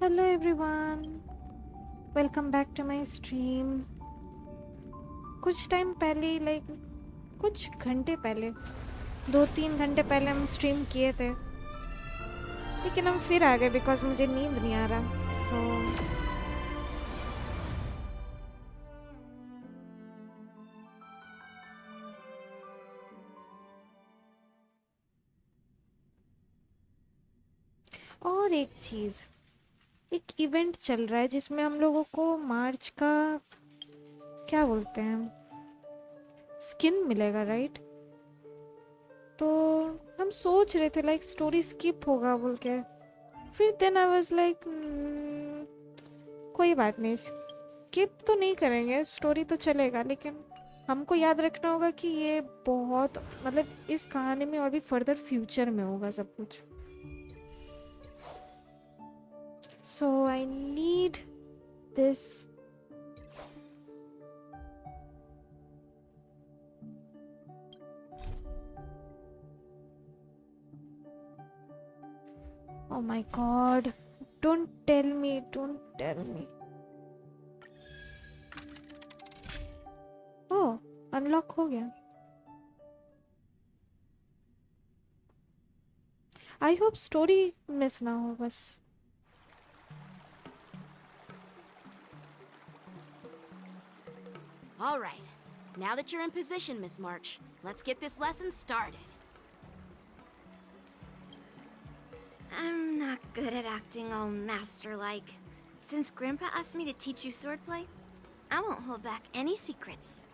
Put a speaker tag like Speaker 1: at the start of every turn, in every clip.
Speaker 1: Hello everyone, welcome back to my stream. कुछ time पहले कुछ घंटे पहले 2-3 घंटे पहले हम स्ट्रीम किए थे, लेकिन हम फिर आ गए बिकॉज मुझे नींद नहीं आ रहा. सो और एक चीज़, एक इवेंट चल रहा है जिसमें हम लोगों को मार्च का क्या बोलते हैं स्किन मिलेगा, राइट? तो हम सोच रहे थे स्टोरी स्किप होगा बोल के. फिर देन आई वाज कोई बात नहीं, स्किप तो नहीं करेंगे, स्टोरी तो चलेगा, लेकिन हमको याद रखना होगा कि ये बहुत इस कहानी में और भी फर्दर फ्यूचर में होगा सब कुछ. So I need this. Oh my god. Don't tell me. Don't tell me. Oh, unlock हो गया. I hope story miss ना हो बस.
Speaker 2: All right. Now that you're in position, Miss March, let's get this lesson started.
Speaker 3: I'm not good at acting all master-like. Since Grandpa asked me to teach you swordplay, I won't hold back any secrets.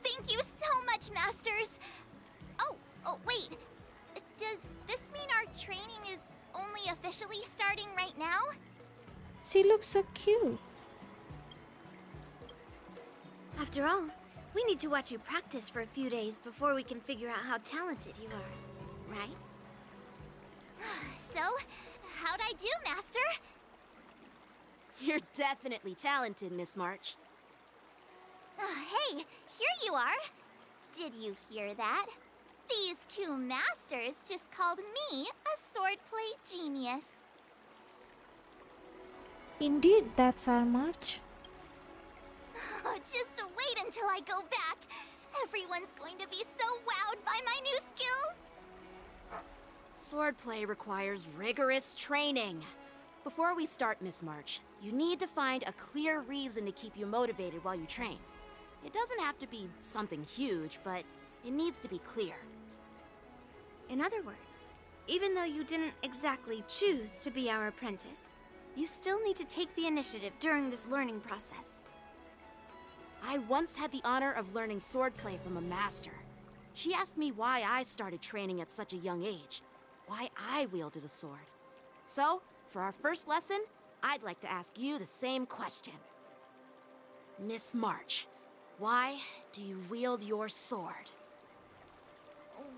Speaker 4: Thank you so much, Masters! Oh, wait. Does this mean our training is only officially starting right now?
Speaker 1: She looks so cute.
Speaker 3: After all, we need to watch you practice for a few days before we can figure out how talented you are, right?
Speaker 4: So, how'd I do, Master?
Speaker 2: You're definitely talented, Miss March.
Speaker 4: Hey, here you are. Did you hear that? These two masters just called me a swordplay genius.
Speaker 1: Indeed, that's our march.
Speaker 4: Just wait until I go back. Everyone's going to be so wowed by my new skills.
Speaker 2: Swordplay requires rigorous training. Before we start, Miss March, you need to find a clear reason to keep you motivated while you train. It doesn't have to be something huge, but it needs to be clear.
Speaker 3: In other words, even though you didn't exactly choose to be our apprentice, you still need to take the initiative during this learning process.
Speaker 2: I once had the honor of learning swordplay from a master. She asked me why I started training at such a young age, why I wielded a sword. So, for our first lesson, I'd like to ask you the same question. Miss March, why do you wield your sword?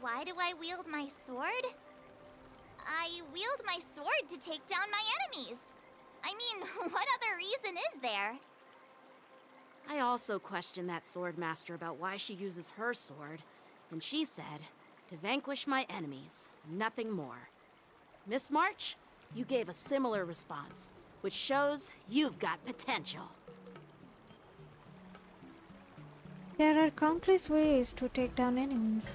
Speaker 4: Why do I wield my sword? I wield my sword to take down my enemies. I mean, what other reason is there?
Speaker 2: I also questioned that sword master about why she uses her sword, and she said, to vanquish my enemies, nothing more. Miss March, you gave a similar response, which shows you've got potential.
Speaker 1: There are countless ways to take down enemies.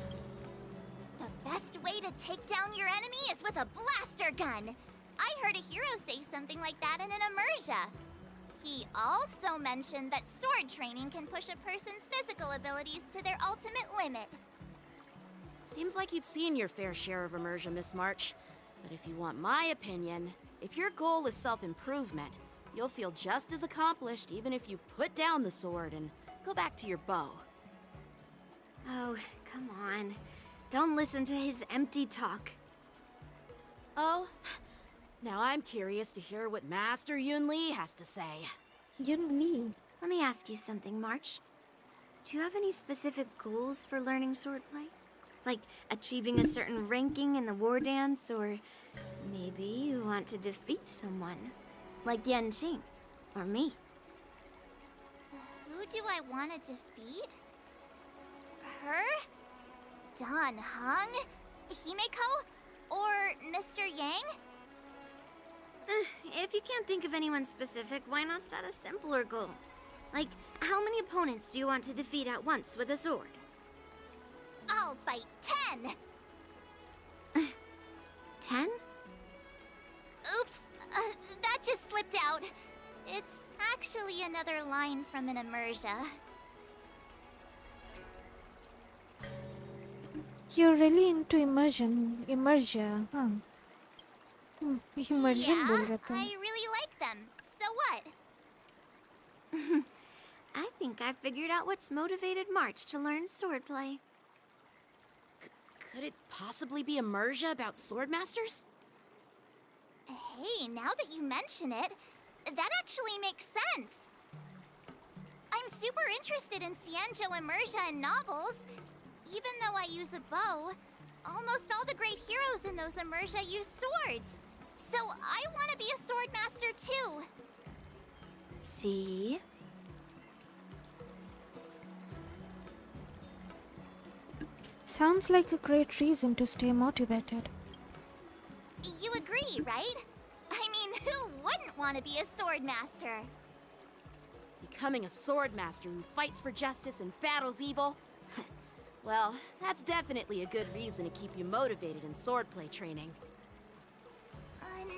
Speaker 4: The best way to take down your enemy is with a blaster gun. I heard a hero say something like that in an immersia. He also mentioned that sword training can push a person's physical abilities to their ultimate limit.
Speaker 2: Seems like you've seen your fair share of immersion, Miss March. But if you want my opinion, if your goal is self-improvement, you'll feel just as accomplished even if you put down the sword and go back to your bow.
Speaker 3: Oh, come on. Don't listen to his empty talk.
Speaker 2: Oh, now I'm curious to hear what Master Yun Li has to say.
Speaker 1: Yun Li.
Speaker 3: Let me ask you something, March. Do you have any specific goals for learning swordplay? Like achieving a certain ranking in the war dance, or maybe you want to defeat someone, like Yan Qing, or me.
Speaker 4: Who do I want to defeat? Her? Dan Heng? Himeko? Or Mr. Yang?
Speaker 3: If you can't think of anyone specific, why not set a simpler goal? Like, how many opponents do you want to defeat at once with a sword?
Speaker 4: I'll fight 10.
Speaker 3: 10?
Speaker 4: Oops, that just slipped out. It's actually another line from an immersia.
Speaker 1: You're really into immersion, huh? Immersion
Speaker 4: Yeah,
Speaker 1: बोल रहा था.
Speaker 4: I really like them. So what?
Speaker 3: I think I figured out what's motivated March to learn swordplay.
Speaker 2: Could it possibly be immersia about swordmasters?
Speaker 4: Hey, now that you mention it, that actually makes sense. I'm super interested in Xianzhou immersia and novels. Even though I use a bow, almost all the great heroes in those immersia use swords. So I want to be a swordmaster too.
Speaker 3: See?
Speaker 1: Sounds like a great reason to stay motivated.
Speaker 4: You agree, right? I mean, who wouldn't want to be a swordmaster?
Speaker 2: Becoming a swordmaster who fights for justice and battles evil? Well, that's definitely a good reason to keep you motivated in swordplay training.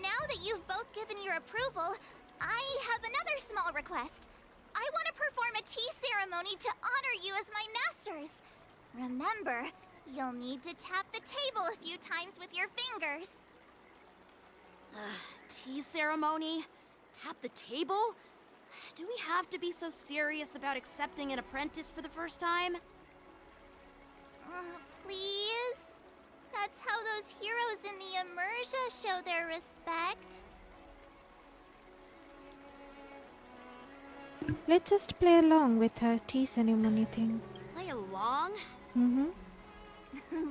Speaker 4: Now that you've both given your approval, I have another small request. I want to perform a tea ceremony to honor you as my masters. Remember, you'll need to tap the table a few times with your fingers.
Speaker 2: Tea ceremony? Tap the table? Do we have to be so serious about accepting an apprentice for the first time?
Speaker 4: Please? That's how those heroes in the immersia show their respect.
Speaker 1: Let's just play along with her tea ceremony thing.
Speaker 2: Play along?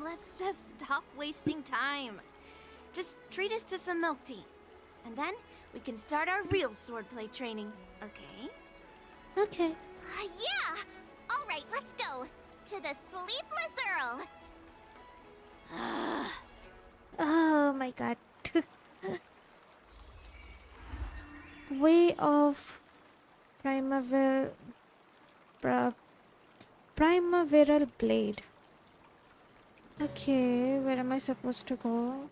Speaker 3: Let's just stop wasting time. Just treat us to some milk tea. And then we can start our real swordplay training, okay?
Speaker 1: Okay.
Speaker 4: Yeah! Alright, let's go. To the Sleepless Earl.
Speaker 1: Oh my god. Way of Primaveral Blade. Okay, where am I supposed to go?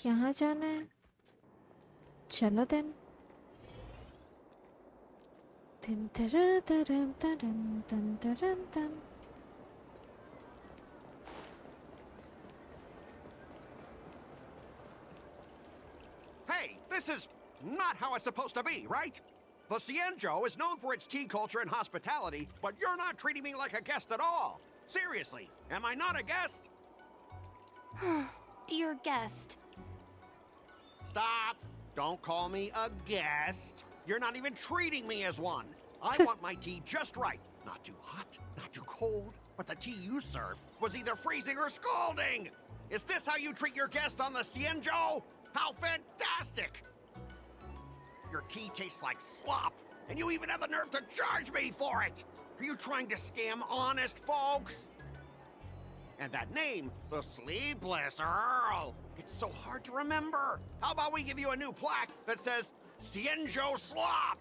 Speaker 1: यहाँ जाना है. चलो then. Dun, dun, dun, dun, dun, dun, dun, dun, dun.
Speaker 5: Hey, this is not how it's supposed to be, right? The Xianzhou is known for its tea culture and hospitality, but you're not treating me like a guest at all. Seriously, am I not a guest?
Speaker 3: Dear guest.
Speaker 5: Stop! Don't call me a guest. You're not even treating me as one. I want my tea just right. Not too hot, not too cold, but the tea you served was either freezing or scalding. Is this how you treat your guest on the Xianzhou? How fantastic! Your tea tastes like slop, and you even have the nerve to charge me for it! Are you trying to scam honest folks? And that name, the Sleepless Earl, it's so hard to remember. How about we give you a new plaque that says, Xianzhou Slop?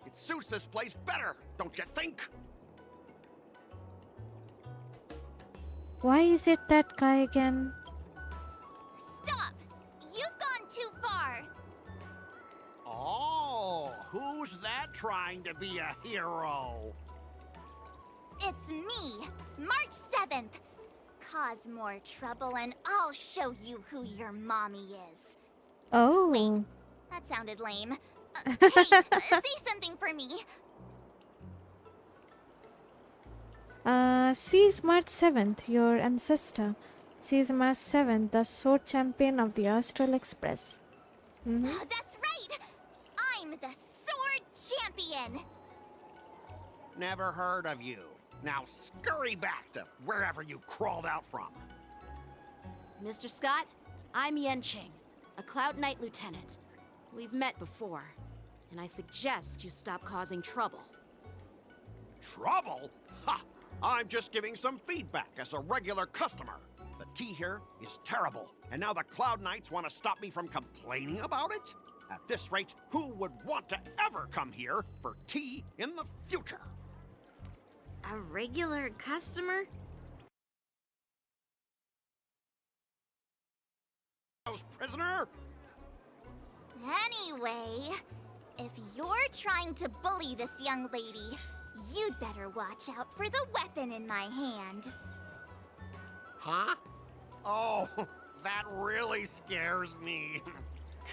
Speaker 5: It suits this place better, don't you think?
Speaker 1: Why is it that guy again?
Speaker 4: Stop! You've gone too far.
Speaker 5: Oh, who's that trying to be a hero?
Speaker 4: It's me, March 7th. Cause more trouble and I'll show you who your mommy is.
Speaker 1: Oh.
Speaker 4: That sounded lame. Hey, say something for me.
Speaker 1: Seize March 7th, your ancestor. Seize March 7th, the sword champion of the Astral Express.
Speaker 4: That's right! I'm the sword champion!
Speaker 5: Never heard of you. Now scurry back to wherever you crawled out from.
Speaker 2: Mr. Scott, I'm Yenching, a Cloud Knight lieutenant. We've met before. and I suggest you stop causing trouble.
Speaker 5: Trouble? Ha! I'm just giving some feedback as a regular customer. The tea here is terrible, and now the Cloud Knights want to stop me from complaining about it? At this rate, who would want to ever come here for tea in the future?
Speaker 3: A regular customer?
Speaker 5: Prisoner?
Speaker 4: Anyway, if you're trying to bully this young lady, you'd better watch out for the weapon in my hand.
Speaker 5: Huh? Oh, that really scares me.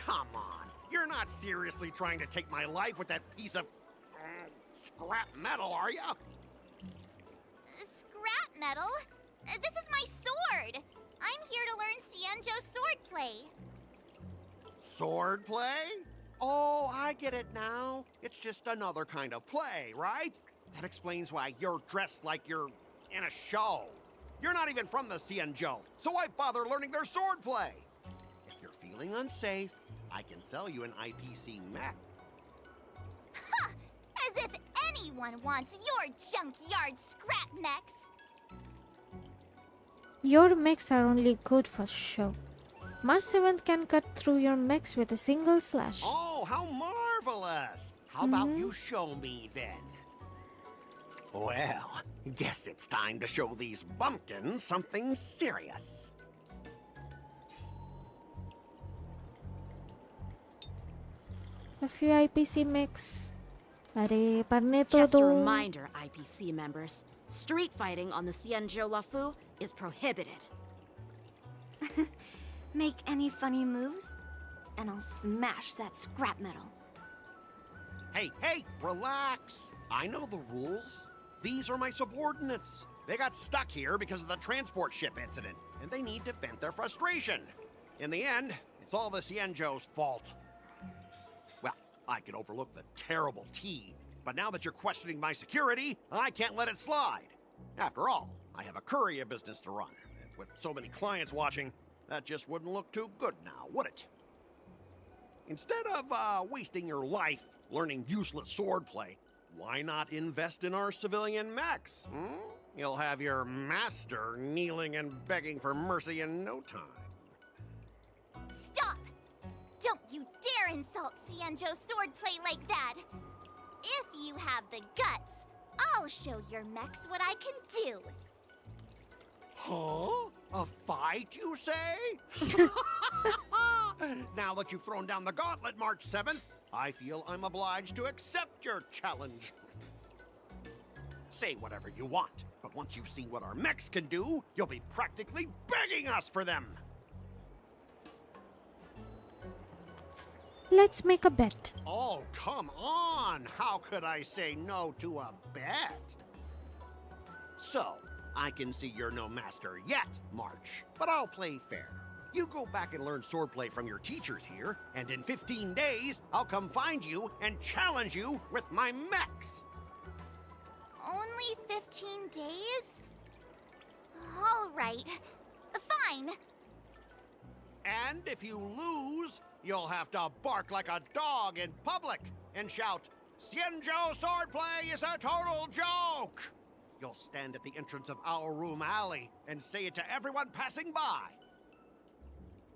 Speaker 5: Come on, you're not seriously trying to take my life with that piece of scrap metal, are you?
Speaker 4: Scrap metal? This is my sword! I'm here to learn Xianzhou swordplay.
Speaker 5: Swordplay? Oh, I get it now. It's just another kind of play, right? That explains why you're dressed like you're in a show. You're not even from the Xianzhou, so why bother learning their swordplay? If you're feeling unsafe, I can sell you an IPC mech.
Speaker 4: Ha! As if anyone wants your junkyard scrap mechs!
Speaker 1: Your mechs are only good for show. March 7th can cut through your mechs with a single slash.
Speaker 5: Oh, how marvelous! How about you show me then? Well, guess it's time to show these bumpkins something serious.
Speaker 1: A few IPC mechs. Are, parne
Speaker 2: Just a
Speaker 1: todo.
Speaker 2: reminder, IPC members, street fighting on the Xianzhou Lafu is prohibited.
Speaker 3: Make any funny moves, and I'll smash that scrap metal.
Speaker 5: Hey, relax. I know the rules. These are my subordinates. They got stuck here because of the transport ship incident, and they need to vent their frustration. In the end, it's all the Xianzhou's fault. Well, I can overlook the terrible tea, but now that you're questioning my security, I can't let it slide. After all, I have a courier business to run, and with so many clients watching, that just wouldn't look too good now, would it? Instead of wasting your life learning useless swordplay, why not invest in our civilian mechs? You'll have your master kneeling and begging for mercy in no time.
Speaker 4: Stop! Don't you dare insult Xianzhou swordplay like that! If you have the guts, I'll show your mechs what I can do.
Speaker 5: Huh? A fight, you say? Now that you've thrown down the gauntlet, March 7th, I feel I'm obliged to accept your challenge. Say whatever you want, but once you've seen what our mechs can do, you'll be practically begging us for them.
Speaker 1: Let's make a bet.
Speaker 5: Oh, come on! How could I say no to a bet? So, I can see you're no master yet, March, but I'll play fair. You go back and learn swordplay from your teachers here, and in 15 days, I'll come find you and challenge you with my mechs.
Speaker 4: Only 15 days? All right. Fine.
Speaker 5: And if you lose, you'll have to bark like a dog in public and shout, "Xianzhou swordplay is a total joke!" You'll stand at the entrance of Owl Room Alley and say it to everyone passing by.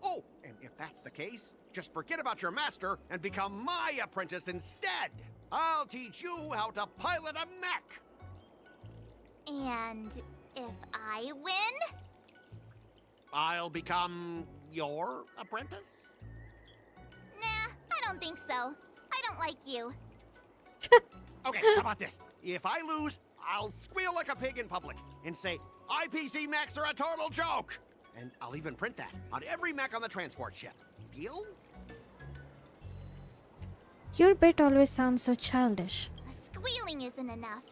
Speaker 5: Oh, and if that's the case, just forget about your master and become my apprentice instead. I'll teach you how to pilot a mech.
Speaker 4: And if I win?
Speaker 5: I'll become your apprentice?
Speaker 4: Nah, I don't think so. I don't like you.
Speaker 5: Okay, how about this? If I lose, I'll squeal like a pig in public and say, IPC mechs are a total joke! And I'll even print that on every mech on the transport ship. Deal?
Speaker 1: Your bet always sounds so childish.
Speaker 4: Squealing isn't enough.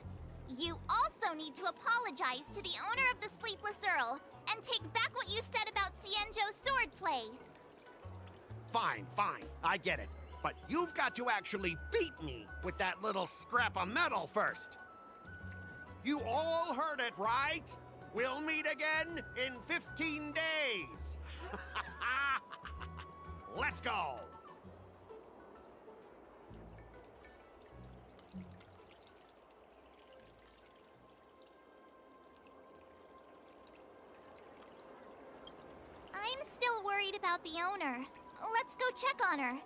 Speaker 4: You also need to apologize to the owner of the Sleepless Earl and take back what you said about Xianzhou swordplay.
Speaker 5: Fine, I get it. But you've got to actually beat me with that little scrap of metal first. You all heard it, right? We'll meet again in 15 days. Let's go.
Speaker 4: worried about the owner. Let's go check on her.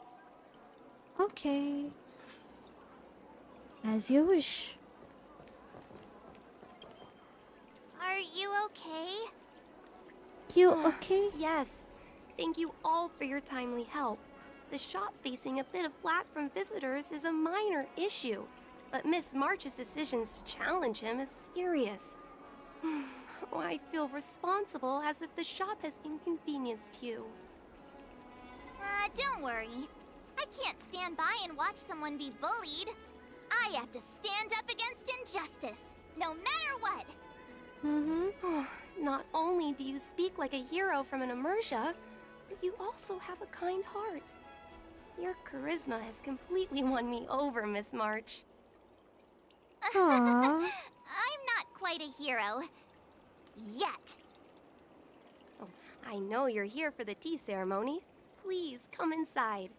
Speaker 1: Okay. As you wish.
Speaker 4: Are you okay?
Speaker 1: You okay?
Speaker 6: Yes. Thank you all for your timely help. The shop facing a bit of flack from visitors is a minor issue, but Miss March's decisions to challenge him is serious. I feel responsible as if the shop has inconvenienced you.
Speaker 4: Don't worry. I can't stand by and watch someone be bullied. I have to stand up against injustice, no matter what.
Speaker 6: Not only do you speak like a hero from an immersia, but you also have a kind heart. Your charisma has completely won me over, Miss March.
Speaker 1: Aww.
Speaker 4: I'm not quite a hero. Yet.
Speaker 6: Oh, I know you're here for the tea ceremony. Please come inside.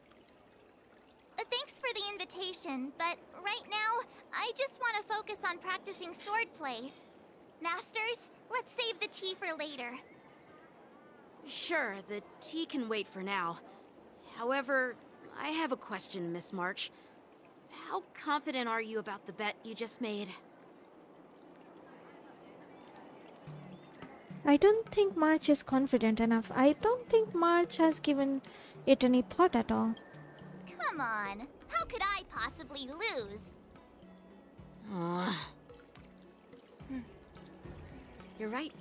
Speaker 4: Thanks for the invitation, but right now, I just want to focus on practicing swordplay. Masters, let's save the tea for later.
Speaker 2: Sure, the tea can wait for now. However, I have a question, Miss March. How confident are you about the bet you just made?
Speaker 1: I don't think March is confident enough. I don't think March has given it any thought at all.
Speaker 4: Come on, how could I possibly lose?
Speaker 3: You're right.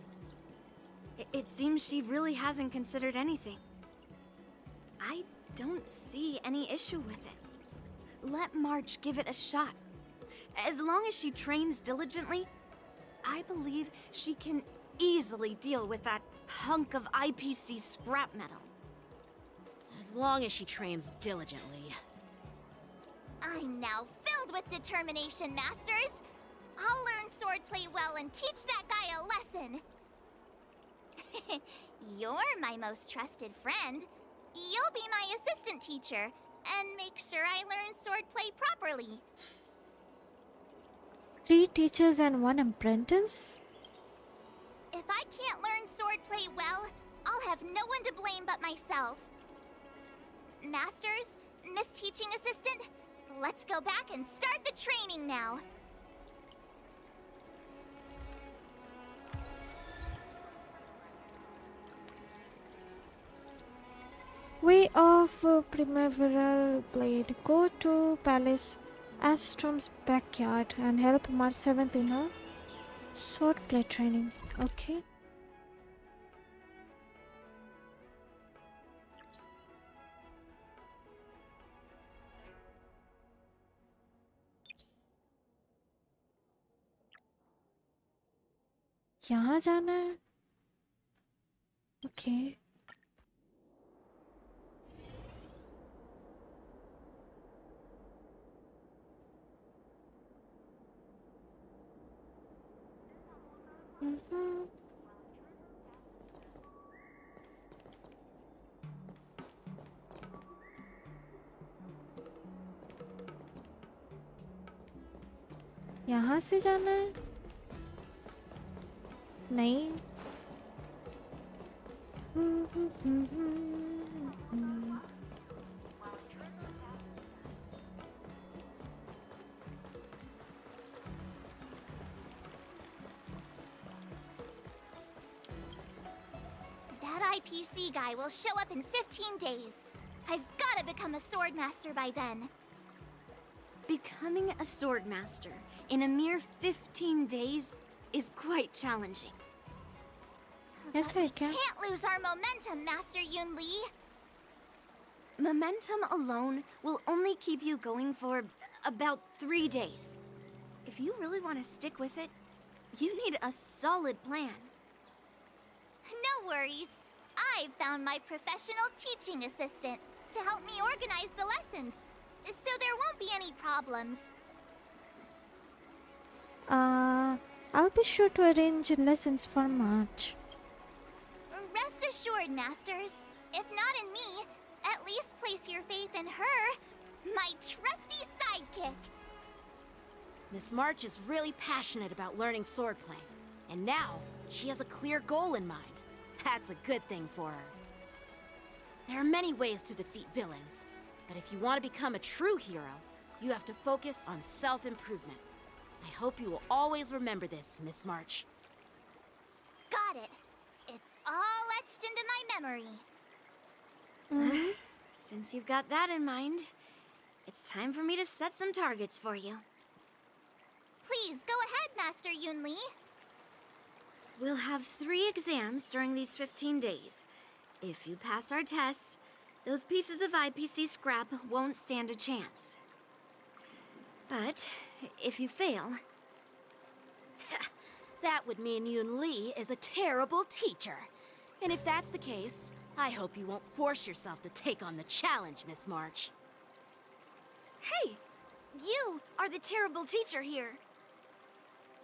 Speaker 3: It seems she really hasn't considered anything. I don't see any issue with it. Let March give it a shot. As long as she trains diligently, I believe she can easily deal with that hunk of IPC scrap metal.
Speaker 2: As long as she trains diligently.
Speaker 4: I'm now filled with determination, Masters. I'll learn swordplay well and teach that guy a lesson. You're my most trusted friend. You'll be my assistant teacher and make sure I learn swordplay properly.
Speaker 1: 3 teachers and 1 apprentice?
Speaker 4: If I can't learn swordplay well, I'll have no one to blame but myself. Masters, Miss Teaching Assistant, let's go back and start the training now.
Speaker 1: Way of Primaveral Blade. Go to Palace Astrom's backyard and help March 7th in her swordplay training. Okay. यहाँ जाना है. Okay. यहाँ से जाना है? नहीं.
Speaker 4: That IPC guy will show up in 15 days. I've got to become a swordmaster by then.
Speaker 3: Becoming a swordmaster in a mere 15 days is quite challenging.
Speaker 1: Yes, I can.
Speaker 4: Can't lose our momentum, Master Yun Li.
Speaker 3: Momentum alone will only keep you going for about 3 days. If you really want to stick with it, you need a solid plan.
Speaker 4: No worries. I've found my professional teaching assistant to help me organize the lessons, so there won't be any problems.
Speaker 1: I'll be sure to arrange lessons for March.
Speaker 4: Rest assured, Masters. If not in me, at least place your faith in her, my trusty sidekick.
Speaker 2: Miss March is really passionate about learning swordplay, and now she has a clear goal in mind. That's a good thing for her. There are many ways to defeat villains, but if you want to become a true hero, you have to focus on self-improvement. I hope you will always remember this, Miss March.
Speaker 4: Got it. It's all etched into my memory.
Speaker 3: Since you've got that in mind, it's time for me to set some targets for you.
Speaker 4: Please go ahead, Master Yunli.
Speaker 3: We'll have 3 exams during these 15 days. If you pass our tests, those pieces of IPC scrap won't stand a chance. But if you fail,
Speaker 2: That would mean Yun Li is a terrible teacher. And if that's the case, I hope you won't force yourself to take on the challenge, Miss March.
Speaker 3: hey, you are the terrible teacher here.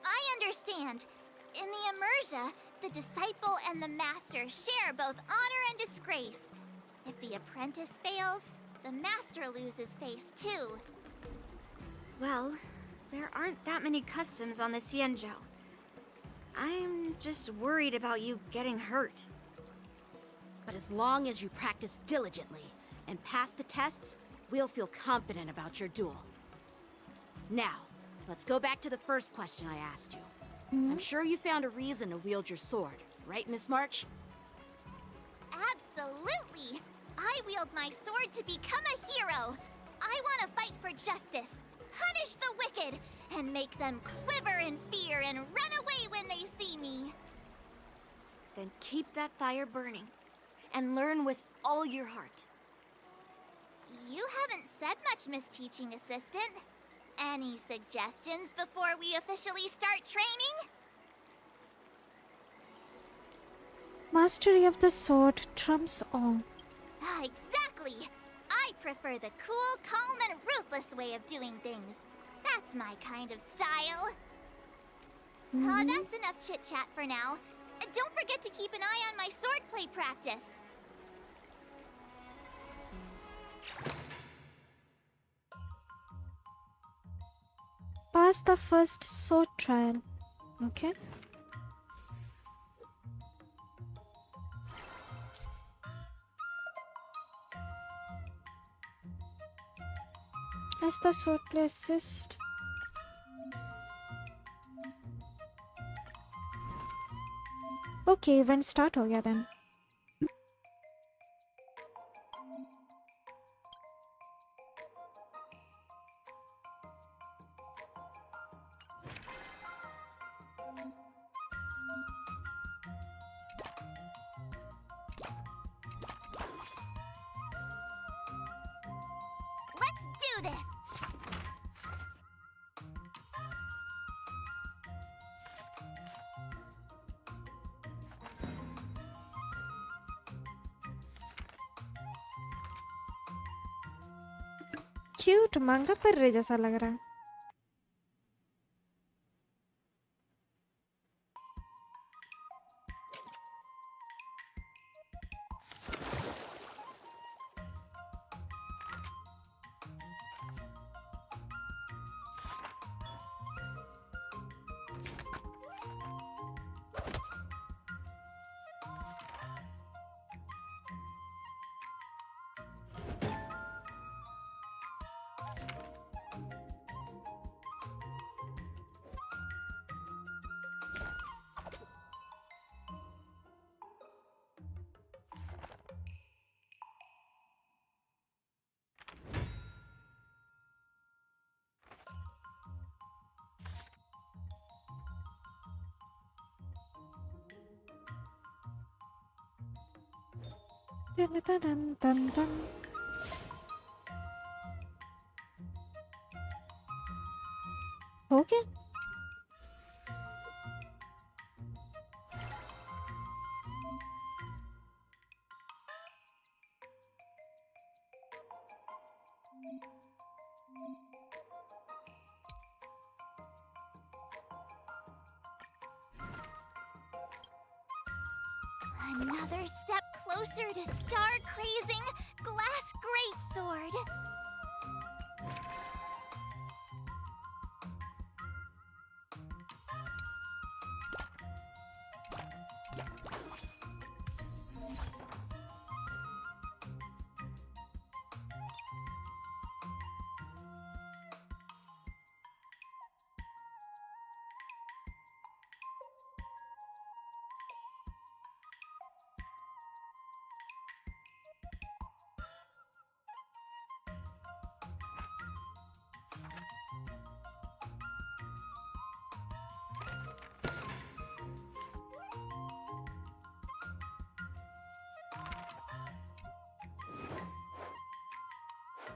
Speaker 4: I understand. In the Immersia, the disciple and the master share both honor and disgrace. If the apprentice fails, the master loses face too.
Speaker 3: Well, there aren't that many customs on the Xianzhou. I'm just worried about you getting hurt.
Speaker 2: But as long as you practice diligently and pass the tests, we'll feel confident about your duel. Now, let's go back to the first question I asked you. I'm sure you found a reason to wield your sword, right, Miss March?
Speaker 4: Absolutely! I wield my sword to become a hero! I want to fight for justice, punish the wicked, and make them quiver in fear and run away when they see me!
Speaker 3: Then keep that fire burning, and learn with all your heart.
Speaker 4: You haven't said much, Miss Teaching Assistant. Any suggestions before we officially start training?
Speaker 1: Mastery of the sword trumps all.
Speaker 4: Ah, exactly! I prefer the cool, calm, and ruthless way of doing things. That's my kind of style. That's enough chit-chat for now. Don't forget to keep an eye on my swordplay practice.
Speaker 1: Pass the first sword trial. Okay. As the swordplay assist. Okay, event start हो गया then.
Speaker 4: Let's do this!
Speaker 1: Cute मांगा पर रे जैसा लग रहा है. Dun, dun, dun, dun, dun. हो गया.
Speaker 4: Another step closer to star-crazing glass greatsword.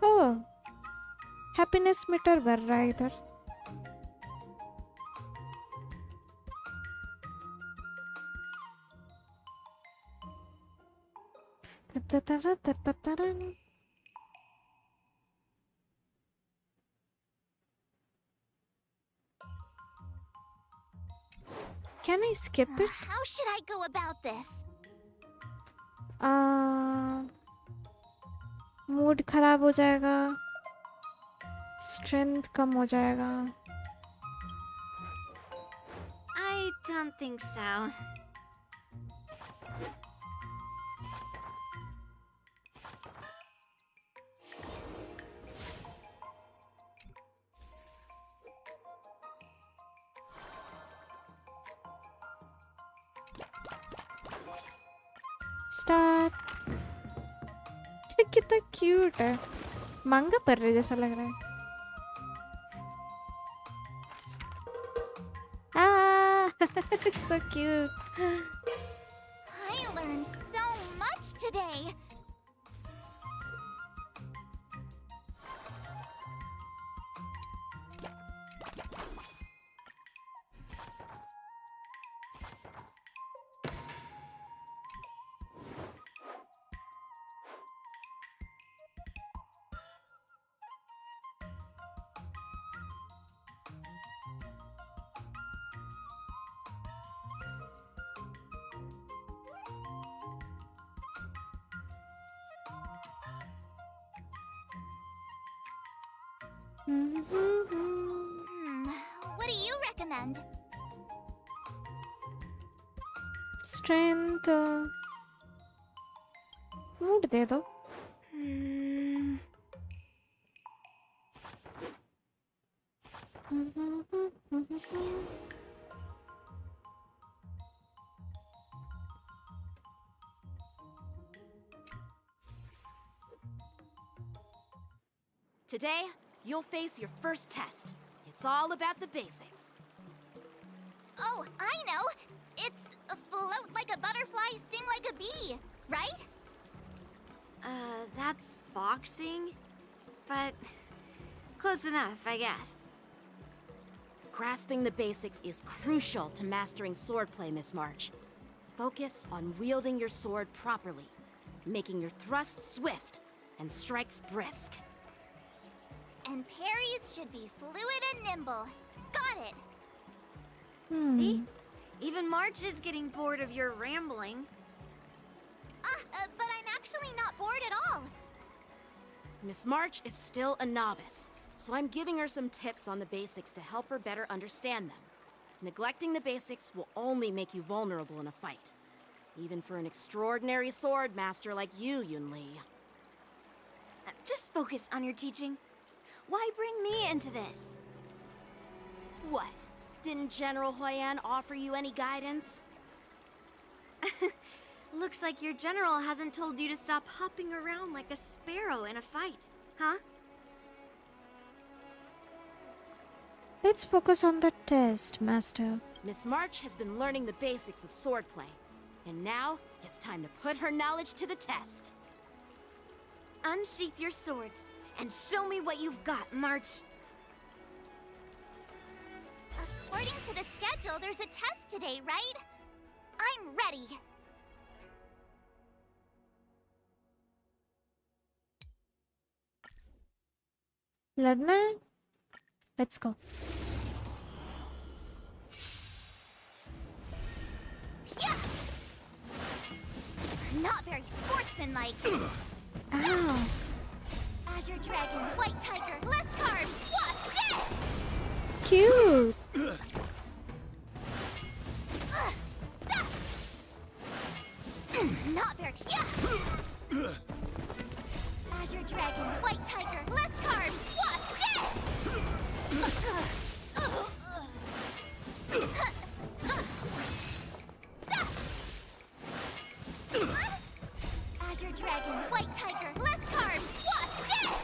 Speaker 1: Oh, happiness meter भर रहा है इधर. Can I skip it?
Speaker 4: How should I go about this?
Speaker 1: Mood खराब हो जाएगा, स्ट्रेंथ कम हो जाएगा.
Speaker 3: I don't think so.
Speaker 1: Start. कितना क्यूट है, मांगा पढ़ रहे जैसा लग रहा है. So cute.
Speaker 4: I learned so much today. What do you recommend?
Speaker 1: Strength mood दे दो.
Speaker 2: Today, you'll face your first test. It's all about the basics.
Speaker 4: Oh, I know. It's float like a butterfly, sting like a bee, right?
Speaker 3: That's boxing, but close enough, I guess.
Speaker 2: Grasping the basics is crucial to mastering swordplay, Miss March. Focus on wielding your sword properly, making your thrusts swift and strikes brisk.
Speaker 4: And parries should be fluid and nimble. Got it.
Speaker 3: See? Even March is getting bored of your rambling.
Speaker 4: But I'm actually not bored at all.
Speaker 2: Miss March is still a novice, so I'm giving her some tips on the basics to help her better understand them. Neglecting the basics will only make you vulnerable in a fight, even for an extraordinary sword master like you, Yunli.
Speaker 3: Just focus on your teaching. Why bring me into this?
Speaker 2: What? Didn't General Huyan offer you any guidance?
Speaker 3: Looks like your general hasn't told you to stop hopping around like a sparrow in a fight, huh?
Speaker 1: Let's focus on the test, Master.
Speaker 2: Miss March has been learning the basics of swordplay, and now it's time to put her knowledge to the test.
Speaker 3: Unsheath your swords and show me what you've got, March.
Speaker 4: According to the schedule, there's a test today, right? I'm ready.
Speaker 1: लड़ना है? Let's go.
Speaker 4: Yeah! Not very sportsmanlike.
Speaker 1: Ow.
Speaker 4: Azure Dragon, White Tiger, less carbs. What's this?
Speaker 1: Cute.
Speaker 4: Not very. Yeah! Azure Dragon, White Tiger, less carbs. What's this? Azure Dragon, White Tiger, less carbs. What's this?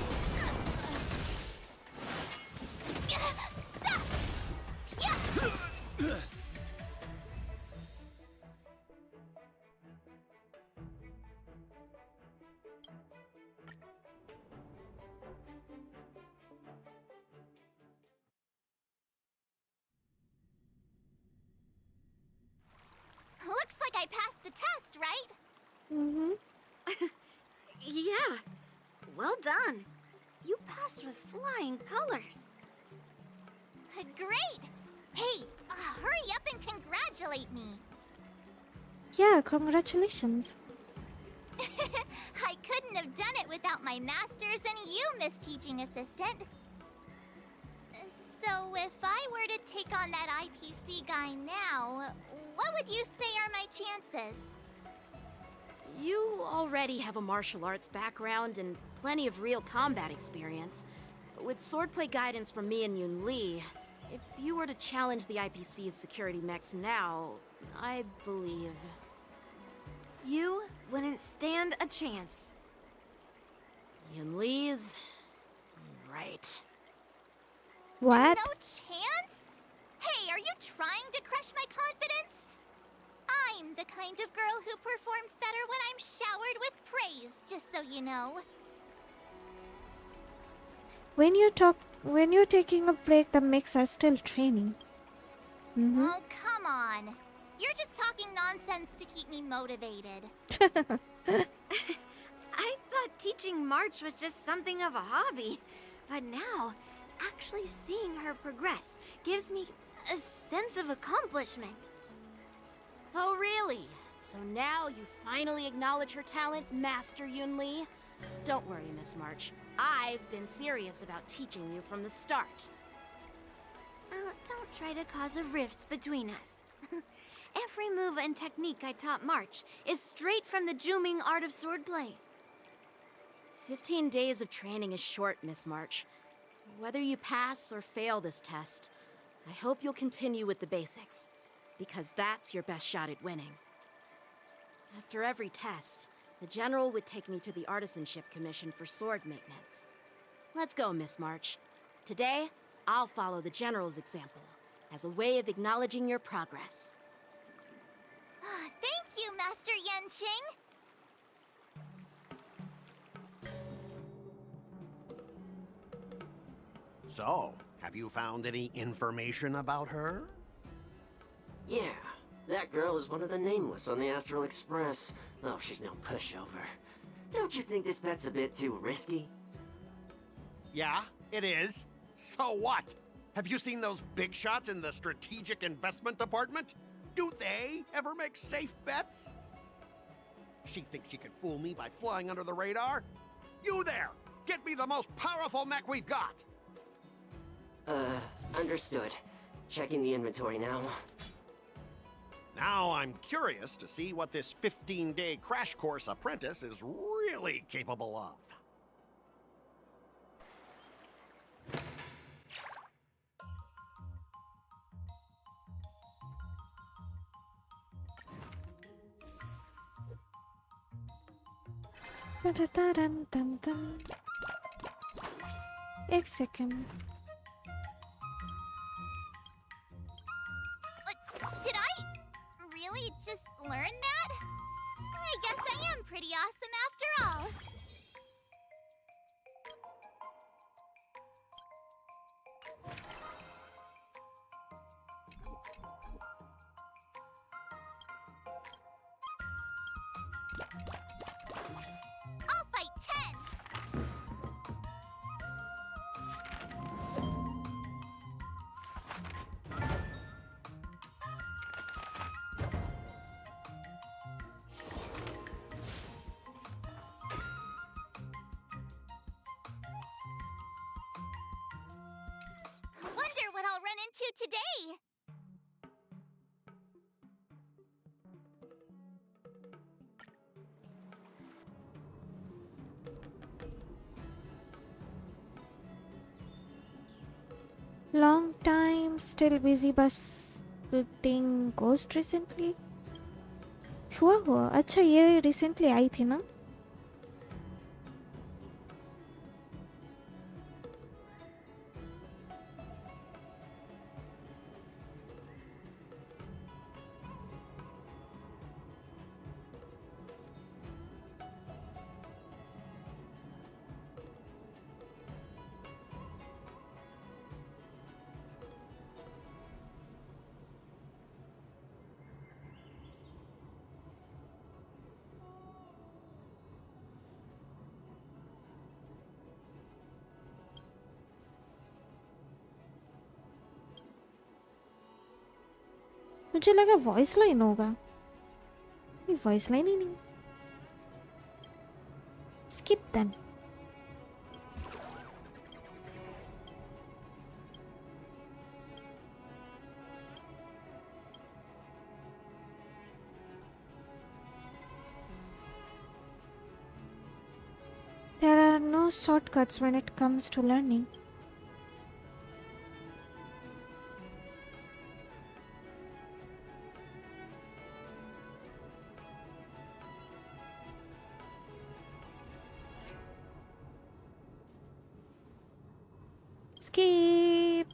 Speaker 4: I passed the test, right?
Speaker 1: Mm-hmm.
Speaker 3: Yeah. Well done. You passed with flying colors.
Speaker 4: Great! Hey, hurry up and congratulate me.
Speaker 1: Yeah, congratulations.
Speaker 4: I couldn't have done it without my masters and you, Miss Teaching Assistant. So if I were to take on that IPC guy now, what would you say are my chances?
Speaker 2: You already have a martial arts background and plenty of real combat experience. With swordplay guidance from me and Yun Li, if you were to challenge the IPC's security mechs now, I believe...
Speaker 3: You wouldn't stand a chance.
Speaker 2: Yun Li's... right.
Speaker 1: What?
Speaker 4: No chance? Hey, are you trying to crush my confidence? I'm the kind of girl who performs better when I'm showered with praise, just so you know.
Speaker 1: When you're taking a break, the mechs are still training. Mm-hmm.
Speaker 4: Oh, come on. You're just talking nonsense to keep me motivated.
Speaker 3: I thought teaching March was just something of a hobby, but now, actually seeing her progress gives me a sense of accomplishment.
Speaker 2: Oh, really? So now you finally acknowledge her talent, Master Yun Li? Don't worry, Miss March. I've been serious about teaching you from the start.
Speaker 3: Don't try to cause a rift between us. Every move and technique I taught March is straight from the Juming art of swordplay.
Speaker 2: 15 days of training is short, Miss March. Whether you pass or fail this test, I hope you'll continue with the basics, because that's your best shot at winning. After every test, the General would take me to the Artisanship Commission for sword maintenance. Let's go, Miss March. Today, I'll follow the General's example as a way of acknowledging your progress.
Speaker 4: Thank you, Master Yenqing.
Speaker 5: So, have you found any information about her?
Speaker 7: Yeah, that girl is one of the nameless on the Astral Express. Oh, she's no pushover. Don't you think this bet's a bit too risky?
Speaker 5: Yeah, it is. So what? Have you seen those big shots in the Strategic Investment Department? Do they ever make safe bets? She thinks she can fool me by flying under the radar? You there! Get me the most powerful mech we've got!
Speaker 7: Understood. Checking the inventory now.
Speaker 5: Now I'm curious to see what this 15-day crash course apprentice is really capable of.
Speaker 1: Dun-dun-dun-dun-dun. एक second.
Speaker 4: Did I really just learn that? I guess I am pretty awesome after all. I'll fight 10. Wonder what I'll run into today.
Speaker 1: Long time, still busy busting Ghost recently. हुआ अच्छा ये recently आई थी ना. मुझे लगा voice line होगा, voice line ही नहीं. Skip then. There are no shortcuts when it comes to learning. Skip.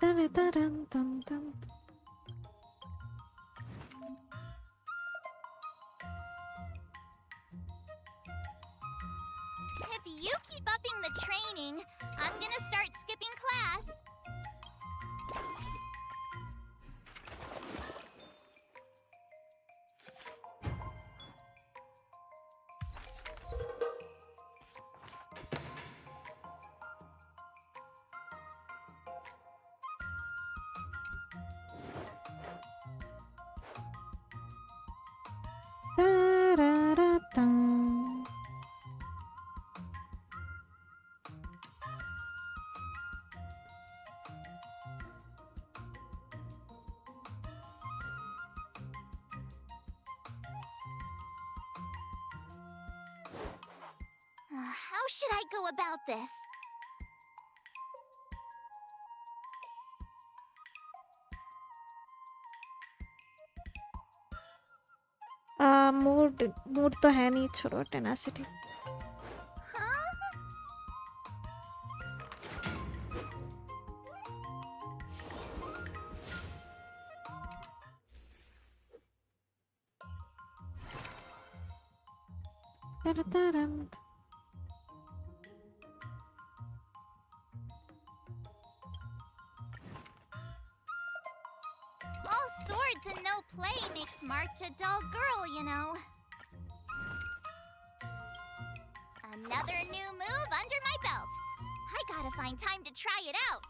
Speaker 1: Dun-dun-dun-dun-dun.
Speaker 4: If you keep upping the training, I'm gonna start skipping class.
Speaker 1: Da-da-da-dum.
Speaker 4: How should I go about this?
Speaker 1: Mood तो है नहीं, छोड़ो. Tenacity.
Speaker 4: Huh?
Speaker 1: Da-da-da-dum.
Speaker 4: All swords and no play makes March a dull girl, you know. Another new move under my belt. I gotta find time to try it out.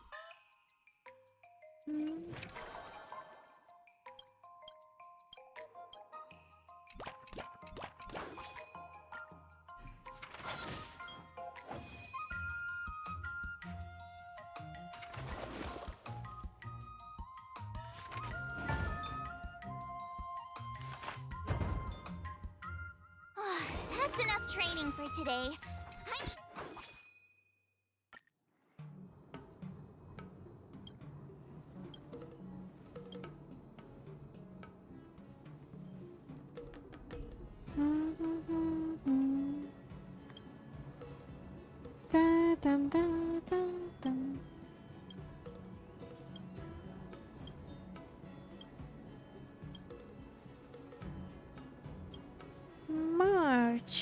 Speaker 4: That's enough training for today.
Speaker 1: Da-dum-da-dum-dum. March.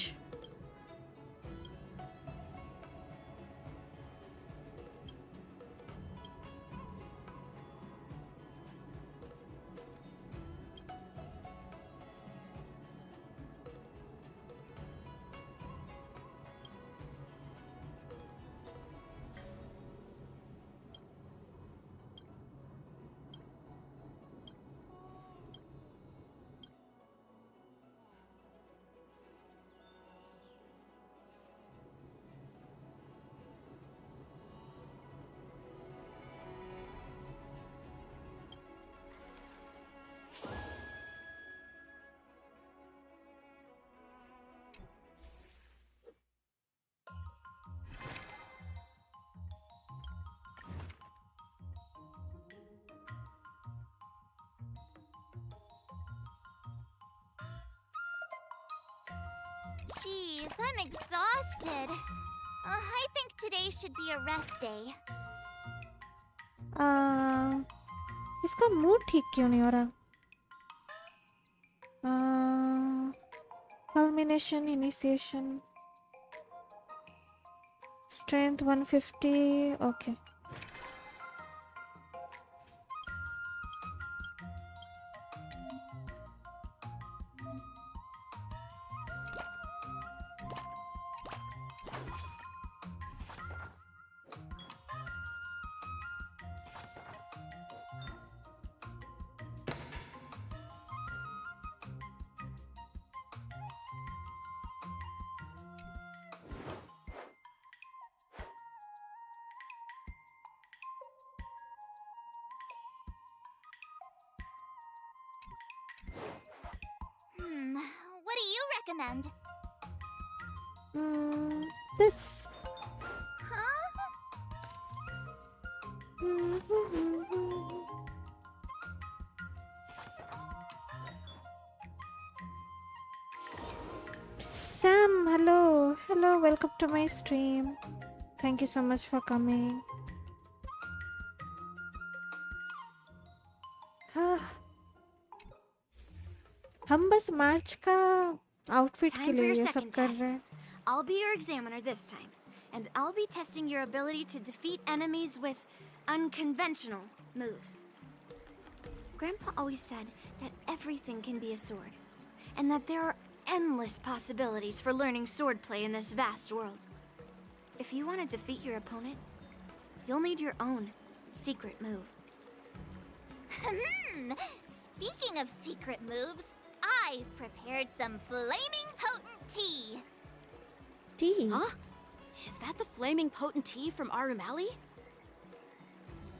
Speaker 4: Jeez, I'm exhausted. I think today should be a rest day.
Speaker 1: इसका mood ठीक क्यों नहीं हो रहा? Culmination, initiation, strength 150. Okay.
Speaker 4: What do you recommend?
Speaker 1: This.
Speaker 4: Huh?
Speaker 1: Sam, hello. Hello, welcome to my stream. Thank you so much for coming. हम बस मार्च का outfit के
Speaker 3: Time for
Speaker 1: लिए
Speaker 3: your
Speaker 1: ये सब
Speaker 3: second
Speaker 1: कर
Speaker 3: test.
Speaker 1: रहे हैं.
Speaker 3: I'll be your examiner this time, and I'll be testing your ability to defeat enemies with unconventional moves. Grandpa always said that everything can be a sword, and that there are endless possibilities for learning swordplay in this vast world. If you want to defeat your opponent, you'll need your own secret move.
Speaker 4: Speaking of secret moves, I've prepared some flaming potent tea.
Speaker 1: Tea.
Speaker 2: Huh? Is that the flaming potent tea from Arumali?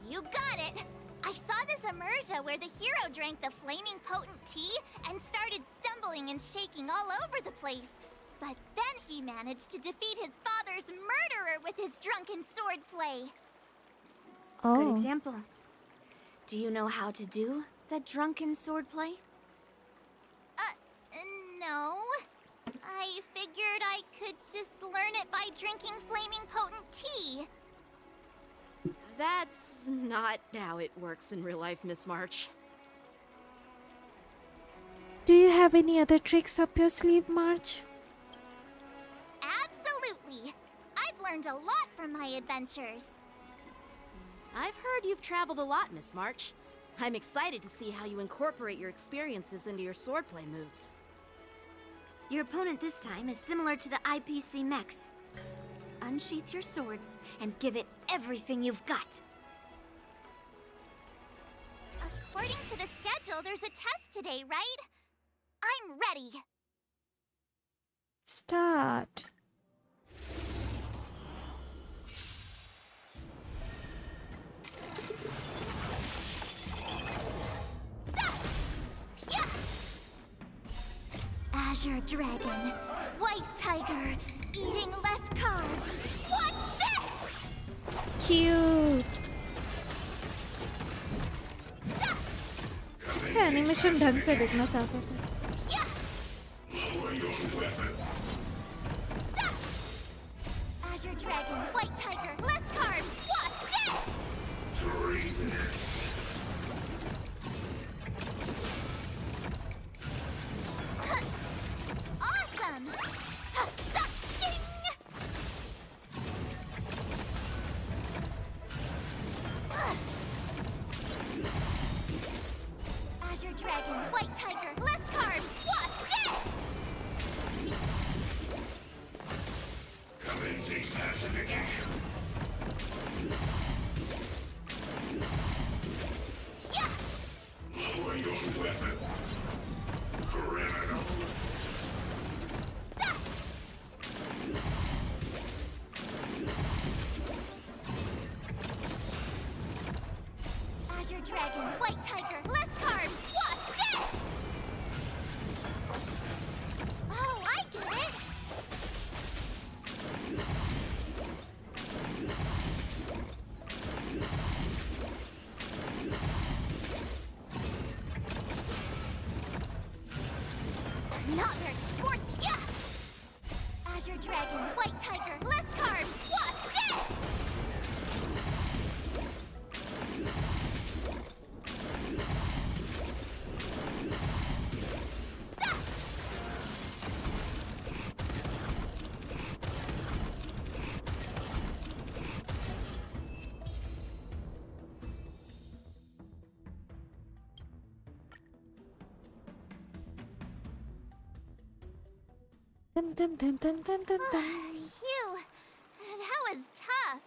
Speaker 4: You got it! I saw this immersia where the hero drank the flaming potent tea and started stumbling and shaking all over the place. But then he managed to defeat his father's murderer with his drunken swordplay.
Speaker 3: Good
Speaker 1: Oh.
Speaker 3: example. Do you know how to do the drunken swordplay?
Speaker 4: No. I figured I could just learn it by drinking flaming potent tea.
Speaker 2: That's not how it works in real life, Miss March.
Speaker 1: Do you have any other tricks up your sleeve, March?
Speaker 4: Absolutely. I've learned a lot from my adventures.
Speaker 2: I've heard you've traveled a lot, Miss March. I'm excited to see how you incorporate your experiences into your swordplay moves.
Speaker 3: Your opponent this time is similar to the IPC mechs. Unsheath your swords and give it everything you've got.
Speaker 4: According to the schedule, there's a test today, right? I'm ready.
Speaker 1: Start.
Speaker 4: Azure Dragon, White Tiger, eating less carbs. Watch this!
Speaker 1: Cute. इसका animation ढंग से देखना चाहता था.
Speaker 4: Azure Dragon, White Tiger, less carbs. Watch this! Awesome! Ding! Azure Dragon, White Tiger, less carbs. Watch this! Yeah! Azure Dragon, White Tiger, less carbs. Watch this! Oh, I get it! Not very sporty, yeah! Azure Dragon, White Tiger, less carbs.
Speaker 1: Dun, dun, dun, dun, dun, dun, dun.
Speaker 4: Phew, that was tough.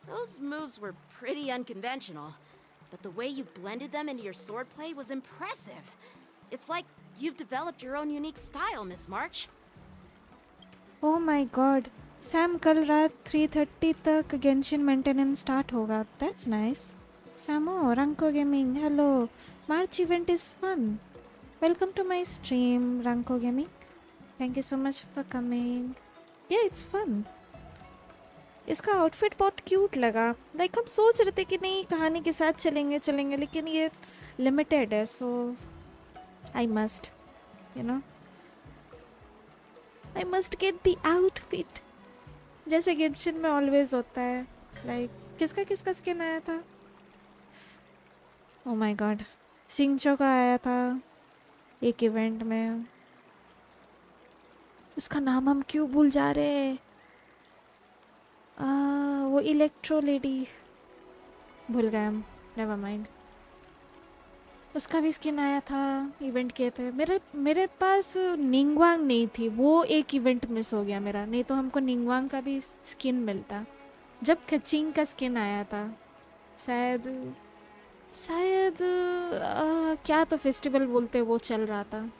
Speaker 2: Those moves were pretty unconventional, but the way you've blended them into your swordplay was impressive. It's like you've developed your own unique style, Miss March.
Speaker 1: Oh my god. Sam कल रात 3:30 तक Genshin maintenance start होगा. That's nice. Samo, Ranko Gaming, hello. March event is fun. Welcome to my stream, Ranko Gaming. Thank you so much for coming. Yeah, it's fun. इसका outfit बहुत cute लगा. Like हम सोच रहे थे कि नहीं कहानी के साथ चलेंगे लेकिन ये लिमिटेड है, so I must I must get the outfit जैसे गेंशिन में ऑलवेज होता है. लाइक किसका स्किन आया था? ओह माय गॉड, सिंचो का आया था एक इवेंट में. उसका नाम हम क्यों भूल जा रहे हैं? वो इलेक्ट्रो लेडी भूल गए हम. Never mind. उसका भी स्किन आया था, इवेंट किए थे. मेरे पास निंगवांग नहीं थी, वो एक इवेंट मिस हो गया मेरा. नहीं तो हमको निंगवांग का भी स्किन मिलता जब कचिंग का स्किन आया था. शायद क्या तो फेस्टिवल बोलते वो चल रहा था.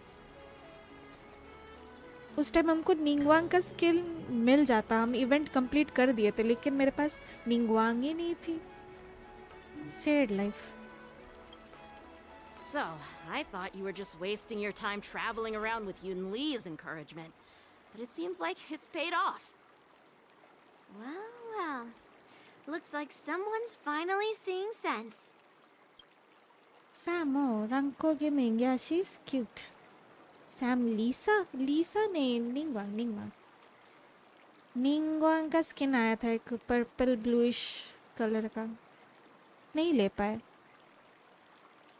Speaker 1: उस टाइम हमको निंगवांग का स्किल मिल जाता. हम इवेंट कंप्लीट कर दिए थे लेकिन मेरे पास निंगवांग ही नहीं थी. Shared life.
Speaker 2: So, I thought you were just wasting your time traveling around with Yun Li's encouragement. But it seems like it's paid off.
Speaker 3: Well. Looks like someone's finally seeing sense.
Speaker 1: Samo, Ranko Gaming, yeah, she's cute. Sam, Lisa नहीं, निंगवांग का skin आया था एक purple bluish colour का. नहीं ले पाए.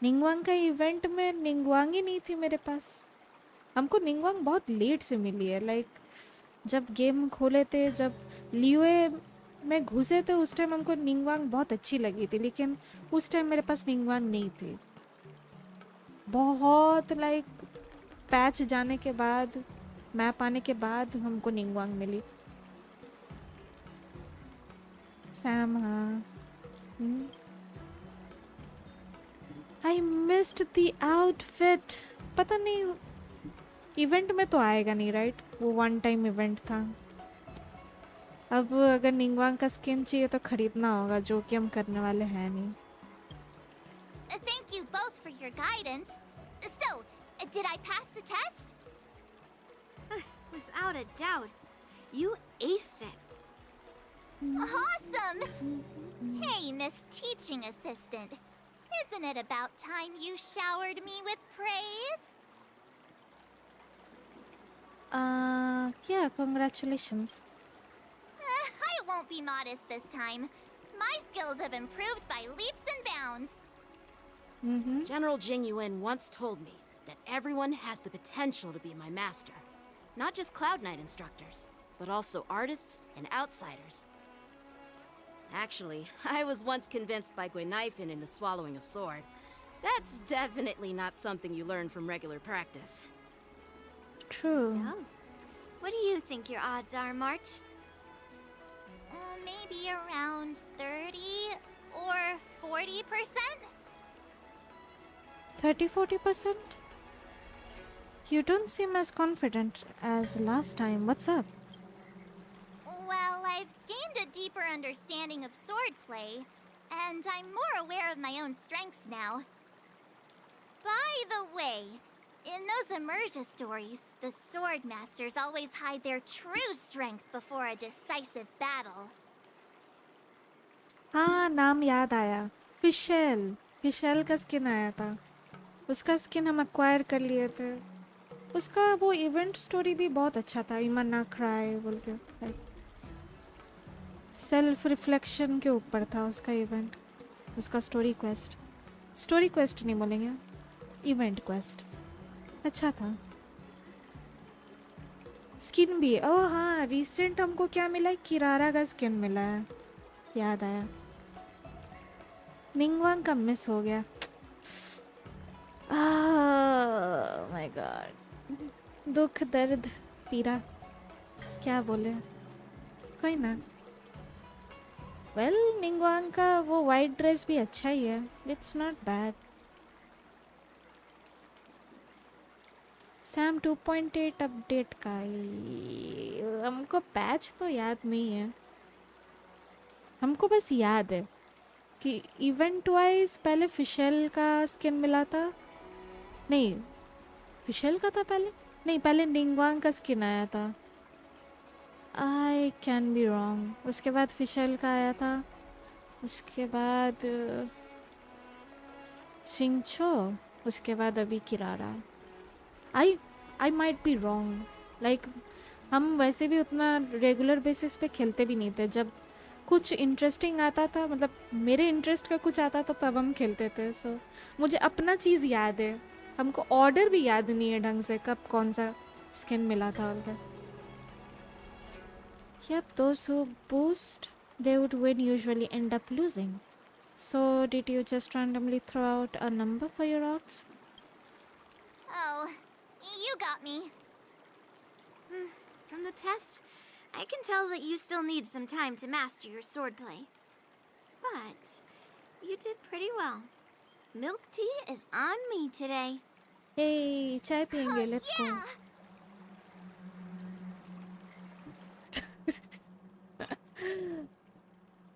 Speaker 1: निंगवांग का इवेंट में निंगवांग ही नहीं थी मेरे पास. हमको निंगवांग बहुत लेट से मिली है. लाइक जब गेम खोले थे, जब लियोए में घुसे थे, उस टाइम हमको निंगवांग बहुत अच्छी लगी थी लेकिन उस टाइम मेरे पास निंगवांग नहीं थी. बहुत लाइक पैच जाने के बाद, मैप आने के बाद हमको निंगवांग मिली. सैम, हाँ. I missed the outfit. पता नहीं इवेंट में तो आएगा नहीं, राइट? वो वन टाइम इवेंट था. अब अगर निंगवांग का स्किन चाहिए तो खरीदना होगा, जो कि हम करने वाले हैं नहीं.
Speaker 4: Thank you both for your guidance. So, did I pass the test?
Speaker 3: Without a doubt. You aced it.
Speaker 4: Awesome! Hey, Miss Teaching Assistant. Isn't it about time you showered me with praise?
Speaker 1: Yeah, congratulations.
Speaker 4: I won't be modest this time. My skills have improved by leaps and bounds.
Speaker 2: General Jing Yuan once told me that everyone has the potential to be my master. Not just Cloud Knight instructors, but also artists and outsiders. Actually, I was once convinced by Guinaifen into swallowing a sword. That's definitely not something you learn from regular practice.
Speaker 1: True.
Speaker 3: So, what do you think your odds are, March?
Speaker 4: Maybe around 30 or 40%?
Speaker 1: 30-40%? You don't seem as confident as last time. What's up?
Speaker 4: Well, I've gained a deeper understanding of swordplay, and I'm more aware of my own strengths now. By the way, in those Immersia stories, the sword masters always hide their true strength before a decisive battle.
Speaker 1: हाँ, नाम याद आया. फिशेल का skin आया था. उसका skin हम acquire कर लिए थे. उसका वो इवेंट स्टोरी भी बहुत अच्छा था. इमन ना क्राई बोल के, लाइक सेल्फ रिफ्लेक्शन के ऊपर था उसका इवेंट. उसका स्टोरी क्वेस्ट नहीं बोलेंगे, इवेंट क्वेस्ट अच्छा था. स्किन भी, ओह हाँ, रिसेंट हमको क्या मिला है? किरारा का स्किन मिला है, याद आया. निंगवांग का मिस हो गया. माय गॉड, दुख दर्द. पीरा क्या बोले कोई ना वेल निंगवांग का वो वाइट ड्रेस भी अच्छा ही है it's not bad Sam 2.8 update का हमको पैच तो याद नहीं है हमको बस याद है कि इवेंट वाइज पहले फिशल का स्किन मिला था नहीं फिशल का था पहले नहीं पहले निंगवांग का स्किन आया था आई कैन बी रॉन्ग उसके बाद फिशल का आया था उसके बाद सिंचो उसके बाद अभी Kirara I might be wrong like हम वैसे भी उतना रेगुलर बेसिस पे खेलते भी नहीं थे जब कुछ इंटरेस्टिंग आता था मतलब मेरे इंटरेस्ट का कुछ आता था तब हम खेलते थे सो मुझे अपना चीज़ याद है हमको ऑर्डर भी याद नहीं है ढंग से कब कौन सा स्किन मिला था उनका Yep, those who boost, they would win usually end up losing. So, did you just randomly throw out a number for your odds?
Speaker 4: Oh, you got me.
Speaker 3: From the test, I can tell that you still need some time to master your swordplay. But you did pretty well. Milk tea is on me today.
Speaker 1: Hey, chai piyenge, let's go.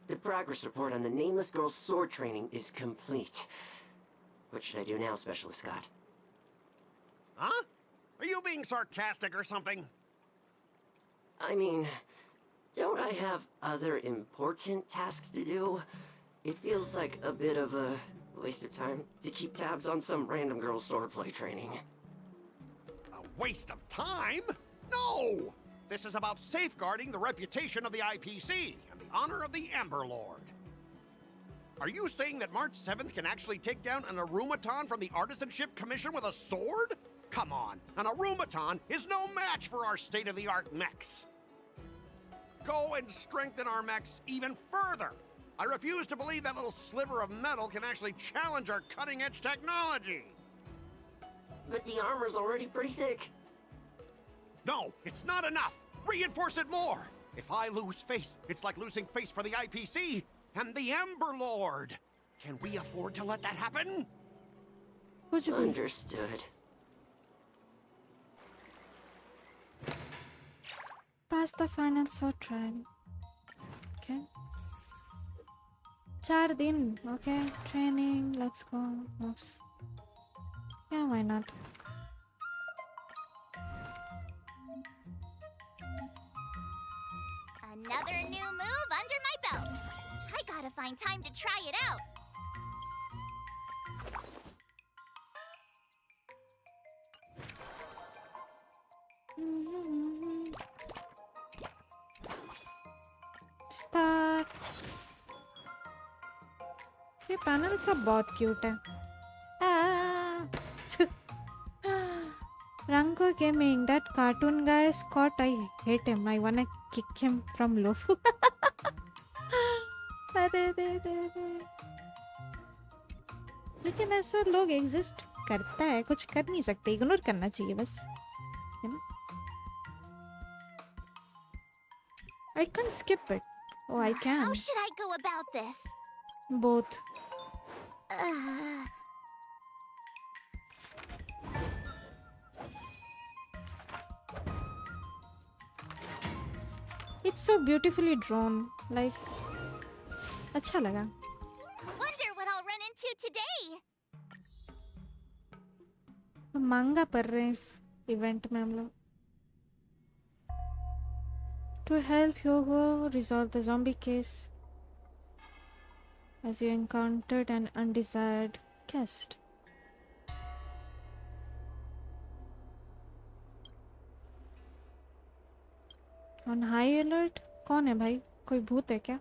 Speaker 7: The progress report on the nameless girl's sword training is complete. What should I do now, Specialist Scott?
Speaker 5: Huh? Are you being sarcastic or something?
Speaker 7: I mean, don't I have other important tasks to do? It feels like a bit of a waste of time to keep tabs on some random girl's swordplay training.
Speaker 5: A waste of time? No! This is about safeguarding the reputation of the IPC and the honor of the Ember Lord. Are you saying that March 7th can actually take down an Arumaton from the Artisanship Commission with a sword? Come on, an Arumaton is no match for our state-of-the-art mechs. Go and strengthen our mechs even further. I refuse to believe that little sliver of metal can actually challenge our cutting-edge technology.
Speaker 7: But the armor's already pretty thick.
Speaker 5: No, it's not enough! Reinforce it more! If I lose face, it's like losing face for the IPC and the Ember Lord! Can we afford to let that happen?
Speaker 7: Understood.
Speaker 1: Pass the final sword trial. Okay. 4 दिन. Okay. Training. Let's go. Yes. Yeah, why not?
Speaker 4: Another new move under my belt. I gotta find time to try it out.
Speaker 1: Start. ये panel सब बहुत cute है Ranko Gaming, that cartoon guy Scott, I hate him. I wanna kick him from Lofu. अरे रे रे रे लेकिन ऐसा लोग एग्जिस्ट करता है कुछ कर नहीं सकते इग्नोर करना चाहिए बस है ना I can't skip it. Oh, I can.
Speaker 4: How should I go about this?
Speaker 1: Both. It's so beautifully drawn. Like, अच्छा लगा.
Speaker 4: Wonder what I'll run into today.
Speaker 1: मांगा पढ़ रहे हैं इस इवेंट में हम लोग. To help Yogo resolve the zombie case, as you encountered an undesired guest. On high alert? कौन है भाई? कोई भूत है क्या?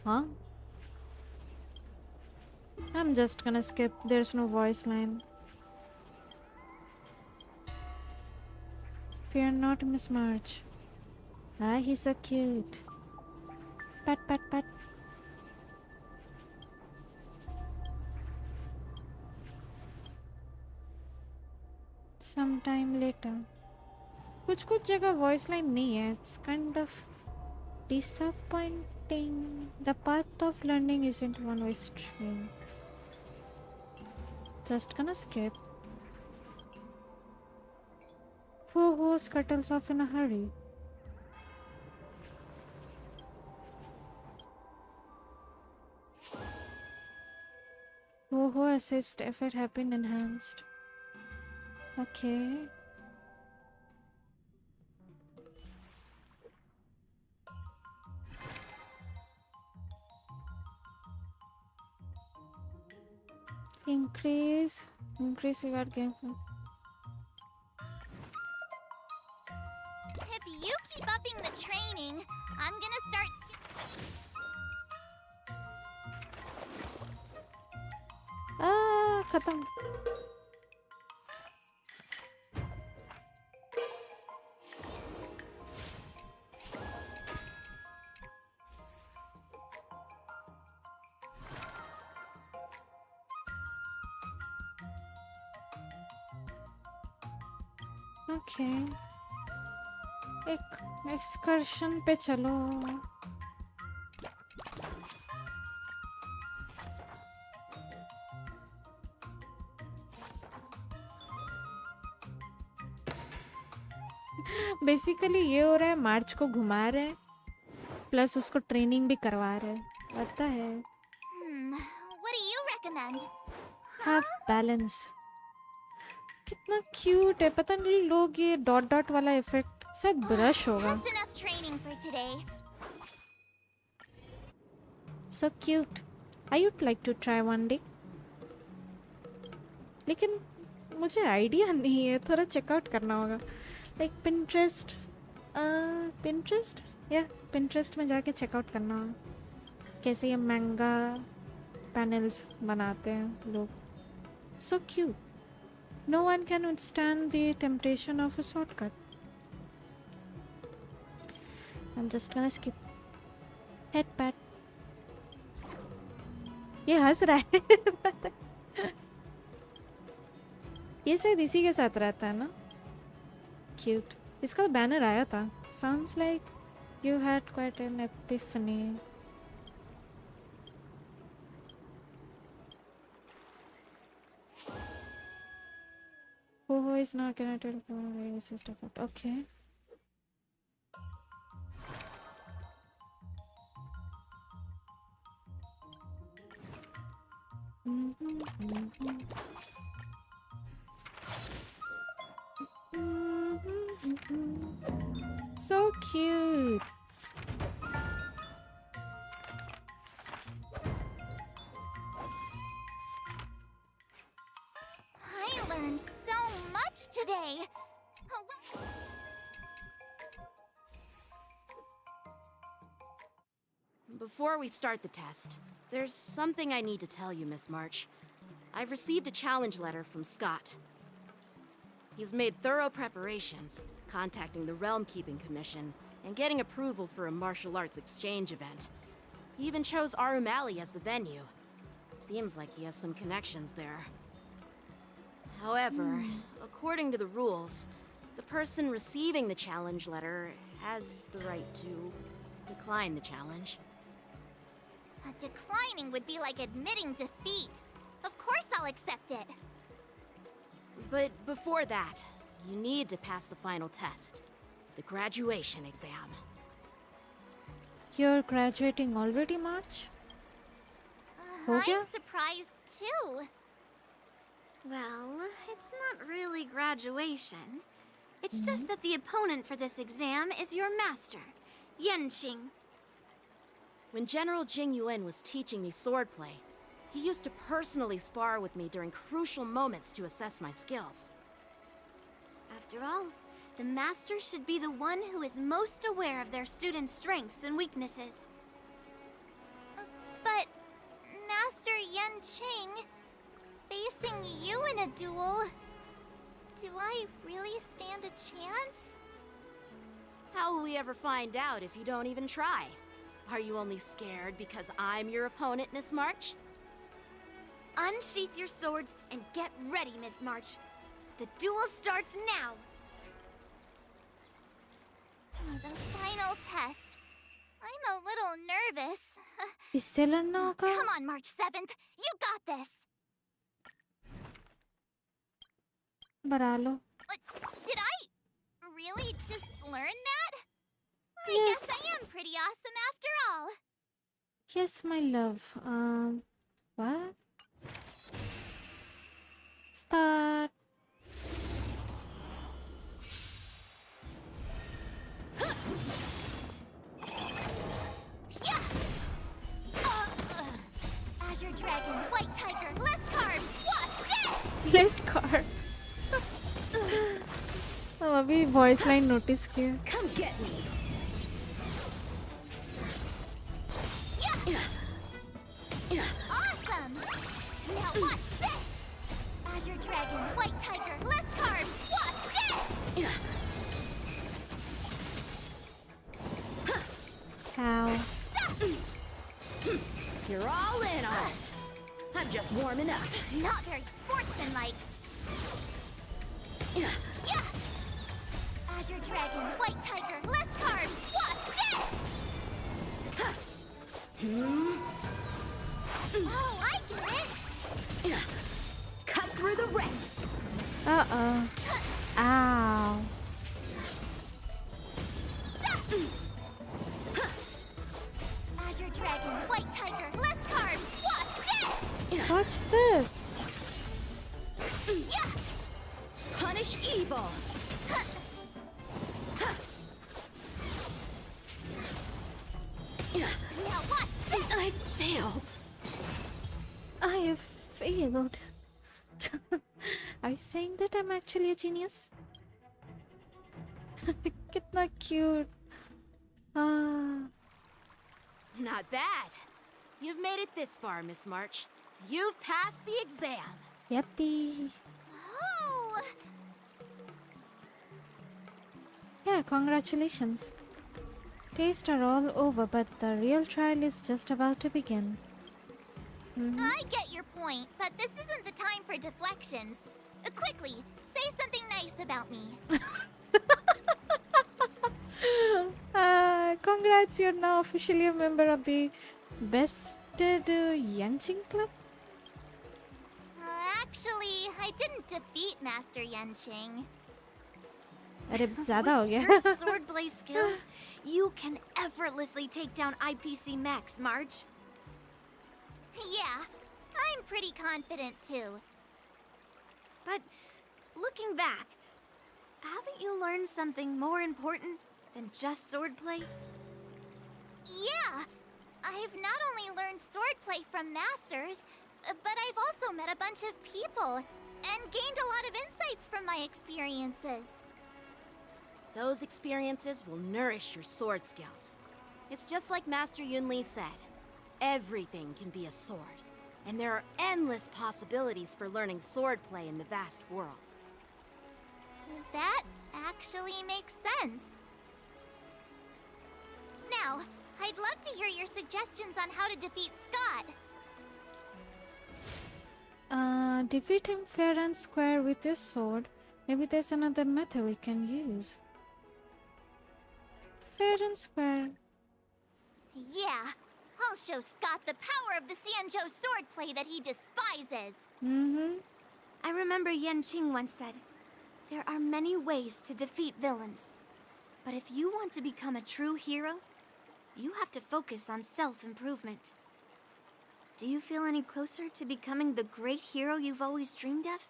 Speaker 1: हाँ? I'm just gonna skip. There's no voice line. Fear not, Miss March. Ah, he's so cute. Pat, pat, pat. Sometime later. कुछ जगह वॉइस लाइन नहीं है. It's kind of disappointing. The path of learning isn't one way stream. Just gonna skip. Who scuttles off in a hurry? Who assist effort have been enhanced. Okay. Increase your game.
Speaker 4: If you keep upping the training, I'm gonna start.
Speaker 1: खत्म. Okay. एक excursion पे चलो. Basically ये हो रहा है, मार्च को घुमा रहे हैं प्लस उसको ट्रेनिंग भी करवा रहे हैं. पता है.
Speaker 4: What do you recommend?
Speaker 1: Half balance. कितना क्यूट है. पता नहीं लोग ये डॉट डॉट वाला इफेक्ट शायद ब्रश होगा.
Speaker 4: That's enough training for today.
Speaker 1: So cute. I would like to try one day. लेकिन मुझे आइडिया नहीं है. थोड़ा चेकआउट करना होगा. Like Pinterest. Pinterest या Pinterest में जाके चेकआउट करना होगा कैसे ये महंगा पैनल्स बनाते हैं लोग. So cute. No one can withstand the temptation of a shortcut. I'm just gonna skip. Head pat. ये हंस रहा है. ये शायद इसी के साथ रहता है ना. Cute. इसका बैनर आया था. Sounds like you had quite an epiphany. Who is not connected to the system? Okay. So cute.
Speaker 4: I learned so much today.
Speaker 2: Before we start the test, there's something I need to tell you, Miss March. I've received a challenge letter from Scott. He's made thorough preparations, contacting the Realm Keeping Commission, and getting approval for a martial arts exchange event. He even chose Arumali as the venue. Seems like he has some connections there. However, according to the rules, the person receiving the challenge letter has the right to decline the challenge.
Speaker 4: Declining would be like admitting defeat. Of course I'll accept it.
Speaker 2: But before that, you need to pass the final test, the graduation exam.
Speaker 1: You're graduating already, March? हो गया?
Speaker 4: I'm surprised too.
Speaker 3: Well, it's not really graduation. It's just that the opponent for this exam is your master, Yenqing.
Speaker 2: When General Jing Yuan was teaching me swordplay, he used to personally spar with me during crucial moments to assess my skills.
Speaker 3: After all, the master should be the one who is most aware of their students' strengths and weaknesses.
Speaker 4: But, Master Yenqing, facing you in a duel, do I really stand a chance?
Speaker 2: How will we ever find out if you don't even try? Are you only scared because I'm your opponent, Miss March?
Speaker 3: Unsheath your swords and get ready, Miss March. The duel starts now!
Speaker 4: The final test. I'm a little nervous.
Speaker 1: इससे लड़ना होगा.
Speaker 4: Come on, March 7th. You got this.
Speaker 1: बरा लो.
Speaker 4: Did I really just learn that? I
Speaker 1: Yes.
Speaker 4: guess I am pretty awesome after all.
Speaker 1: Yes, my love. What? Start.
Speaker 4: Yeah. Azure Dragon, White Tiger, less carbs. What's this?
Speaker 1: Let's car. हम अभी voice line notice किया.
Speaker 2: Come get me.
Speaker 4: Awesome! Now watch this! Azure Dragon, White Tiger, less carbs. What's this?
Speaker 1: How?
Speaker 2: You're all in on it. I'm just warming up.
Speaker 4: Not very sportsmanlike. Yeah. Azure Dragon, White Tiger, less carbs. What's this? Oh, I get it.
Speaker 2: Cut through the ranks.
Speaker 1: Uh-oh. Ow.
Speaker 4: Azure Dragon, White Tiger, less carbs. What's this?
Speaker 1: Watch this.
Speaker 4: Yeah.
Speaker 2: Punish evil.
Speaker 4: Now watch this.
Speaker 2: I failed.
Speaker 1: I have failed. Are you saying that I'm actually a genius? कितना cute.
Speaker 2: Not bad. You've made it this far, Miss March. You've passed the exam.
Speaker 1: Yuppie.
Speaker 4: Oh.
Speaker 1: Yeah, congratulations. Tests are all over, but the real trial is just about to begin.
Speaker 4: I get your point, but this isn't the time for deflections. Quickly, say something nice about me.
Speaker 1: Congrats, you're now officially a member of the Bested Yanqing Club.
Speaker 4: Actually, I didn't defeat Master Yanqing.
Speaker 1: अरे ज़्यादा हो
Speaker 3: With
Speaker 1: गया.
Speaker 3: your swordplay skills, you can effortlessly take down IPC Max, March.
Speaker 4: Yeah, I'm pretty confident too.
Speaker 3: But looking back, haven't you learned something more important than just swordplay?
Speaker 4: Yeah, I've not only learned swordplay from masters, but I've also met a bunch of people and gained a lot of insights from my experiences.
Speaker 2: Those experiences will nourish your sword skills. It's just like Master Yunli said. Everything can be a sword, and there are endless possibilities for learning swordplay in the vast world.
Speaker 4: That actually makes sense. Now, I'd love to hear your suggestions on how to defeat Scott.
Speaker 1: Defeat him fair and square with your sword. Maybe there's another method we can use. Fair and square.
Speaker 4: Yeah, I'll show Scott the power of the Xianzhou swordplay that he despises.
Speaker 3: I remember Yanqing once said, there are many ways to defeat villains. But if you want to become a true hero, you have to focus on self-improvement. Do you feel any closer to becoming the great hero you've always dreamed of?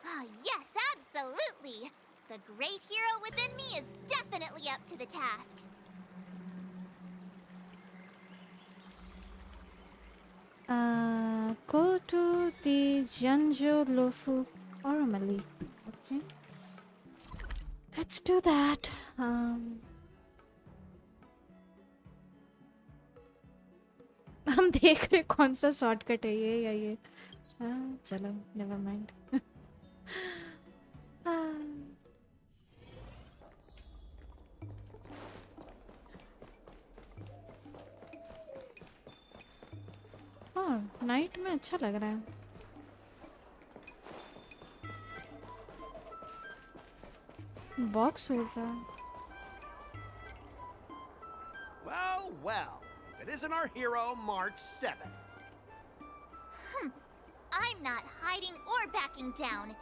Speaker 4: Ah, yes, absolutely. The great hero within me is definitely up to the task.
Speaker 1: Go to the Jianzhou Luofu Oromali. Okay. Let's do that. हम देख रहे कौन सा shortcut है ये या ये. चलो नेवर माइंड. नाइट में अच्छा लग रहा है. बॉक्स उड़ रहा है.
Speaker 5: Well, well. If it isn't our hero, March 7th.
Speaker 4: I'm not hiding or backing down.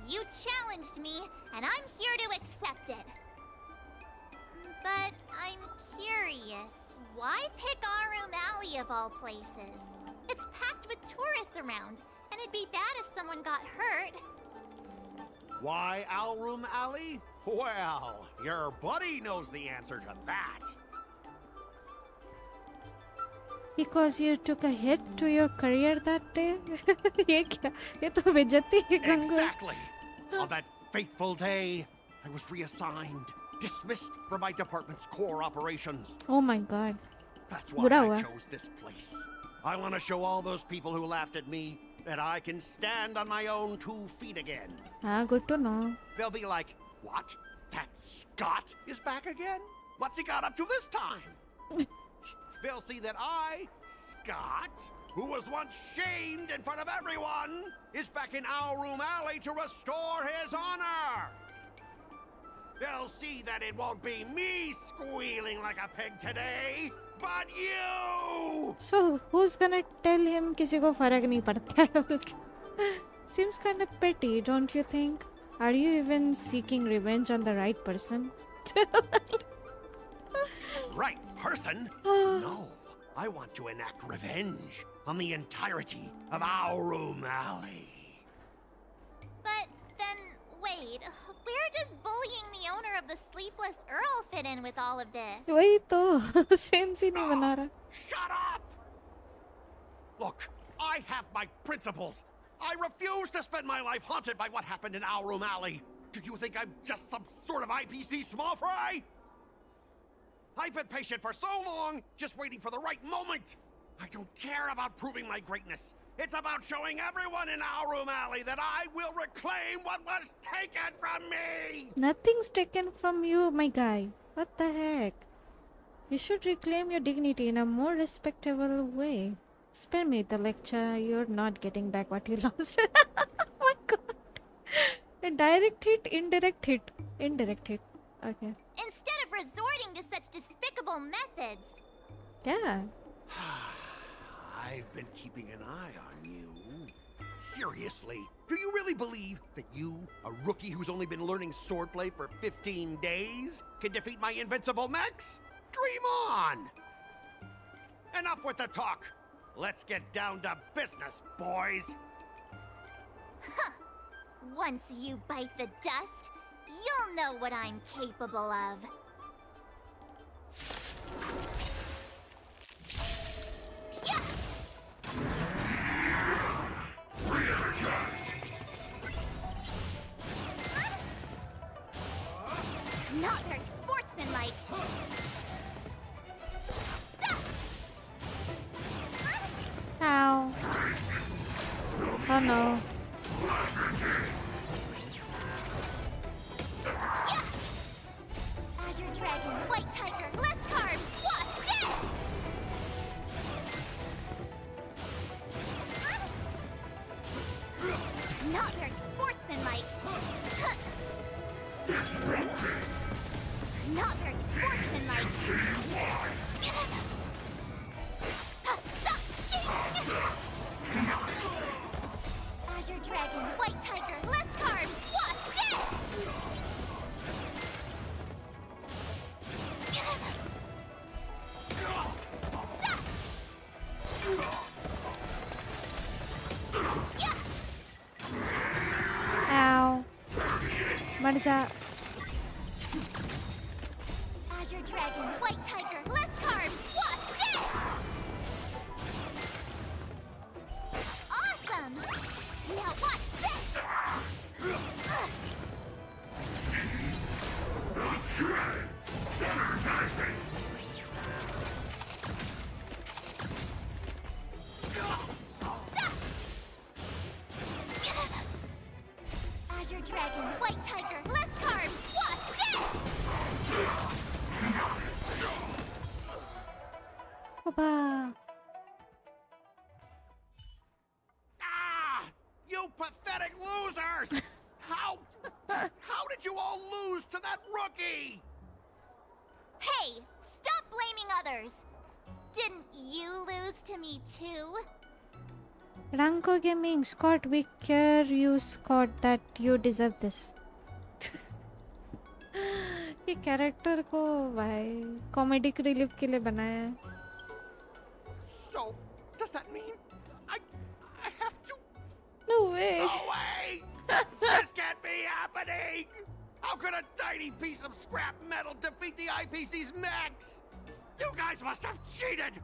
Speaker 4: You challenged me, and I'm here to accept it. But I'm curious, why pick our room alley of all places? It's packed with tourists around, and it'd be bad if someone got hurt.
Speaker 5: Why Alroom Alley? Well, your buddy knows the answer to that.
Speaker 1: Because you took a hit to your career that day. ये क्या? ये तो बेइज्जती है Gangu.
Speaker 5: Exactly. On that fateful day, I was reassigned, dismissed from my department's core operations.
Speaker 1: Oh my god.
Speaker 5: That's why
Speaker 1: बुरा
Speaker 5: I
Speaker 1: हुआ.
Speaker 5: chose this place. I want to show all those people who laughed at me that I can stand on my own 2 feet again.
Speaker 1: हाँ, good to know.
Speaker 5: They'll be like, what? That Scott is back again? What's he got up to this time? They'll see that I, Scott, who was once shamed in front of everyone, is back in our room alley to restore his honor. They'll see that it won't be me squealing like a pig today, but you!
Speaker 1: So who's gonna tell him किसी को फर्क नहीं पड़ता है? Seems kind of petty, don't you think? Are you even seeking revenge on the right person?
Speaker 5: Right person? No, I want to enact revenge on the entirety of our room alley.
Speaker 4: But then, wait, where does bullying the owner of the Sleepless Earl fit in with all of this?
Speaker 1: वही तो sense ही नहीं बना रहा.
Speaker 5: Shut up! Look, I have my principles. I refuse to spend my life haunted by what happened in our room alley. Do you think I'm just some sort of IPC small fry? I've been patient for so long, just waiting for the right moment. I don't care about proving my greatness. It's about showing everyone in our room alley that I will reclaim what was taken from me!
Speaker 1: Nothing's taken from you, my guy. What the heck? You should reclaim your dignity in a more respectable way. Spare me the lecture. You're not getting back what you lost. Oh my god. A direct hit, indirect hit. Indirect hit. Okay.
Speaker 4: Instead of resorting to such despicable methods.
Speaker 1: Yeah.
Speaker 5: I've been keeping an eye on you. Seriously, do you really believe that you, a rookie who's only been learning swordplay for 15 days, can defeat my invincible mechs? Dream on! Enough with the talk. Let's get down to business, boys.
Speaker 4: Once you bite the dust, you'll know what I'm capable of. Yeah! Not very sportsmanlike.
Speaker 1: Ow. Oh no.
Speaker 4: Azure Dragon, White Tiger, less carbs, watch this! Not very sportsmanlike. Not very sportsmanlike. Azure Dragon, White Tiger, less carbs, watch this!
Speaker 1: Ow. मर जा.
Speaker 4: Azure Dragon, White Tiger, less carbs, watch this! Awesome! Now watch this! Azure Dragon, White Tiger, less carbs, watch this!
Speaker 1: Opa.
Speaker 5: Ah! You pathetic losers! How did did you all lose to that rookie?
Speaker 4: Hey, stop blaming others! Didn't you lose to me too?
Speaker 1: Ranko Gaming, Scott, we care you, Scott, that you deserve this. ये character को भाई comedic relief के लिए बनाया है.
Speaker 5: So, does that mean I have to?
Speaker 1: No way.
Speaker 5: No way! This can't be happening! How could a tiny piece of scrap metal defeat the IPC's mechs? You guys must have cheated!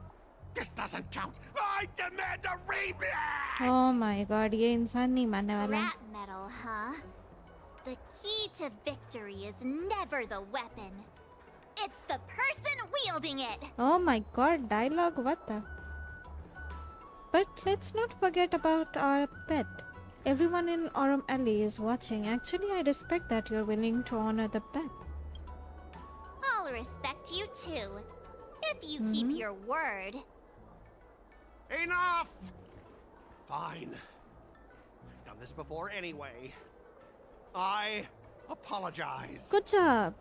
Speaker 5: This doesn't count! I demand a rematch!
Speaker 1: Oh my god, ये इंसान नहीं मानने वाला.
Speaker 4: Scrap metal, huh? The key to victory is never the weapon. It's the person wielding it.
Speaker 1: Oh my god, dialogue, what the? But let's not forget about our pet. Everyone in Aurum Alley is watching. Actually, I respect that you're willing to honor the pet.
Speaker 4: I'll respect you too. If you keep your word.
Speaker 5: Enough! Fine. I've done this before anyway. I apologize.
Speaker 1: Good job.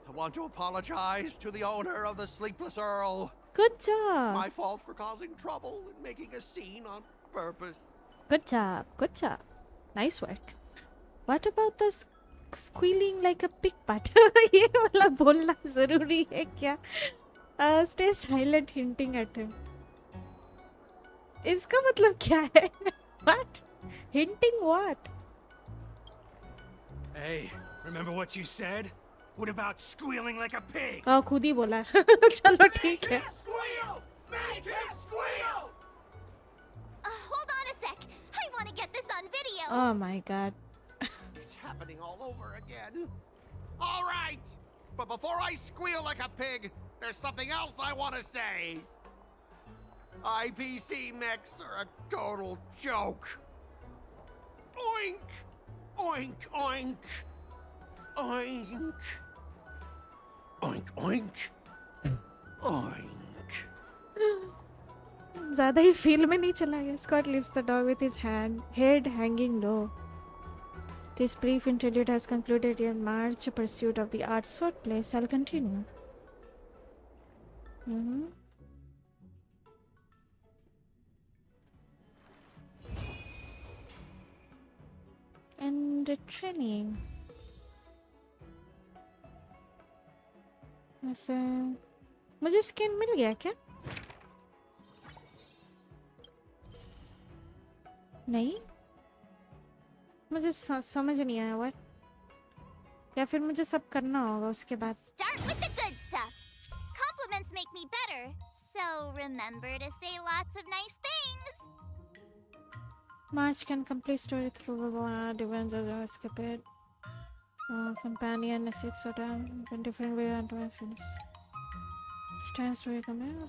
Speaker 5: I want to apologize to the owner of the Sleepless Earl.
Speaker 1: Good job.
Speaker 5: My fault for causing trouble and making a scene on purpose.
Speaker 1: Good job. Good job. Nice work. What about the squealing like a pig butt? ये वाला बोलना जरूरी है क्या? Stay silent, hinting at him. इसका मतलब क्या है? What? Hinting what?
Speaker 8: Hey, remember what you said? What about squealing like a pig?
Speaker 1: खुद ही बोला. चलो ठीक है.
Speaker 5: Squeal! Make him squeal!
Speaker 4: Hold on a sec. I want to get this on video.
Speaker 1: Oh my god.
Speaker 5: It's happening all over again. All right, but before I squeal like a pig, there's something else I want to say. IPC mechs are a total joke. Oink! Oink, oink. Oink. Oink, oink. Oink.
Speaker 1: ज़्यादा ही feel में नहीं चला गया. Scott leaves the dog with his head hanging low. This brief interlude has concluded your march pursuit of the art swordplay. Shall continue. And training. वैसे मुझे skin मिल गया क्या? नहीं, मुझे समझ नहीं आया. व्हाट? या फिर मुझे सब करना होगा उसके बाद.
Speaker 4: Start with the good stuff. Compliments make me better, so remember to say lots of nice things.
Speaker 1: March can complete story through one events or skip it. Companion assets or in different way and finish. Stand story command.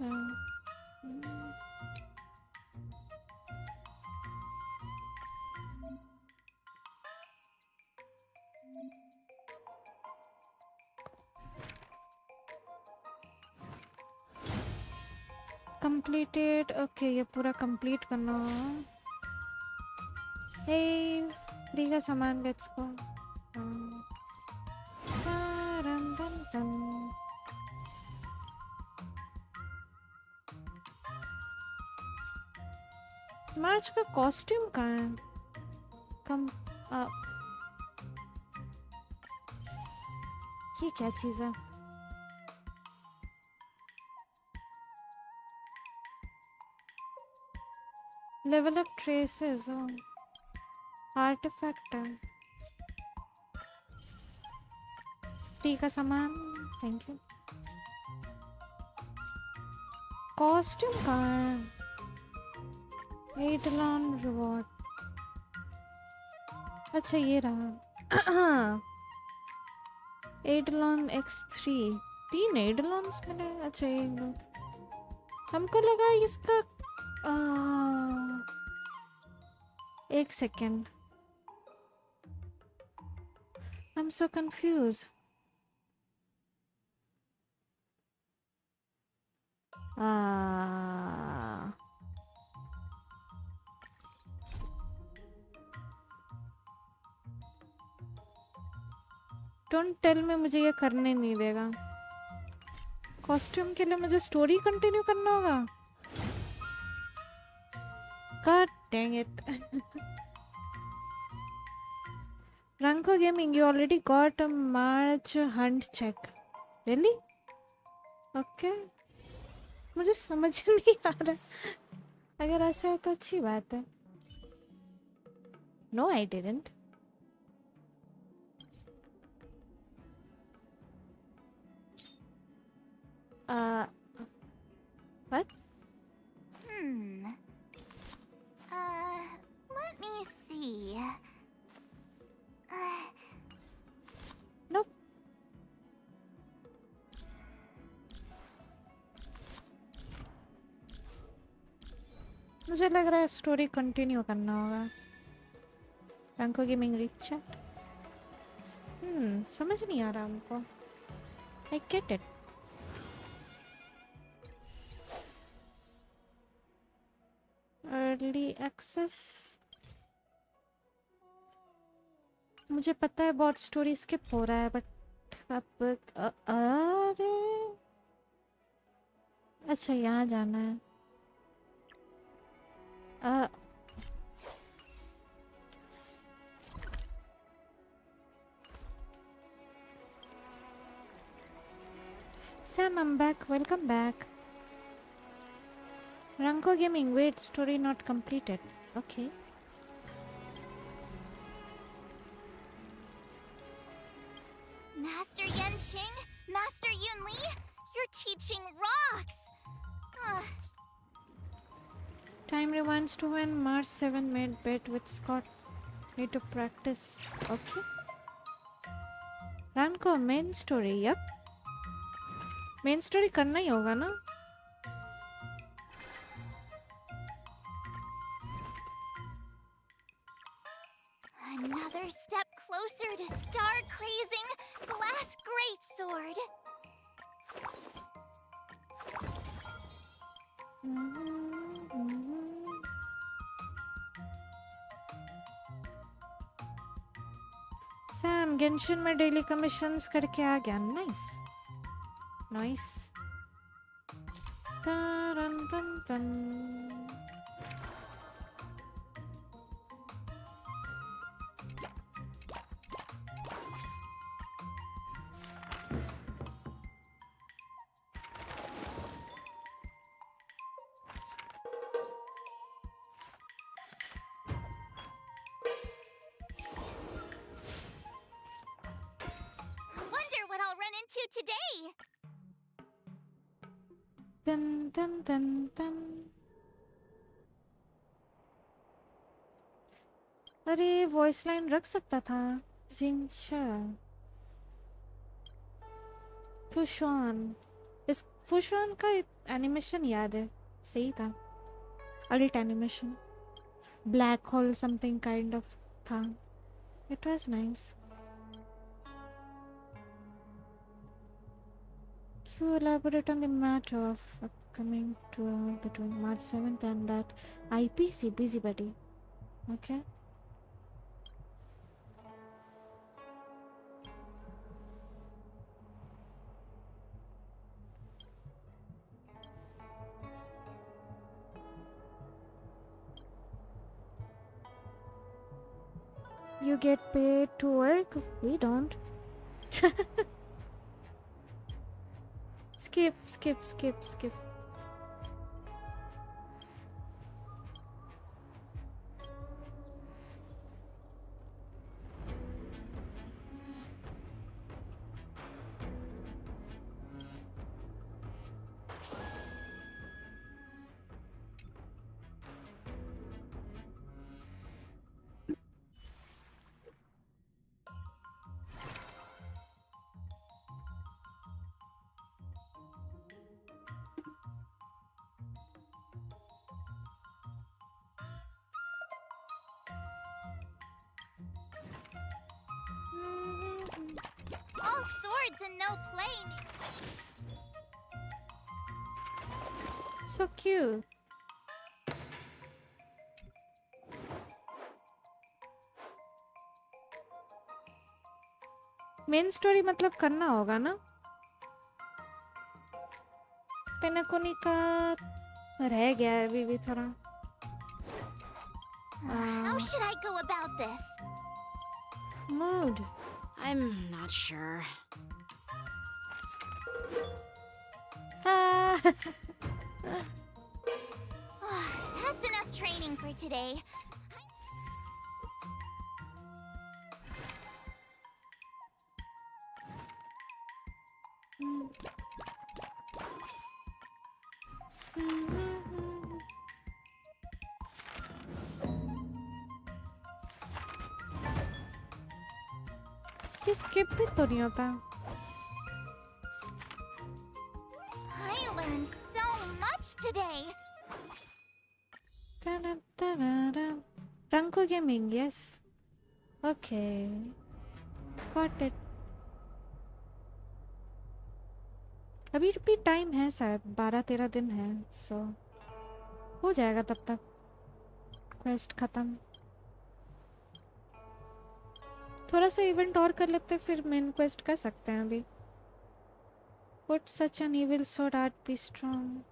Speaker 1: Completed. Okay, ये पूरा complete करना है. Hey, free का सामान, let's go. मार्च का costume कहाँ है? ये क्या चीज़ है? Level up traces. आर्टिफैक्ट है. टी का सामान. Thank you. कॉस्ट्यूम कहाँ है? एडलॉन रिवॉर्ड. अच्छा ये रहा. एडलॉन X3. 3 एडलॉन्स मिले. अच्छा ये लो. हमको लगा इसका एक second. I'm so confused. Don't tell me मुझे ये करने नहीं देगा। कॉस्ट्यूम के लिए मुझे स्टोरी कंटिन्यू करना होगा। God dang it. Ranko Gaming, you already got a March hunt check. Really? Okay. मुझे समझ नहीं आ रहा। अगर ऐसा है तो अच्छी बात है। No, I didn't. What?
Speaker 4: Let me see.
Speaker 1: Nope. मुझे लग रहा है स्टोरी कंटिन्यू करना होगा। रंको गेमिंग रिच चैट। समझ नहीं आ रहा हमको। I get it. Early access. मुझे पता है बहुत स्टोरी स्किप हो रहा है बट अब अरे अच्छा यहाँ जाना है। Sam, I'm back. Welcome back. Ranko Gaming, wait, story not completed. Okay.
Speaker 4: Master Yanqing, Master Yunli, your teaching rocks.
Speaker 1: Time rewinds to when March 7 made bet with Scott. Need to practice. Okay. Ranko, main story. Yep. Main story करना ही होगा ना?
Speaker 4: Another step closer to star-crazing glass greatsword.
Speaker 1: Sam, Genshin में daily commissions करके आ गया. Nice. Nice. Dun, dun, dun.
Speaker 4: Wonder what I'll run into today.
Speaker 1: Dun, dun, dun, dun. अरे voice line रख सकता था. जिंचा फुशॉन. इस फुशॉन का एनिमेशन याद है. सही था. Alt animation. Black hole something kind of था. It was nice. You elaborate on the matter of upcoming tour between March 7th and that IPC busybody. Okay. You get paid to work? We don't. Skip, skip, skip, skip.
Speaker 4: All swords and no play.
Speaker 1: So cute. Main story मतलब करना होगा ना। पेनाकोनी का रह गया है अभी भी थोड़ा।
Speaker 4: How should I go about this?
Speaker 1: Mood
Speaker 2: I'm not sure.
Speaker 4: That's enough training for today.
Speaker 1: ये स्किप भी तो नहीं होता।
Speaker 4: I learned so much today.
Speaker 1: रंको gaming, yes, okay, got it. अभी भी टाइम है, शायद 12-13 दिन है, सो हो जाएगा तब तक क्वेस्ट खत्म। थोड़ा सा इवेंट और कर लेते, फिर मेन क्वेस्ट कर सकते हैं अभी। Would such an evil sword art be strong?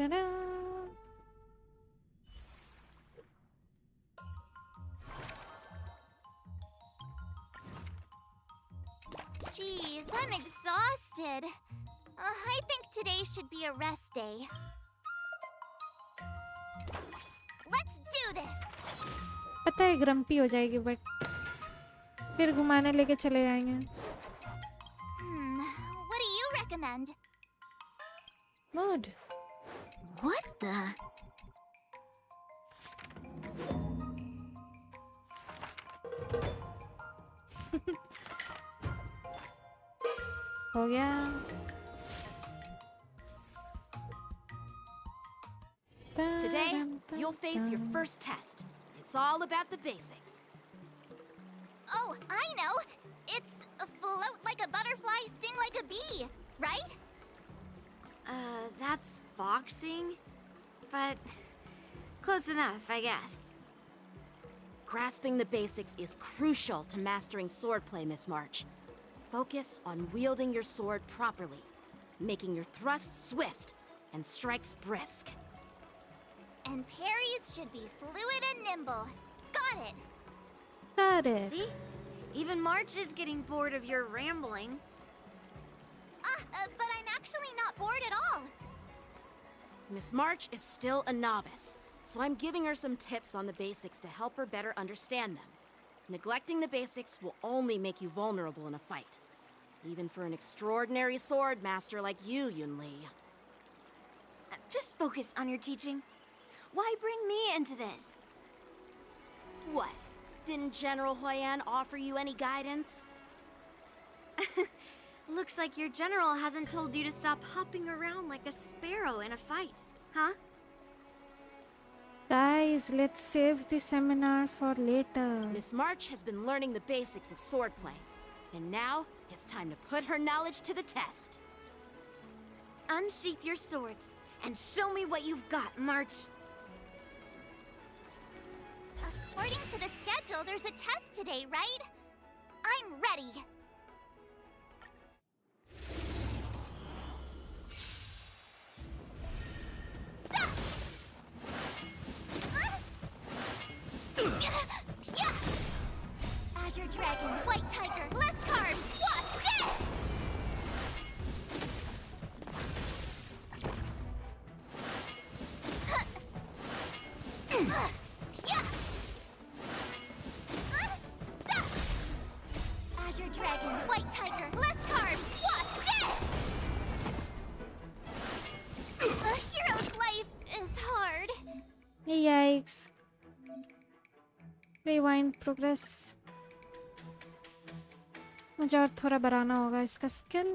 Speaker 1: Ta-da!
Speaker 4: Jeez, I'm exhausted. I think today should be a rest day. Let's do this.
Speaker 1: पता है ग्रम्पी हो जाएगी, बट फिर घुमाने लेके चले जाएंगे।
Speaker 4: What do you recommend?
Speaker 1: Mood.
Speaker 3: What the?
Speaker 1: हो गया।
Speaker 2: Today, you'll face your first test. It's all about the basics.
Speaker 4: Oh, I know. It's float like a butterfly, sting like a bee, right?
Speaker 3: That's boxing? But close enough, I guess.
Speaker 2: Grasping the basics is crucial to mastering swordplay, Miss March. Focus on wielding your sword properly, making your thrusts swift and strikes brisk.
Speaker 4: And parries should be fluid and nimble. Got it.
Speaker 1: Got it.
Speaker 3: See? Even March is getting bored of your rambling.
Speaker 4: But I'm actually not bored at all.
Speaker 2: Miss March is still a novice, so I'm giving her some tips on the basics to help her better understand them. Neglecting the basics will only make you vulnerable in a fight. Even for an extraordinary sword master like you, Yunli.
Speaker 3: Just focus on your teaching. Why bring me into this?
Speaker 2: What? Didn't General Huayan offer you any guidance?
Speaker 3: Looks like your general hasn't told you to stop hopping around like a sparrow in a fight, huh?
Speaker 1: Guys, let's save the seminar for later.
Speaker 2: Miss March has been learning the basics of swordplay, and now it's time to put her knowledge to the test.
Speaker 3: Unsheath your swords and show me what you've got, March.
Speaker 4: According to the schedule, there's a test today, right? I'm ready. Azure Dragon, White Tiger, less carbs, what's this? Azure Dragon, White Tiger, less carbs, what's this? A hero's life is hard.
Speaker 1: Rewind progress. मुझे और थोड़ा बढ़ाना होगा इसका skill.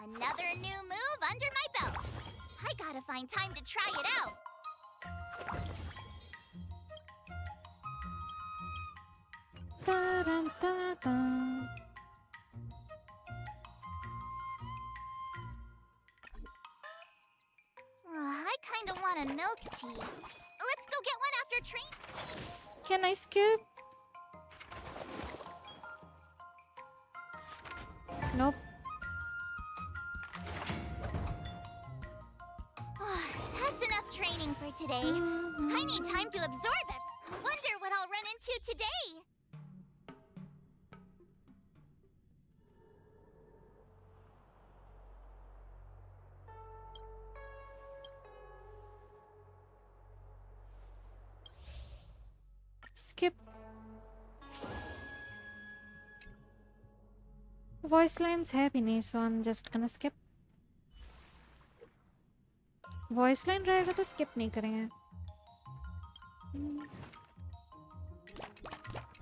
Speaker 4: Another new move under my belt. I gotta find time to try it out.
Speaker 1: Ta-dun-ta-dun.
Speaker 4: I kinda want a milk tea. Let's go get one after train.
Speaker 1: Can I skip? Nope.
Speaker 4: That's enough training for today. I need time to absorb it. Wonder what I'll run into today.
Speaker 1: Skip. Voice lines है भी नहीं, so I'm just gonna skip. Voice line रहेगा तो skip नहीं करेंगे.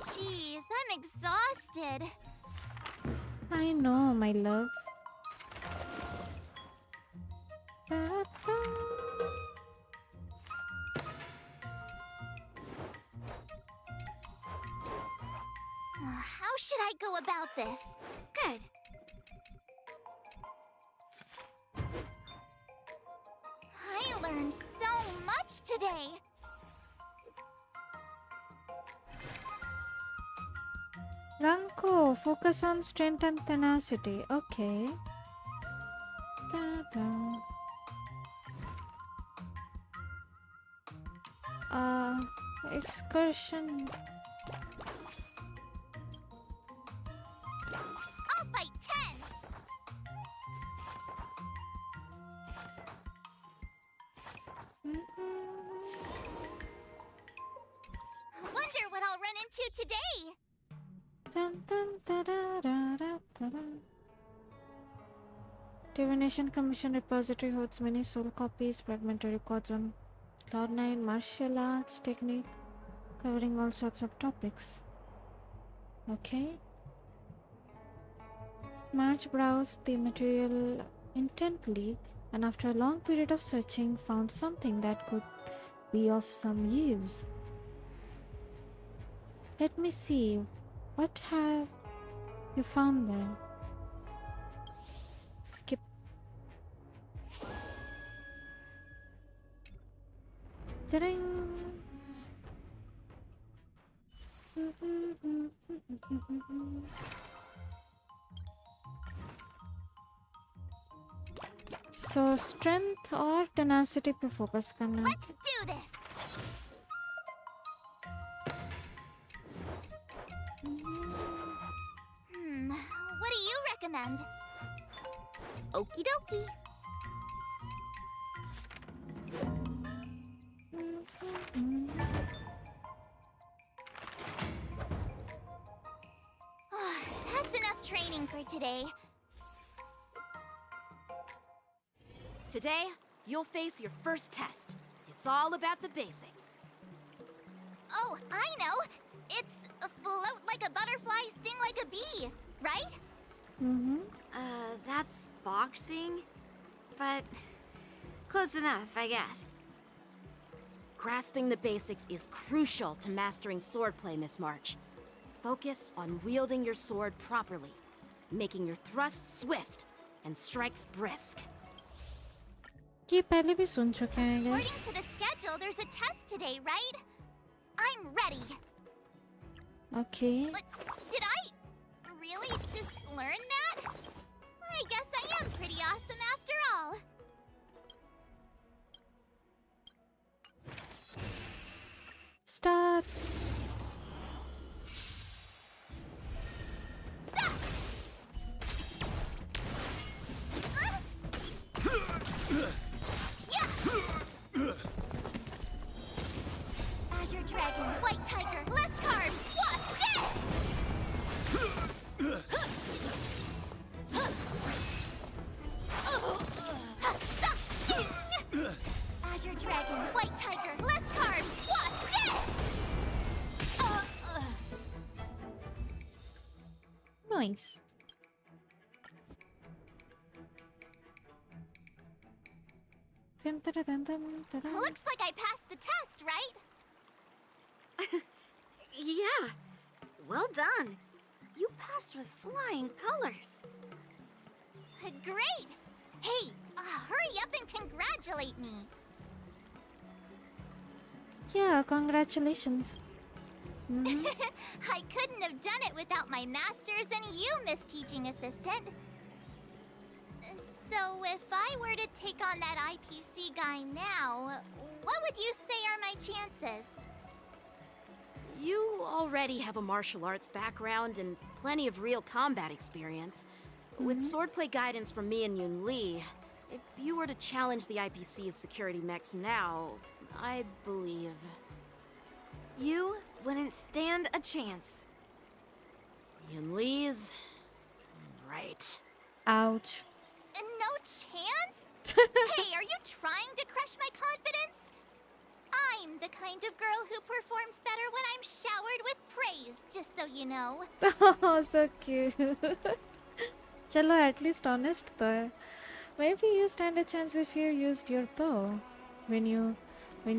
Speaker 4: Jeez, I'm exhausted.
Speaker 1: I know, my love.
Speaker 4: How should I go about this? Good. I learned so much today.
Speaker 1: Ranko, focus on strength and tenacity. Okay. Ta-da. Excursion.
Speaker 4: I'll fight 10. Wonder what I'll run into today.
Speaker 1: Dun, dun, da-da-da-da-da-da. Divination Commission repository holds many soul copies, fragmentary records on Cloud9, martial arts technique, covering all sorts of topics. Okay. March browsed the material intently and after a long period of searching found something that could be of some use. Let me see. What have you found then? Skip. Ta-ding. So strength और tenacity पे focus करना.
Speaker 4: Let's do this. What do you recommend? Okie dokie. That's enough training for today.
Speaker 2: Today, you'll face your first test. It's all about the basics.
Speaker 4: Oh, I know. It's float like a butterfly, sting like a bee, right?
Speaker 3: That's boxing, but close enough, I guess.
Speaker 2: Grasping the basics is crucial to mastering swordplay, Miss March. Focus on wielding your sword properly, making your thrusts swift and strikes brisk.
Speaker 1: ये पहले भी सुन चुके हैं, I guess.
Speaker 4: According to the schedule, there's a test today, right? I'm ready.
Speaker 1: Okay.
Speaker 4: But did I really just learn that? I guess I am pretty awesome after all.
Speaker 1: Start.
Speaker 4: Azure Dragon, White Tiger, less carbs, what's this? Azure Dragon, White Tiger, less carbs, watch this!
Speaker 1: Nice. Dun, dun, dun, dun, dun, dun.
Speaker 4: Looks like I passed the test, right?
Speaker 3: Yeah. Well done. You passed with flying colors.
Speaker 4: Great! Hey, hurry up and congratulate me.
Speaker 1: Yeah, congratulations. Mhm.
Speaker 4: I couldn't have done it without my masters and you, Miss Teaching Assistant. So if I were to take on that IPC guy now, what would you say are my chances?
Speaker 2: You already have a martial arts background and plenty of real combat experience. With swordplay guidance from me and Yun Li, if you were to challenge the IPC's security mechs now, I believe...
Speaker 3: You wouldn't stand a chance.
Speaker 2: Yun Li's... right.
Speaker 1: Ouch.
Speaker 4: No chance? Hey, are you trying to crush my confidence? I'm the kind of girl who performs better when I'm showered with praise, just so you know.
Speaker 1: Oh, so cute. Chalo, at least honest पर. Maybe you stand a chance if you used your bow. When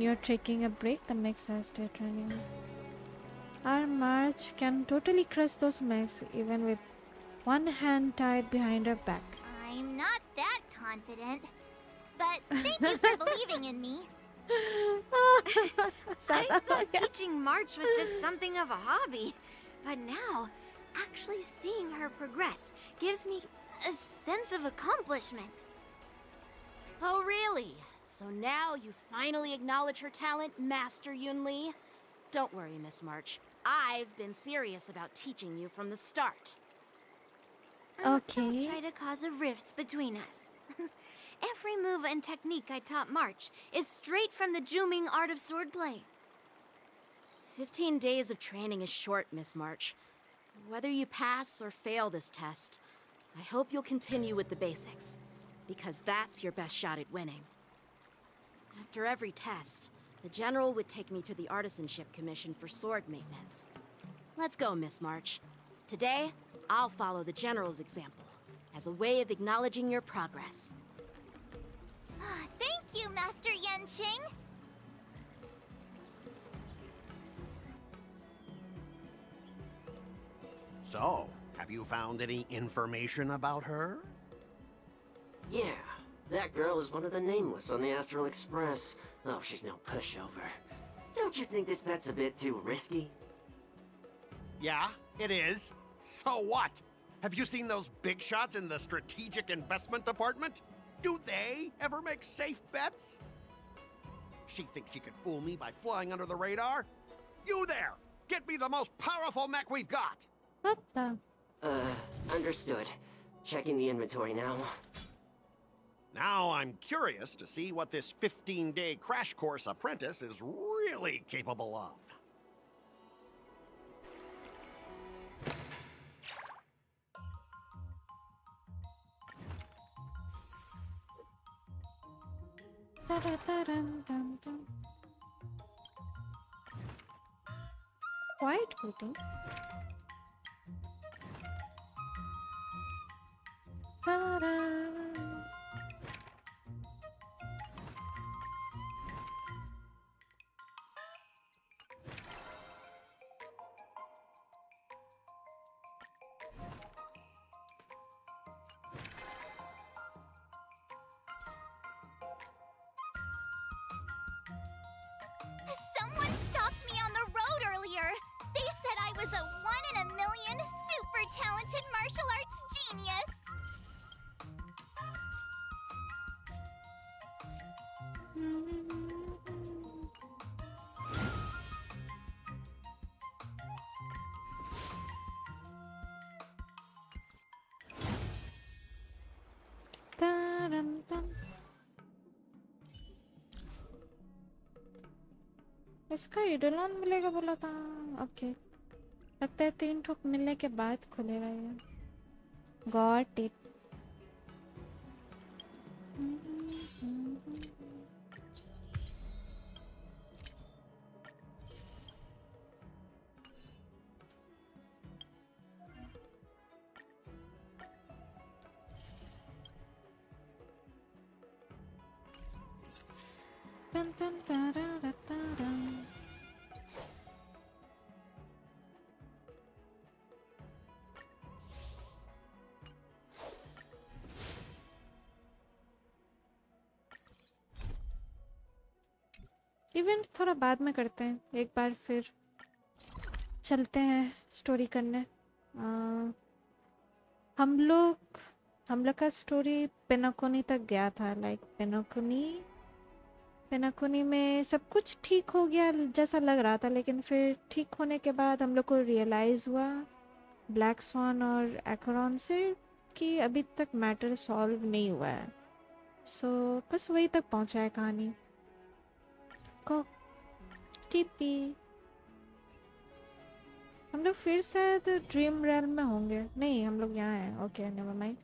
Speaker 1: you're taking a break, the mechs are still running. Our March can totally crush those mechs even with one hand tied behind her back.
Speaker 4: I'm not that confident. But thank you for believing in me.
Speaker 3: I thought teaching March was just something of a hobby. But now, actually seeing her progress gives me a sense of accomplishment.
Speaker 2: Oh, really? So now you finally acknowledge her talent, Master Yun Li? Don't worry, Miss March. I've been serious about teaching you from the start.
Speaker 1: Okay.
Speaker 3: Don't try to cause a rift between us. Every move and technique I taught March is straight from the Juming art of swordplay.
Speaker 2: 15 days of training is short, Miss March. Whether you pass or fail this test, I hope you'll continue with the basics, because that's your best shot at winning. After every test, the General would take me to the Artisanship Commission for sword maintenance. Let's go, Miss March. Today, I'll follow the General's example as a way of acknowledging your progress.
Speaker 4: Thank you, Master Yenqing.
Speaker 5: So, have you found any information about her?
Speaker 7: Yeah, that girl is one of the nameless on the Astral Express. Oh, she's no pushover. Don't you think this bet's a bit too risky?
Speaker 5: Yeah, it is. So what? Have you seen those big shots in the Strategic Investment Department? Do they ever make safe bets? She thinks she could fool me by flying under the radar? You there! Get me the most powerful mech we've got!
Speaker 1: What the?
Speaker 7: Understood. Checking the inventory now.
Speaker 5: Now I'm curious to see what this 15-day crash course apprentice is really capable of.
Speaker 1: Da-da-da-dun-dun-dun. White pudding. Ta-da.
Speaker 4: Someone stopped me on the road earlier. They said I was a 1 in a million super talented martial arts genius.
Speaker 1: Da-dun-dun. इसका इडोलॉन मिलेगा बोला था. Okay, लगता है 3 ठोक मिलने के बाद खुलेगा ये. Got it. Dun, dun, da-da-da-da-dum. Event थोड़ा बाद में करते हैं, एक बार फिर चलते हैं स्टोरी करने। हम लोग का स्टोरी पेनाकोनी तक गया था। लाइक पेनाकोनी में सब कुछ ठीक हो गया जैसा लग रहा था, लेकिन फिर ठीक होने के बाद हम लोग को रियलाइज़ हुआ ब्लैक स्वान और एक्रोन से कि अभी तक मैटर सॉल्व नहीं हुआ है। सो बस वही तक पहुंचा है कहानी को। टीपी हम लोग फिर शायद ड्रीम रैल्म में होंगे। नहीं, हम लोग यहाँ हैं। Okay, never mind.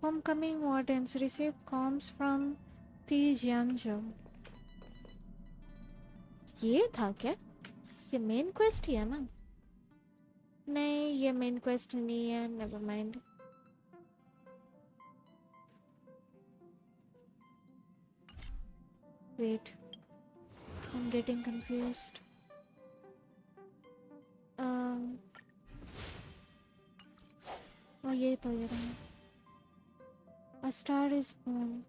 Speaker 1: Homecoming wardens receive comms from Tijianzhou। ये था क्या? ये मेन क्वेस्ट ही है ना? नहीं, ये मेन क्वेस्ट नहीं है। Never mind. Wait, I'm getting confused. Oh, ये तो ये रहा। A star is born.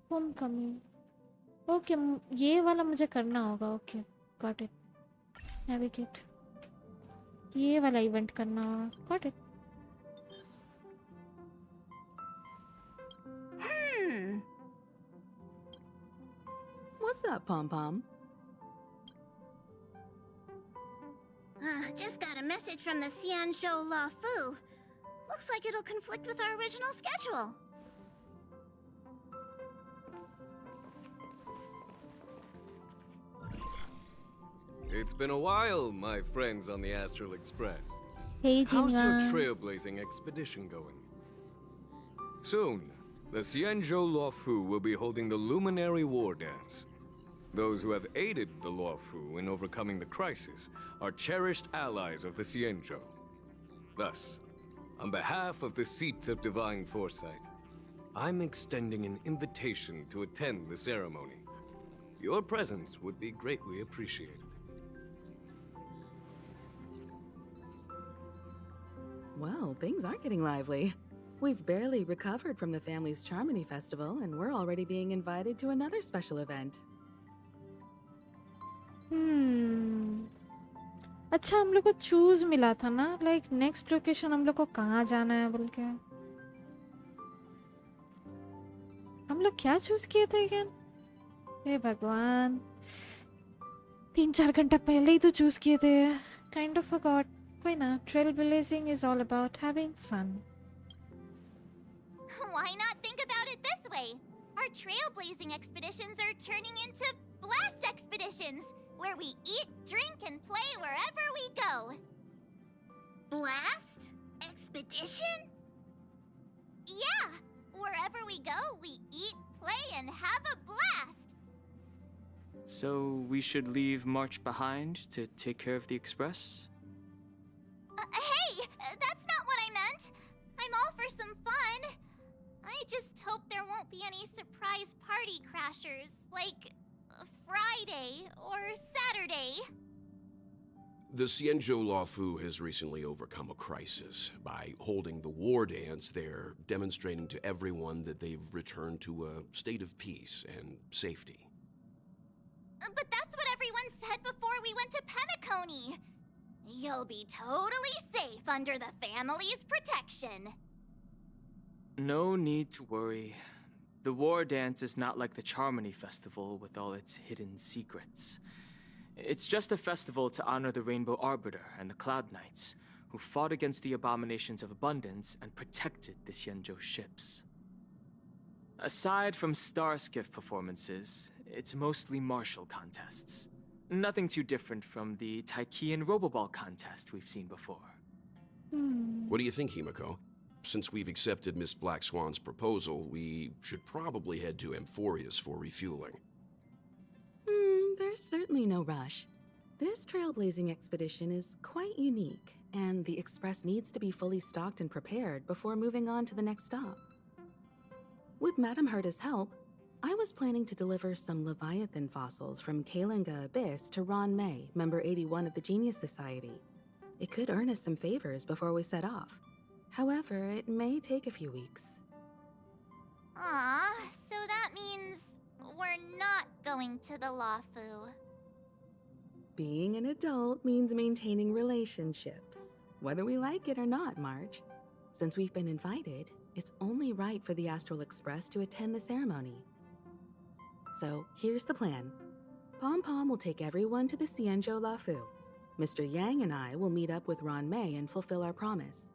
Speaker 1: Homecoming. Okay, ये वाला मुझे करना होगा। Okay, got it. Navigate. ये वाला इवेंट करना होगा। Got it.
Speaker 9: What's that, Pom Pom?
Speaker 4: Just got a message from the Xianzhou La Fu. Looks like it'll conflict with our original schedule.
Speaker 10: It's been a while, my friends on the Astral Express.
Speaker 1: Hey,
Speaker 10: How's your
Speaker 1: Jinga.
Speaker 10: trailblazing expedition going? Soon, the Xianzhou Luofu will be holding the Luminary War Dance. Those who have aided the Luofu in overcoming the crisis are cherished allies of the Xianzhou. Thus, on behalf of the Seat of Divine Foresight, I'm extending an invitation to attend the ceremony. Your presence would be greatly appreciated.
Speaker 9: Well, things aren't getting lively. We've barely recovered from the family's Charmony Festival, and we're already being invited to another special event.
Speaker 1: अच्छा, हम लोग को choose मिला था ना, like next location हम लोग को कहाँ जाना है बोल के। हम लोग क्या चूज किए थे अगेन? हे भगवान, 3-4 घंटा पहले ही तो चूज किए थे। Kind of forgot. कोई ना, trailblazing is all about having fun.
Speaker 4: Why not think about it this way? Our trailblazing expeditions are turning into blast expeditions, where we eat, drink, and play wherever we go. Blast? Expedition? Yeah! Wherever we go, we eat, play, and have a blast!
Speaker 11: So we should leave March behind to take care of the Express?
Speaker 4: Hey! That's not what I meant! I'm all for some fun. I just hope there won't be any surprise party crashers, like Friday or Saturday.
Speaker 12: The Xianzhou Luofu has recently overcome a crisis. By holding the war dance, they're demonstrating to everyone that they've returned to a state of peace and safety.
Speaker 4: But that's what everyone said before we went to Penacony. You'll be totally safe under the family's protection.
Speaker 11: No need to worry. The war dance is not like the Charmony Festival with all its hidden secrets. It's just a festival to honor the Rainbow Arbiter and the Cloud Knights, who fought against the abominations of abundance and protected the Xianzhou ships. Aside from star skiff performances, it's mostly martial contests. Nothing too different from the Taiki and Roboball contest we've seen before.
Speaker 12: What do you think, Himiko? Since we've accepted Miss Black Swan's proposal, we should probably head to Amphorius for refueling.
Speaker 9: There's certainly no rush. This trailblazing expedition is quite unique, and the Express needs to be fully stocked and prepared before moving on to the next stop. With Madame Herta's help, I was planning to deliver some Leviathan fossils from Kalinga Abyss to Ron May, member 81 of the Genius Society. It could earn us some favors before we set off. However, it may take a few weeks.
Speaker 4: Aw, so that means we're not going to the Lawfu.
Speaker 9: Being an adult means maintaining relationships, whether we like it or not, March. Since we've been invited, it's only right for the Astral Express to attend the ceremony. So, here's the plan. Pom Pom will take everyone to the Xianzhou Lawfu. Mr. Yang and I will meet up with Ron May and fulfill our promise.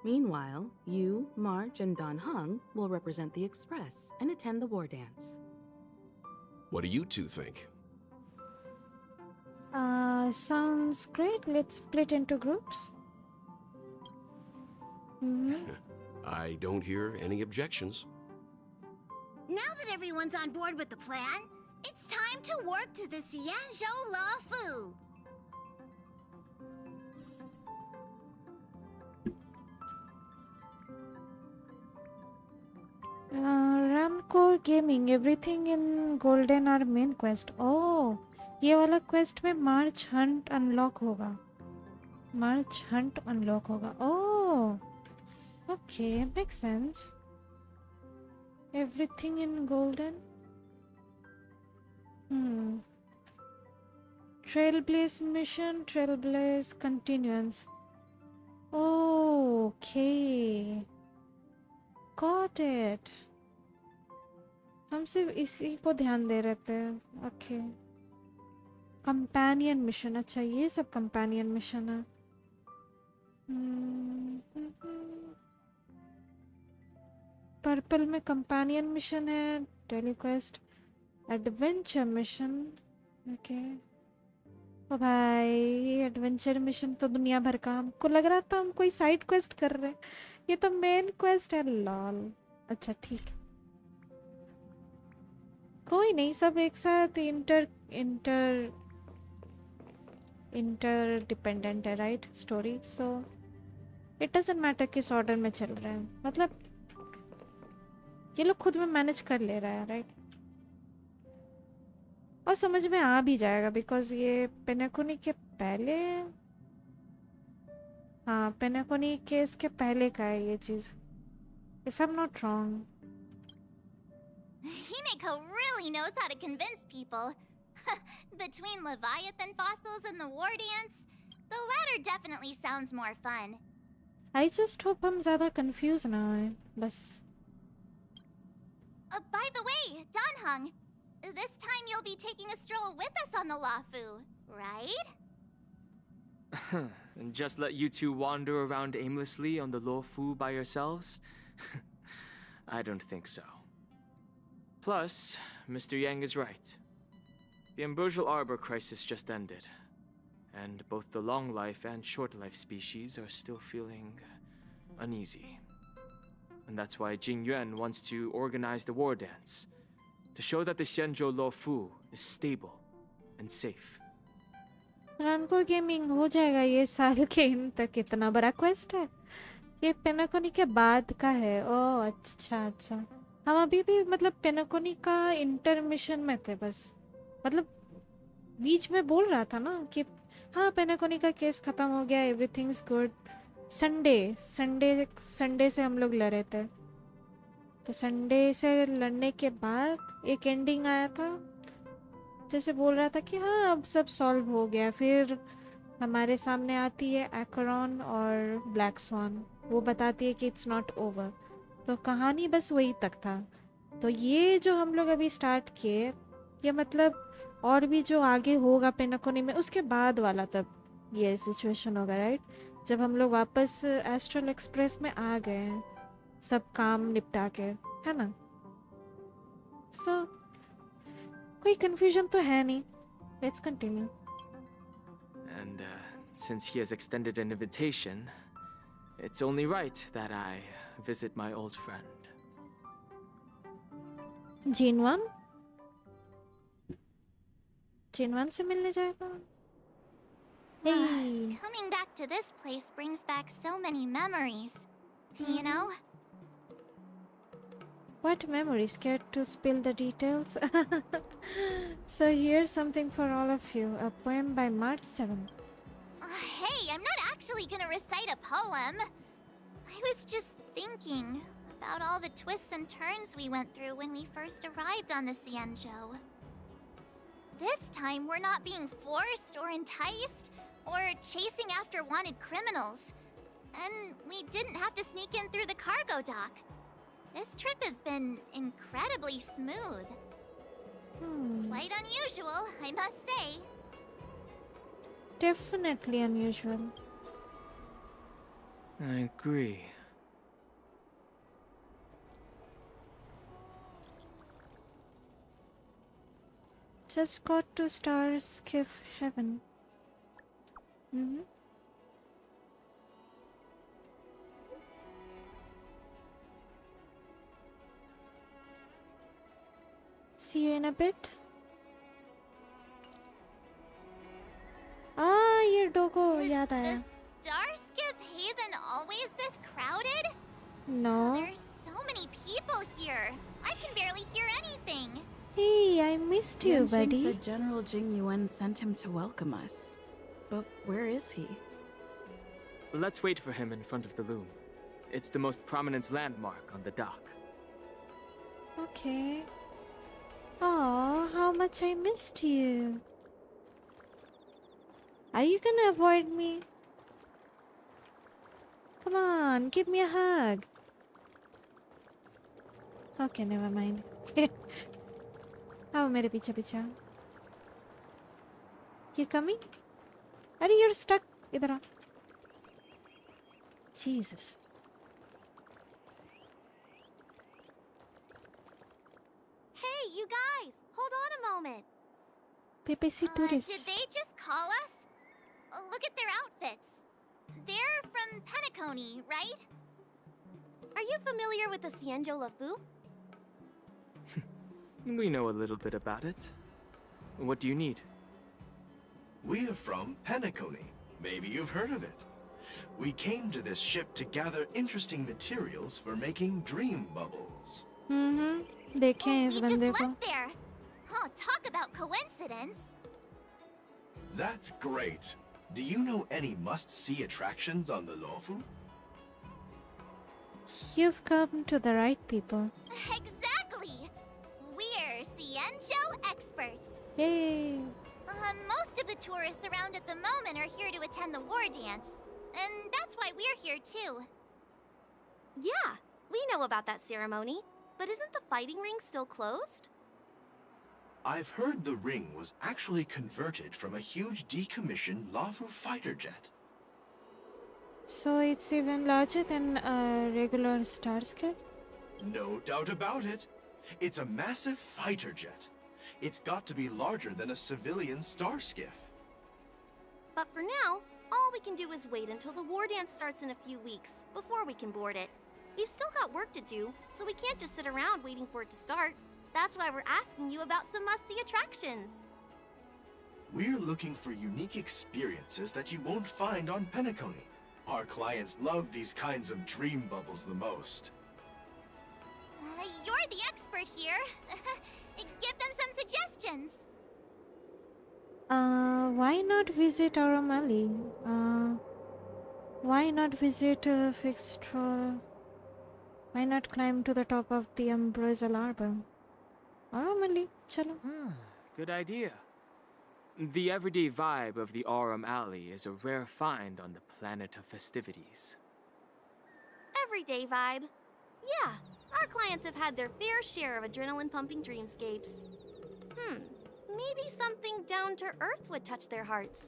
Speaker 9: Meanwhile, you, March, and Don Hung will represent the Express and attend the war dance.
Speaker 12: What do you two think?
Speaker 1: Sounds great. Let's split into groups.
Speaker 12: I don't hear any objections.
Speaker 13: Now that everyone's on board with the plan, it's time to work to the Xianzhou Lawfu.
Speaker 1: Ramco Gaming, everything in Golden our main quest. Oh, ये वाला quest में March Hunt unlock होगा. March Hunt unlock होगा. Oh, okay, makes sense. Everything in Golden. Trailblaze mission, Trailblaze continuance. Oh, okay. Got it. हम सिर्फ इसी को ध्यान दे रहे थे. ओके. Companion mission. अच्छा, ये सब कंपेनियन मिशन है. पर्पल में कंपेनियन मिशन है. टेलीक्वेस्ट एडवेंचर मिशन. ओके. ओ भाई, एडवेंचर मिशन तो दुनिया भर का. हमको लग रहा था हम कोई साइड क्वेस्ट कर रहे हैं. ये तो मेन क्वेस्ट है. लॉल. अच्छा, ठीक. कोई नहीं, सब एक साथ इंटर डिपेंडेंट है, right? Story. So it doesn't matter किस ऑर्डर में चल रहे हैं. मतलब ये लोग खुद में मैनेज कर ले रहा है, राइट? और समझ में आ भी जाएगा बिकॉज ये पेनाकोनी के पहले, हाँ, पेनाकोनी केस के पहले का है ये चीज, if I am not wrong.
Speaker 4: Himeko really knows how to convince people. Between Leviathan fossils and the war dance, the latter definitely sounds more fun.
Speaker 1: I just hope हम ज़्यादा confused ना होए, बस.
Speaker 4: By the way, Danhung, this time you'll be taking a stroll with us on the Lawfu, right?
Speaker 11: And just let you two wander around aimlessly on the Lawfu by yourselves? I don't think so. Plus, Mr. Yang is right. The Ambrosial Arbor crisis just ended, and both the long life and short life species are still feeling uneasy. And that's why Jing Yuan wants to organize the war dance, to show that the Xianzhou Lawfu is stable and safe.
Speaker 1: रानको gaming हो जाएगा ये साल के इन तक. इतना बड़ा quest है ये. पेनाकोनी के बाद का है. ओह, अच्छा अच्छा. हम अभी भी मतलब पेनाकोनी का इंटरमिशन में थे बस. मतलब बीच में बोल रहा था ना कि हाँ, पेनाकोनी का केस खत्म हो गया, एवरीथिंग्स गुड. संडे से हम लोग लड़े थे. तो संडे से लड़ने के बाद एक एंडिंग आया था जैसे बोल रहा था कि हाँ, अब सब सॉल्व हो गया. फिर हमारे सामने आती है एक्रोन और ब्लैक स्वान. वो बताती है कि इट्स नॉट ओवर. तो कहानी बस वही तक था. तो ये जो हम लोग अभी स्टार्ट किए, ये मतलब और भी जो आगे होगा पेनाकोनी में, उसके बाद वाला तब ये सिचुएशन होगा, राइट? जब हम लोग वापस एस्ट्रल एक्सप्रेस में आ गए हैं सब काम निपटा के, है ना? सो कोई कंफ्यूजन तो है नहीं. Let's continue.
Speaker 11: And since he has extended an invitation, it's only right that I visit my old friend.
Speaker 1: जिनवान से मिलने जाएगा. Hey.
Speaker 4: Coming back to this place brings back so many memories. You know?
Speaker 1: What memory? Scared to spill the details? So here's something for all of you. A poem by March 7th.
Speaker 4: Hey, I'm not actually gonna recite a poem. I was just thinking about all the twists and turns we went through when we first arrived on the Xianzhou. This time, we're not being forced or enticed or chasing after wanted criminals. And we didn't have to sneak in through the cargo dock. This trip has been incredibly smooth. Quite unusual, I must say.
Speaker 1: Definitely unusual.
Speaker 11: I agree.
Speaker 1: Just got to Star Skiff Heaven. See you in a bit. Ah, ये डोगो याद आया.
Speaker 4: The Starskiff Haven always this crowded?
Speaker 1: No.
Speaker 4: There's so many people here. I can barely hear anything.
Speaker 1: Hey, I missed you,
Speaker 9: Yanqing
Speaker 1: buddy.
Speaker 9: said General Jing Yuan sent him to welcome us. But where is he?
Speaker 11: Let's wait for him in front of the loom. It's the most prominent landmark on the dock.
Speaker 1: Okay. Oh, how much I missed you. Are you gonna avoid me? Come on, give me a hug. Okay, never mind. आओ मेरे पीछे पीछे. You coming? अरे you're stuck. इधर आ. Jesus.
Speaker 2: Hey, you guys! Hold on a moment.
Speaker 1: PPC
Speaker 4: Did
Speaker 1: tourist.
Speaker 4: they just call us? Look at their outfits. They're from Penacony, right?
Speaker 6: Are you familiar with the Xianzhou Lafu?
Speaker 11: We know a little bit about it. What do you need?
Speaker 14: We are from Penacony. Maybe you've heard of it. We came to this ship to gather interesting materials for making dream bubbles.
Speaker 1: देखें
Speaker 4: We
Speaker 1: इस
Speaker 4: just
Speaker 1: बंदे को.
Speaker 4: left there. Oh, talk about coincidence.
Speaker 14: That's great. Do you know any must-see attractions on the Luofu?
Speaker 1: You've come to the right people.
Speaker 4: Exactly. We're Xianzhou experts.
Speaker 1: Yay!
Speaker 4: Most of the tourists around at the moment are here to attend the war dance. And that's why we're here too.
Speaker 6: Yeah, we know about that ceremony. But isn't the fighting ring still closed?
Speaker 14: I've heard the ring was actually converted from a huge decommissioned Luofu fighter jet.
Speaker 1: So it's even larger than a regular Starskiff?
Speaker 14: No doubt about it. It's a massive fighter jet. It's got to be larger than a civilian star skiff.
Speaker 6: But for now, all we can do is wait until the war dance starts in a few weeks before we can board it. We've still got work to do, so we can't just sit around waiting for it to start. That's why we're asking you about some must-see attractions.
Speaker 14: We're looking for unique experiences that you won't find on Penacony. Our clients love these kinds of dream bubbles the most.
Speaker 4: You're the expert here. Give them some suggestions.
Speaker 1: Why not visit Auramali? Why not visit Fixtrol? Why not climb to the top of the Ambrosial Arbor? Auramali, chalo.
Speaker 11: Good idea. The everyday vibe of the Aurum Alley is a rare find on the planet of festivities.
Speaker 6: Everyday vibe. Yeah, our clients have had their fair share of adrenaline-pumping dreamscapes. Maybe something down to earth would touch their hearts.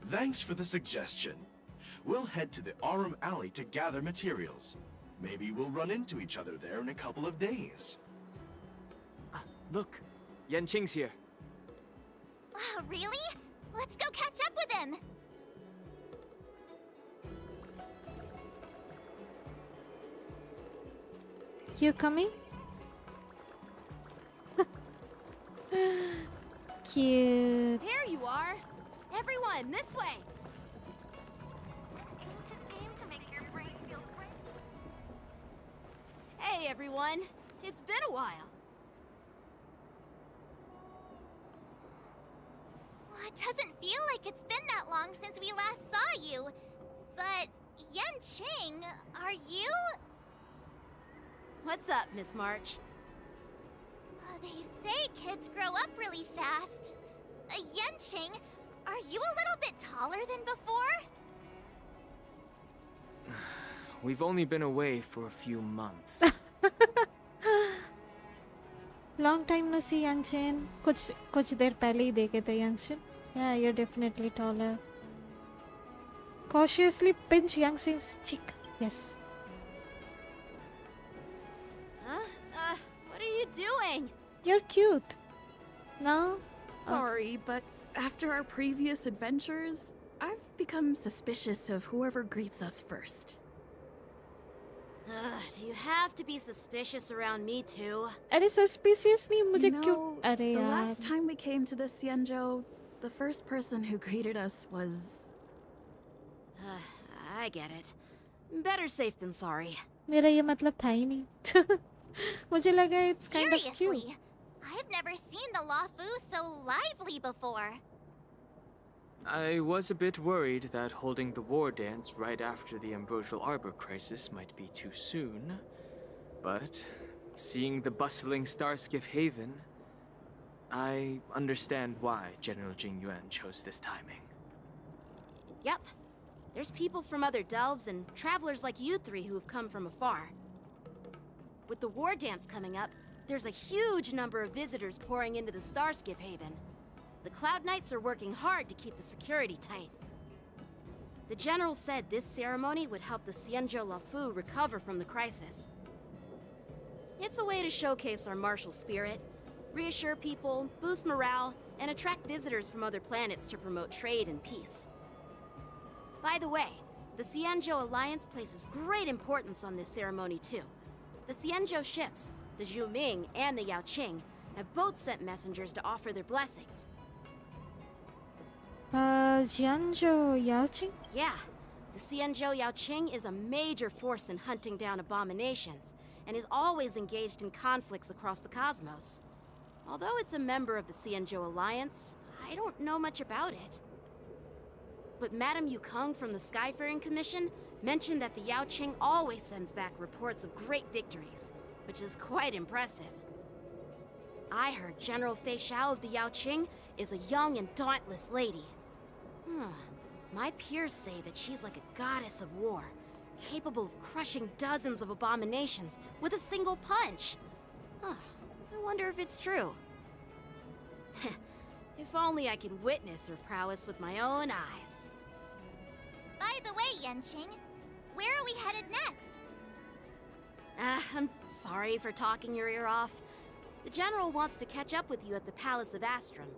Speaker 14: Thanks for the suggestion. We'll head to the Aurum Alley to gather materials. Maybe we'll run into each other there in a couple of days.
Speaker 11: Look, Yanqing's here.
Speaker 4: Really? Let's go catch up with him.
Speaker 1: You coming? Cute.
Speaker 2: There you are. Everyone, this way! Hey, everyone. It's been a while.
Speaker 4: Well, it doesn't feel like it's been that long since we last saw you. But, Yanqing, are you?
Speaker 2: What's up, Miss March?
Speaker 4: They say kids grow up really fast. Yanqing, are you a little bit taller than before?
Speaker 11: We've only been away for a few months.
Speaker 1: Long time no see, Yangchen. कुछ देर पहले ही देखे थे, Yangchen. Yeah, you're definitely taller. Cautiously pinch Yangchen's cheek. Yes.
Speaker 2: Huh? What are you doing?
Speaker 1: You're cute. No?
Speaker 15: Sorry, but after our previous adventures, I've become suspicious of whoever greets us first.
Speaker 2: Do you have to be suspicious around me too?
Speaker 1: अरे suspicious नहीं मुझे क्यों? अरे
Speaker 15: The
Speaker 1: यार.
Speaker 15: last time we came to the Xianzhou, the first person who greeted us was...
Speaker 2: I get it. Better safe than sorry.
Speaker 1: मेरा ये मतलब था ही नहीं. मुझे लगा it's kind of cute.
Speaker 4: Seriously, I've never seen the Luofu so lively before.
Speaker 11: I was a bit worried that holding the war dance right after the Ambrosial Arbor crisis might be too soon. But seeing the bustling Starskiff Haven, I understand why General Jing Yuan chose this timing.
Speaker 2: Yep. There's people from other delves and travelers like you three who have come from afar. With the war dance coming up, there's a huge number of visitors pouring into the Starskiff Haven. The Cloud Knights are working hard to keep the security tight. The General said this ceremony would help the Xianzhou Luofu recover from the crisis. It's a way to showcase our martial spirit, reassure people, boost morale, and attract visitors from other planets to promote trade and peace. By the way, the Xianzhou Alliance places great importance on this ceremony too. The Xianzhou ships, the Zhuming and the Yaoqing, have both sent messengers to offer their blessings.
Speaker 1: Xianzhou Yaoqing?
Speaker 2: Yeah, the Xianzhou Yaoqing is a major force in hunting down abominations, and is always engaged in conflicts across the cosmos. Although it's a member of the Xianzhou Alliance, I don't know much about it. But Madame Yukong from the Skyfaring Commission mentioned that the Yaoqing always sends back reports of great victories, which is quite impressive. I heard General Fei Xiao of the Yaoqing is a young and dauntless lady. My peers say that she's like a goddess of war, capable of crushing dozens of abominations with a single punch. I wonder if it's true. If only I could witness her prowess with my own eyes.
Speaker 4: By the way, Yanqing, where are we headed next?
Speaker 2: I'm sorry for talking your ear off. The General wants to catch up with you at the Palace of Astrum.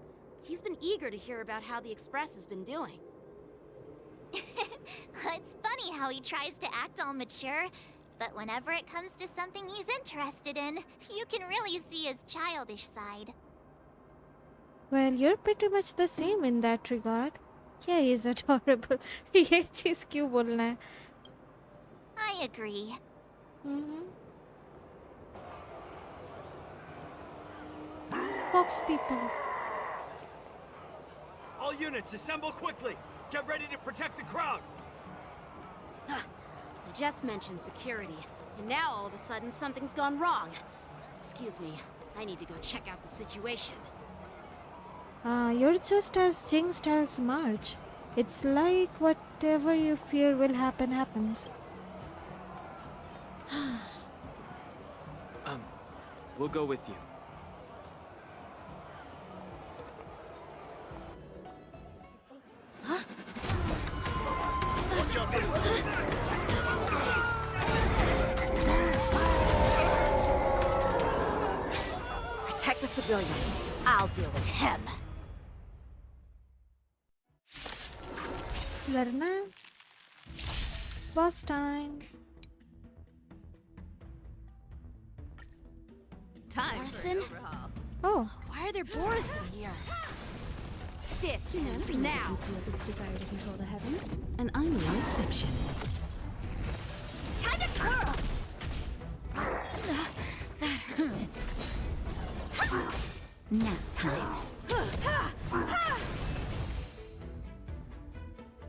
Speaker 2: He's been eager to hear about how the Express has been doing.
Speaker 4: It's funny how he tries to act all mature, but whenever it comes to something he's interested in, you can really see his childish side.
Speaker 1: Well, you're pretty much the same in that regard. Yeah, he's adorable. ये चीज़ क्यों बोलना है?
Speaker 4: I agree.
Speaker 1: Fox people.
Speaker 8: All units, assemble quickly! Get ready to protect the crowd!
Speaker 2: I just mentioned security, and now all of a sudden something's gone wrong. Excuse me, I need to go check out the situation.
Speaker 1: You're just as jinxed as March. It's like whatever you fear will happen happens.
Speaker 11: We'll go with you.
Speaker 8: Watch out for
Speaker 2: Protect the civilians. I'll deal with him.
Speaker 1: लड़ना है? Boss time.
Speaker 2: Morrison?
Speaker 1: Oh.
Speaker 2: Why are there boars in here? This
Speaker 9: And
Speaker 2: ends
Speaker 9: everyone
Speaker 2: now.
Speaker 9: conceals its desire to control the heavens, and I'm no exception.
Speaker 4: Time to twirl! That hurt. Nap time.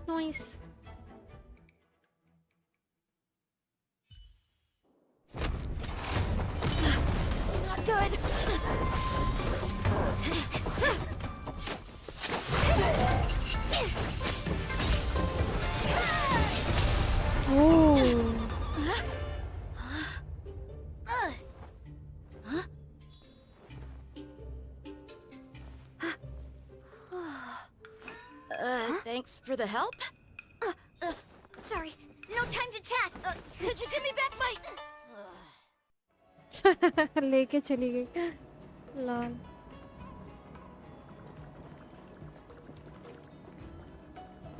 Speaker 1: Nice.
Speaker 2: Not good.
Speaker 1: Oh.
Speaker 2: Thanks for the help.
Speaker 4: Sorry, no time to chat. Could you give me back my...
Speaker 1: लेके चली गई lol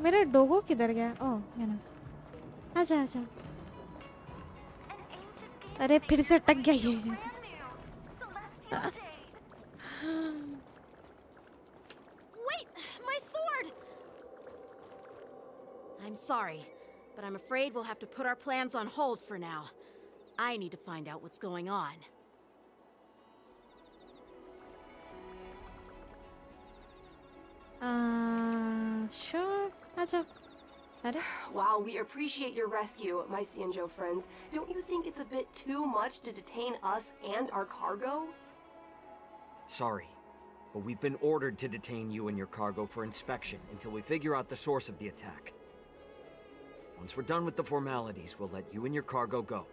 Speaker 1: मेरा डोगो किधर गया ओह ये ना आजा आजा अरे फिर से अटक गया ये
Speaker 2: Wait, my sword! I'm sorry, but I'm afraid we'll have to put our plans on hold for now. I need to find out what's going on.
Speaker 1: Sure. आजा अरे
Speaker 6: While we appreciate your rescue, my Cienjo friends, don't you think it's a bit too much to detain us and our cargo?
Speaker 16: Sorry, but we've been ordered to detain you and your cargo for inspection until we figure out the source of the attack. Once we're done with the formalities, we'll let you and your cargo go.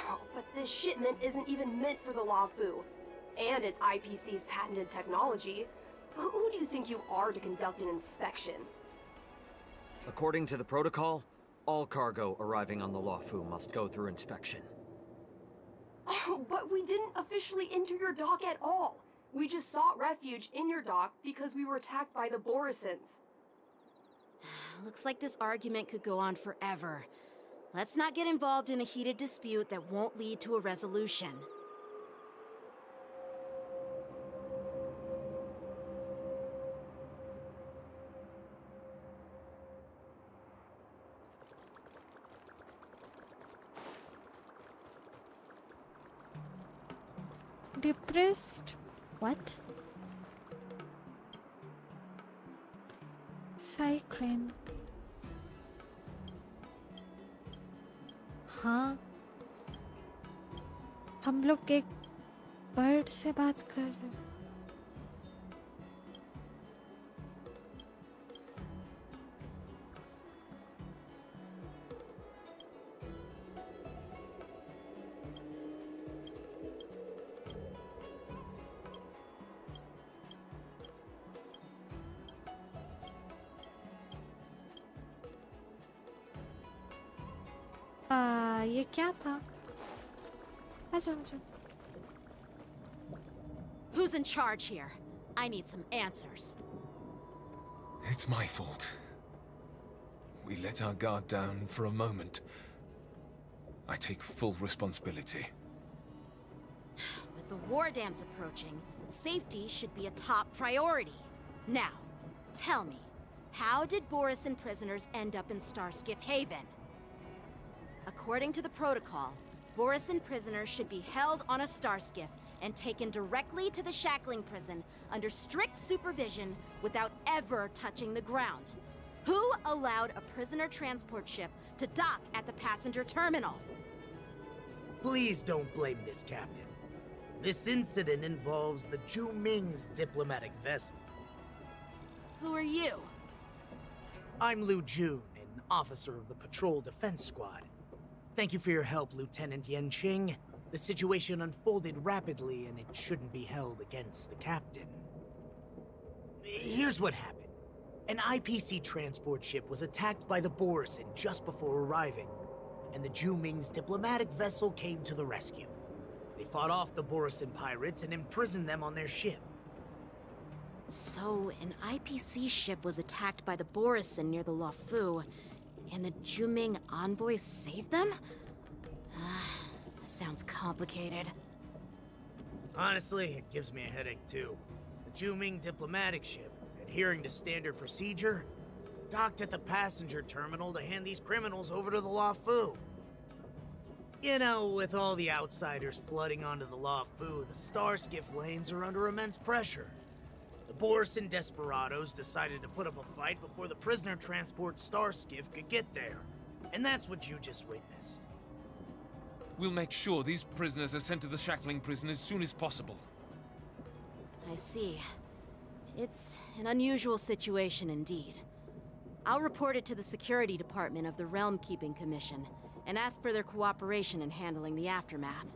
Speaker 6: Oh, but this shipment isn't even meant for the Lafu. And it's IPC's patented technology. Who do you think you are to conduct an inspection?
Speaker 16: According to the protocol, all cargo arriving on the Lafu must go through inspection.
Speaker 6: Oh, but we didn't officially enter your dock at all. We just sought refuge in your dock because we were attacked by the Borisons.
Speaker 2: Looks like this argument could go on forever. Let's not get involved in a heated dispute that won't lead to a resolution.
Speaker 1: Depressed? What? Cycrane. हाँ हम लोग एक bird से बात कर रहे हैं ये क्या था आजा आजा
Speaker 2: Who's in charge here? I need some answers.
Speaker 17: It's my fault. We let our guard down for a moment. I take full responsibility.
Speaker 2: With the war dance approaching, safety should be a top priority. Now, tell me, how did Borisin prisoners end up in Starskiff Haven? According to the protocol, Borisin prisoners should be held on a starskiff and taken directly to the shackling prison under strict supervision without ever touching the ground. Who allowed a prisoner transport ship to dock at the passenger terminal?
Speaker 18: Please don't blame this captain. This incident involves the Zhu Ming's diplomatic vessel.
Speaker 2: Who are you?
Speaker 18: I'm Liu Jun, an officer of the Patrol Defense Squad. Thank you for your help, Lieutenant Yenqing. The situation unfolded rapidly, and it shouldn't be held against the captain. Here's what happened. An IPC transport ship was attacked by the Borisin just before arriving, and the Zhu Ming's diplomatic vessel came to the rescue. They fought off the Borisin pirates and imprisoned them on their ship.
Speaker 2: So, an IPC ship was attacked by the Borisin near the Lafu, and the Zhu Ming envoys saved them? Sounds complicated.
Speaker 18: Honestly, it gives me a headache too. The Zhu Ming diplomatic ship, adhering to standard procedure, docked at the passenger terminal to hand these criminals over to the Luofu. You know, with all the outsiders flooding onto the Luofu, the Starskiff lanes are under immense pressure. The Borison desperados decided to put up a fight before the prisoner transport Starskiff could get there. And that's what you just witnessed.
Speaker 17: We'll make sure these prisoners are sent to the shackling prison as soon as possible.
Speaker 2: I see. It's an unusual situation indeed. I'll report it to the security department of the Realm Keeping Commission and ask for their cooperation in handling the aftermath.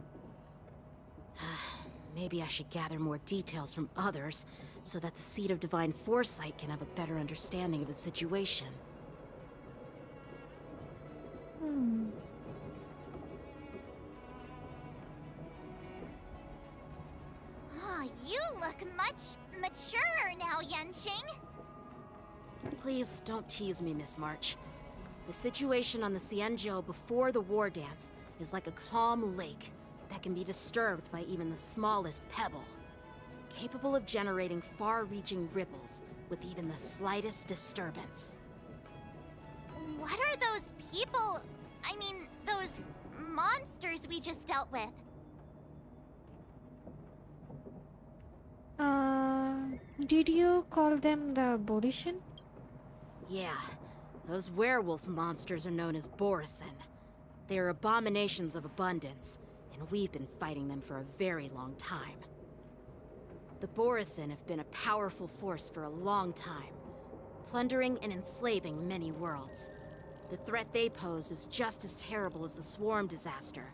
Speaker 2: Maybe I should gather more details from others so that the Seat of Divine Foresight can have a better understanding of the situation.
Speaker 4: Oh, you look much maturer now, Yenshing.
Speaker 2: Please don't tease me, Miss March. The situation on the Xianzhou before the war dance is like a calm lake that can be disturbed by even the smallest pebble, capable of generating far-reaching ripples with even the slightest disturbance.
Speaker 4: What are those people? I mean, those monsters we just dealt with?
Speaker 1: Did you call them the Borishin?
Speaker 2: Yeah, those werewolf monsters are known as Borison. They are abominations of abundance, and we've been fighting them for a very long time. The Borison have been a powerful force for a long time, plundering and enslaving many worlds. The threat they pose is just as terrible as the Swarm disaster,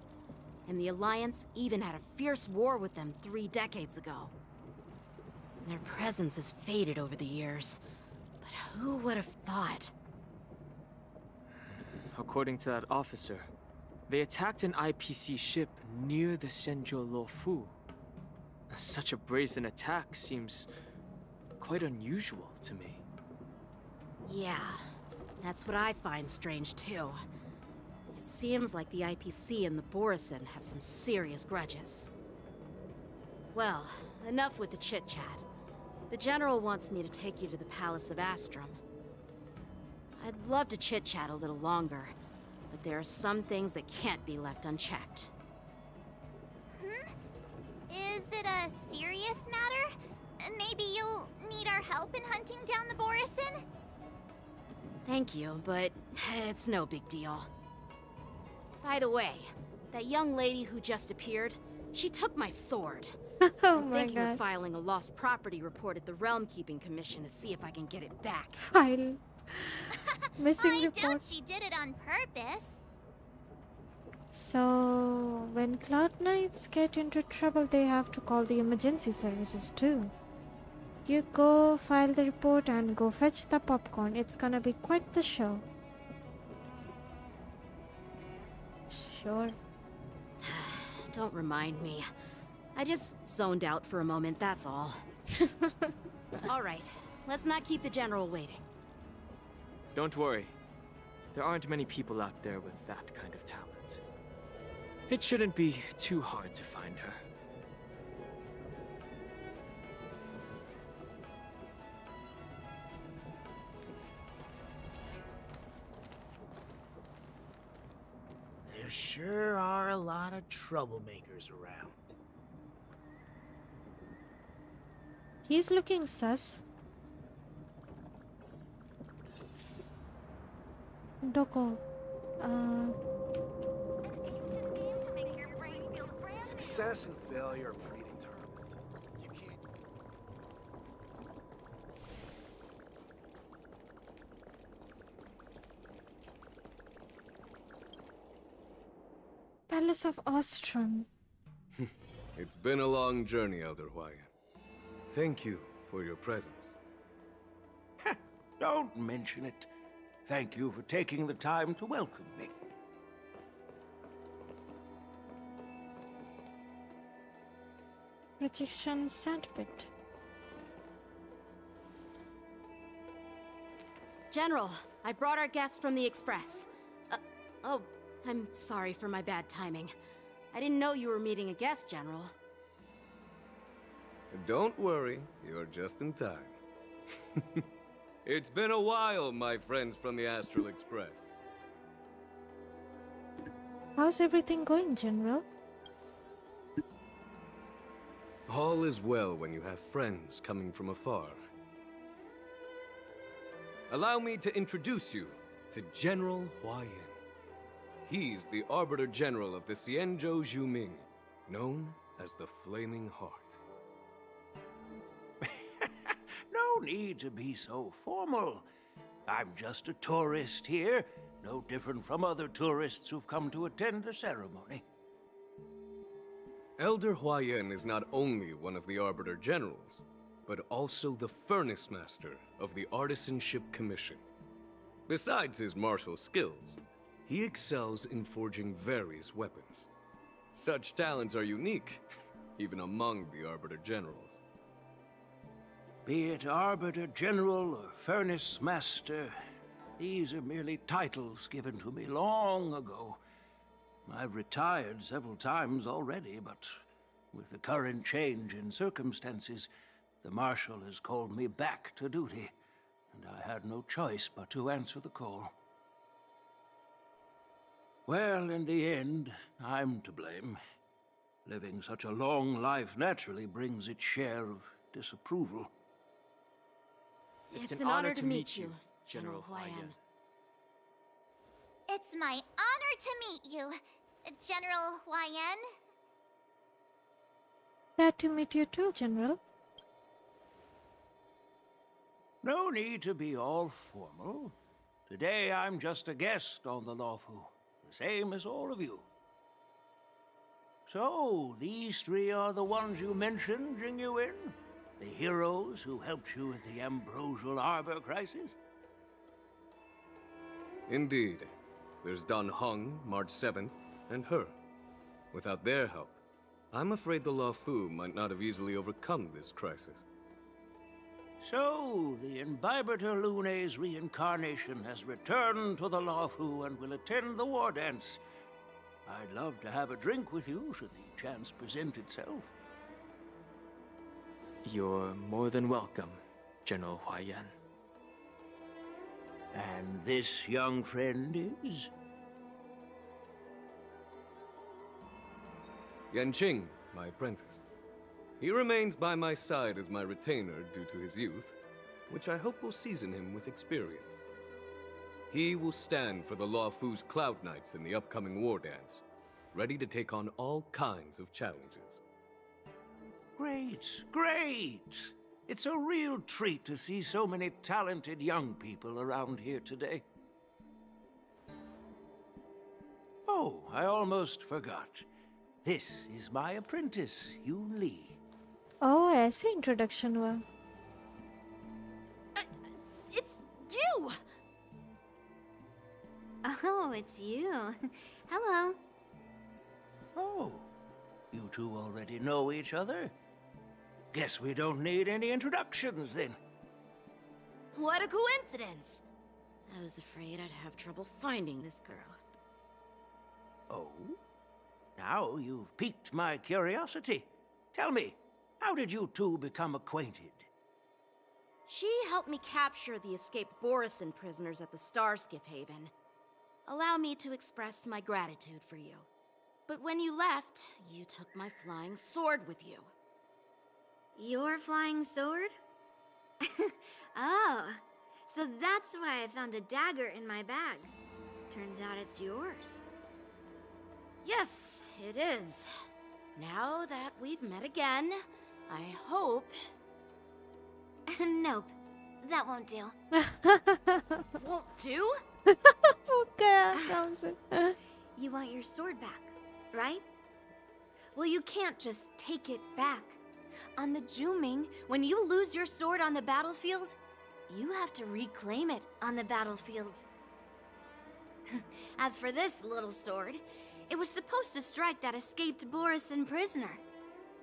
Speaker 2: and the Alliance even had a fierce war with them 3 decades ago. Their presence has faded over the years, but who would have thought?
Speaker 11: According to that officer, they attacked an IPC ship near the Shenzhou Luofu. Such a brazen attack seems quite unusual to me.
Speaker 2: Yeah, that's what I find strange too. It seems like the IPC and the Borison have some serious grudges. Well, enough with the chit-chat. The General wants me to take you to the Palace of Astrum. I'd love to chit-chat a little longer, but there are some things that can't be left unchecked.
Speaker 4: Is it a serious matter? Maybe you'll need our help in hunting down the Borison?
Speaker 2: Thank you, but it's no big deal. By the way, that young lady who just appeared, she took my sword.
Speaker 1: Oh
Speaker 2: I'm
Speaker 1: my
Speaker 2: thinking of
Speaker 1: god.
Speaker 2: filing a lost property report at the Realm Keeping Commission to see if I can get it back.
Speaker 1: File. Missing
Speaker 4: I
Speaker 1: report.
Speaker 4: doubt she did it on purpose.
Speaker 1: So, when Cloud Knights get into trouble, they have to call the emergency services too. You go file the report and go fetch the popcorn. It's gonna be quite the show. Sure.
Speaker 2: Don't remind me. I just zoned out for a moment, that's all. All right, let's not keep the General waiting.
Speaker 11: Don't worry. There aren't many people out there with that kind of talent. It shouldn't be too hard to find her.
Speaker 18: There sure are a lot of troublemakers around.
Speaker 1: He's looking sus. Doko.
Speaker 14: Success and failure are predetermined. You can't.
Speaker 1: Palace of Ostrom.
Speaker 10: It's been a long journey, Elder Hwaiyan. Thank you for your presence.
Speaker 19: Don't mention it. Thank you for taking the time to welcome me.
Speaker 1: Projection sandpit.
Speaker 2: General, I brought our guests from the Express. Oh, I'm sorry for my bad timing. I didn't know you were meeting a guest, General.
Speaker 10: Don't worry, you're just in time. It's been a while, my friends from the Astral Express.
Speaker 1: How's everything going, General?
Speaker 10: All is well when you have friends coming from afar. Allow me to introduce you to General Huayan. He's the Arbiter General of the Xianzhou Zhuming, known as the Flaming Heart.
Speaker 19: No need to be so formal. I'm just a tourist here, no different from other tourists who've come to attend the ceremony.
Speaker 10: Elder Huayan is not only one of the Arbiter Generals, but also the Furnace Master of the Artisanship Commission. Besides his martial skills, he excels in forging various weapons. Such talents are unique, even among the Arbiter Generals.
Speaker 19: Be it Arbiter General or Furnace Master, these are merely titles given to me long ago. I've retired several times already, but with the current change in circumstances, the Marshal has called me back to duty, and I had no choice but to answer the call. Well, in the end, I'm to blame. Living such a long life naturally brings its share of disapproval.
Speaker 2: It's an honor to meet you, General Huayan.
Speaker 4: It's my honor to meet you, General Huayan.
Speaker 1: Glad to meet you too, General.
Speaker 19: No need to be all formal. Today I'm just a guest on the Luofu, the same as all of you. So, these three are the ones you mentioned, Jingyuin? The heroes who helped you with the Ambrosial Arbor crisis?
Speaker 10: Indeed. There's Don Hung, March 7th, and her. Without their help, I'm afraid the Luofu might not have easily overcome this crisis.
Speaker 19: So, the Imbibitor Lune's reincarnation has returned to the Luofu and will attend the war dance. I'd love to have a drink with you should the chance present itself.
Speaker 11: You're more than welcome, General Huayan.
Speaker 19: And this young friend is?
Speaker 10: Yanqing, my apprentice. He remains by my side as my retainer due to his youth, which I hope will season him with experience. He will stand for the Luofu's Cloud Knights in the upcoming war dance, ready to take on all kinds of challenges.
Speaker 19: Great, great! It's a real treat to see so many talented young people around here today. Oh, I almost forgot. This is my apprentice, Yoon Lee.
Speaker 1: Oh, ऐसे introduction हुआ.
Speaker 2: It's you!
Speaker 3: Oh, it's you. Hello.
Speaker 19: Oh, you two already know each other? Guess we don't need any introductions then.
Speaker 2: What a coincidence! I was afraid I'd have trouble finding this girl.
Speaker 19: Oh? Now you've piqued my curiosity. Tell me, how did you two become acquainted?
Speaker 2: She helped me capture the escaped Borisin prisoners at the Starskiff Haven. Allow me to express my gratitude for you. But when you left, you took my flying sword with you.
Speaker 3: Your flying sword? Oh, so that's why I found a dagger in my bag. Turns out it's yours.
Speaker 2: Yes, it is. Now that we've met again, I hope...
Speaker 3: Nope, that won't do.
Speaker 2: Won't do?
Speaker 1: Okay, comes it.
Speaker 3: You want your sword back, right? Well, you can't just take it back. On the Zhuming, when you lose your sword on the battlefield, you have to reclaim it on the battlefield. As for this little sword, it was supposed to strike that escaped Borisin prisoner.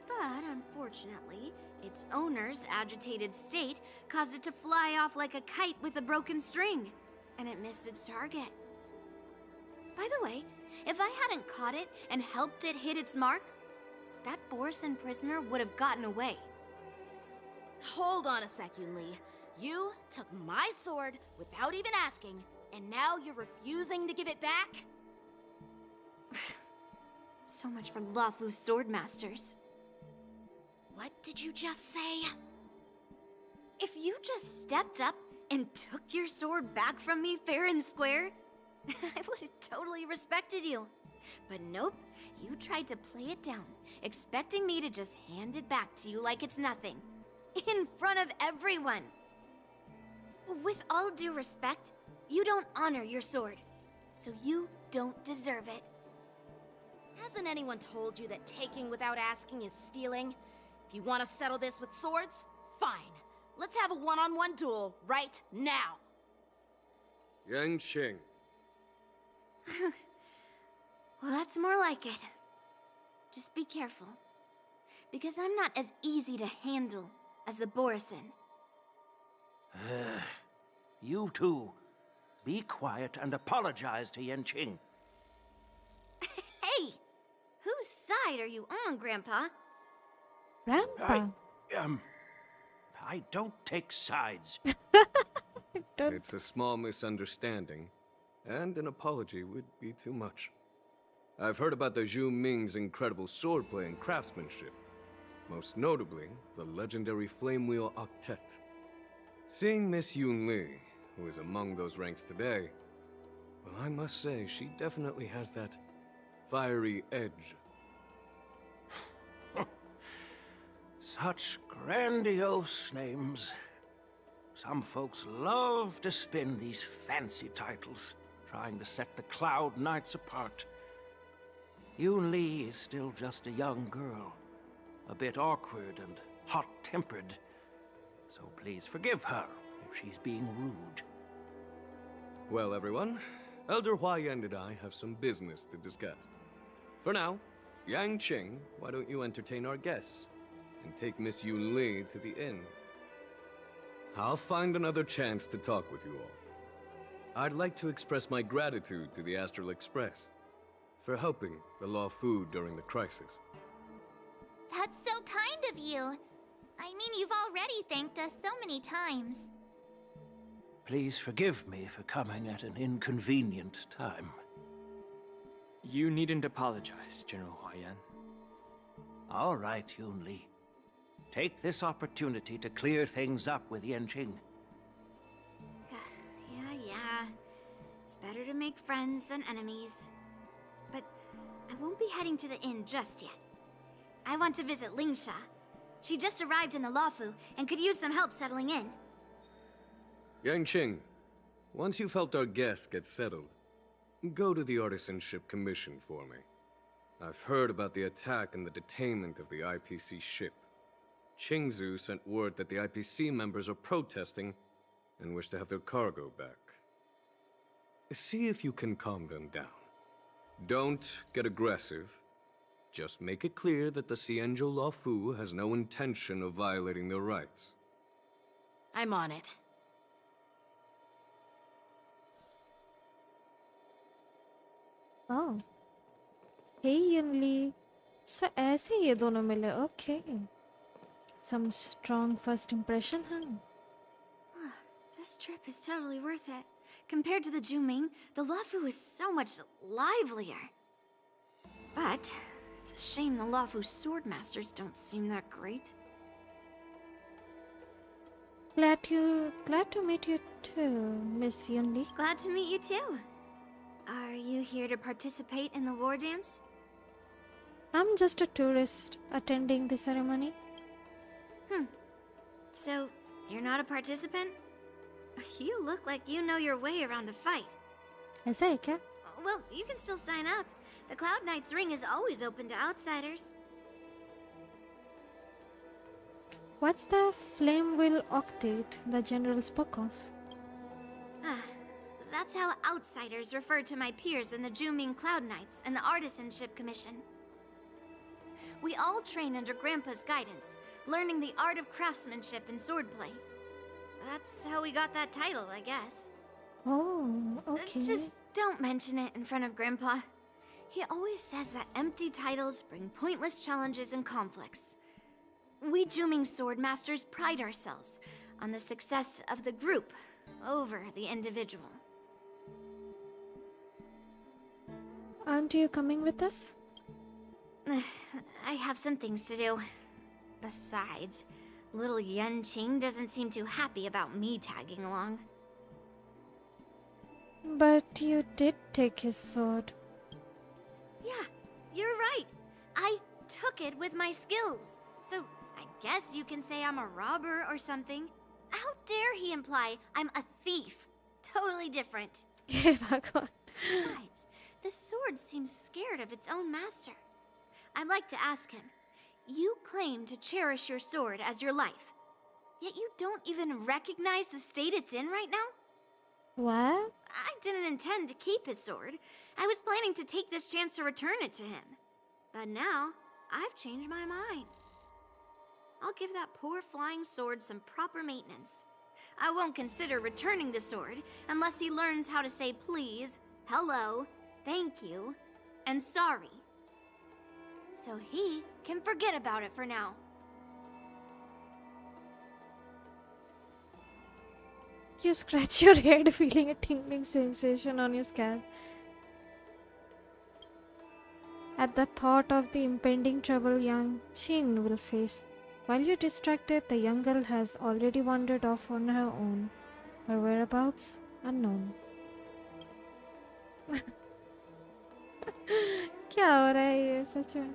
Speaker 3: But unfortunately, its owner's agitated state caused it to fly off like a kite with a broken string, and it missed its target. By the way, if I hadn't caught it and helped it hit its mark, that Borisin prisoner would have gotten away.
Speaker 2: Hold on a sec, Yoon Lee. You took my sword without even asking, and now you're refusing to give it back?
Speaker 3: So much for Lafu's swordmasters.
Speaker 2: What did you just say?
Speaker 3: If you just stepped up and took your sword back from me fair and square, I would have totally respected you. But nope, you tried to play it down, expecting me to just hand it back to you like it's nothing. In front of everyone. With all due respect, you don't honor your sword, so you don't deserve it.
Speaker 2: Hasn't anyone told you that taking without asking is stealing? If you want to settle this with swords, fine. Let's have a one-on-one duel right now.
Speaker 10: Yanqing.
Speaker 3: Well, that's more like it. Just be careful, because I'm not as easy to handle as the Borisin.
Speaker 19: You two, be quiet and apologize to Yanqing.
Speaker 3: Hey! Whose side are you on, Grandpa?
Speaker 1: Grandpa?
Speaker 19: I don't take sides.
Speaker 10: It's a small misunderstanding, and an apology would be too much. I've heard about the Zhu Ming's incredible swordplay and craftsmanship, most notably the legendary Flame Wheel Octet. Seeing Miss Yun Li, who is among those ranks today, well, I must say she definitely has that fiery edge.
Speaker 19: Such grandiose names. Some folks love to spin these fancy titles, trying to set the Cloud Knights apart. Yun Li is still just a young girl, a bit awkward and hot-tempered. So please forgive her if she's being rude.
Speaker 10: Well, everyone, Elder Huayan and I have some business to discuss. For now, Yanqing, why don't you entertain our guests and take Miss Yun Li to the inn? I'll find another chance to talk with you all. I'd like to express my gratitude to the Astral Express for helping the Law Fu during the crisis.
Speaker 4: That's so kind of you. I mean, you've already thanked us so many times.
Speaker 19: Please forgive me for coming at an inconvenient time.
Speaker 11: You needn't apologize, General Huayan.
Speaker 19: All right, Yun Li. Take this opportunity to clear things up with Yanqing.
Speaker 3: Yeah. It's better to make friends than enemies. But I won't be heading to the inn just yet. I want to visit Lingsha. She just arrived in the Luofu and could use some help settling in.
Speaker 10: Yanqing, once you've helped our guests get settled, go to the Artisanship Commission for me. I've heard about the attack and the detainment of the IPC ship. Qingzu sent word that the IPC members are protesting and wish to have their cargo back. See if you can calm them down. Don't get aggressive. Just make it clear that the Xianzhou Luofu has no intention of violating their rights.
Speaker 2: I'm on it.
Speaker 1: Oh. Hey Yunli. So ऐसे ये दोनों मिले, okay. Some strong first impression, huh?
Speaker 3: This trip is totally worth it. Compared to the Juming, the Luofu is so much livelier. But it's a shame the Luofu swordmasters don't seem that great.
Speaker 1: Glad to meet you too, Miss Yunli.
Speaker 3: Glad to meet you too. Are you here to participate in the war dance?
Speaker 1: I'm just a tourist attending the ceremony.
Speaker 3: So, you're not a participant? You look like you know your way around a fight.
Speaker 1: ऐसा है क्या?
Speaker 3: Well, you can still sign up. The Cloud Knight's ring is always open to outsiders.
Speaker 1: What's the flame wheel octet the general spoke of?
Speaker 3: That's how outsiders refer to my peers in the Juming Cloud Knights and the Artisanship Commission. We all train under Grandpa's guidance, learning the art of craftsmanship and swordplay. That's how we got that title, I guess.
Speaker 1: Oh, okay.
Speaker 3: Just don't mention it in front of Grandpa. He always says that empty titles bring pointless challenges and conflicts. We Juming sword masters pride ourselves on the success of the group over the individual.
Speaker 1: Aren't you coming with us?
Speaker 3: I have some things to do. Besides, little Yanqing doesn't seem too happy about me tagging along.
Speaker 1: But you did take his sword.
Speaker 3: Yeah, you're right. I took it with my skills. So I guess you can say I'm a robber or something. How dare he imply I'm a thief? Totally different. Besides, the sword seems scared of its own master. I'd like to ask him, you claim to cherish your sword as your life, yet you don't even recognize the state it's in right now?
Speaker 1: What?
Speaker 3: I didn't intend to keep his sword. I was planning to take this chance to return it to him. But now, I've changed my mind. I'll give that poor flying sword some proper maintenance. I won't consider returning the sword unless he learns how to say please, hello, thank you, and sorry. So he can forget about it for now.
Speaker 1: You scratch your head, feeling a tingling sensation on your scalp. At the thought of the impending trouble young Qing will face. While you're distracted, the young girl has already wandered off on her own. Her whereabouts unknown. क्या हो रहा है ये सच में?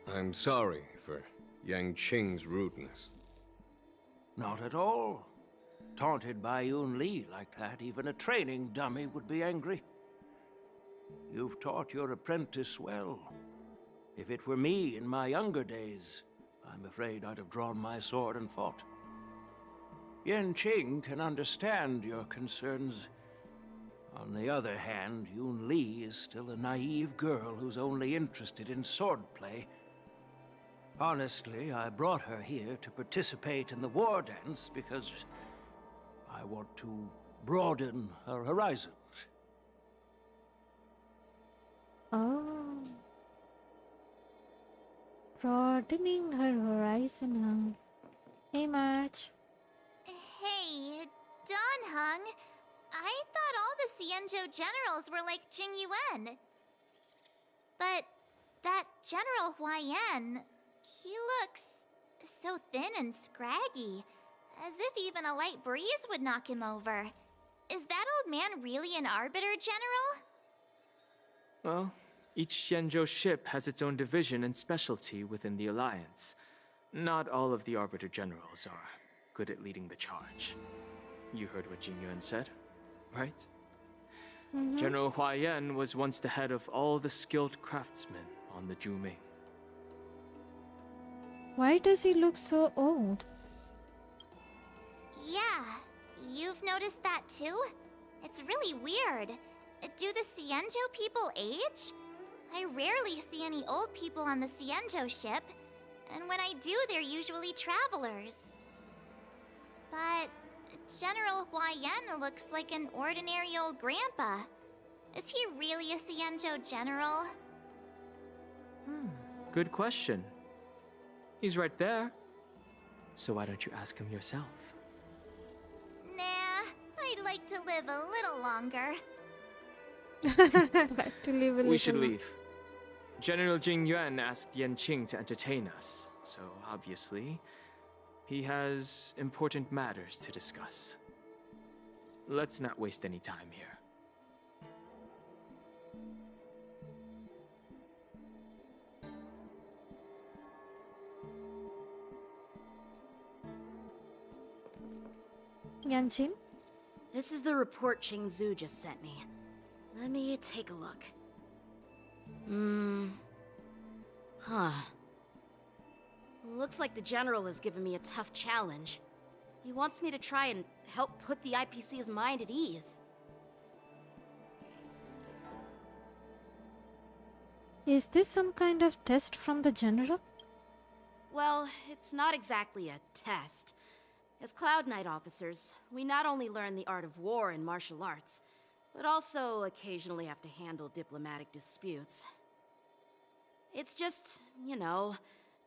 Speaker 10: I'm sorry for Yang Qing's rudeness.
Speaker 19: Not at all. Taunted by Yun Li like that, even a training dummy would be angry. You've taught your apprentice well. If it were me in my younger days, I'm afraid I'd have drawn my sword and fought. Yanqing can understand your concerns. On the other hand, Yun Li is still a naive girl who's only interested in swordplay. Honestly, I brought her here to participate in the war dance because I want to broaden her horizons.
Speaker 1: Oh. Broadening her horizon, huh? Hey, March.
Speaker 4: Hey, Don Hung. I thought all the Xianzhou generals were like Jing Yuan. But that General Huayan, he looks so thin and scraggy, as if even a light breeze would knock him over. Is that old man really an Arbiter General?
Speaker 11: Well, each Xianzhou ship has its own division and specialty within the Alliance. Not all of the Arbiter Generals are good at leading the charge. You heard what Jing Yuan said, right? General Huayan was once the head of all the skilled craftsmen on the Zhuming.
Speaker 1: Why does he look so old?
Speaker 4: Yeah, you've noticed that too? It's really weird. Do the Xianzhou people age? I rarely see any old people on the Xianzhou ship, and when I do, they're usually travelers. But General Huayan looks like an ordinary old grandpa. Is he really a Xianzhou general?
Speaker 11: Good question. He's right there. So why don't you ask him yourself?
Speaker 4: Nah, I'd like to live a little longer.
Speaker 1: Like to live a
Speaker 11: We should
Speaker 1: little-
Speaker 11: leave. General Jing Yuan asked Yanqing to entertain us, so obviously, he has important matters to discuss. Let's not waste any time here.
Speaker 1: Yanqing?
Speaker 2: This is the report Qingzu just sent me. Let me take a look. Huh. Looks like the general has given me a tough challenge. He wants me to try and help put the IPC's mind at ease.
Speaker 1: Is this some kind of test from the general?
Speaker 2: Well, it's not exactly a test. As Cloud Knight officers, we not only learn the art of war and martial arts, but also occasionally have to handle diplomatic disputes. It's just,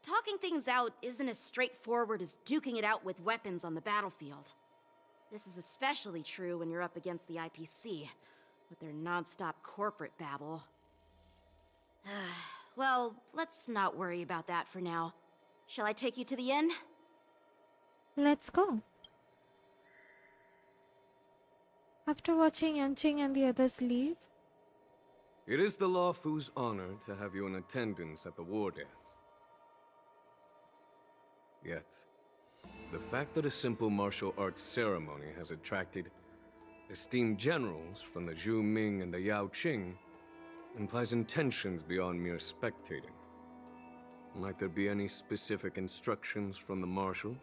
Speaker 2: talking things out isn't as straightforward as duking it out with weapons on the battlefield. This is especially true when you're up against the IPC, with their non-stop corporate babble. Well, let's not worry about that for now. Shall I take you to the inn?
Speaker 1: Let's go. After watching Yanqing and the others leave,
Speaker 10: It is the Lawfu's honor to have you in attendance at the war dance. Yet, the fact that a simple martial arts ceremony has attracted esteemed generals from the Zhu Ming and the Yao Qing implies intentions beyond mere spectating. Might there be any specific instructions from the Marshal?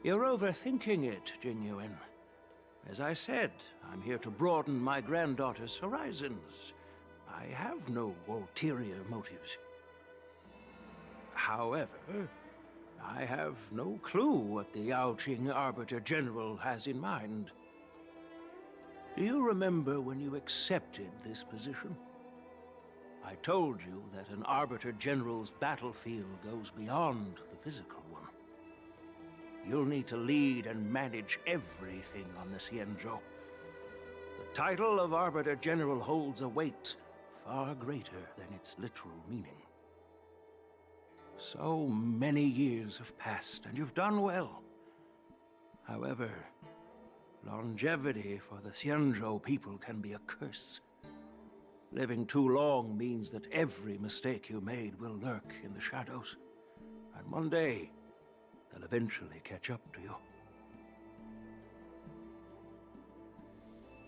Speaker 19: You're overthinking it, Jingyuan. As I said, I'm here to broaden my granddaughter's horizons. I have no ulterior motives. However, I have no clue what the Yaoqing Arbiter General has in mind. Do you remember when you accepted this position? I told you that an Arbiter General's battlefield goes beyond the physical one. You'll need to lead and manage everything on the Xianzhou. The title of Arbiter General holds a weight far greater than its literal meaning. So many years have passed, and you've done well. However, longevity for the Xianzhou people can be a curse. Living too long means that every mistake you made will lurk in the shadows. And one day, they'll eventually catch up to you.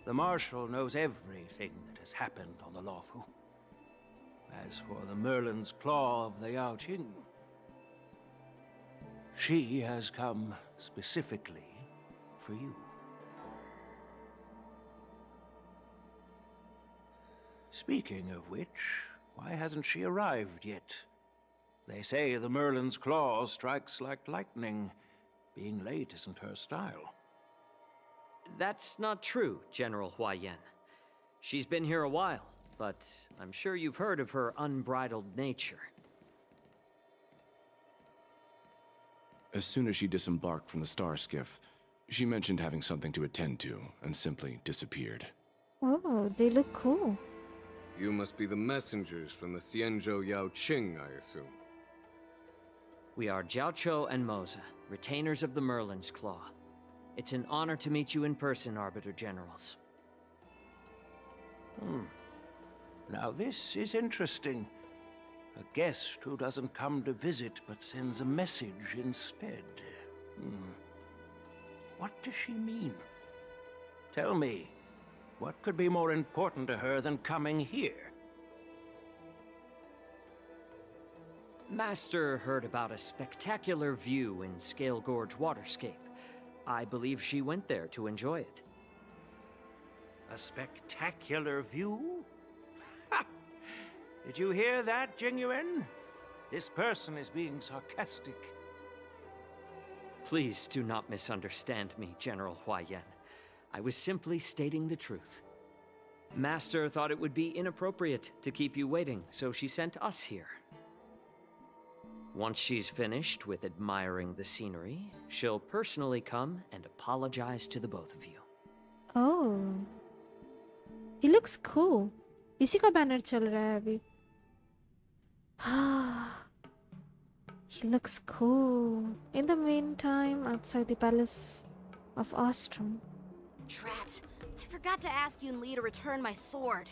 Speaker 19: The Marshal knows everything that has happened on the Lawfu. As for the Merlin's Claw of the Yaoqing, she has come specifically for you. Speaking of which, why hasn't she arrived yet? They say the Merlin's Claw strikes like lightning. Being late isn't her style.
Speaker 16: That's not true, General Huaiyan. She's been here a while, but I'm sure you've heard of her unbridled nature.
Speaker 14: As soon as she disembarked from the star skiff, she mentioned having something to attend to and simply disappeared.
Speaker 1: oh, they look cool.
Speaker 10: You must be the messengers from the Xianzhou Yaoqing, I assume.
Speaker 16: We are Jiaoqiu and Moza, retainers of the Merlin's Claw. It's an honor to meet you in person, Arbiter Generals.
Speaker 19: Now this is interesting. A guest who doesn't come to visit but sends a message instead. What does she mean? Tell me, what could be more important to her than coming here?
Speaker 16: Master heard about a spectacular view in Scale Gorge Waterscape. I believe she went there to enjoy it.
Speaker 19: A spectacular view? Ha! Did you hear that, Jingyuan? This person is being sarcastic.
Speaker 16: Please do not misunderstand me, General Huaiyan. I was simply stating the truth. Master thought it would be inappropriate to keep you waiting, so she sent us here. Once she's finished with admiring the scenery, she'll personally come and apologize to the both of you.
Speaker 1: Oh, he looks cool. इसी का banner चल रहा है अभी. He looks cool. In the meantime, outside the palace of Ostrom.
Speaker 2: Drat, I forgot to ask Yun Li to return my sword.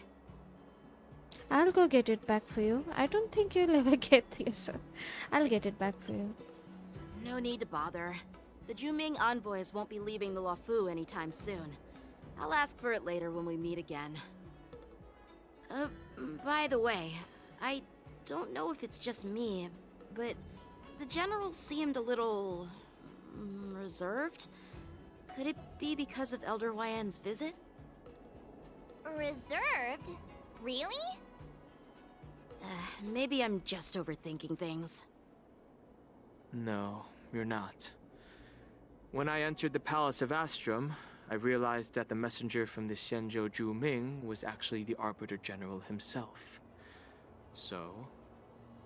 Speaker 1: I'll go get it back for you. I don't think you'll ever get the Acer. I'll get it back for you.
Speaker 2: No need to bother. The Juming envoys won't be leaving the Luofu anytime soon. I'll ask for it later when we meet again. By the way, I don't know if it's just me, but the general seemed a little reserved. Could it be because of Elder Huaiyan's visit?
Speaker 4: Reserved? Really?
Speaker 2: Maybe I'm just overthinking things.
Speaker 11: No, you're not. When I entered the Palace of Astrum, I realized that the messenger from the Xianzhou Zhu Ming was actually the Arbiter General himself. So,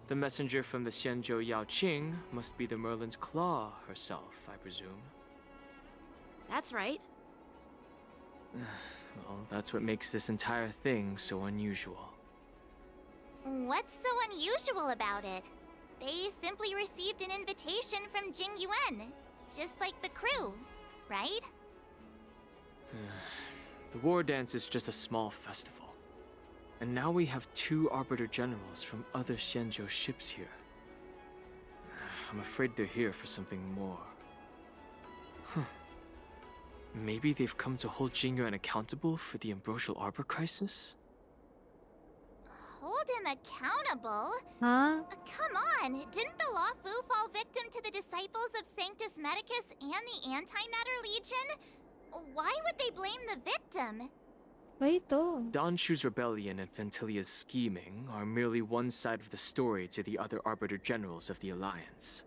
Speaker 11: the messenger from the Xianzhou Yao Qing must be the Merlin's Claw herself, I presume.
Speaker 2: That's right.
Speaker 11: Well, that's what makes this entire thing so unusual.
Speaker 4: What's so unusual about it? They simply received an invitation from Jing Yuan, just like the crew, right?
Speaker 11: The war dance is just a small festival. And now we have 2 Arbiter Generals from other Xianzhou ships here. I'm afraid they're here for something more. Maybe they've come to hold Jingyuan accountable for the Ambrosial Arbor crisis?
Speaker 4: Hold him accountable?
Speaker 1: Huh?
Speaker 4: Come on, didn't the Luofu fall victim to the disciples of Sanctus Medicus and the Antimatter Legion? Why would they blame the victim?
Speaker 1: Wait, though.
Speaker 11: Don Shu's rebellion and Ventilia's scheming are merely one side of the story to the other Arbiter Generals of the Alliance.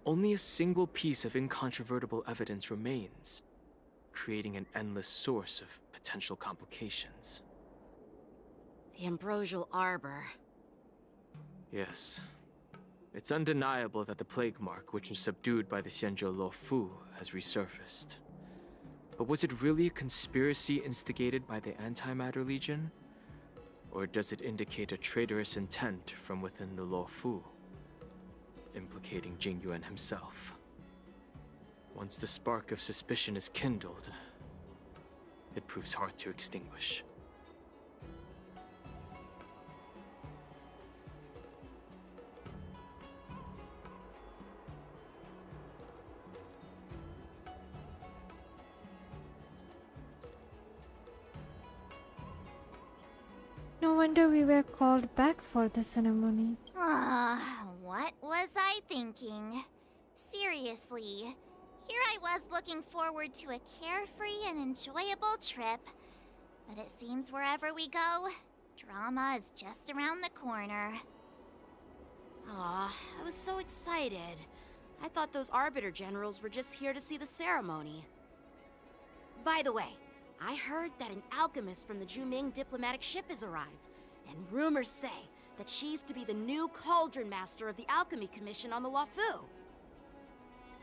Speaker 11: Only a single piece of incontrovertible evidence remains, creating an endless source of potential complications.
Speaker 2: The Ambrosial Arbor.
Speaker 11: Yes. It's undeniable that the plague mark, which was subdued by the Xianzhou Luofu, has resurfaced. But was it really a conspiracy instigated by the Antimatter Legion? Or does it indicate a traitorous intent from within the Luofu, implicating Jingyuan himself? Once the spark of suspicion is kindled, it proves hard to extinguish.
Speaker 1: No wonder we were called back for the ceremony.
Speaker 4: What was I thinking? Seriously, here I was looking forward to a carefree and enjoyable trip. But it seems wherever we go, drama is just around the corner.
Speaker 2: Aw, I was so excited. I thought those Arbiter Generals were just here to see the ceremony. By the way, I heard that an alchemist from the Zhuming diplomatic ship has arrived, and rumors say that she's to be the new Cauldron Master of the Alchemy Commission on the Luofu.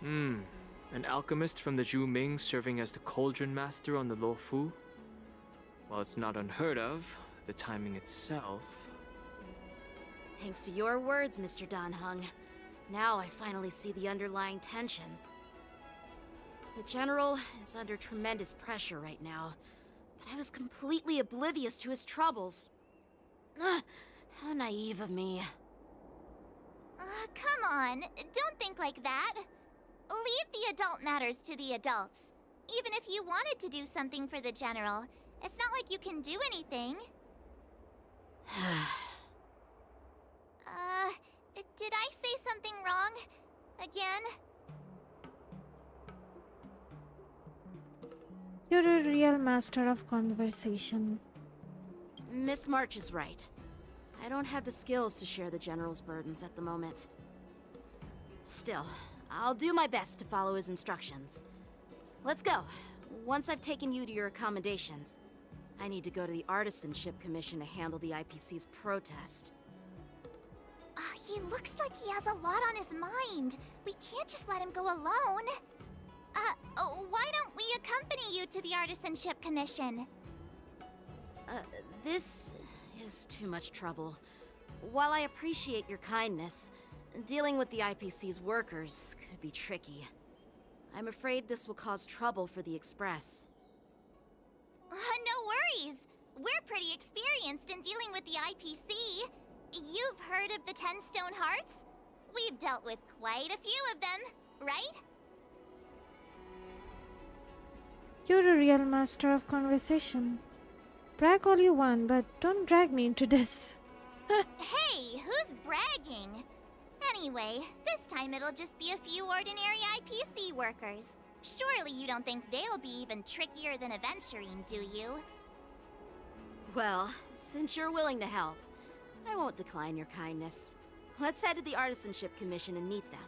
Speaker 11: An alchemist from the Zhu Ming serving as the Cauldron Master on the Luofu? While it's not unheard of, the timing itself...
Speaker 2: Thanks to your words, Mr. Danheng. Now I finally see the underlying tensions. The General is under tremendous pressure right now, but I was completely oblivious to his troubles. How naive of me.
Speaker 4: Come on, don't think like that. Leave the adult matters to the adults. Even if you wanted to do something for the General, it's not like you can do anything. Did I say something wrong? Again?
Speaker 1: You're a real master of conversation.
Speaker 2: Miss March is right. I don't have the skills to share the General's burdens at the moment. Still, I'll do my best to follow his instructions. Let's go. Once I've taken you to your accommodations, I need to go to the Artisanship Commission to handle the IPC's protest.
Speaker 4: He looks like he has a lot on his mind. We can't just let him go alone. Why don't we accompany you to the Artisanship Commission?
Speaker 2: This is too much trouble. While I appreciate your kindness, dealing with the IPC's workers could be tricky. I'm afraid this will cause trouble for the Express.
Speaker 4: No worries. We're pretty experienced in dealing with the IPC. You've heard of the 10 Stone Hearts? We've dealt with quite a few of them, right?
Speaker 1: You're a real master of conversation. Brag all you want, but don't drag me into this.
Speaker 4: Hey, who's bragging? Anyway, this time it'll just be a few ordinary IPC workers. Surely you don't think they'll be even trickier than Aventurine, do you?
Speaker 2: Well, since you're willing to help, I won't decline your kindness. Let's head to the Artisanship Commission and meet them.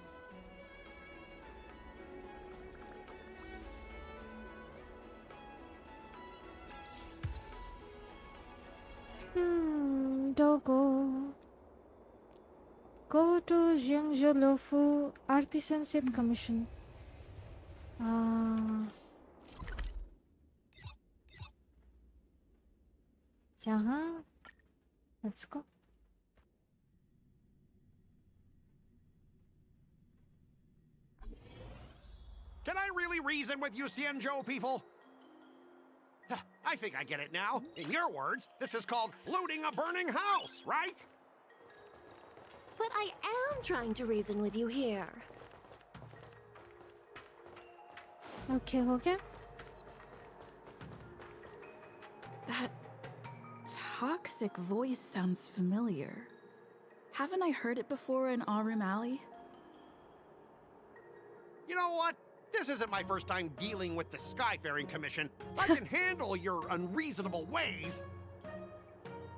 Speaker 1: Dogo. Go to Jiangzhou Artisanship Commission. यहाँ. Let's go.
Speaker 5: Can I really reason with you Xianzhou people? I think I get it now. In your words, this is called looting a burning house, right?
Speaker 6: But I am trying to reason with you here.
Speaker 1: Okay, okay.
Speaker 15: That toxic voice sounds familiar. Haven't I heard it before in Aurum Alley?
Speaker 5: You know what? This isn't my first time dealing with the Skyfaring Commission. I can handle your unreasonable ways.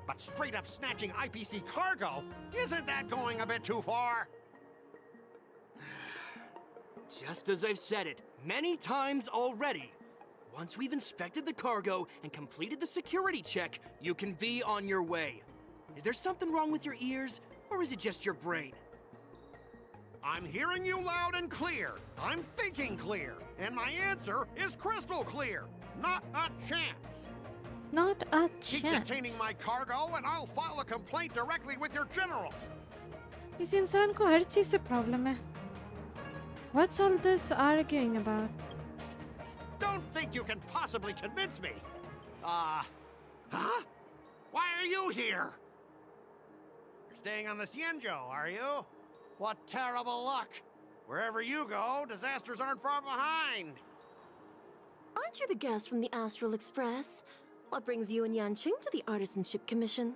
Speaker 5: But straight up snatching IPC cargo, isn't that going a bit too far?
Speaker 16: Just as I've said it many times already. Once we've inspected the cargo and completed the security check, you can be on your way. Is there something wrong with your ears, or is it just your brain?
Speaker 5: I'm hearing you loud and clear. I'm thinking clear. And my answer is crystal clear. Not a chance.
Speaker 1: Not a
Speaker 5: Keep
Speaker 1: chance.
Speaker 5: detaining my cargo and I'll file a complaint directly with your general.
Speaker 1: इस इंसान को हर चीज से problem है. What's all this arguing about?
Speaker 5: Don't think you can possibly convince me. Huh? Why are you here? You're staying on the Xianzhou, are you? What terrible luck. Wherever you go, disasters aren't far behind.
Speaker 6: Aren't you the guest from the Astral Express? What brings you and Yanqing to the Artisanship Commission?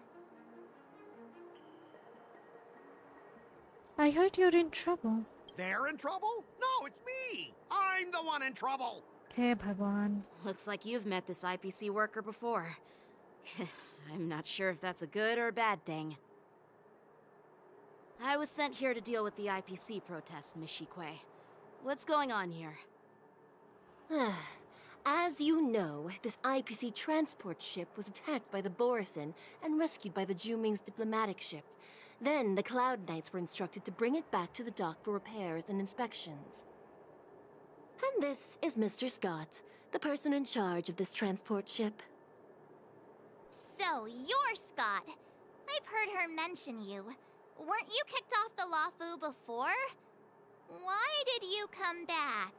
Speaker 1: I heard you're in trouble.
Speaker 5: They're in trouble? No, it's me. I'm the one in trouble.
Speaker 1: Hey, Bhagwan.
Speaker 2: Looks like you've met this IPC worker before. I'm not sure if that's a good or a bad thing. I was sent here to deal with the IPC protest, Miss Shikui. What's going on here?
Speaker 6: As you know, this IPC transport ship was attacked by the Borisin and rescued by the Juming's diplomatic ship. Then the Cloud Knights were instructed to bring it back to the dock for repairs and inspections. And this is Mr. Scott, the person in charge of this transport ship.
Speaker 4: So, you're Scott. I've heard her mention you. Weren't you kicked off the Lawfu before? Why did you come back?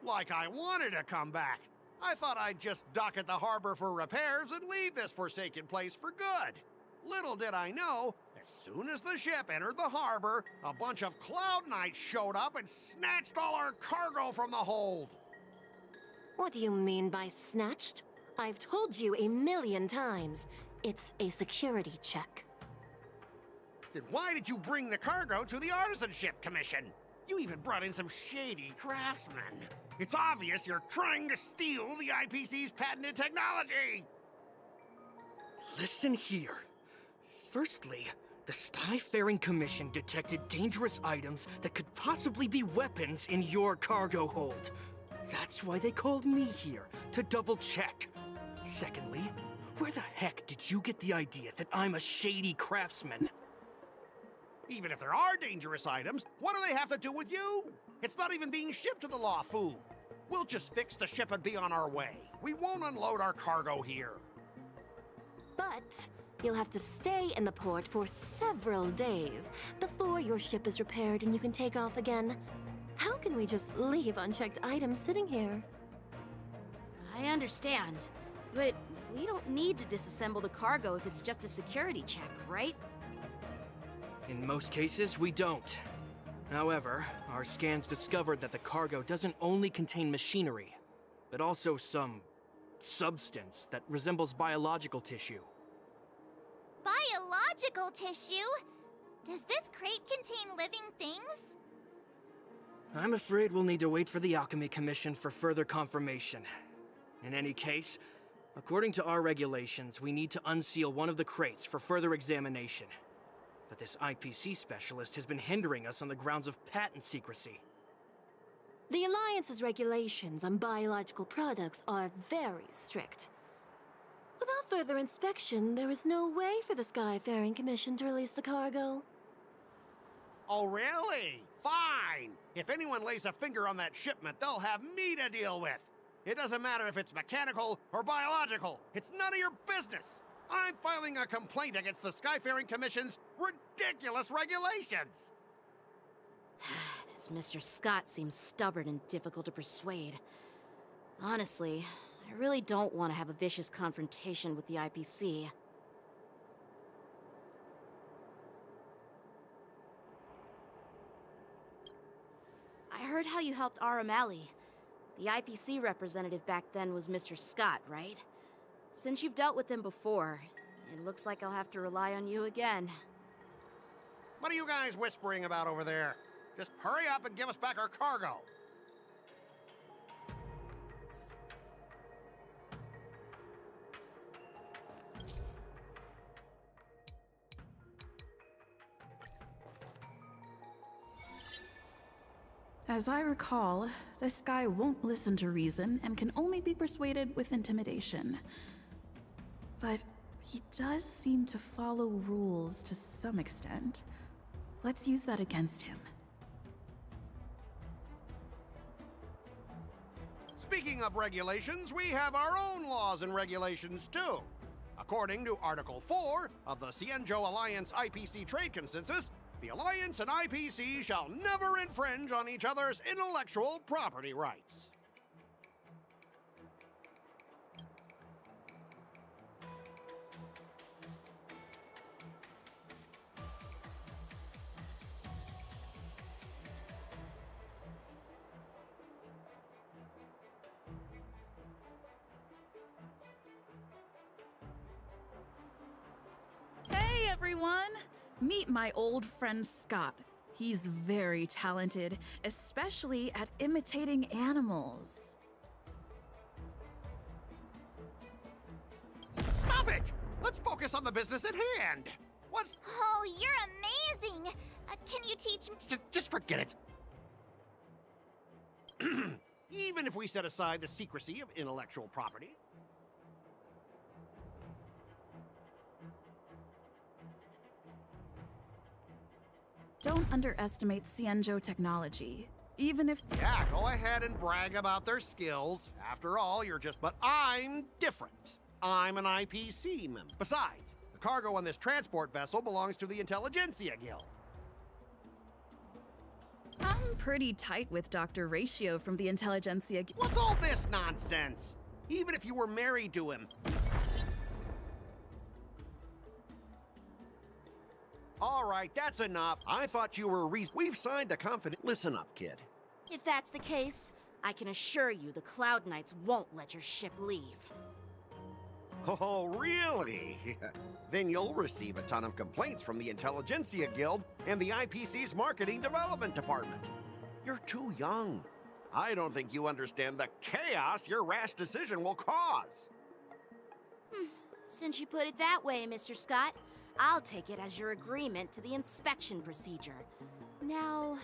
Speaker 5: Like I wanted to come back. I thought I'd just dock at the harbor for repairs and leave this forsaken place for good. Little did I know, as soon as the ship entered the harbor, a bunch of Cloud Knights showed up and snatched all our cargo from the hold.
Speaker 6: What do you mean by snatched? I've told you 1,000,000 times. It's a security check.
Speaker 5: Then why did you bring the cargo to the Artisanship Commission? You even brought in some shady craftsmen. It's obvious you're trying to steal the IPC's patented technology!
Speaker 16: Listen here. Firstly, the Skyfaring Commission detected dangerous items that could possibly be weapons in your cargo hold. That's why they called me here, to double-check. Secondly, where the heck did you get the idea that I'm a shady craftsman?
Speaker 5: Even if there are dangerous items, what do they have to do with you? It's not even being shipped to the Lawfu. We'll just fix the ship and be on our way. We won't unload our cargo here.
Speaker 6: But you'll have to stay in the port for several days before your ship is repaired and you can take off again. How can we just leave unchecked items sitting here?
Speaker 2: I understand, but we don't need to disassemble the cargo if it's just a security check, right?
Speaker 16: In most cases, we don't. However, our scans discovered that the cargo doesn't only contain machinery, but also some substance that resembles biological tissue.
Speaker 4: Biological tissue? Does this crate contain living things?
Speaker 16: I'm afraid we'll need to wait for the Alchemy Commission for further confirmation. In any case,
Speaker 20: According to our regulations, we need to unseal one of the crates for further examination. But this IPC specialist has been hindering us on the grounds of patent secrecy.
Speaker 21: The Alliance's regulations on biological products are very strict. Without further inspection, there is no way for the Skyfaring Commission to release the cargo.
Speaker 5: Oh, really? Fine! If anyone lays a finger on that shipment, they'll have me to deal with. It doesn't matter if it's mechanical or biological. It's none of your business. I'm filing a complaint against the Skyfaring Commission's ridiculous regulations.
Speaker 2: This Mr. Scott seems stubborn and difficult to persuade. Honestly, I really don't want to have a vicious confrontation with the IPC. I heard how you helped O'Malley. The IPC representative back then was Mr. Scott, right? Since you've dealt with him before, it looks like I'll have to rely on you again.
Speaker 5: What are you guys whispering about over there? Just hurry up and give us back our cargo.
Speaker 15: As I recall, this guy won't listen to reason and can only be persuaded with intimidation. But he does seem to follow rules to some extent. Let's use that against him.
Speaker 5: Speaking of regulations, we have our own laws and regulations too. According to Article 4 of the Cienjo Alliance IPC Trade Consensus, the Alliance and IPC shall never infringe on each other's intellectual property rights.
Speaker 15: Hey everyone! Meet my old friend Scott. He's very talented, especially at imitating animals.
Speaker 5: Stop it! Let's focus on the business at hand! What's...
Speaker 4: Oh, you're amazing! Can you teach me?
Speaker 5: Just forget it! Even if we set aside the secrecy of intellectual property,
Speaker 15: Don't underestimate Cienjo technology, even if—
Speaker 5: yeah, go ahead and brag about their skills. After all, you're just... But I'm different. I'm an IPC member. Besides, the cargo on this transport vessel belongs to the Intelligentsia Guild.
Speaker 15: I'm pretty tight with Dr. Ratio from the Intelligentsia Guild.
Speaker 5: What's all this nonsense? Even if you were married to him. All right, that's enough. I thought you were We've signed a confident... Listen up, kid.
Speaker 2: If that's the case, I can assure you the Cloud Knights won't let your ship leave.
Speaker 5: Oh, really? Then you'll receive a ton of complaints from the Intelligentsia Guild and the IPC's Marketing Development Department. You're too young. I don't think you understand the chaos your rash decision will cause.
Speaker 2: Since you put it that way, Mr. Scott, I'll take it as your agreement to the inspection procedure. Now...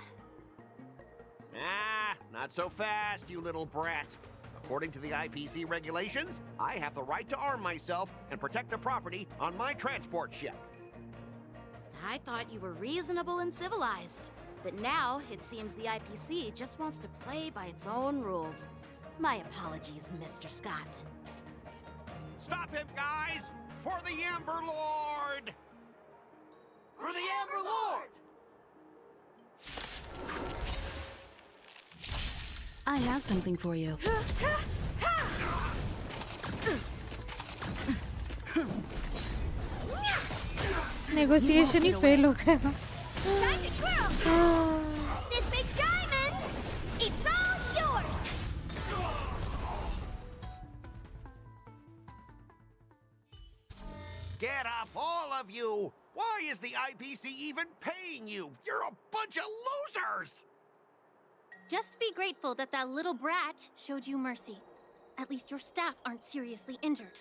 Speaker 5: Ah, not so fast, you little brat. According to the IPC regulations, I have the right to arm myself and protect the property on my transport ship.
Speaker 2: I thought you were reasonable and civilized. But now, it seems the IPC just wants to play by its own rules. My apologies, Mr. Scott.
Speaker 5: Stop him, guys! For the Amber Lord!
Speaker 22: For the Amber Lord!
Speaker 15: I have something for you.
Speaker 1: Negotiation he fail हो गया.
Speaker 4: Time to twirl! This big diamond! It's all yours!
Speaker 5: Get up, all of you! Why is the IPC even paying you? You're a bunch of losers!
Speaker 23: Just be grateful that that little brat showed you mercy.
Speaker 7: At least your staff aren't seriously injured.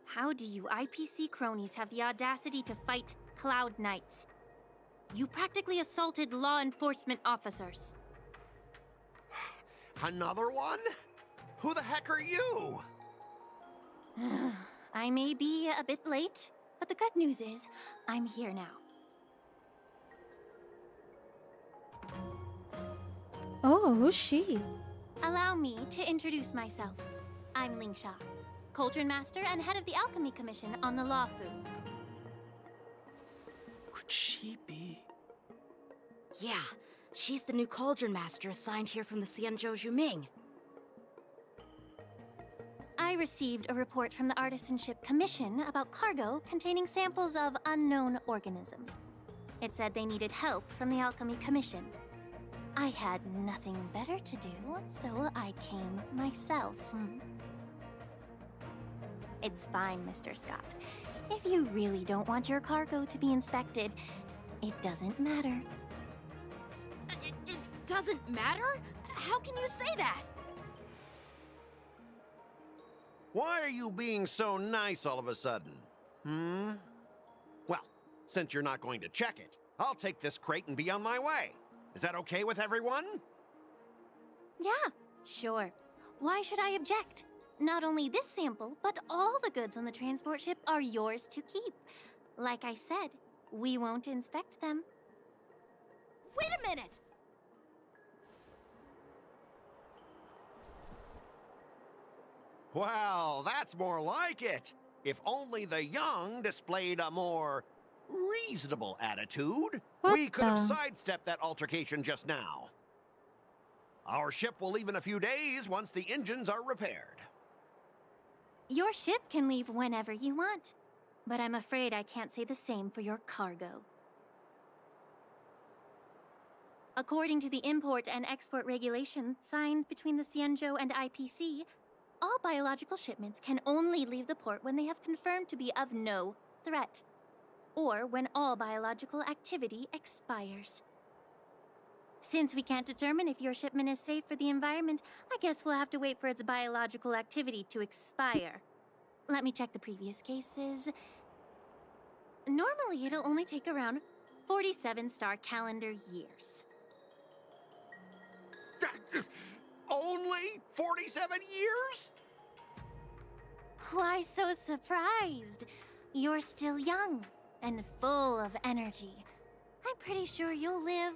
Speaker 7: How do you IPC cronies have the audacity to fight Cloud Knights? You practically assaulted law enforcement officers.
Speaker 5: Another one? Who the heck are you?
Speaker 7: I may be a bit late, but the good news is I'm here now.
Speaker 1: Oh, who's she?
Speaker 7: Allow me to introduce myself. I'm Lingsha, Cauldron Master and head of the Alchemy Commission on the Lawfu.
Speaker 20: Could she be?
Speaker 2: Yeah, she's the new Cauldron Master assigned here from the Xianzhou Zhuming.
Speaker 7: I received a report from the Artisanship Commission about cargo containing samples of unknown organisms. It said they needed help from the Alchemy Commission. I had nothing better to do, so I came myself. It's fine, Mr. Scott. If you really don't want your cargo to be inspected, it doesn't matter.
Speaker 2: It doesn't matter? How can you say that?
Speaker 5: Why are you being so nice all of a sudden? Well, since you're not going to check it, I'll take this crate and be on my way. Is that okay with everyone?
Speaker 7: Yeah, sure. Why should I object? Not only this sample, but all the goods on the transport ship are yours to keep. Like I said, we won't inspect them.
Speaker 2: Wait a minute!
Speaker 5: Well, that's more like it. If only the young displayed a more reasonable attitude, we could have sidestepped that altercation just now. Our ship will leave in a few days once the engines are repaired.
Speaker 7: Your ship can leave whenever you want, but I'm afraid I can't say the same for your cargo. According to the import and export regulations signed between the Xianzhou and IPC, all biological shipments can only leave the port when they have confirmed to be of no threat, or when all biological activity expires. Since we can't determine if your shipment is safe for the environment, I guess we'll have to wait for its biological activity to expire. Let me check the previous cases. Normally, it'll only take around 47 star calendar years.
Speaker 5: Only 47 years?
Speaker 7: Why so surprised? You're still young and full of energy. I'm pretty sure you'll live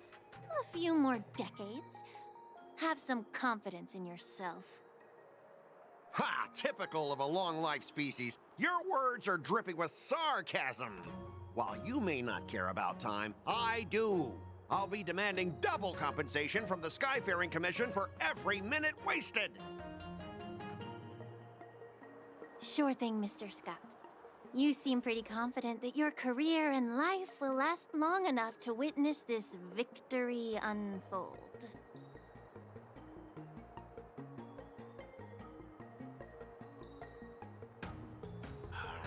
Speaker 7: a few more decades. Have some confidence in yourself.
Speaker 5: Ha! Typical of a long-life species. Your words are dripping with sarcasm. While you may not care about time, I do. I'll be demanding double compensation from the Skyfaring Commission for every minute wasted.
Speaker 7: Sure thing, Mr. Scott. You seem pretty confident that your career and life will last long enough to witness this victory unfold.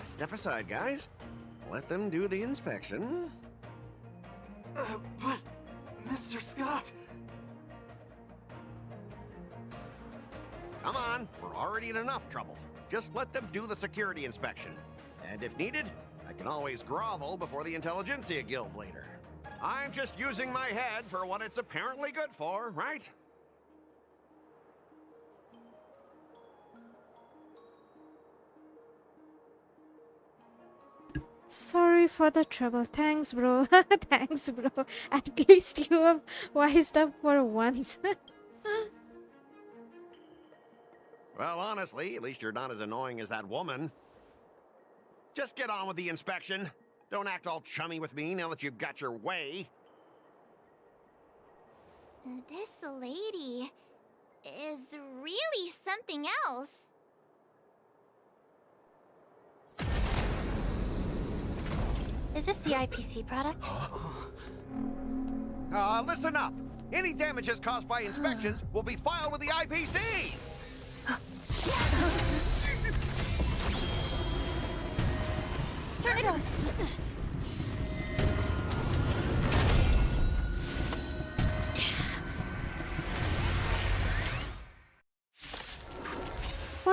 Speaker 5: Step aside, guys. Let them do the inspection.
Speaker 22: But, Mr. Scott...
Speaker 5: Come on, we're already in enough trouble. Just let them do the security inspection. And if needed, I can always grovel before the Intelligentsia Guild later. I'm just using my head for what it's apparently good for, right?
Speaker 1: Sorry for the trouble. Thanks, bro. Thanks, bro. At least you have wised up for once.
Speaker 5: Well, honestly, at least you're not as annoying as that woman. Just get on with the inspection. Don't act all chummy with me now that you've got your way.
Speaker 4: This lady is really something else.
Speaker 7: Is this the IPC product?
Speaker 5: Listen up. Any damages caused by inspections will be filed with the IPC.
Speaker 7: Turn it off.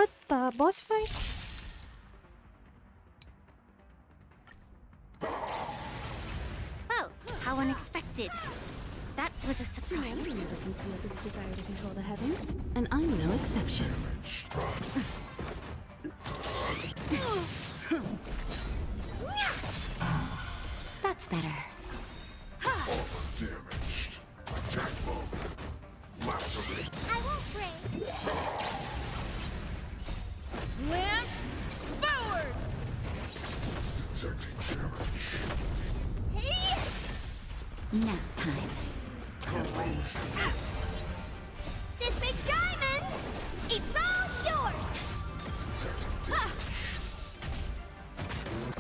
Speaker 1: What the boss fight?
Speaker 7: Oh, how unexpected. That was a surprise.
Speaker 9: Humanity never conceals its desire to control the heavens, and I'm no exception.
Speaker 3: That's better.
Speaker 12: Damaged. Attack mode. Lacerate.
Speaker 4: I won't break.
Speaker 13: Lance, forward!
Speaker 12: Detecting damage.
Speaker 4: Hey!
Speaker 3: Nap time.
Speaker 4: This big diamond! It's all yours!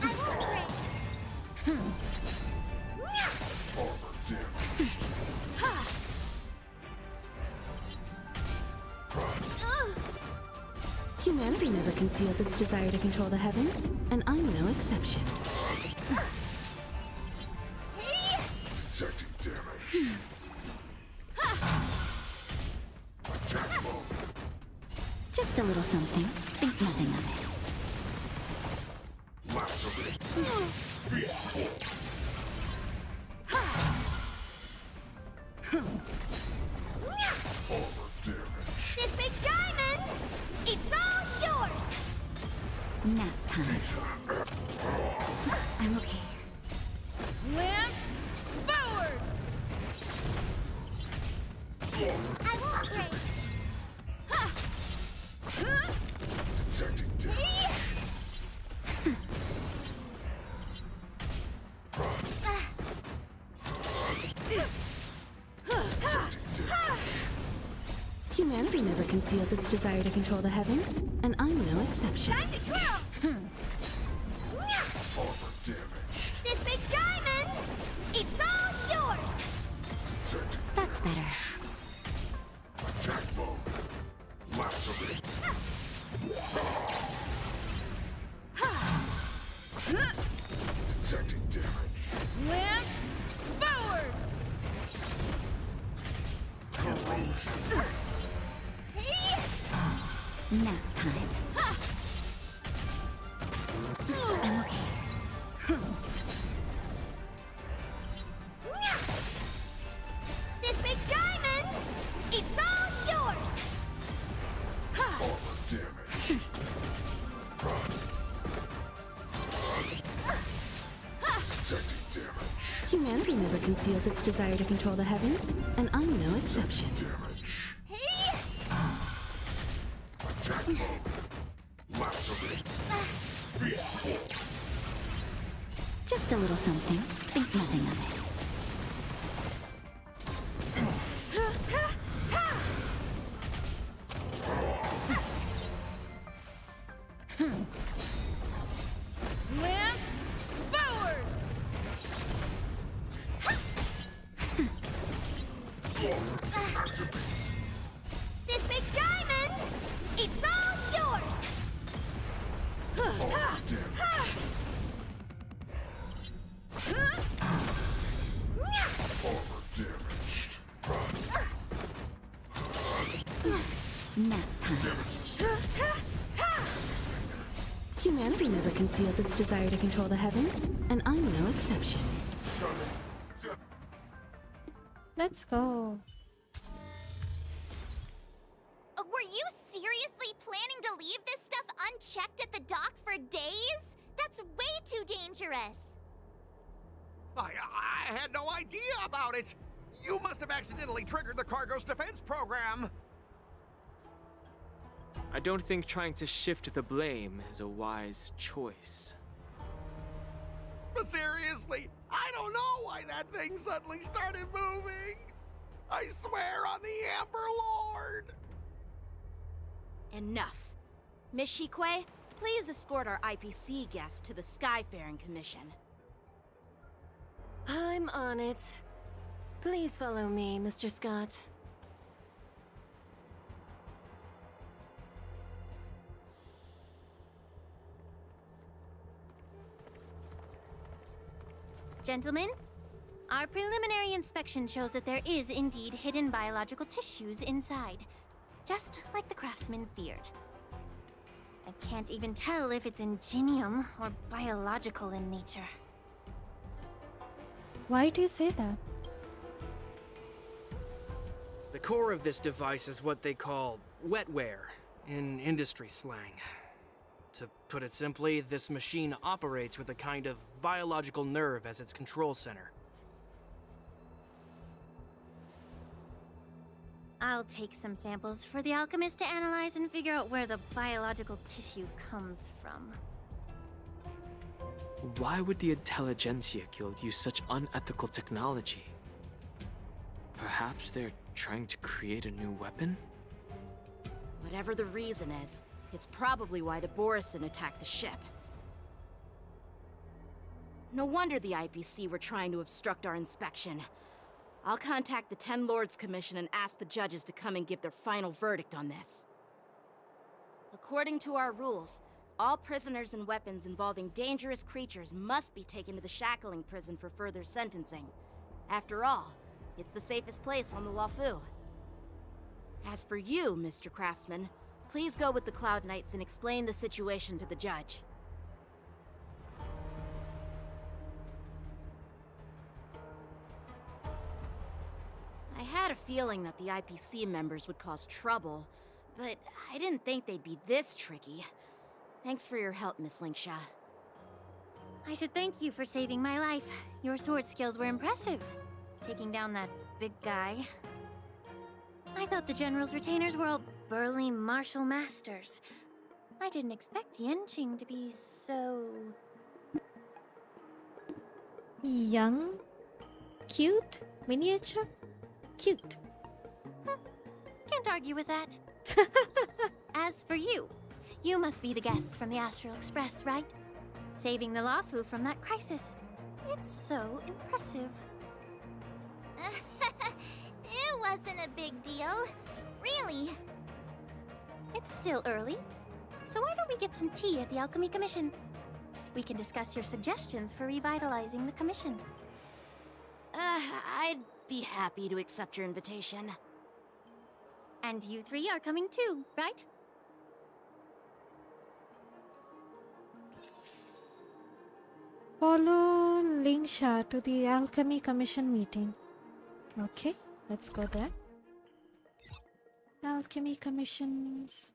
Speaker 4: I won't break.
Speaker 12: Armor damaged.
Speaker 9: Humanity never conceals its desire to control the heavens, and I'm no exception.
Speaker 12: Detecting damage. Attack mode.
Speaker 3: Just a little something. Think nothing of it.
Speaker 12: Lacerate. Beast. Armor damage.
Speaker 4: This big diamond! It's all yours!
Speaker 3: Nap time. I'm okay.
Speaker 13: Lance, forward!
Speaker 4: I won't break.
Speaker 12: Detecting damage.
Speaker 9: Humanity never conceals its desire to control the heavens, and I'm no exception.
Speaker 4: Time to twirl!
Speaker 12: Armor damage.
Speaker 4: This big diamond! It's all yours!
Speaker 12: Detecting
Speaker 3: That's better.
Speaker 12: attack mode. Lacerate. Detecting damage.
Speaker 13: Lance, forward!
Speaker 3: Nap time. I'm okay.
Speaker 4: This big diamond! It's all yours!
Speaker 12: Armor damage. Detecting damage.
Speaker 9: Humanity never conceals its desire to control the heavens, and I'm no exception.
Speaker 12: Damage.
Speaker 4: Hey!
Speaker 12: Attack mode. Lacerate. Beast.
Speaker 3: Just a little something. Think nothing of it.
Speaker 13: Lance, forward!
Speaker 4: This big diamond! It's all yours!
Speaker 12: Armor damaged.
Speaker 3: Nap time.
Speaker 9: Humanity never conceals its desire to control the heavens, and I'm no exception.
Speaker 1: Let's go.
Speaker 4: Were you seriously planning to leave this stuff unchecked at the dock for days? That's way too dangerous.
Speaker 5: I had no idea about it. You must have accidentally triggered the cargo's defense program.
Speaker 11: I don't think trying to shift the blame is a wise choice.
Speaker 5: But seriously, I don't know why that thing suddenly started moving. I swear on the Amber Lord.
Speaker 2: Enough. Miss Shikwe, please escort our IPC guests to the Skyfaring Commission.
Speaker 21: I'm on it. Please follow me, Mr. Scott.
Speaker 7: Gentlemen, our preliminary inspection shows that there is indeed hidden biological tissues inside, just like the craftsman feared. I can't even tell if it's ingenium or biological in nature.
Speaker 1: Why do you say that?
Speaker 20: The core of this device is what they call wetware in industry slang. To put it simply, this machine operates with a kind of biological nerve as its control center.
Speaker 7: I'll take some samples for the alchemist to analyze and figure out where the biological tissue comes from.
Speaker 11: Why would the Intelligentsia Guild use such unethical technology? Perhaps they're trying to create a new weapon?
Speaker 2: Whatever the reason is, it's probably why the Borisin attacked the ship. No wonder the IPC were trying to obstruct our inspection. I'll contact the Ten Lords Commission and ask the judges to come and give their final verdict on this. According to our rules, all prisoners and weapons involving dangerous creatures must be taken to the shackling prison for further sentencing. After all, it's the safest place on the Luofu. As for you, Mr. Craftsman, please go with the Cloud Knights and explain the situation to the judge. I had a feeling that the IPC members would cause trouble, but I didn't think they'd be this tricky. Thanks for your help, Miss Lingsha.
Speaker 7: I should thank you for saving my life. Your sword skills were impressive. Taking down that big guy. I thought the General's retainers were all burly martial masters. I didn't expect Yenqing to be so...
Speaker 1: young? Cute? Miniature? Cute.
Speaker 7: Can't argue with that. As for you, you must be the guests from the Astral Express, right? Saving the Luofu from that crisis. It's so impressive.
Speaker 4: It wasn't a big deal. Really.
Speaker 7: It's still early, so why don't we get some tea at the Alchemy Commission? We can discuss your suggestions for revitalizing the commission.
Speaker 2: I'd be happy to accept your invitation.
Speaker 7: And you three are coming too, right?
Speaker 1: Follow Lingsha to the Alchemy Commission meeting. Okay, let's go there. Alchemy Commissions.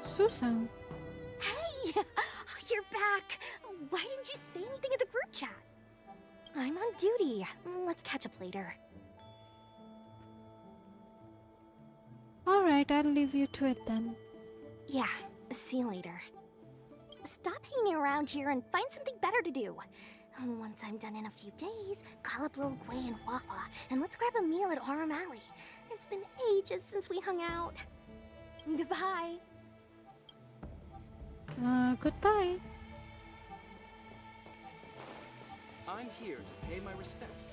Speaker 1: Susan.
Speaker 3: Hey! You're back! Why didn't you say anything in the group chat? I'm on duty. Let's catch up later.
Speaker 1: Alright, I'll leave you to it then.
Speaker 3: Yeah, see you later. Stop hanging around here and find something better to do. Once I'm done in a few days, call up Lil Gwei and Wawa, and let's grab a meal at Aurum Alley. It's been ages since we hung out. Goodbye.
Speaker 1: Goodbye.
Speaker 20: I'm here to pay my respects.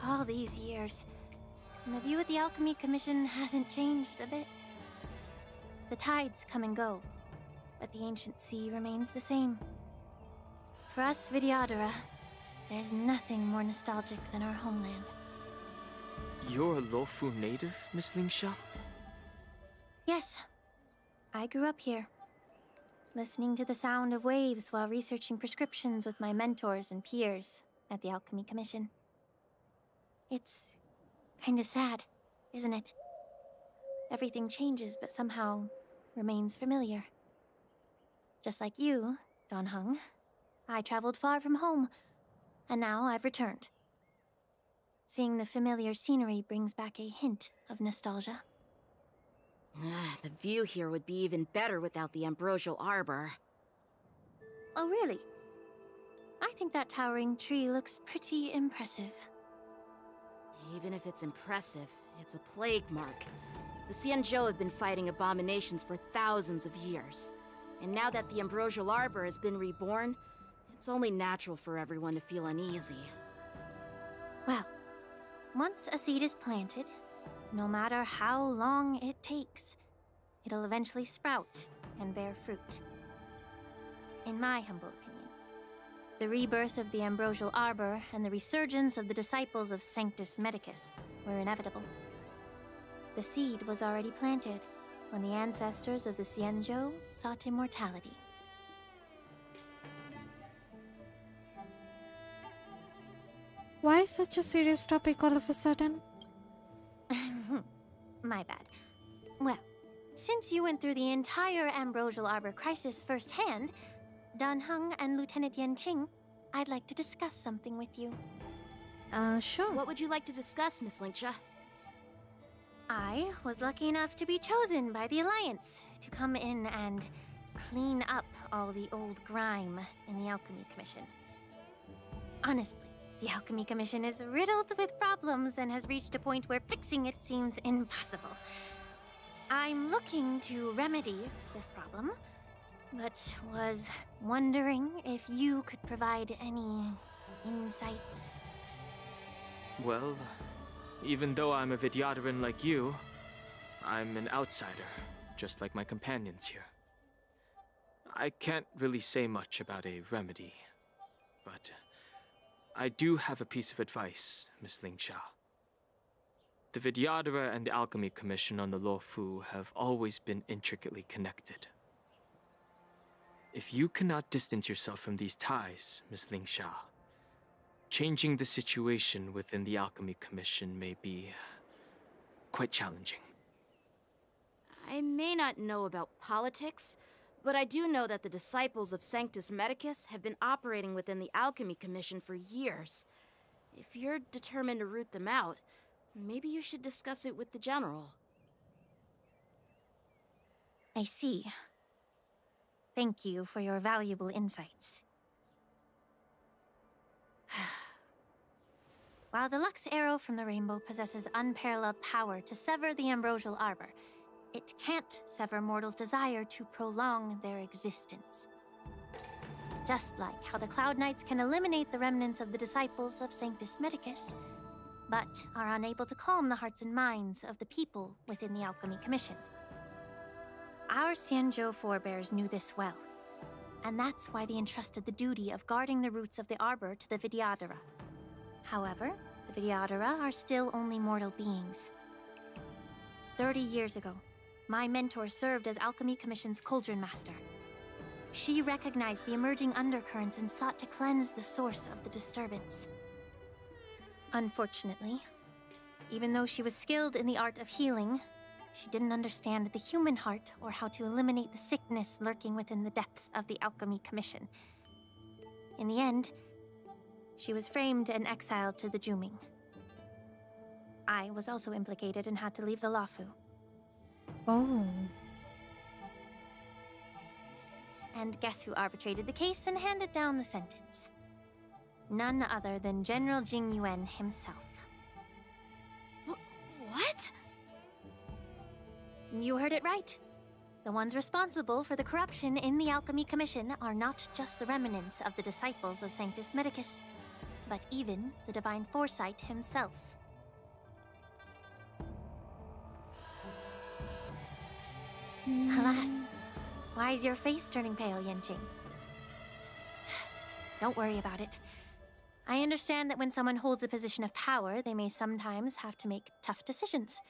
Speaker 7: All these years, and the view at the Alchemy Commission hasn't changed a bit. The tides come and go, but the ancient sea remains the same. For us Vidyadhara, there's nothing more nostalgic than our homeland.
Speaker 11: You're a Luofu native, Miss Lingsha?
Speaker 7: Yes, I grew up here, listening to the sound of waves while researching prescriptions with my mentors and peers at the Alchemy Commission. It's kind of sad, isn't it? Everything changes, but somehow remains familiar. Just like you, Don Hung, I traveled far from home, and now I've returned. Seeing the familiar scenery brings back a hint of nostalgia.
Speaker 2: The view here would be even better without the ambrosial arbor.
Speaker 7: Oh, really? I think that towering tree looks pretty impressive.
Speaker 2: Even if it's impressive, it's a plague mark. The Xianzhou have been fighting abominations for thousands of years. And now that the ambrosial arbor has been reborn, it's only natural for everyone to feel uneasy.
Speaker 7: Well, once a seed is planted, no matter how long it takes, it'll eventually sprout and bear fruit. In my humble opinion, the rebirth of the ambrosial arbor and the resurgence of the disciples of Sanctus Medicus were inevitable. The seed was already planted when the ancestors of the Xianzhou sought immortality.
Speaker 1: Why such a serious topic all of a sudden?
Speaker 7: My bad. Well, since you went through the entire ambrosial arbor crisis firsthand, Dan Heng and Lieutenant Yanqing, I'd like to discuss something with you.
Speaker 1: Sure.
Speaker 2: What would you like to discuss, Miss Linksha?
Speaker 7: I was lucky enough to be chosen by the Alliance to come in and clean up all the old grime in the Alchemy Commission. Honestly, the Alchemy Commission is riddled with problems and has reached a point where fixing it seems impossible. I'm looking to remedy this problem, but was wondering if you could provide any insights.
Speaker 11: Well, even though I'm a Vidyadharan like you, I'm an outsider, just like my companions here. I can't really say much about a remedy, but I do have a piece of advice, Miss Linksha. The Vidyadhara and the Alchemy Commission on the Luofu have always been intricately connected. If you cannot distance yourself from these ties, Miss Linksha, changing the situation within the Alchemy Commission may be quite challenging.
Speaker 2: I may not know about politics, but I do know that the disciples of Sanctus Medicus have been operating within the Alchemy Commission for years. If you're determined to root them out, maybe you should discuss it with the General.
Speaker 7: I see. Thank you for your valuable insights. While the Lux Arrow from the Rainbow possesses unparalleled power to sever the ambrosial arbor, it can't sever mortals' desire to prolong their existence. Just like how the Cloud Knights can eliminate the remnants of the disciples of Sanctus Medicus, but are unable to calm the hearts and minds of the people within the Alchemy Commission. Our Xianzhou forebears knew this well, and that's why they entrusted the duty of guarding the roots of the arbor to the Vidyadhara. However, the Vidyadhara are still only mortal beings. 30 years ago, my mentor served as Alchemy Commission's Cauldron Master. She recognized the emerging undercurrents and sought to cleanse the source of the disturbance. Unfortunately, even though she was skilled in the art of healing, she didn't understand the human heart or how to eliminate the sickness lurking within the depths of the Alchemy Commission. In the end, she was framed and exiled to the Juming. I was also implicated and had to leave the Luofu.
Speaker 1: Oh.
Speaker 7: And guess who arbitrated the case and handed down the sentence? None other than General Jing Yuan himself.
Speaker 2: What?
Speaker 7: You heard it right. The ones responsible for the corruption in the Alchemy Commission are not just the remnants of the disciples of Sanctus Medicus, but even the Divine Foresight himself. Alas, why is your face turning pale, Yanqing? Don't worry about it. I understand that when someone holds a position of power, they may sometimes have to make tough decisions.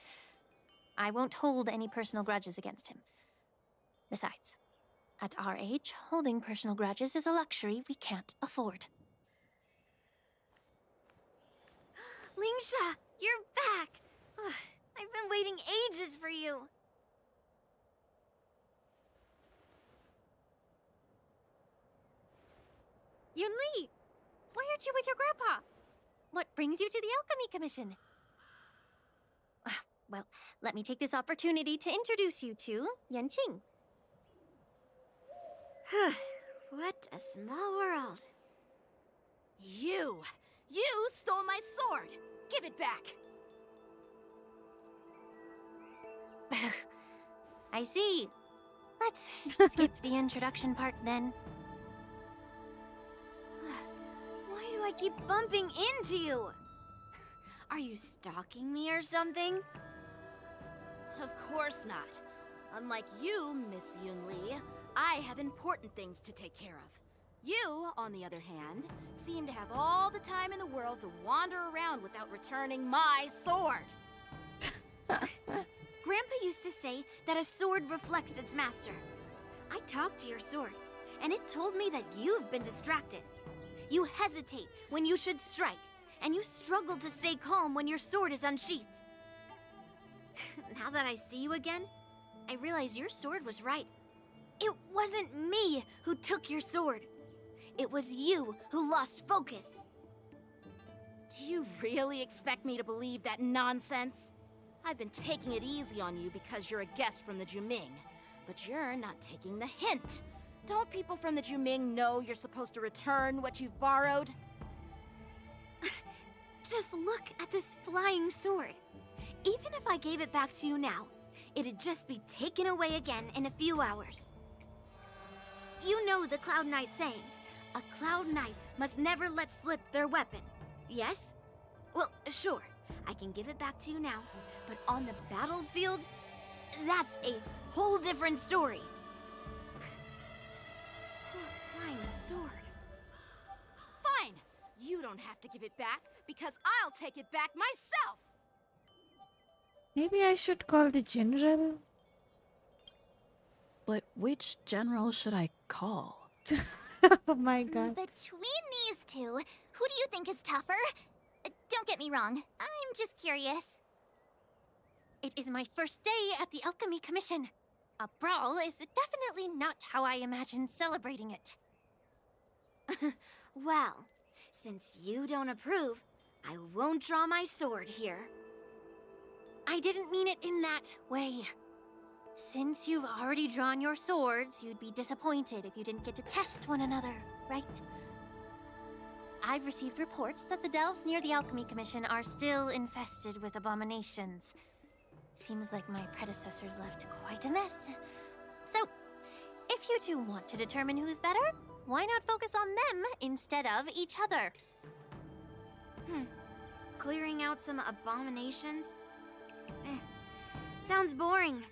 Speaker 7: I won't hold any personal grudges against him. Besides, at our age, holding personal grudges is a luxury we can't afford.
Speaker 3: Linksha, you're back! Ugh, I've been waiting ages for you.
Speaker 7: Yunli! Why aren't you with your grandpa? What brings you to the Alchemy Commission? Well, let me take this opportunity to introduce you to Yanqing.
Speaker 3: What a small world.
Speaker 2: You stole my sword! Give it back!
Speaker 7: I see. Let's skip the introduction part then.
Speaker 3: Why do I keep bumping into you? Are you stalking me or something?
Speaker 2: Of course not. Unlike you, Miss Yunli, I have important things to take care of. You, on the other hand, seem to have all the time in the world to wander around without returning my sword.
Speaker 3: Grandpa used to say that a sword reflects its master. I talked to your sword, and it told me that you've been distracted. You hesitate when you should strike, and you struggle to stay calm when your sword is unsheathed. Now that I see you again, I realize your sword was right. It wasn't me who took your sword. It was you who lost focus.
Speaker 2: Do you really expect me to believe that nonsense? I've been taking it easy on you because you're a guest from the Juming, but you're not taking the hint. Don't people from the Juming know you're supposed to return what you've borrowed?
Speaker 3: Just look at this flying sword. Even if I gave it back to you now, it'd just be taken away again in a few hours. You know the Cloud Knight saying, a Cloud Knight must never let slip their weapon, yes? Well, sure, I can give it back to you now, but on the battlefield, that's a whole different story. Poor flying sword.
Speaker 2: Fine! You don't have to give it back, because I'll take it back myself!
Speaker 1: Maybe I should call the general.
Speaker 15: But which general should I call?
Speaker 1: Oh my god.
Speaker 4: Between these two, who do you think is tougher? Don't get me wrong, I'm just curious.
Speaker 7: It is my first day at the Alchemy Commission. A brawl is definitely not how I imagined celebrating it.
Speaker 3: Well, since you don't approve, I won't draw my sword here.
Speaker 7: I didn't mean it in that way. Since you've already drawn your swords, you'd be disappointed if you didn't get to test one another, right? I've received reports that the delves near the Alchemy Commission are still infested with abominations. Seems like my predecessors left quite a mess. So, if you two want to determine who's better, why not focus on them instead of each other?
Speaker 3: Clearing out some abominations? Sounds boring.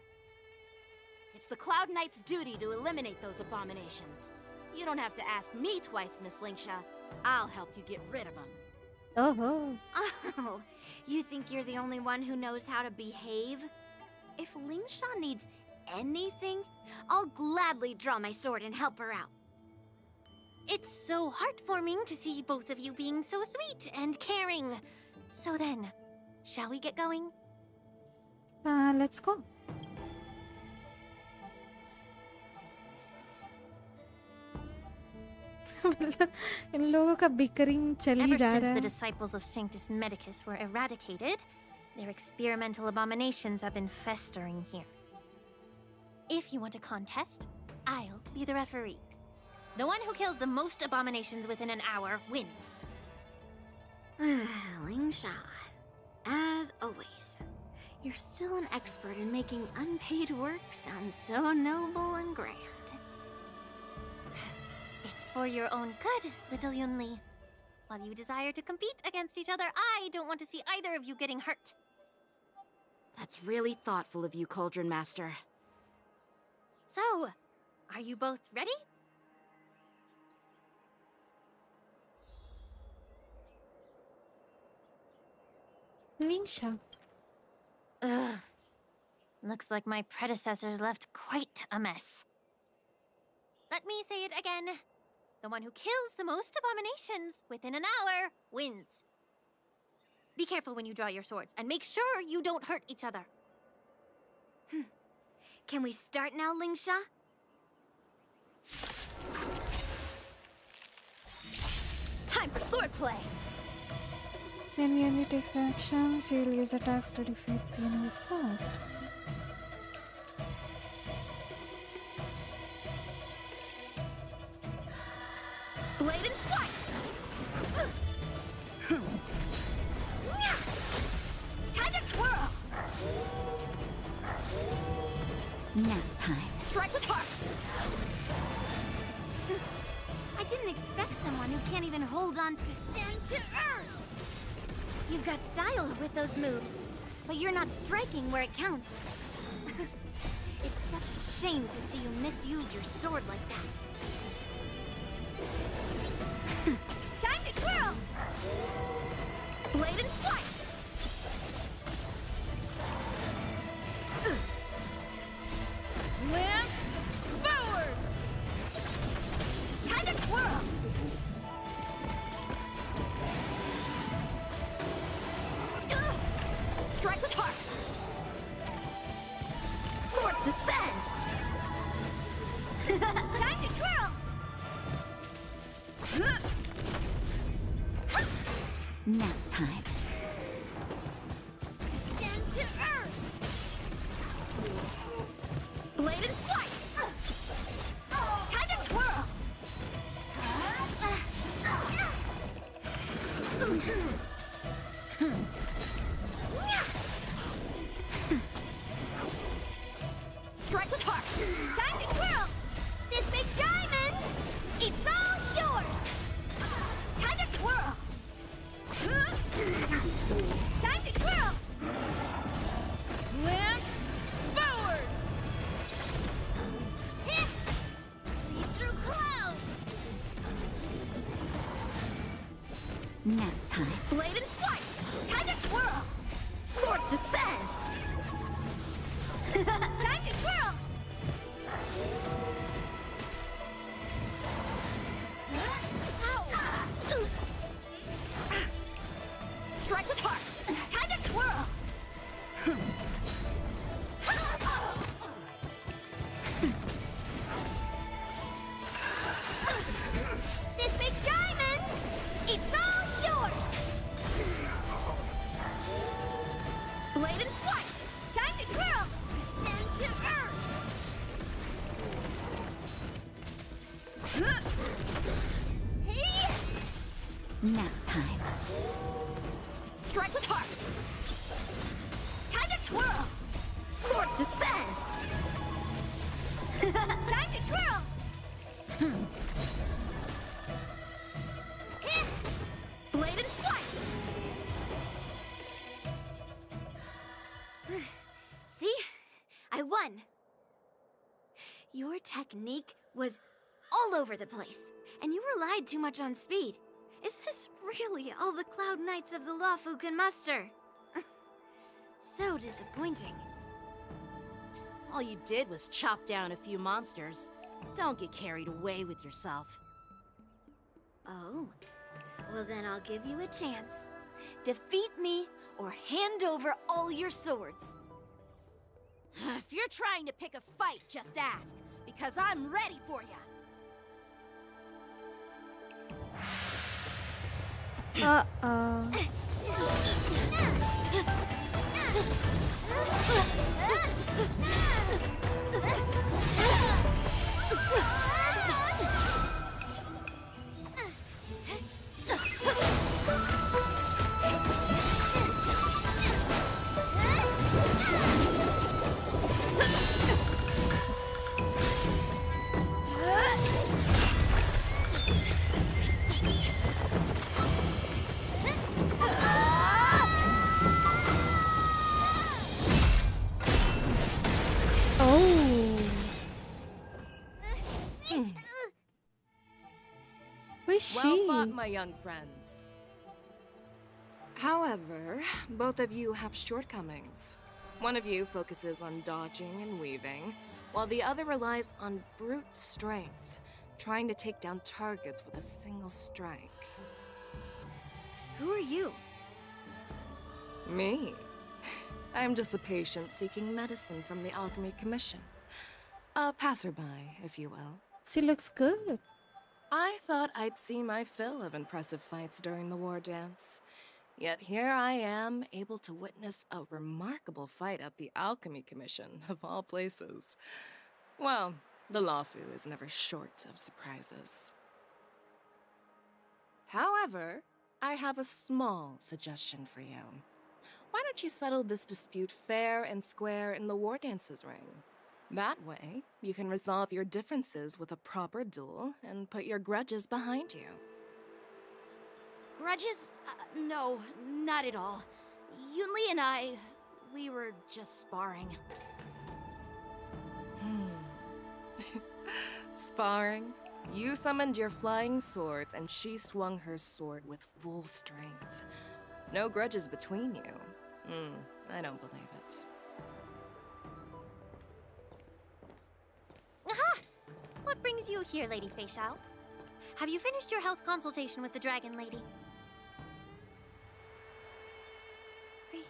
Speaker 2: It's the Cloud Knight's duty to eliminate those abominations. You don't have to ask me twice, Miss Lingsha. I'll help you get rid of them.
Speaker 1: Oh.
Speaker 3: Oh, you think you're the only one who knows how to behave? If Lingsha needs anything, I'll gladly draw my sword and help her out.
Speaker 7: It's so heartwarming to see both of you being so sweet and caring. So then, shall we get going?
Speaker 1: Let's go. इन लोगों का bickering चल ही
Speaker 7: Ever
Speaker 1: जा
Speaker 7: since
Speaker 1: रहा
Speaker 7: the
Speaker 1: है.
Speaker 7: disciples of Sanctus Medicus were eradicated, their experimental abominations have been festering here. If you want a contest, I'll be the referee. The one who kills the most abominations within an hour wins.
Speaker 3: Lingsha, as always, you're still an expert in making unpaid work sound so noble and grand.
Speaker 7: It's for your own good, little Yunli. While you desire to compete against each other, I don't want to see either of you getting hurt.
Speaker 2: That's really thoughtful of you, Cauldron Master.
Speaker 7: So, are you both ready?
Speaker 1: Lingsha.
Speaker 7: Ugh. Looks like my predecessors left quite a mess. Let me say it again. The one who kills the most abominations within an hour wins. Be careful when you draw your swords, and make sure you don't hurt each other.
Speaker 3: Can we start now, Lingsha?
Speaker 2: Time for swordplay!
Speaker 1: When the enemy takes actions, he'll use attacks to defeat the enemy first.
Speaker 3: Blade and flight! Time to twirl!
Speaker 8: Nap time.
Speaker 3: Strike with heart!
Speaker 4: I didn't expect someone who can't even hold on to send to earth.
Speaker 3: You've got style with those moves, but you're not striking where it counts. It's such a shame to see you misuse your sword like that. Time to twirl! Blade and flight!
Speaker 13: Lance forward!
Speaker 3: Time to twirl! Strike with heart! Swords descend! Time to twirl!
Speaker 8: Nap time.
Speaker 4: Send to earth.
Speaker 3: Blade and flight! Time to twirl! Strike with heart! Time to twirl! This big diamond! It's all yours! Time to twirl! Time to twirl!
Speaker 13: Lance forward!
Speaker 4: See through clouds.
Speaker 8: Nap time.
Speaker 3: Blade and flight! Time to twirl! Swords descend! Time to twirl! Strike with heart! Time to twirl! This big diamond! It's all yours! Blade and flight! Time to twirl!
Speaker 4: Send to earth.
Speaker 3: Hey!
Speaker 8: Nap time.
Speaker 3: Strike with heart! Time to twirl! Swords descend! Time to twirl! Blade and flight! See? I won! Your technique was all over the place, and you relied too much on speed. Is this really all the Cloud Knights of the Lawfu can muster? So disappointing.
Speaker 2: All you did was chop down a few monsters. Don't get carried away with yourself.
Speaker 3: Oh, well then I'll give you a chance. Defeat me or hand over all your swords.
Speaker 2: If you're trying to pick a fight, just ask, because I'm ready for you.
Speaker 1: Uh-oh. Who's
Speaker 17: Well
Speaker 1: she?
Speaker 17: fought, my young friends. However, both of you have shortcomings. One of you focuses on dodging and weaving, while the other relies on brute strength, trying to take down targets with a single strike.
Speaker 3: Who are you?
Speaker 17: Me? I'm just a patient seeking medicine from the Alchemy Commission. A passerby, if you will.
Speaker 1: She looks good.
Speaker 17: I thought I'd see my fill of impressive fights during the war dance. Yet here I am, able to witness a remarkable fight at the Alchemy Commission, of all places. Well, the Lawfu is never short of surprises. However, I have a small suggestion for you. Why don't you settle this dispute fair and square in the War Dances ring? That way, you can resolve your differences with a proper duel and put your grudges behind you.
Speaker 2: Grudges? No, not at all. Yunli and I, we were just sparring.
Speaker 17: Sparring? You summoned your flying swords and she swung her sword with full strength. No grudges between you. I don't believe it.
Speaker 7: Aha! What brings you here, Lady Fei Xiao? Have you finished your health consultation with the Dragon Lady?
Speaker 3: Fei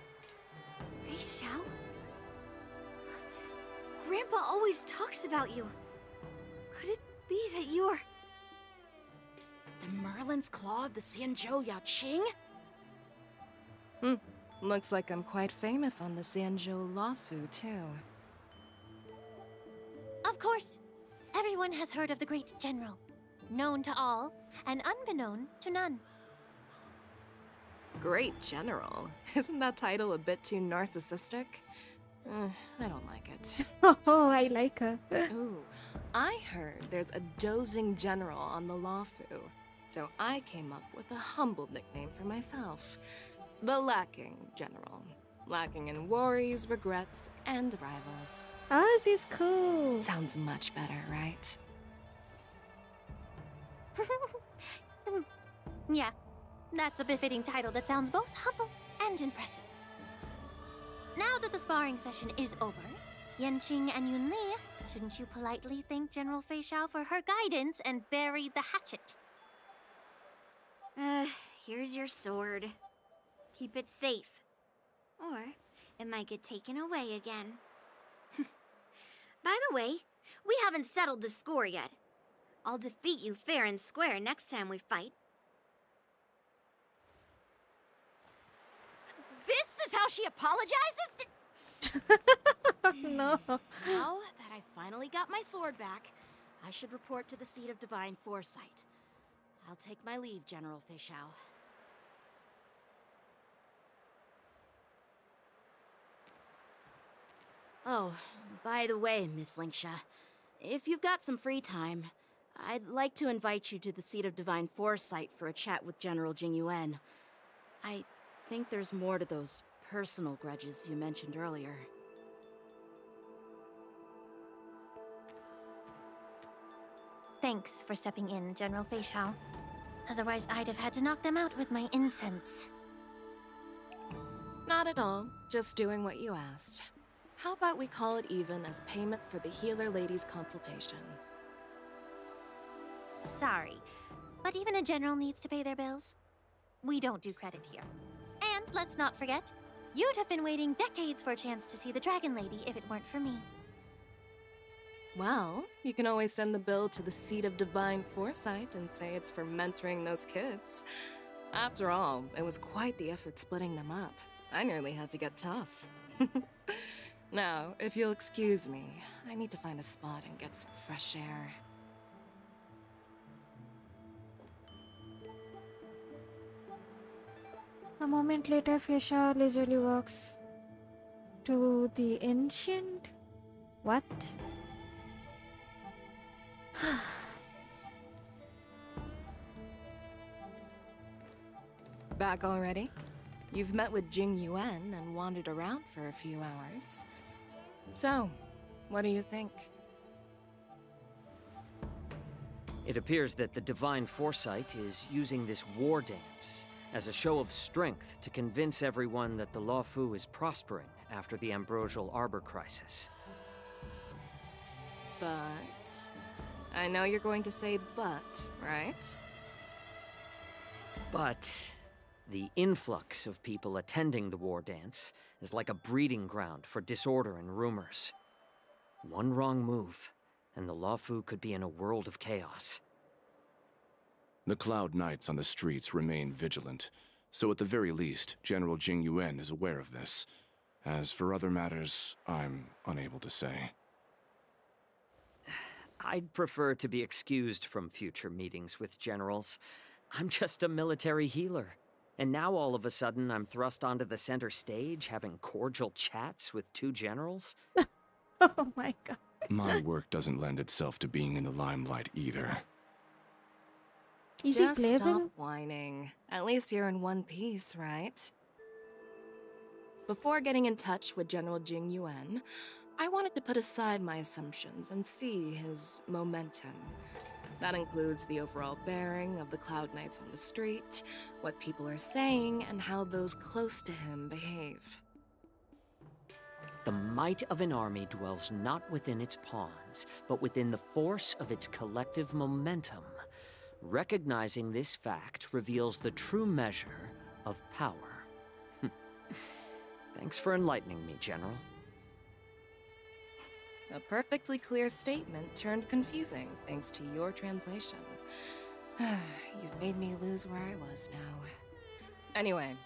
Speaker 3: Xiao? Grandpa always talks about you. Could it be that you're...
Speaker 2: The Merlin's Claw of the Xianzhou Yaoqing?
Speaker 17: Looks like I'm quite famous on the Xianzhou Lawfu, too.
Speaker 7: Of course. Everyone has heard of the great general. Known to all, and unbeknown to none.
Speaker 17: Great General? Isn't that title a bit too narcissistic? I don't like it.
Speaker 1: Oh, I like her.
Speaker 17: Ooh, I heard there's a dozing general on the Lawfu, so I came up with a humble nickname for myself. The Lacking General. Lacking in worries, regrets, and rivals.
Speaker 1: Ah, this is cool.
Speaker 17: Sounds much better, right?
Speaker 7: Yeah, that's a befitting title that sounds both humble and impressive. Now that the sparring session is over, Yanqing and Yunli, shouldn't you politely thank General Fei Xiao for her guidance and bury the hatchet?
Speaker 3: Here's your sword. Keep it safe. Or it might get taken away again. By the way, we haven't settled the score yet. I'll defeat you fair and square next time we fight.
Speaker 2: This is how she apologizes?
Speaker 1: No.
Speaker 2: Now that I finally got my sword back, I should report to the seat of divine foresight. I'll take my leave, General Fei Xiao. Oh, by the way, Miss Linksha, if you've got some free time, I'd like to invite you to the seat of divine foresight for a chat with General Jingyuan. I think there's more to those personal grudges you mentioned earlier.
Speaker 7: Thanks for stepping in, General Fei Xiao. Otherwise, I'd have had to knock them out with my incense.
Speaker 17: Not at all. Just doing what you asked. How about we call it even as payment for the healer lady's consultation?
Speaker 7: Sorry, but even a general needs to pay their bills. We don't do credit here. And let's not forget, you'd have been waiting decades for a chance to see the Dragon Lady if it weren't for me.
Speaker 17: Well, you can always send the bill to the seat of divine foresight and say it's for mentoring those kids. After all, it was quite the effort splitting them up. I nearly had to get tough. Now, if you'll excuse me, I need to find a spot and get some fresh air.
Speaker 1: A moment later, Fei Xiao leisurely walks to the ancient. What?
Speaker 17: Back already? You've met with Jingyuan and wandered around for a few hours. So, what do you think?
Speaker 16: It appears that the Divine Foresight is using this war dance as a show of strength to convince everyone that the Lawfu is prospering after the Ambrosial Arbor crisis.
Speaker 17: But... I know you're going to say but, right?
Speaker 16: But the influx of people attending the war dance is like a breeding ground for disorder and rumors. One wrong move, and the Lawfu could be in a world of chaos.
Speaker 14: The Cloud Knights on the streets remain vigilant, So at the very least, General Jing Yuan is aware of this. As for other matters, I'm unable to say.
Speaker 16: I'd prefer to be excused from future meetings with generals. I'm just a military healer. And now all of a sudden I'm thrust onto the center stage having cordial chats with two generals?
Speaker 1: Oh my god.
Speaker 14: My work doesn't lend itself to being in the limelight either.
Speaker 1: Is
Speaker 17: Just
Speaker 1: he
Speaker 17: stop
Speaker 1: playable?
Speaker 17: whining. At least you're in one piece, right? Before getting in touch with General Jing Yuan, I wanted to put aside my assumptions and see his momentum. That includes the overall bearing of the Cloud Knights on the street, what people are saying, and how those close to him behave.
Speaker 16: The might of an army dwells not within its pawns, but within the force of its collective momentum. Recognizing this fact reveals the true measure of power. Thanks for enlightening me, General.
Speaker 17: A perfectly clear statement turned confusing thanks to your translation. You've made me lose where I was now. Anyway,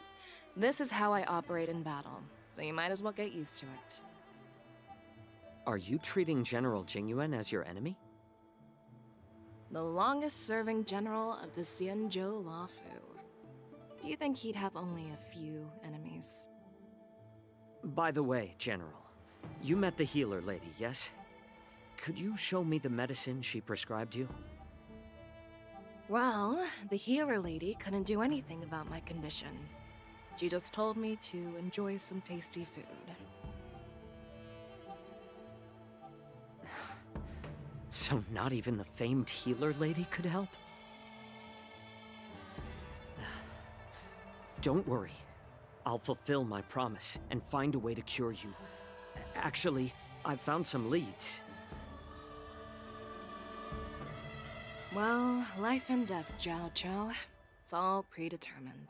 Speaker 17: this is how I operate in battle, so you might as well get used to it.
Speaker 16: Are you treating General Jing Yuan as your enemy?
Speaker 17: The longest-serving general of the Xianzhou Luofu. Do you think he'd have only a few enemies?
Speaker 16: By the way, General, you met the healer lady, yes? Could you show me the medicine she prescribed you?
Speaker 17: Well, the healer lady couldn't do anything about my condition. She just told me to enjoy some tasty food.
Speaker 16: So not even the famed healer lady could help? Don't worry. I'll fulfill my promise and find a way to cure you. Actually, I've found some leads.
Speaker 17: Well, life and death, Jiao Chou. It's all predetermined.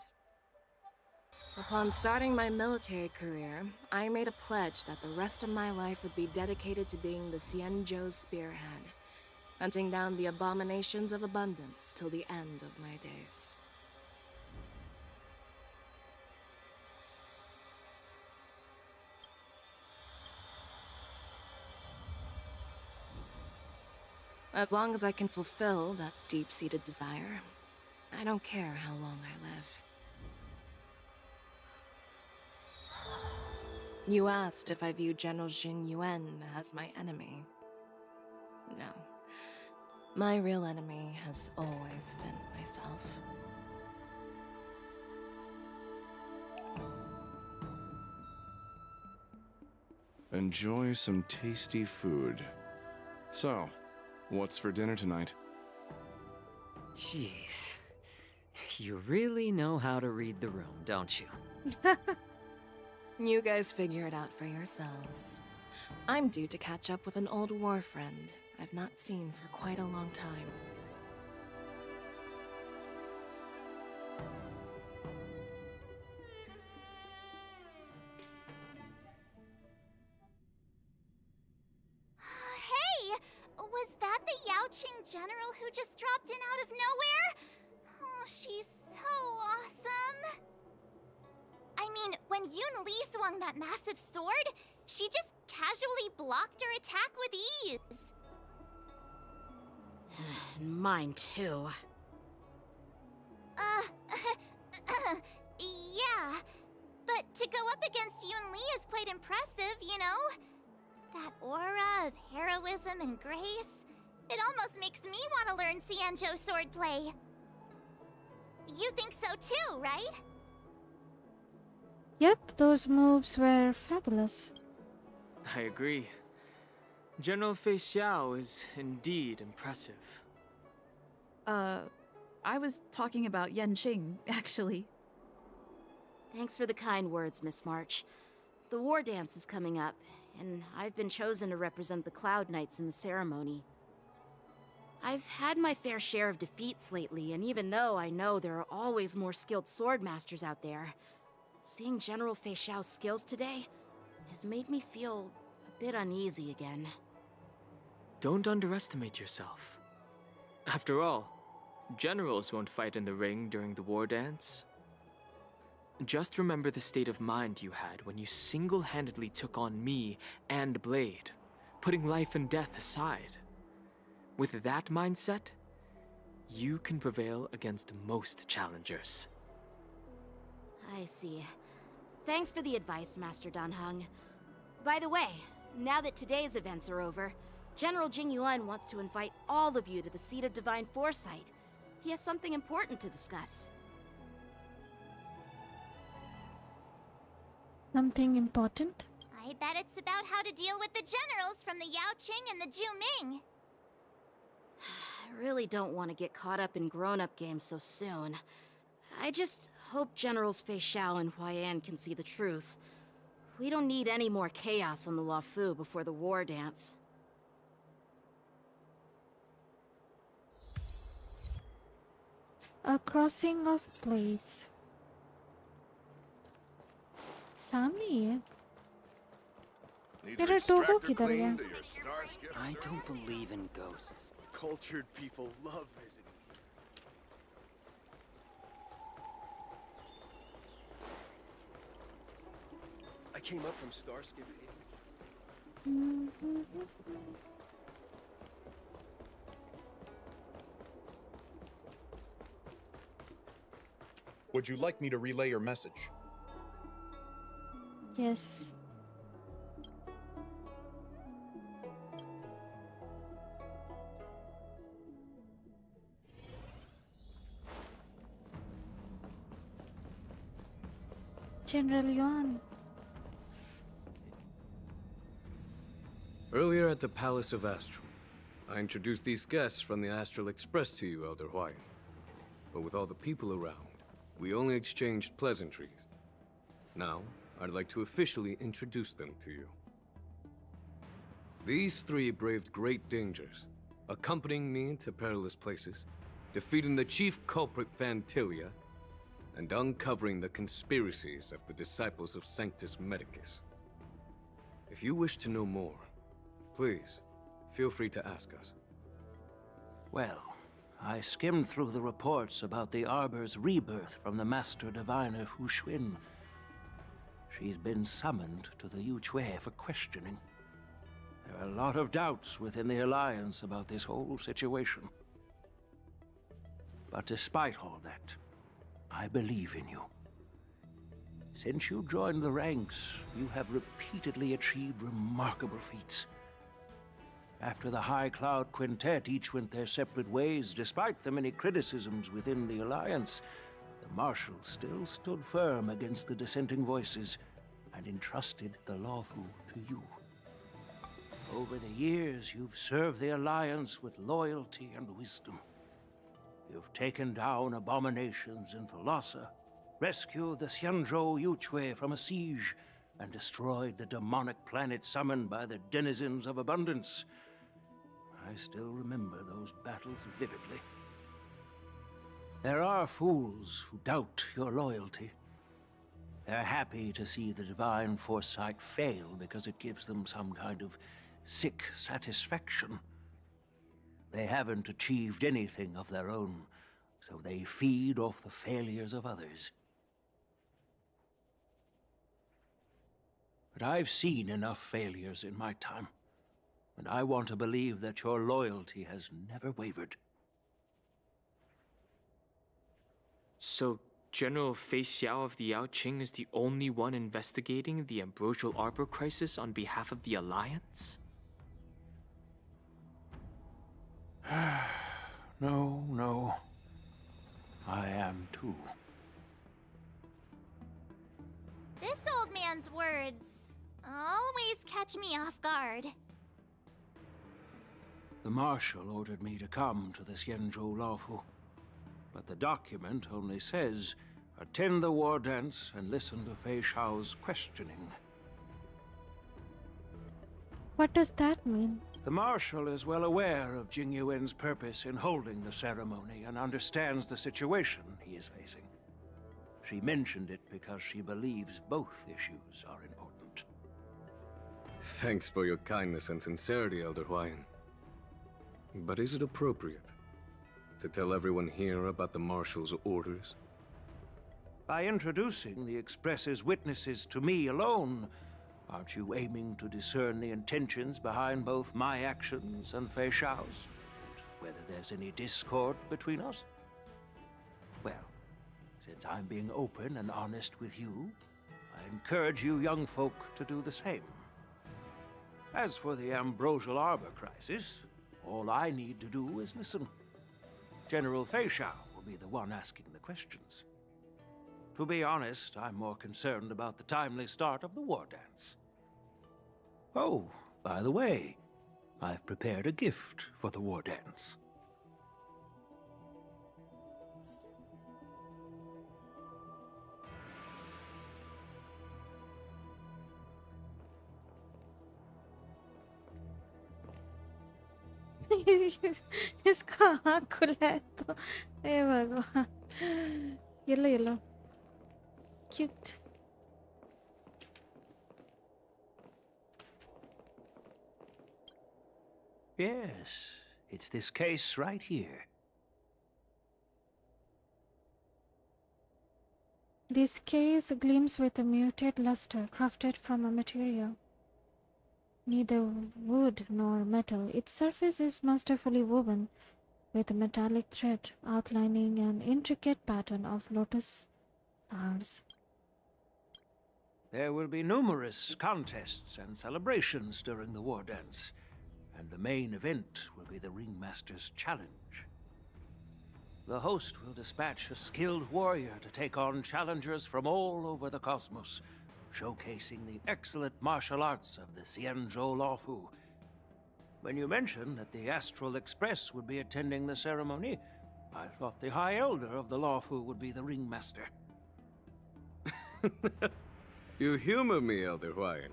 Speaker 17: Upon starting my military career, I made a pledge that the rest of my life would be dedicated to being the Xianzhou spearhead, hunting down the abominations of abundance till the end of my days. As long as I can fulfill that deep-seated desire, I don't care how long I live. You asked if I view General Jing Yuan as my enemy. No. My real enemy has always been myself.
Speaker 14: Enjoy some tasty food. So, what's for dinner tonight?
Speaker 16: Jeez. You really know how to read the room, don't you?
Speaker 17: You guys figure it out for yourselves. I'm due to catch up with an old war friend I've not seen for quite a long time.
Speaker 4: Hey! Was that the Yaoqing general who just dropped in out of nowhere? Oh, she's so awesome! I mean, when Yun Li swung that massive sword, she just casually blocked her attack with ease.
Speaker 2: Mine too.
Speaker 4: Yeah. But to go up against Yun Li is quite impressive, you know? That aura of heroism and grace. It almost makes me want to learn Xianzhou swordplay. You think so too, right?
Speaker 1: Yep, those moves were fabulous.
Speaker 11: I agree. General Fei Xiao is indeed impressive.
Speaker 15: I was talking about Yanqing, actually.
Speaker 2: Thanks for the kind words, Miss March. The war dance is coming up, and I've been chosen to represent the Cloud Knights in the ceremony. I've had my fair share of defeats lately, and even though I know there are always more skilled swordmasters out there, seeing General Fei Xiao's skills today has made me feel a bit uneasy again.
Speaker 11: Don't underestimate yourself. After all, generals won't fight in the ring during the war dance. Just remember the state of mind you had when you single-handedly took on me and Blade, putting life and death aside. With that mindset, you can prevail against most challengers.
Speaker 2: I see. Thanks for the advice, Master Danheng. By the way, now that today's events are over, General Jing Yuan wants to invite all of you to the Seat of Divine Foresight. He has something important to discuss.
Speaker 1: Something important?
Speaker 4: I bet it's about how to deal with the generals from the Yaoqing and the Zhuming.
Speaker 2: I really don't want to get caught up in grown-up games so soon. I just hope Generals Fei Xiao and Huaiyan can see the truth. We don't need any more chaos on the Luofu before the war dance.
Speaker 1: A crossing of blades. सामने ही है. तेरा टोको किधर गया?
Speaker 10: I don't believe in ghosts. Cultured people love visiting here. I came up from Starskip.
Speaker 18: Would you like me to relay your message?
Speaker 1: Yes. General Yuan.
Speaker 23: Earlier at the Palace of Astral, I introduced these guests from the Astral Express to you, Elder Huayan. But with all the people around, we only exchanged pleasantries. Now, I'd like to officially introduce them to you. These three braved great dangers, accompanying me to perilous places, defeating the chief culprit Vantilia, and uncovering the conspiracies of the disciples of Sanctus Medicus. If you wish to know more, please, feel free to ask us.
Speaker 19: Well, I skimmed through the reports about the Arbor's rebirth from the Master Diviner Fu Xuan. She's been summoned to the Yuchui for questioning. There are a lot of doubts within the Alliance about this whole situation. But despite all that, I believe in you. Since you joined the ranks, you have repeatedly achieved remarkable feats. After the High Cloud Quintet each went their separate ways, despite the many criticisms within the Alliance, the Marshal still stood firm against the dissenting voices and entrusted the Luofu to you. Over the years, you've served the Alliance with loyalty and wisdom. You've taken down abominations in Thalassa, rescued the Xianzhou Yuchui from a siege, and destroyed the demonic planet summoned by the denizens of abundance. I still remember those battles vividly. There are fools who doubt your loyalty. They're happy to see the divine foresight fail because it gives them some kind of sick satisfaction. They haven't achieved anything of their own, so they feed off the failures of others. But I've seen enough failures in my time, and I want to believe that your loyalty has never wavered.
Speaker 11: So, General Fei Xiao of the Yaoqing is the only one investigating the Ambrosial Arbor crisis on behalf of the Alliance?
Speaker 19: No. I am too.
Speaker 4: This old man's words always catch me off guard.
Speaker 19: The Marshal ordered me to come to the Xianzhou Luofu, but the document only says, attend the war dance and listen to Fei Xiao's questioning.
Speaker 1: What does that mean?
Speaker 19: The Marshal is well aware of Jing Yuan's purpose in holding the ceremony and understands the situation he is facing. She mentioned it because she believes both issues are important.
Speaker 23: Thanks for your kindness and sincerity, Elder Huayan. But is it appropriate to tell everyone here about the Marshal's orders?
Speaker 19: By introducing the Express's witnesses to me alone, aren't you aiming to discern the intentions behind both my actions and Fei Xiao's? Whether there's any discord between us? Well, since I'm being open and honest with you, I encourage you young folk to do the same. As for the Ambrosial Arbor crisis, all I need to do is listen. General Fei Xiao will be the one asking the questions. To be honest, I'm more concerned about the timely start of the war dance. Oh, by the way, I've prepared a gift for the war dance.
Speaker 1: इसका आँख खुला है तो हे भगवान yellow yellow cute
Speaker 19: Yes, it's this case right here.
Speaker 1: This case gleams with a muted luster crafted from a material neither wood nor metal. Its surface is masterfully woven with a metallic thread outlining an intricate pattern of lotus flowers.
Speaker 19: There will be numerous contests and celebrations during the war dance, and the main event will be the Ringmaster's Challenge. The host will dispatch a skilled warrior to take on challengers from all over the cosmos, showcasing the excellent martial arts of the Xianzhou Luofu. When you mentioned that the Astral Express would be attending the ceremony, I thought the High Elder of the Luofu would be the Ringmaster.
Speaker 23: You humor me, Elder Huayan.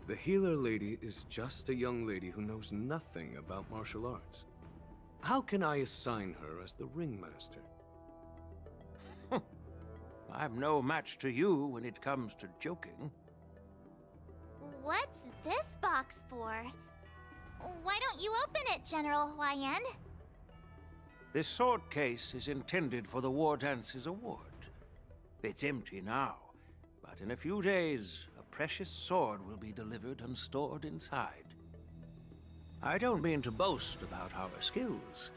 Speaker 23: The healer lady is just a young lady who knows nothing about martial arts. How can I assign her as the Ringmaster?
Speaker 19: I'm no match to you when it comes to joking.
Speaker 4: What's this box for? Why don't you open it, General Huayan?
Speaker 19: This sword case is intended for the War Dance's award. It's empty now, but in a few days, a precious sword will be delivered and stored inside. I don't mean to boast about our skills,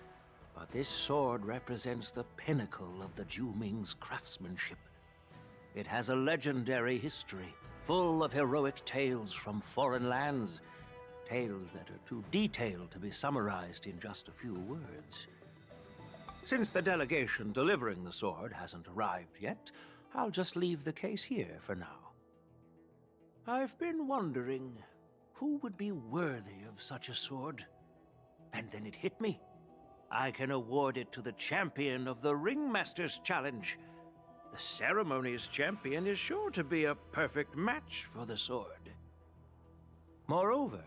Speaker 19: but this sword represents the pinnacle of the Zhuming's craftsmanship. It has a legendary history, full of heroic tales from foreign lands, tales that are too detailed to be summarized in just a few words. Since the delegation delivering the sword hasn't arrived yet, I'll just leave the case here for now. I've been wondering who would be worthy of such a sword. And then it hit me. I can award it to the champion of the Ringmaster's Challenge. The ceremony's champion is sure to be a perfect match for the sword. Moreover,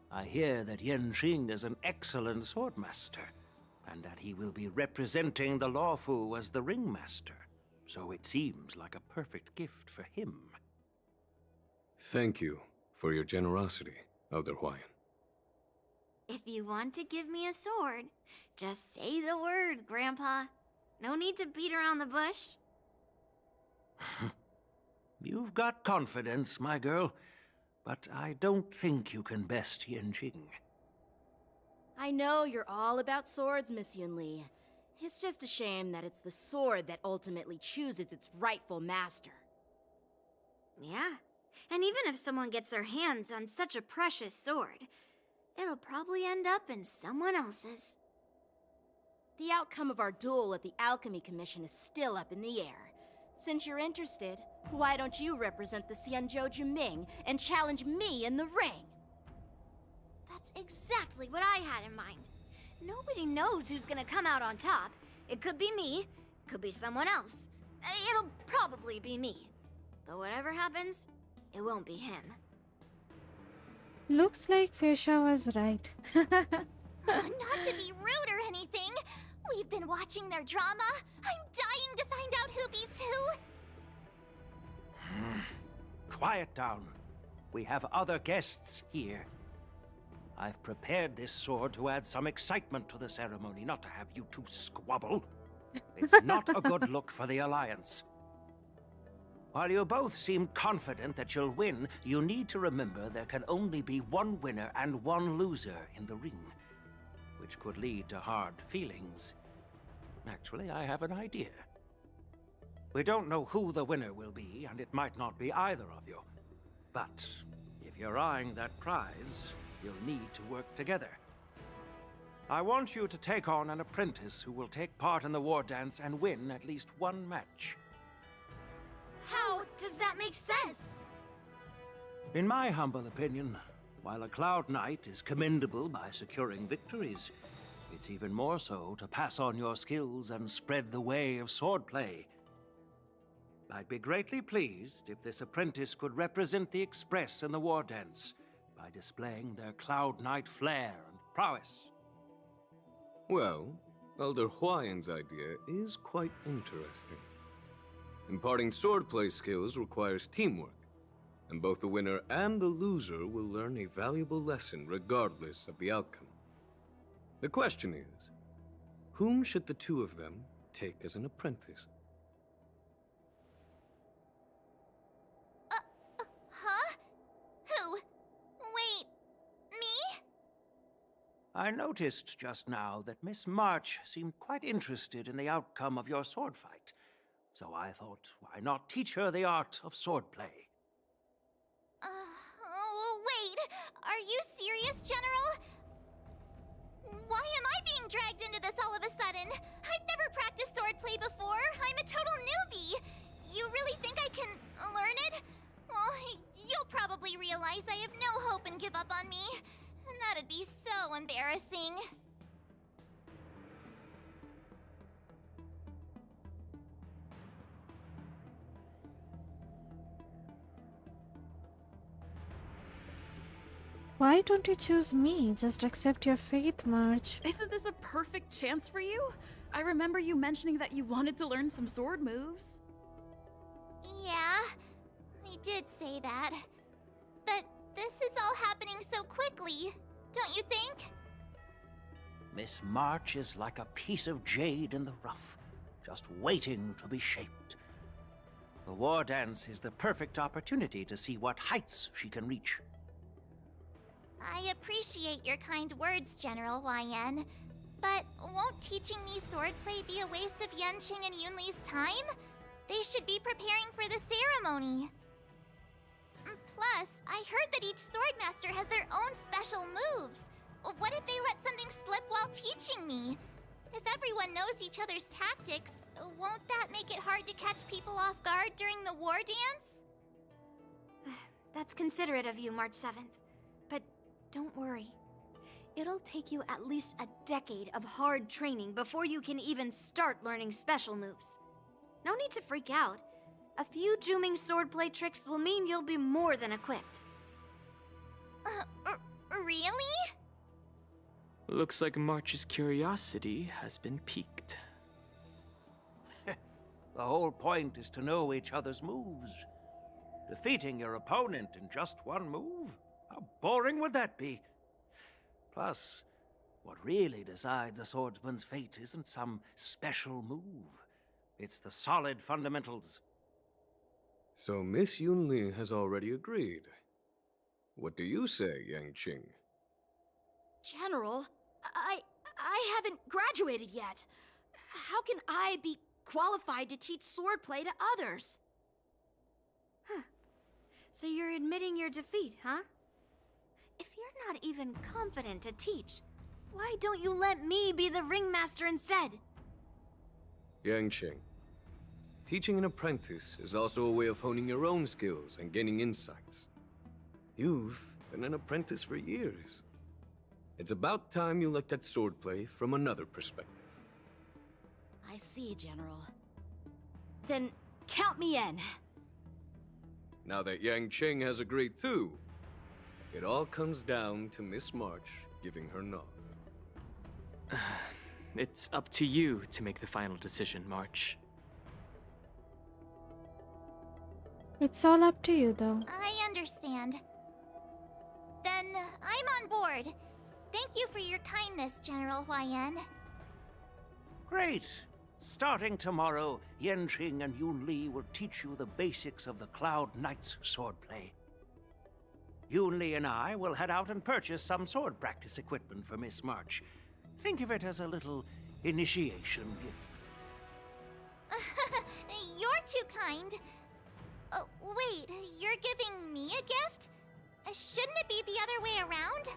Speaker 19: I hear that Yanqing is an excellent swordmaster, and that he will be representing the Luofu as the Ringmaster, so it seems like a perfect gift for him.
Speaker 23: Thank you for your generosity, Elder Huayan.
Speaker 3: If you want to give me a sword, just say the word, Grandpa. No need to beat around the bush.
Speaker 19: You've got confidence, my girl, but I don't think you can best Yanqing.
Speaker 2: I know you're all about swords, Miss Yunli. It's just a shame that it's the sword that ultimately chooses its rightful master.
Speaker 3: Yeah, and even if someone gets their hands on such a precious sword, it'll probably end up in someone else's.
Speaker 2: The outcome of our duel at the Alchemy Commission is still up in the air. Since you're interested, why don't you represent the Xianzhou Juming and challenge me in the ring?
Speaker 3: That's exactly what I had in mind. Nobody knows who's gonna come out on top. It could be me, could be someone else. It'll probably be me. But whatever happens, it won't be him.
Speaker 1: Looks like Fesha was right.
Speaker 4: Not to be rude or anything, we've been watching their drama. I'm dying to find out who beats who.
Speaker 19: Quiet down. We have other guests here. I've prepared this sword to add some excitement to the ceremony, not to have you two squabble. It's not a good look for the Alliance. While you both seem confident that you'll win, you need to remember there can only be one winner and one loser in the ring, which could lead to hard feelings. Actually, I have an idea. We don't know who the winner will be, and it might not be either of you. But if you're eyeing that prize, you'll need to work together. I want you to take on an apprentice who will take part in the war dance and win at least one match.
Speaker 2: How does that make sense?
Speaker 19: In my humble opinion, while a Cloud Knight is commendable by securing victories, it's even more so to pass on your skills and spread the way of swordplay. I'd be greatly pleased if this apprentice could represent the Express in the war dance by displaying their Cloud Knight flair and prowess.
Speaker 23: Well, Elder Huayan's idea is quite interesting. Imparting swordplay skills requires teamwork, and both the winner and the loser will learn a valuable lesson regardless of the outcome. The question is, whom should the two of them take as an apprentice?
Speaker 4: Huh? Who? Wait, me?
Speaker 19: I noticed just now that Miss March seemed quite interested in the outcome of your sword fight. So I thought, why not teach her the art of swordplay?
Speaker 4: Wait, are you serious, General? Why am I being dragged into this all of a sudden? I've never practiced swordplay before. I'm a total newbie. You really think I can learn it? Well, you'll probably realize I have no hope and give up on me. And that'd be so embarrassing.
Speaker 1: Why don't you choose me? Just accept your fate, March.
Speaker 15: Isn't this a perfect chance for you? I remember you mentioning that you wanted to learn some sword moves.
Speaker 4: Yeah, I did say that. But this is all happening so quickly, don't you think?
Speaker 19: Miss March is like a piece of jade in the rough, just waiting to be shaped. The war dance is the perfect opportunity to see what heights she can reach.
Speaker 4: I appreciate your kind words, General YN. But won't teaching me swordplay be a waste of Yanqing and Yunli's time? They should be preparing for the ceremony. Plus, I heard that each swordmaster has their own special moves. What if they let something slip while teaching me? If everyone knows each other's tactics, won't that make it hard to catch people off guard during the war dance?
Speaker 3: That's considerate of you, March 7th. But don't worry. It'll take you at least a decade of hard training before you can even start learning special moves. No need to freak out. A few Juming swordplay tricks will mean you'll be more than equipped.
Speaker 4: Really?
Speaker 11: Looks like March's curiosity has been piqued.
Speaker 19: The whole point is to know each other's moves. Defeating your opponent in just one move? How boring would that be? Plus, what really decides a swordsman's fate isn't some special move. It's the solid fundamentals.
Speaker 23: So Miss Yunli has already agreed. What do you say, Yanqing?
Speaker 2: General, I haven't graduated yet. How can I be qualified to teach swordplay to others?
Speaker 3: Huh. So you're admitting your defeat, huh? If you're not even confident to teach, why don't you let me be the ringmaster instead?
Speaker 23: Yanqing, teaching an apprentice is also a way of honing your own skills and gaining insights. You've been an apprentice for years. It's about time you looked at swordplay from another perspective.
Speaker 2: I see, General. Then count me in.
Speaker 23: Now that Yanqing has agreed too, it all comes down to Miss March giving her nod.
Speaker 11: It's up to you to make the final decision, March.
Speaker 1: It's all up to you, though.
Speaker 4: I understand. Then I'm on board. Thank you for your kindness, General YN.
Speaker 19: Great. Starting tomorrow, Yenqing and Yunli will teach you the basics of the Cloud Knight's swordplay. Yunli and I will head out and purchase some sword practice equipment for Miss March. Think of it as a little initiation gift.
Speaker 4: You're too kind. Oh, wait, you're giving me a gift? Shouldn't it be the other way around?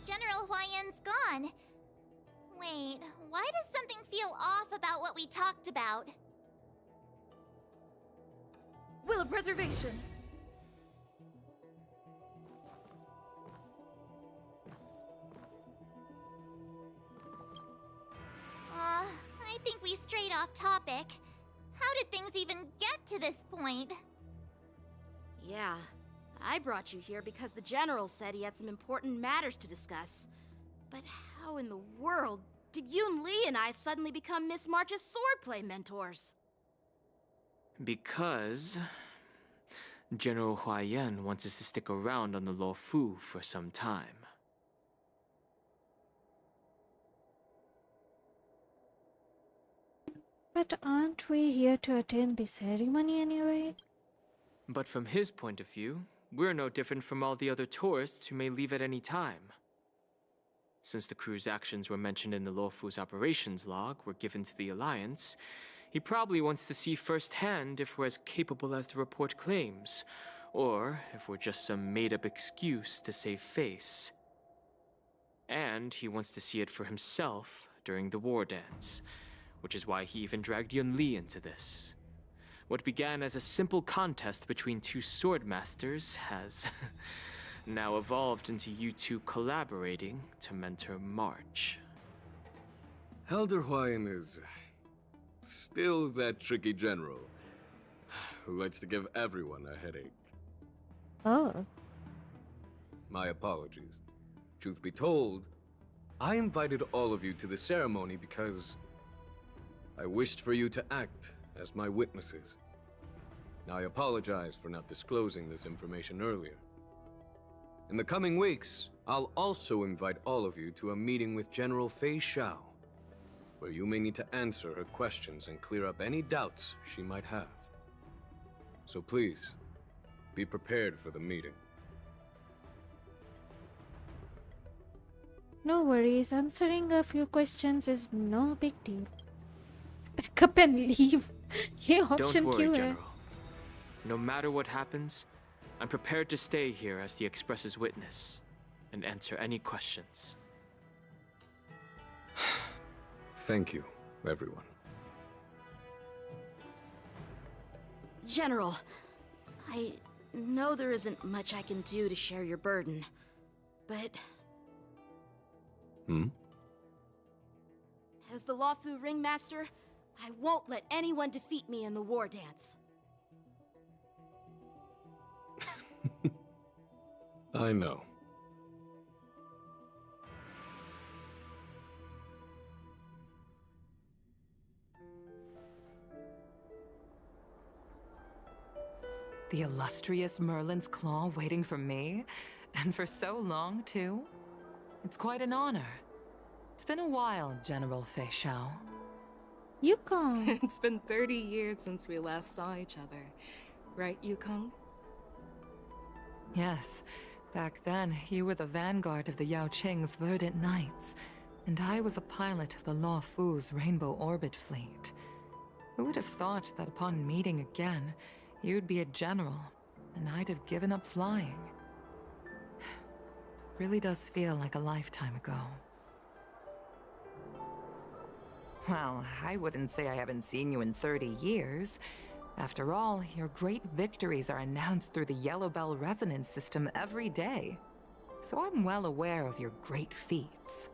Speaker 4: General Huayan's gone. Wait, why does something feel off about what we talked about?
Speaker 13: Will of preservation.
Speaker 4: I think we strayed off topic. How did things even get to this point?
Speaker 2: Yeah, I brought you here because the General said he had some important matters to discuss. But how in the world did Yun Li and I suddenly become Miss March's swordplay mentors?
Speaker 11: Because General Huayan wants us to stick around on the Lo Fu for some time.
Speaker 1: But aren't we here to attend the ceremony anyway?
Speaker 11: But from his point of view, we're no different from all the other tourists who may leave at any time. Since the crew's actions were mentioned in the Lo Fu's operations log were given to the Alliance, he probably wants to see firsthand if we're as capable as the report claims, or if we're just some made-up excuse to save face. And he wants to see it for himself during the war dance, which is why he even dragged Yun Li into this. What began as a simple contest between two sword masters has now evolved into you two collaborating to mentor March.
Speaker 23: Elder Huayan is still that tricky general who likes to give everyone a headache.
Speaker 1: Oh.
Speaker 23: My apologies. Truth be told, I invited all of you to the ceremony because I wished for you to act as my witnesses. Now, I apologize for not disclosing this information earlier. In the coming weeks, I'll also invite all of you to a meeting with General Fei Xiao, where you may need to answer her questions and clear up any doubts she might have. So please, be prepared for the meeting.
Speaker 1: No worries, answering a few questions is no big deal. Pack up and leave. ये option
Speaker 11: Don't worry,
Speaker 1: क्यों है?
Speaker 11: General. No matter what happens, I'm prepared to stay here as the Express's witness and answer any questions.
Speaker 23: Thank you, everyone.
Speaker 2: General, I know there isn't much I can do to share your burden, but as the Luofu Ringmaster, I won't let anyone defeat me in the war dance.
Speaker 23: I know.
Speaker 6: The illustrious Merlin's Claw waiting for me? And for so long, too? It's quite an honor. It's been a while, General Fei Xiao.
Speaker 1: Yukong.
Speaker 17: It's been 30 years since we last saw each other. Right, Yukong?
Speaker 6: Yes. Back then, you were the vanguard of the Yao Qing's Verdant Knights, and I was a pilot of the Lo Fu's Rainbow Orbit fleet. Who would have thought that upon meeting again, you'd be a general, and I'd have given up flying? Really does feel like a lifetime ago. Well, I wouldn't say I haven't seen you in 30 years. After all, your great victories are announced through the Yellow Bell resonance system every day. So I'm well aware of your great feats.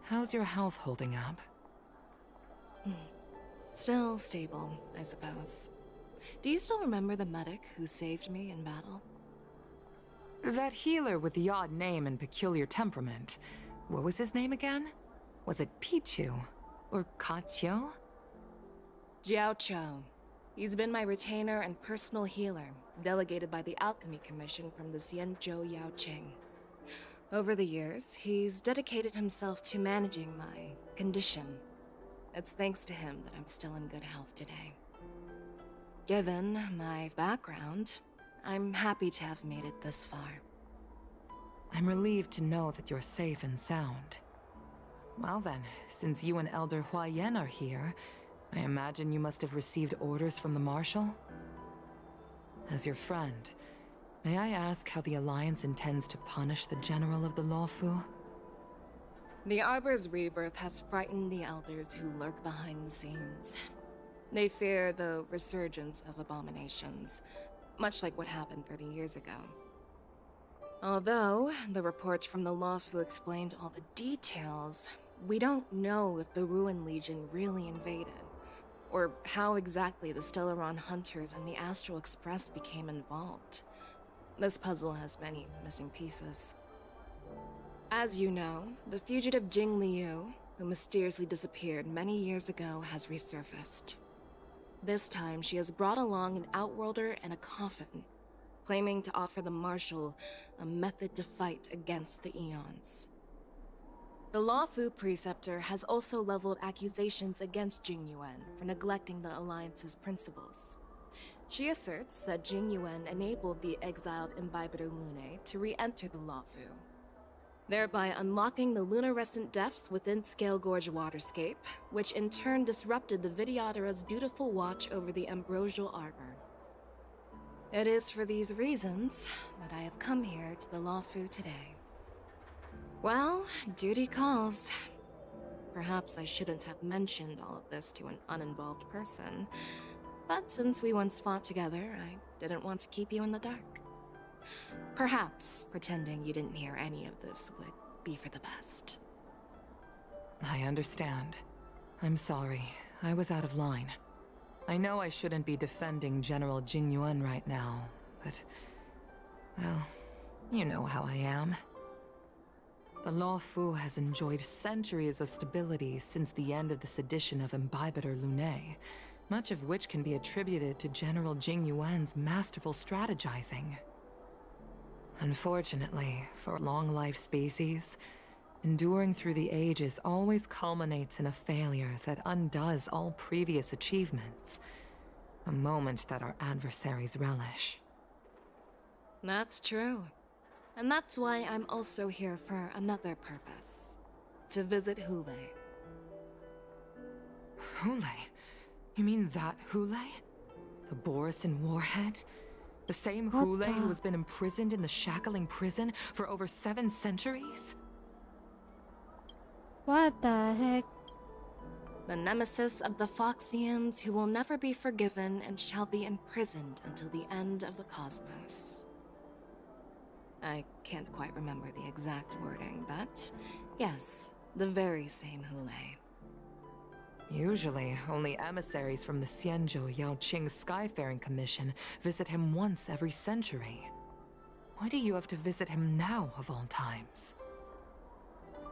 Speaker 6: How's your health holding up?
Speaker 17: Still stable, I suppose. Do you still remember the medic who saved me in battle?
Speaker 6: That healer with the odd name and peculiar temperament. What was his name again? Was it Pichu? Or Kachio?
Speaker 17: Jiao Cho. He's been my retainer and personal healer, delegated by the Alchemy Commission from the Xianzhou Yaoqing. Over the years, he's dedicated himself to managing my condition. It's thanks to him that I'm still in good health today. Given my background, I'm happy to have made it this far.
Speaker 6: I'm relieved to know that you're safe and sound. Well then, since you and Elder Huayan are here, I imagine you must have received orders from the Marshal? As your friend, may I ask how the Alliance intends to punish the General of the Lawfu?
Speaker 17: The Arbor's rebirth has frightened the Elders who lurk behind the scenes. They fear the resurgence of abominations, much like what happened 30 years ago. Although the report from the Lawfu explained all the details, we don't know if the Ruin Legion really invaded, or how exactly the Stellaron Hunters and the Astral Express became involved. This puzzle has many missing pieces. As you know, the fugitive Jing Liu, who mysteriously disappeared many years ago, has resurfaced. This time, she has brought along an Outworlder and a coffin, claiming to offer the Marshal a method to fight against the Eons. The Lawfu Preceptor has also leveled accusations against Jing Yuan for neglecting the Alliance's principles. She asserts that Jing Yuan enabled the exiled Imbibitor Lunae to re-enter the Lawfu, thereby unlocking the lunarescent depths within Scale Gorge Waterscape, which in turn disrupted the Vidyadhara's dutiful watch over the Ambrosial Arbor. It is for these reasons that I have come here to the Lawfu today. Well, duty calls. Perhaps I shouldn't have mentioned all of this to an uninvolved person, but since we once fought together, I didn't want to keep you in the dark. Perhaps pretending you didn't hear any of this would be for the best.
Speaker 6: I understand. I'm sorry. I was out of line. I know I shouldn't be defending General Jing Yuan right now, but... well, you know how I am. The Lawfu has enjoyed centuries of stability since the end of the sedition of Imbibitor Lunae, much of which can be attributed to General Jing Yuan's masterful strategizing. Unfortunately, for long-life species, enduring through the ages always culminates in a failure that undoes all previous achievements, a moment that our adversaries relish.
Speaker 17: That's true. And that's why I'm also here for another purpose. To visit Hule.
Speaker 6: Hule? You mean that Hule? The Borisin Warhead? The same Hule who has been imprisoned in the Shackling Prison for over 7 centuries?
Speaker 1: What the heck?
Speaker 17: The nemesis of the Foxians who will never be forgiven and shall be imprisoned until the end of the cosmos. I can't quite remember the exact wording, but yes, the very same Hule.
Speaker 6: Usually, only emissaries from the Xianzhou Yaoqing Skyfaring Commission visit him once every century. Why do you have to visit him now, of all times?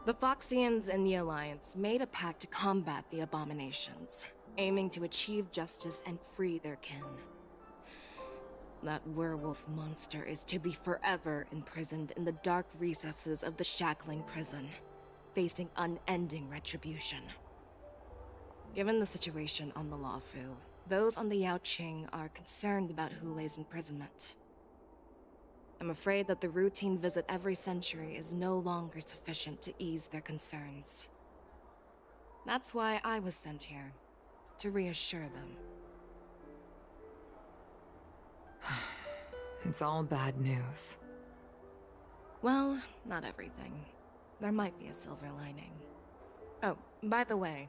Speaker 17: The Foxians and the Alliance made a pact to combat the abominations, aiming to achieve justice and free their kin. That werewolf monster is to be forever imprisoned in the dark recesses of the Shackling Prison, facing unending retribution. Given the situation on the Lawfu, those on the Yaoqing are concerned about Hule's imprisonment. I'm afraid that the routine visit every century is no longer sufficient to ease their concerns. That's why I was sent here, to reassure them.
Speaker 6: It's all bad news.
Speaker 17: Well, not everything. There might be a silver lining. Oh, by the way,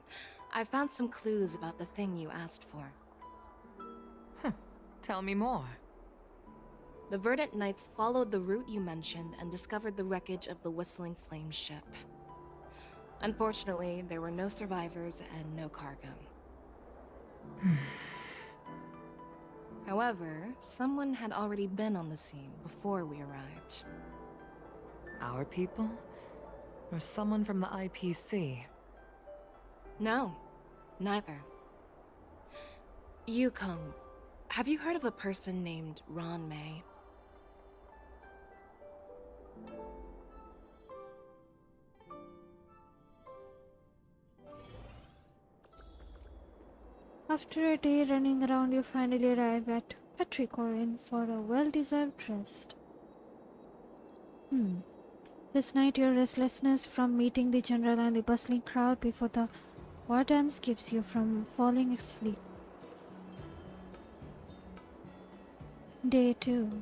Speaker 17: I found some clues about the thing you asked for.
Speaker 6: Tell me more.
Speaker 17: The Verdant Knights followed the route you mentioned and discovered the wreckage of the Whistling Flame ship. Unfortunately, there were no survivors and no cargo. However, someone had already been on the scene before we arrived.
Speaker 6: Our people? Or someone from the IPC?
Speaker 17: No, neither. Yukong, have you heard of a person named Ron May?
Speaker 1: After a day running around, you finally arrive at Petrichorin for a well-deserved rest. This night, your restlessness from meeting the general and the bustling crowd before the war dance keeps you from falling asleep. Day 2.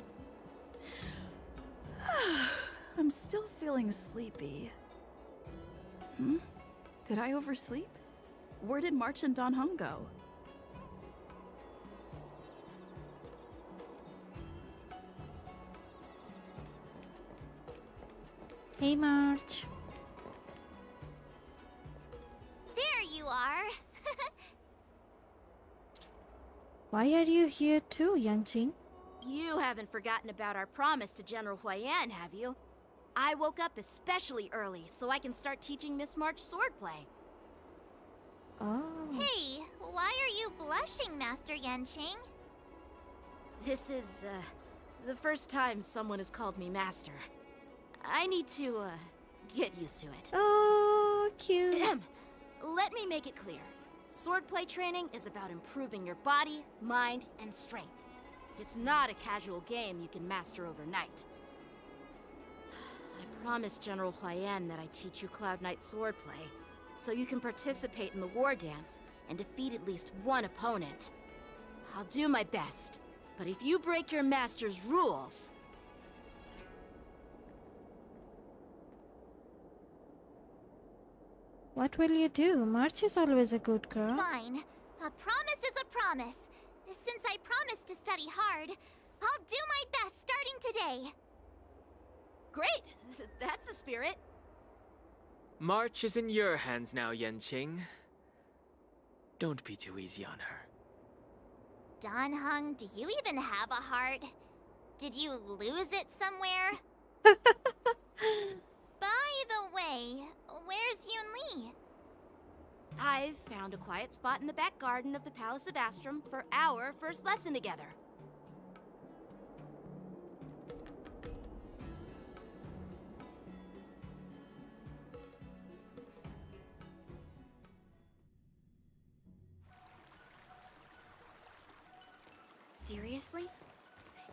Speaker 15: I'm still feeling sleepy. Did I oversleep? Where did March and Don Hung go?
Speaker 1: Hey, March.
Speaker 4: There you are.
Speaker 1: Why are you here too, Yanqing?
Speaker 2: You haven't forgotten about our promise to General Huayan, have you? I woke up especially early so I can start teaching Miss March swordplay.
Speaker 1: Oh.
Speaker 4: Hey, why are you blushing, Master Yanqing?
Speaker 2: This is, the first time someone has called me Master. I need to, get used to it.
Speaker 1: Oh, cute.
Speaker 2: Let me make it clear. Swordplay training is about improving your body, mind, and strength. It's not a casual game you can master overnight. I promised General Huayan that I'd teach you Cloud Knight swordplay, so you can participate in the war dance and defeat at least one opponent. I'll do my best, but if you break your master's rules...
Speaker 1: What will you do? March is always a good girl.
Speaker 4: Fine. A promise is a promise. Since I promised to study hard, I'll do my best starting today.
Speaker 2: Great! That's the spirit.
Speaker 11: March is in your hands now, Yanqing. Don't be too easy on her.
Speaker 4: Don Hung, do you even have a heart? Did you lose it somewhere? By the way, where's Yun Li?
Speaker 2: I've found a quiet spot in the back garden of the Palace of Astrum for our first lesson together.
Speaker 3: Seriously?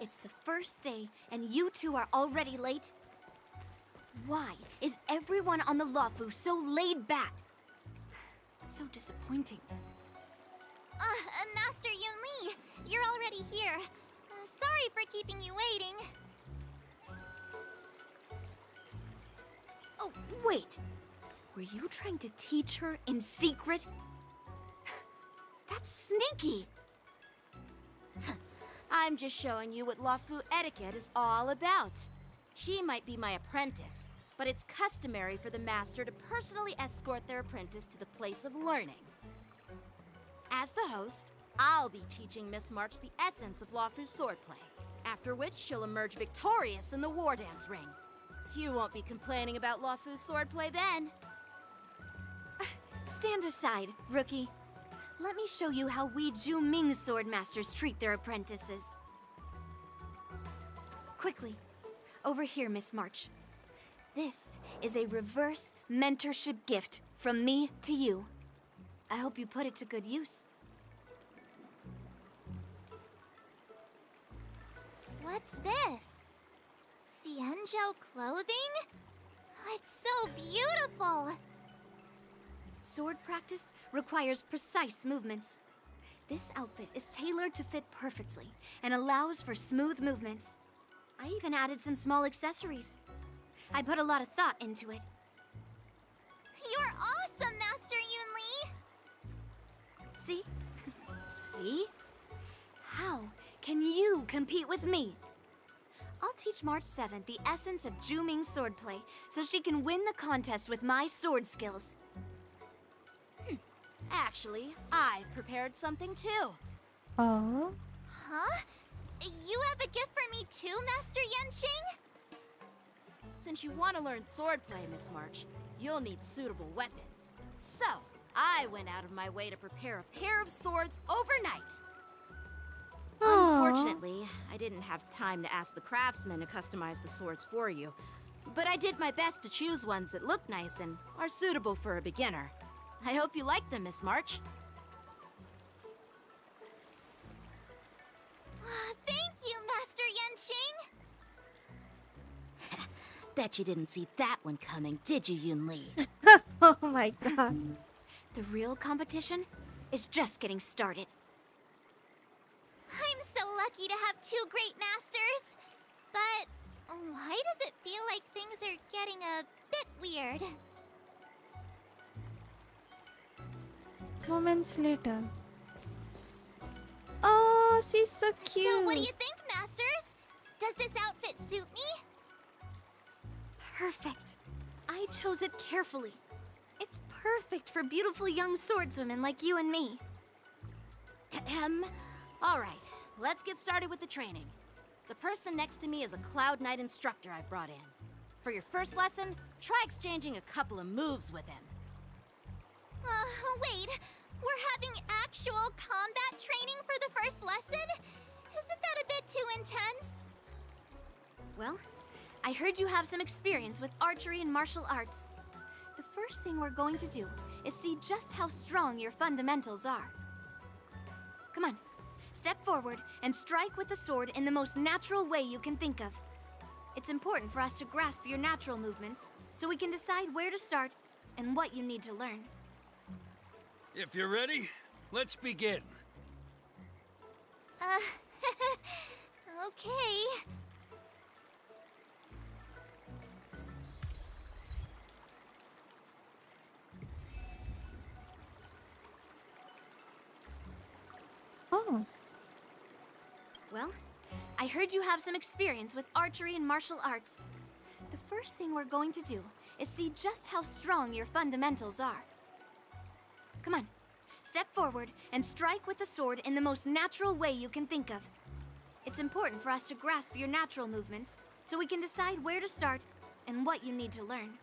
Speaker 3: It's the first day and you two are already late? Why is everyone on the Luofu so laid back? So disappointing.
Speaker 4: Master Yun Li, you're already here. Sorry for keeping you waiting.
Speaker 3: Oh, wait. Were you trying to teach her in secret? That's sneaky.
Speaker 2: I'm just showing you what Luofu etiquette is all about. She might be my apprentice, but it's customary for the master to personally escort their apprentice to the place of learning. As the host, I'll be teaching Miss March the essence of Luofu's swordplay, after which she'll emerge victorious in the war dance ring. You won't be complaining about Luofu's swordplay then.
Speaker 3: Stand aside, rookie. Let me show you how we Ju-Ming sword masters treat their apprentices. Quickly, over here, Miss March. This is a reverse mentorship gift from me to you. I hope you put it to good use.
Speaker 4: What's this? Xianzhou clothing? It's so beautiful!
Speaker 3: Sword practice requires precise movements. This outfit is tailored to fit perfectly and allows for smooth movements. I even added some small accessories. I put a lot of thought into it.
Speaker 4: You're awesome, Master Yun Li!
Speaker 3: See? See? How can you compete with me? I'll teach March 7th the essence of Ju-Ming swordplay so she can win the contest with my sword skills.
Speaker 2: Actually, I've prepared something too.
Speaker 1: Oh?
Speaker 4: Huh? You have a gift for me too, Master Yanqing?
Speaker 2: Since you want to learn swordplay, Miss March, you'll need suitable weapons. So, I went out of my way to prepare a pair of swords overnight. Unfortunately, I didn't have time to ask the craftsman to customize the swords for you. But I did my best to choose ones that look nice and are suitable for a beginner. I hope you like them, Miss March.
Speaker 4: Thank you, Master Yenching!
Speaker 2: Bet you didn't see that one coming, did you, Yun Li?
Speaker 1: Oh my god.
Speaker 3: The real competition is just getting started.
Speaker 4: I'm so lucky to have two great masters. But why does it feel like things are getting a bit weird?
Speaker 1: Moments later. Oh, she's so cute.
Speaker 4: So what do you think, masters? Does this outfit suit me?
Speaker 3: Perfect. I chose it carefully. It's perfect for beautiful young swordswomen like you and me.
Speaker 2: All right, let's get started with the training. The person next to me is a Cloud Knight instructor I've brought in. For your first lesson, try exchanging a couple of moves with him.
Speaker 4: Wait. We're having actual combat training for the first lesson? Isn't that a bit too intense?
Speaker 3: Well, I heard you have some experience with archery and martial arts. The first thing we're going to do is see just how strong your fundamentals are. Come on, step forward and strike with the sword in the most natural way you can think of. It's important for us to grasp your natural movements so we can decide where to start and what you need to learn.
Speaker 9: If you're ready, let's begin.
Speaker 4: Okay.
Speaker 1: Oh.
Speaker 3: Well, I heard you have some experience with archery and martial arts. The first thing we're going to do is see just how strong your fundamentals are. Come on, step forward and strike with the sword in the most natural way you can think of. It's important for us to grasp your natural movements so we can decide where to start and what you need to learn.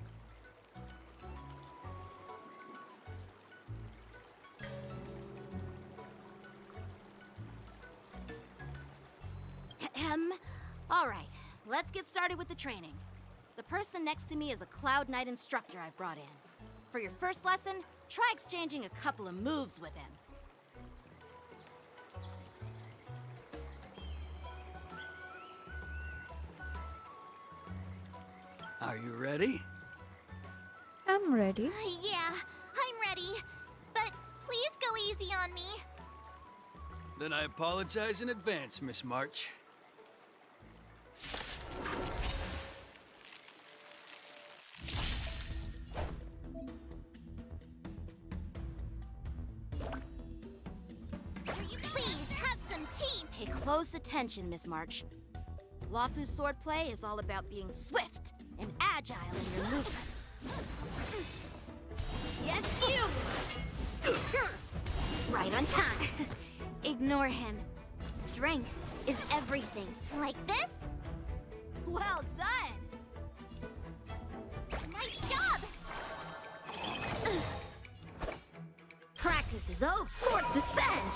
Speaker 2: All right, let's get started with the training. The person next to me is a Cloud Knight instructor I've brought in. For your first lesson, try exchanging a couple of moves with him.
Speaker 9: Are you ready?
Speaker 1: I'm ready.
Speaker 4: Yeah, I'm ready. But please go easy on me.
Speaker 9: Then I apologize in advance, Miss March.
Speaker 4: Please have some tea.
Speaker 2: Pay close attention, Miss March. Luofu's swordplay is all about being swift and agile in your movements.
Speaker 3: Yes, you! Right on time. Ignore him. Strength is everything.
Speaker 4: Like this?
Speaker 2: Well done!
Speaker 4: Nice job!
Speaker 3: Practice is over. Swords descend!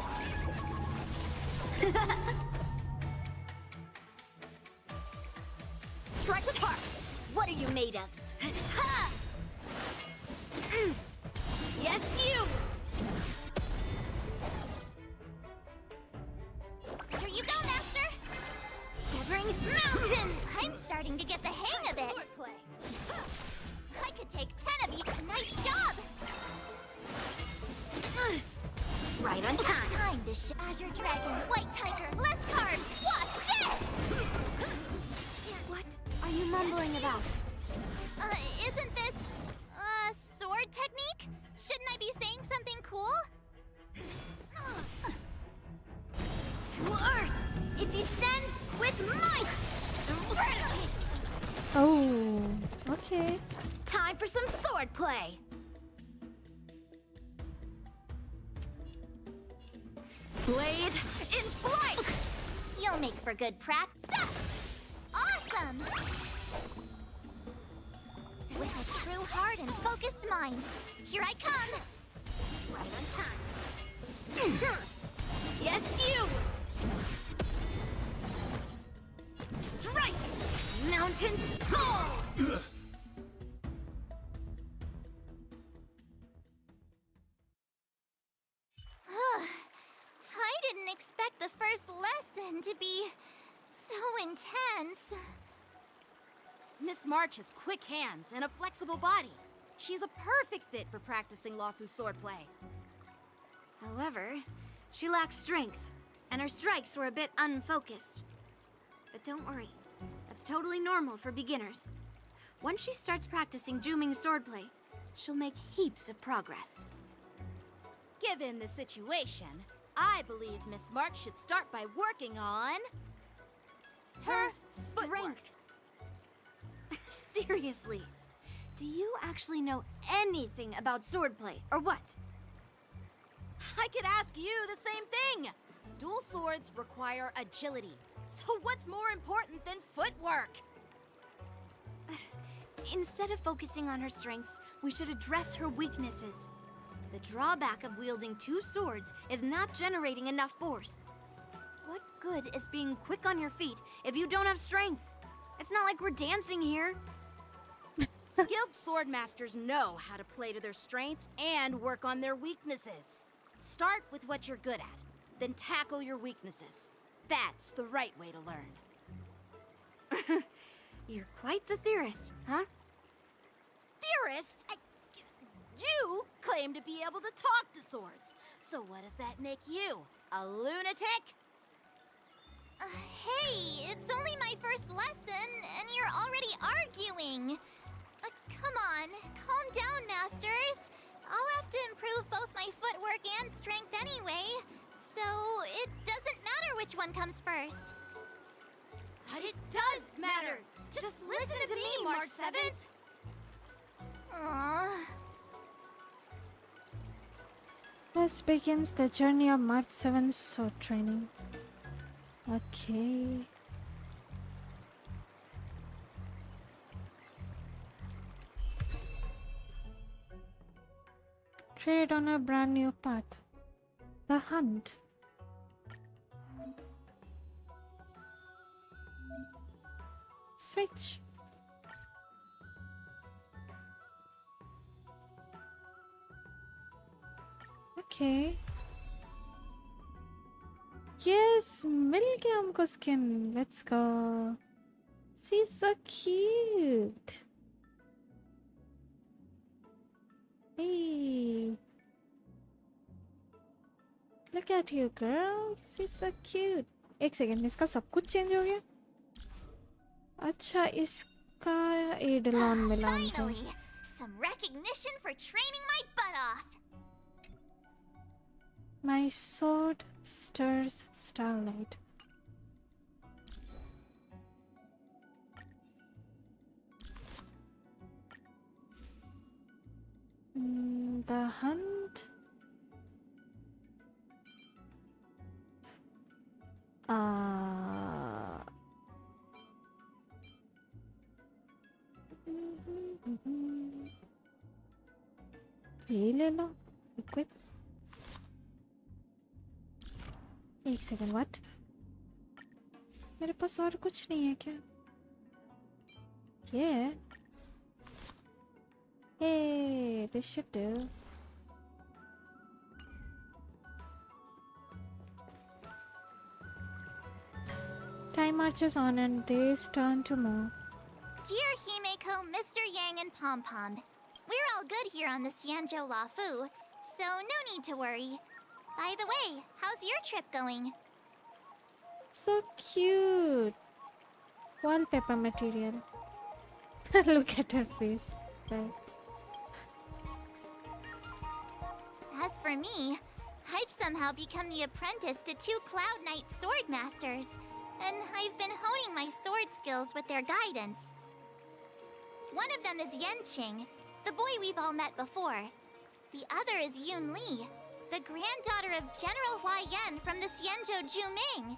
Speaker 3: Strike apart! What are you made of? Ha! Yes, you!
Speaker 4: Here you go, Master!
Speaker 3: Severing mountains!
Speaker 4: I'm starting to get the hang of it. I could take 10 of you. Nice job!
Speaker 3: Right on time.
Speaker 4: Time to Azure Dragon, White Tiger, less cards. Watch this!
Speaker 3: What are you mumbling about?
Speaker 4: Isn't this sword technique? Shouldn't I be saying something cool?
Speaker 3: To Earth! It descends with might!
Speaker 1: Oh, okay.
Speaker 3: Time for some sword play! Blade in flight!
Speaker 4: You'll make for good practice. Awesome! With a true heart and focused mind, here I come!
Speaker 3: Right on time. Yes, you!
Speaker 4: intense.
Speaker 2: Miss March has quick hands and a flexible body. She's a perfect fit for practicing Lawfu swordplay.
Speaker 3: However, she lacks strength, and her strikes were a bit unfocused. But don't worry, that's totally normal for beginners. Once she starts practicing Juming swordplay, she'll make heaps of progress.
Speaker 2: Given the situation, I believe Miss March should start by working on her strength.
Speaker 3: Seriously, do you actually know anything about swordplay, or what?
Speaker 2: I could ask you the same thing. Dual swords require agility, so what's more important than footwork?
Speaker 3: Instead of focusing on her strengths, we should address her weaknesses. The drawback of wielding two swords is not generating enough force. What good is being quick on your feet if you don't have strength? It's not like we're dancing here.
Speaker 2: Skilled sword masters know how to play to their strengths and work on their weaknesses. Start with what you're good at, then tackle your weaknesses. That's the right way to learn.
Speaker 3: You're quite the theorist, huh?
Speaker 2: Theorist? You claim to be able to talk to swords. So what does that make you? A lunatic?
Speaker 4: Hey, it's only my first lesson, and you're already arguing. Come on, calm down, masters. I'll have to improve both my footwork and strength anyway, so it doesn't matter which one comes first.
Speaker 2: But it does matter. Just listen to me, March 7th.
Speaker 4: Aww.
Speaker 1: Thus begins the journey of March 7th sword training. Okay. Trade on a brand new path. The hunt. Switch. Okay. Yes, मिल गया हमको skin. Let's go. She's so cute. Hey. Look at you, girl. She's so cute. एक second, इसका सब कुछ change हो गया? अच्छा, इसका एडलॉन मिला हमको.
Speaker 4: Finally, some recognition for training my butt off.
Speaker 1: My sword stirs starlight. The hunt. ये ले लो. Equip. एक सेकंड, व्हाट? मेरे पास और कुछ नहीं है क्या? Yeah. Hey, this should do. Time marches on and days turn to more.
Speaker 4: Dear Himeko, Mr. Yang, and Pom Pom, we're all good here on the Xianzhou Lafu, so no need to worry. By the way, how's your trip going?
Speaker 1: So cute. Wallpaper material. Look at her face. Right.
Speaker 4: As for me, I've somehow become the apprentice to two Cloud Knight sword masters, and I've been honing my sword skills with their guidance. One of them is Yenqing, the boy we've all met before. The other is Yun Li, the granddaughter of General Hua Yan from the Xianzhou Juming.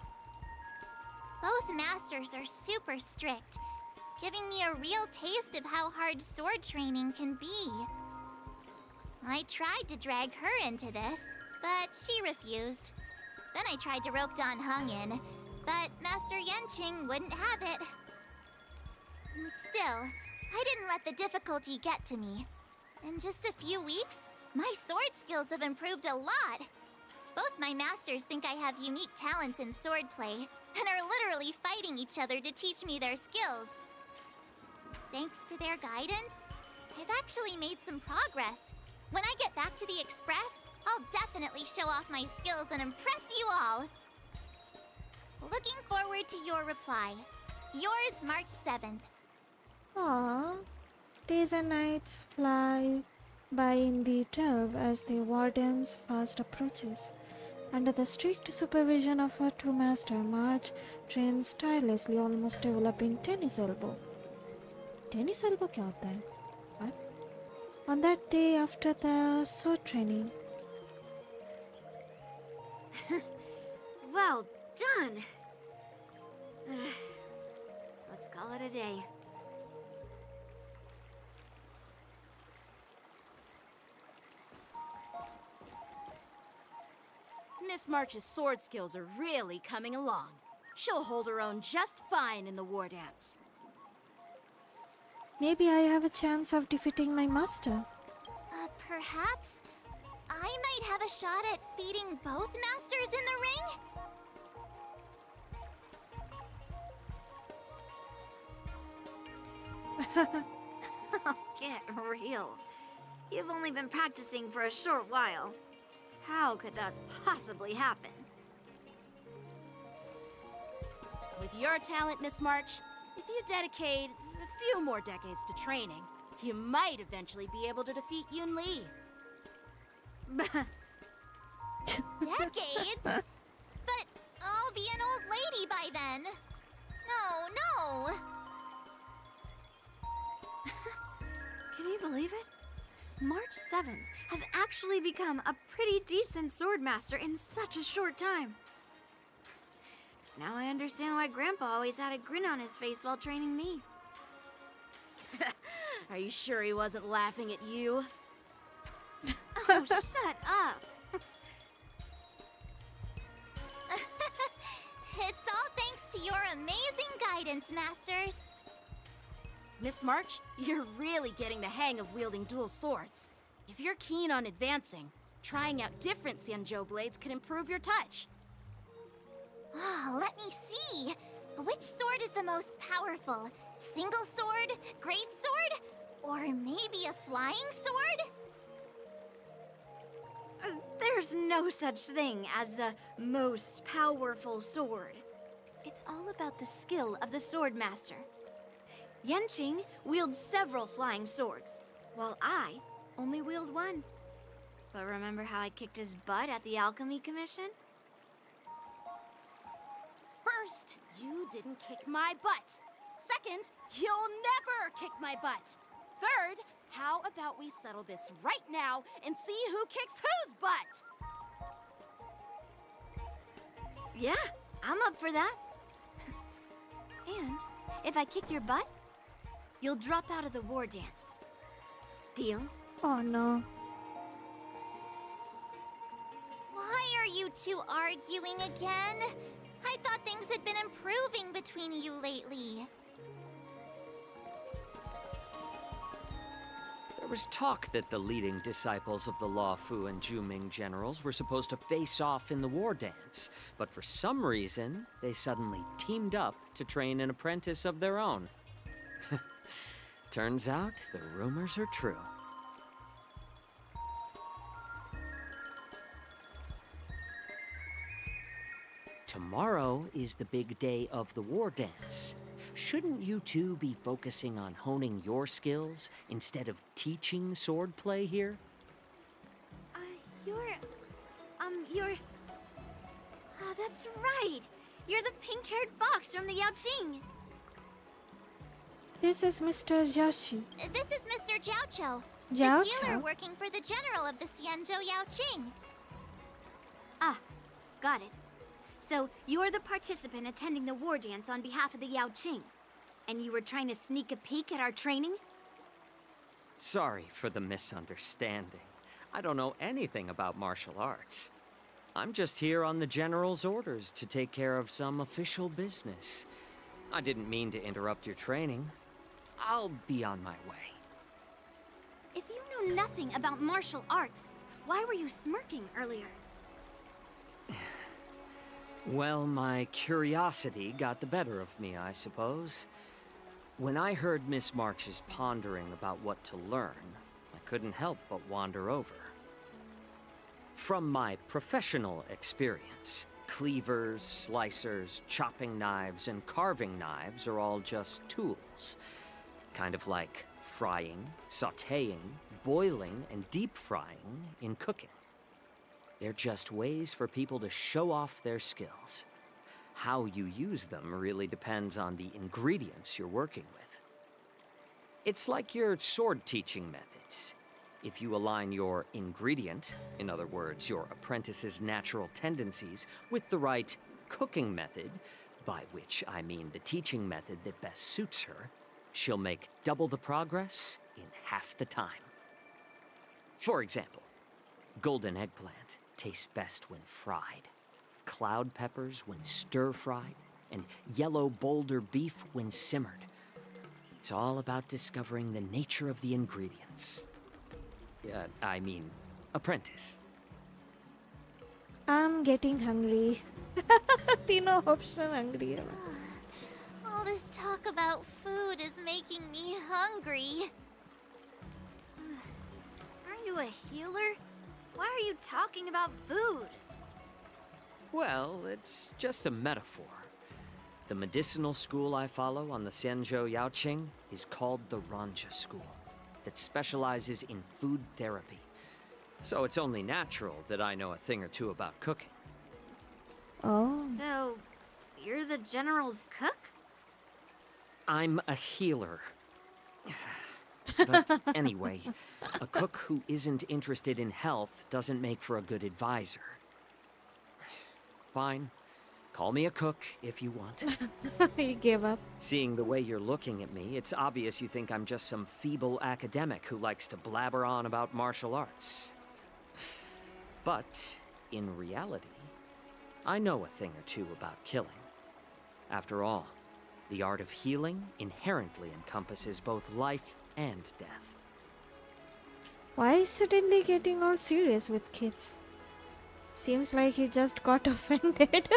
Speaker 4: Both masters are super strict, giving me a real taste of how hard sword training can be. I tried to drag her into this, but she refused. Then I tried to rope Dan Heng in, but Master Yenqing wouldn't have it. Still, I didn't let the difficulty get to me. In just a few weeks, my sword skills have improved a lot. Both my masters think I have unique talents in swordplay, and are literally fighting each other to teach me their skills. Thanks to their guidance, I've actually made some progress. When I get back to the Express, I'll definitely show off my skills and impress you all. Looking forward to your reply. Yours, March 7th.
Speaker 1: Aww. Days and nights fly by in the 12 as the warden's fast approaches. Under the strict supervision of her true master, March trains tirelessly, almost developing tennis elbow. Tennis elbow क्या होता है? What? On that day after the sword training.
Speaker 3: Well done. Let's call it a day.
Speaker 2: Miss March's sword skills are really coming along. She'll hold her own just fine in the war dance.
Speaker 1: Maybe I have a chance of defeating my master.
Speaker 4: Perhaps I might have a shot at beating both masters in the ring?
Speaker 3: Oh, get real. You've only been practicing for a short while. How could that possibly happen?
Speaker 2: With your talent, Miss March, if you dedicate a few more decades to training, you might eventually be able to defeat Yun Li.
Speaker 4: Decades? But I'll be an old lady by then. No.
Speaker 3: Can you believe it? March 7th has actually become a pretty decent swordmaster in such a short time. Now I understand why Grandpa always had a grin on his face while training me.
Speaker 2: Are you sure he wasn't laughing at you?
Speaker 3: Oh, shut up!
Speaker 4: It's all thanks to your amazing guidance, masters.
Speaker 2: Miss March, you're really getting the hang of wielding dual swords. If you're keen on advancing, trying out different Xianzhou blades could improve your touch.
Speaker 4: Let me see. Which sword is the most powerful? Single sword? Great sword? Or maybe a flying sword?
Speaker 3: There's no such thing as the most powerful sword. It's all about the skill of the swordmaster. Yanqing wields several flying swords, while I only wield one. But remember how I kicked his butt at the Alchemy Commission?
Speaker 2: First, you didn't kick my butt. Second, you'll never kick my butt. Third, how about we settle this right now and see who kicks whose butt?
Speaker 3: Yeah, I'm up for that. And if I kick your butt, you'll drop out of the war dance. Deal?
Speaker 1: Oh no.
Speaker 4: Why are you two arguing again? I thought things had been improving between you lately.
Speaker 16: There was talk that the leading disciples of the Law Fu and Zhu generals were supposed to face off in the war dance, but for some reason, they suddenly teamed up to train an apprentice of their own. Turns out, the rumors are true. Tomorrow is the big day of the war dance. Shouldn't you two be focusing on honing your skills instead of teaching swordplay here?
Speaker 3: You're... Oh, that's right! You're the pink-haired fox from the Yaoqing!
Speaker 1: This is Mr. Jiaxi.
Speaker 4: This is Mr. Jiaoqiu, the
Speaker 1: Jiaoqiu?
Speaker 4: healer working for the general of the Xianzhou Yaoqing.
Speaker 3: Ah, got it. So, you're the participant attending the war dance on behalf of the Yaoqing. And you were trying to sneak a peek at our training?
Speaker 16: Sorry for the misunderstanding. I don't know anything about martial arts. I'm just here on the General's orders to take care of some official business. I didn't mean to interrupt your training. I'll be on my way.
Speaker 3: If you know nothing about martial arts, why were you smirking earlier?
Speaker 16: Well, my curiosity got the better of me, I suppose. When I heard Miss March's pondering about what to learn, I couldn't help but wander over. From my professional experience, cleavers, slicers, chopping knives, and carving knives are all just tools. Kind of like frying, sautéing, boiling, and deep frying in cooking. They're just ways for people to show off their skills. How you use them really depends on the ingredients you're working with. It's like your sword teaching methods. If you align your ingredient, in other words, your apprentice's natural tendencies, with the right cooking method, by which I mean the teaching method that best suits her, she'll make double the progress in half the time. For example, golden eggplant tastes best when fried, cloud peppers when stir-fried, and yellow boulder beef when simmered. It's all about discovering the nature of the ingredients. Apprentice.
Speaker 1: I'm getting hungry. तीनों option hungry है.
Speaker 4: All this talk about food is making me hungry.
Speaker 3: Aren't you a healer? Why are you talking about food?
Speaker 16: Well, it's just a metaphor. The medicinal school I follow on the Xianzhou Yaoqing is called the Ranja School, that specializes in food therapy. So it's only natural that I know a thing or two about cooking.
Speaker 1: Oh.
Speaker 3: So, you're the general's cook?
Speaker 16: I'm a healer. But anyway, a cook who isn't interested in health doesn't make for a good advisor. Fine. Call me a cook if you want.
Speaker 1: He gave up.
Speaker 16: Seeing the way you're looking at me, it's obvious you think I'm just some feeble academic who likes to blabber on about martial arts. But, in reality, I know a thing or two about killing. After all, the art of healing inherently encompasses both life and death.
Speaker 1: Why suddenly getting all serious with kids? Seems like he just got offended.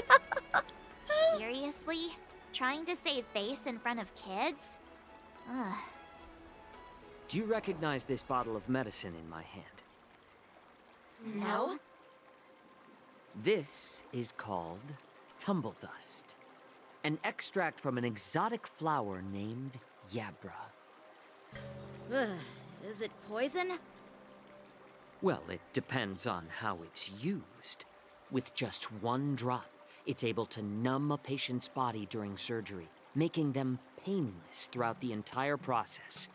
Speaker 4: Seriously? Trying to save face in front of kids? Ugh.
Speaker 16: Do you recognize this bottle of medicine in my hand?
Speaker 2: No?
Speaker 16: This is called tumble dust, an extract from an exotic flower named Yabra.
Speaker 2: Ugh, is it poison?
Speaker 16: Well, it depends on how it's used. With just one drop, it's able to numb a patient's body during surgery, making them painless throughout the entire process.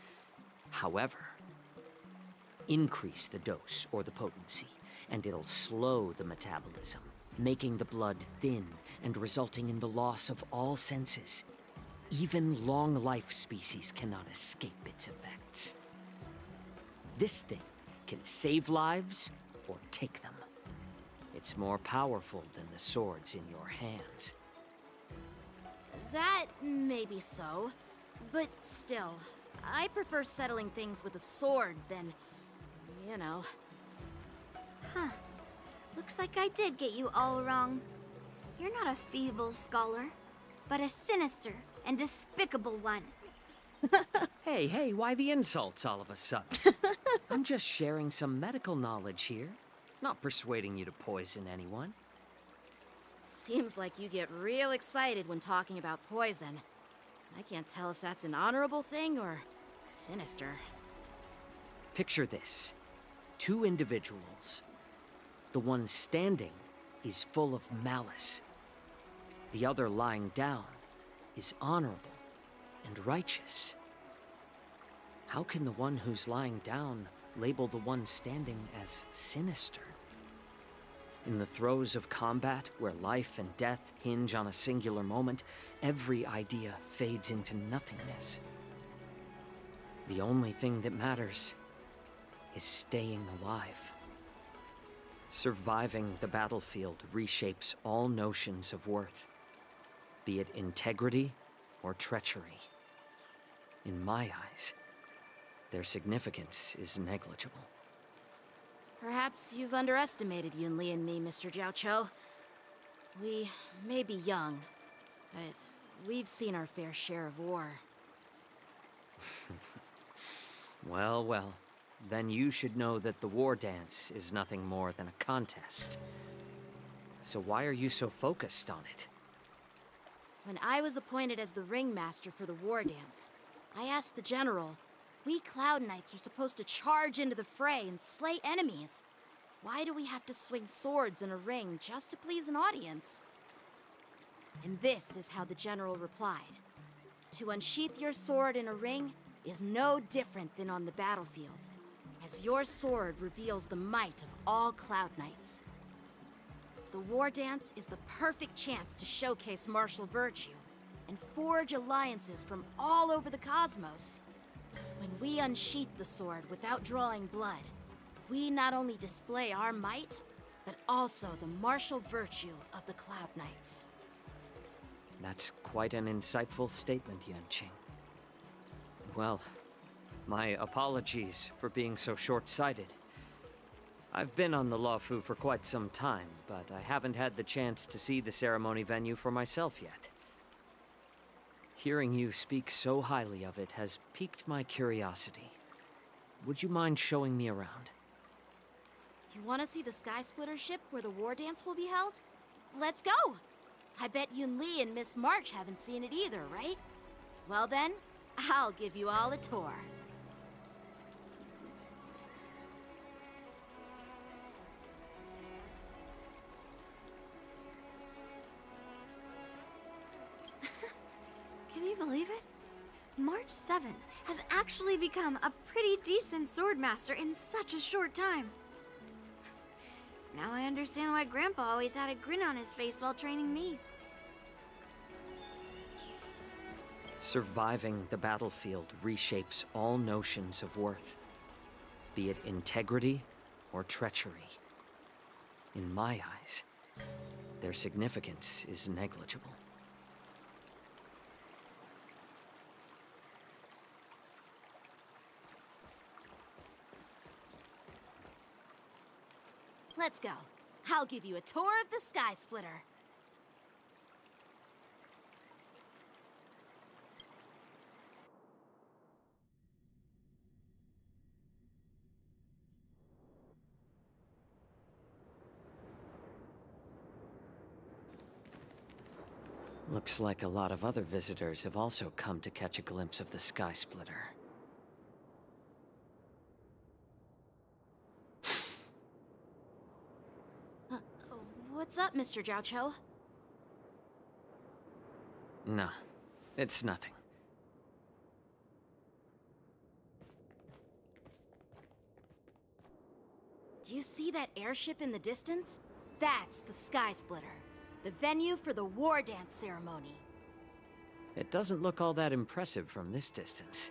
Speaker 16: However, increase the dose or the potency, and it'll slow the metabolism, making the blood thin and resulting in the loss of all senses. Even long-life species cannot escape its effects. This thing can save lives or take them. It's more powerful than the swords in your hands.
Speaker 2: That may be so, but still, I prefer settling things with a sword than, you know.
Speaker 3: Huh. Looks like I did get you all wrong. You're not a feeble scholar, but a sinister and despicable one.
Speaker 16: Hey, why the insults all of a sudden? I'm just sharing some medical knowledge here, not persuading you to poison anyone.
Speaker 2: Seems like you get real excited when talking about poison. I can't tell if that's an honorable thing or sinister.
Speaker 16: Picture this. 2 individuals. The one standing is full of malice. The other lying down is honorable and righteous. How can the one who's lying down label the one standing as sinister? In the throes of combat, where life and death hinge on a singular moment, every idea fades into nothingness. The only thing that matters is staying alive. Surviving the battlefield reshapes all notions of worth, be it integrity or treachery. In my eyes, their significance is negligible.
Speaker 2: Perhaps you've underestimated Yunli and me, Mr. Jiaoqiu. We may be young, but we've seen our fair share of war.
Speaker 16: Well, well. Then you should know that the war dance is nothing more than a contest. So why are you so focused on it?
Speaker 2: When I was appointed as the ringmaster for the war dance, I asked the general, we Cloud Knights are supposed to charge into the fray and slay enemies. Why do we have to swing swords in a ring just to please an audience? And this is how the general replied. To unsheath your sword in a ring is no different than on the battlefield, as your sword reveals the might of all Cloud Knights. The war dance is the perfect chance to showcase martial virtue and forge alliances from all over the cosmos. When we unsheath the sword without drawing blood, we not only display our might, but also the martial virtue of the Cloud Knights.
Speaker 16: That's quite an insightful statement, Yanqing. Well, my apologies for being so short-sighted. I've been on the Luofu for quite some time, but I haven't had the chance to see the ceremony venue for myself yet. Hearing you speak so highly of it has piqued my curiosity. Would you mind showing me around?
Speaker 2: You want to see the Sky Splitter ship where the war dance will be held? Let's go! I bet Yun Li and Miss March haven't seen it either, right? Well then, I'll give you all a tour.
Speaker 3: Can you believe it? March 7th has actually become a pretty decent swordmaster in such a short time. Now I understand why Grandpa always had a grin on his face while training me.
Speaker 16: Surviving the battlefield reshapes all notions of worth, be it integrity or treachery. In my eyes, their significance is negligible.
Speaker 2: Let's go. I'll give you a tour of the Sky Splitter.
Speaker 16: Looks like a lot of other visitors have also come to catch a glimpse of the Sky Splitter.
Speaker 2: What's up, Mr. Jiaoqiu?
Speaker 16: No, it's nothing.
Speaker 2: Do you see that airship in the distance? That's the Sky Splitter, the venue for the war dance ceremony.
Speaker 16: It doesn't look all that impressive from this distance.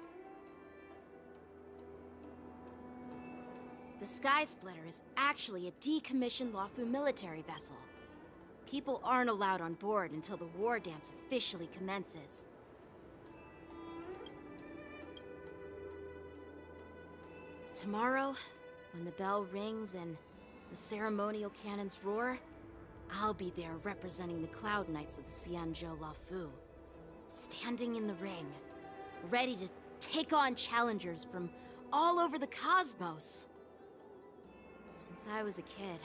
Speaker 2: The Sky Splitter is actually a decommissioned Luofu military vessel. People aren't allowed on board until the war dance officially commences. Tomorrow, when the bell rings and the ceremonial cannons roar, I'll be there representing the Cloud Knights of the Xianzhou Luofu, standing in the ring, ready to take on challengers from all over the cosmos. Since I was a kid,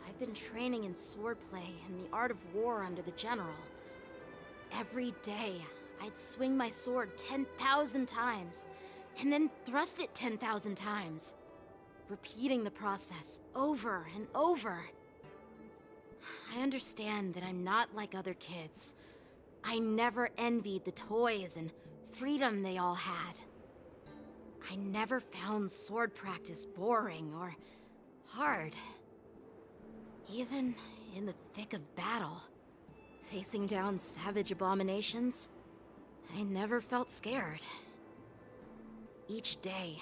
Speaker 2: I've been training in swordplay and the art of war under the general. Every day, I'd swing my sword 10,000 times, and then thrust it 10,000 times, repeating the process over and over. I understand that I'm not like other kids. I never envied the toys and freedom they all had. I never found sword practice boring or hard. Even in the thick of battle, facing down savage abominations, I never felt scared. Each day,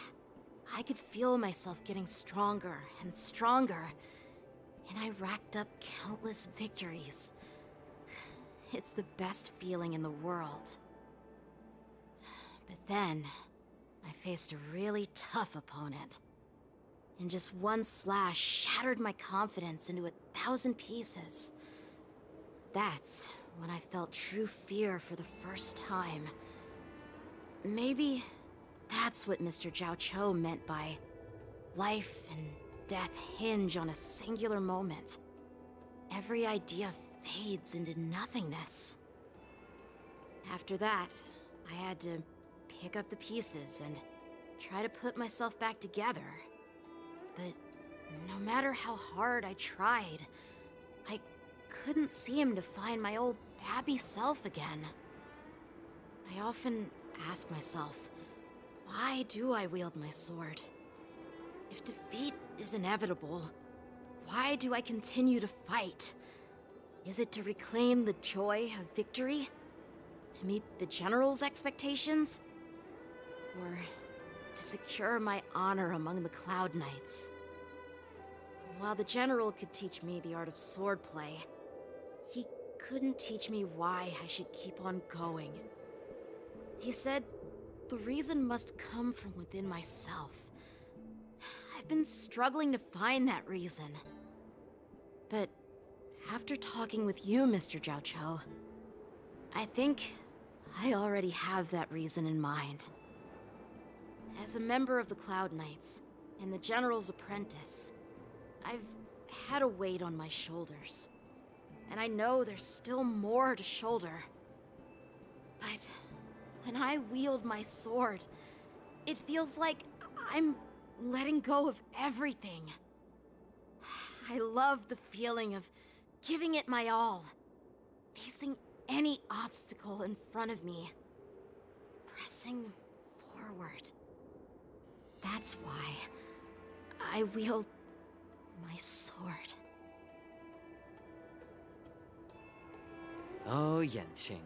Speaker 2: I could feel myself getting stronger and stronger, and I racked up countless victories. It's the best feeling in the world. But then, I faced a really tough opponent. And just one slash shattered my confidence into 1,000 pieces. That's when I felt true fear for the first time. Maybe that's what Mr. Jiao Cho meant by life and death hinge on a singular moment. Every idea fades into nothingness. After that, I had to pick up the pieces and try to put myself back together. But no matter how hard I tried, I couldn't seem to find my old happy self again. I often ask myself, why do I wield my sword? If defeat is inevitable, why do I continue to fight? Is it to reclaim the joy of victory? To meet the General's expectations? Or to secure my honor among the Cloud Knights? While the General could teach me the art of swordplay, he couldn't teach me why I should keep on going. He said the reason must come from within myself. I've been struggling to find that reason. But after talking with you, Mr. Jiao Cho, I think I already have that reason in mind. As a member of the Cloud Knights and the General's apprentice, I've had a weight on my shoulders. And I know there's still more to shoulder. But when I wield my sword, it feels like I'm letting go of everything. I love the feeling of giving it my all, facing any obstacle in front of me, pressing forward. That's why I wield my sword.
Speaker 16: Oh, Yanqing.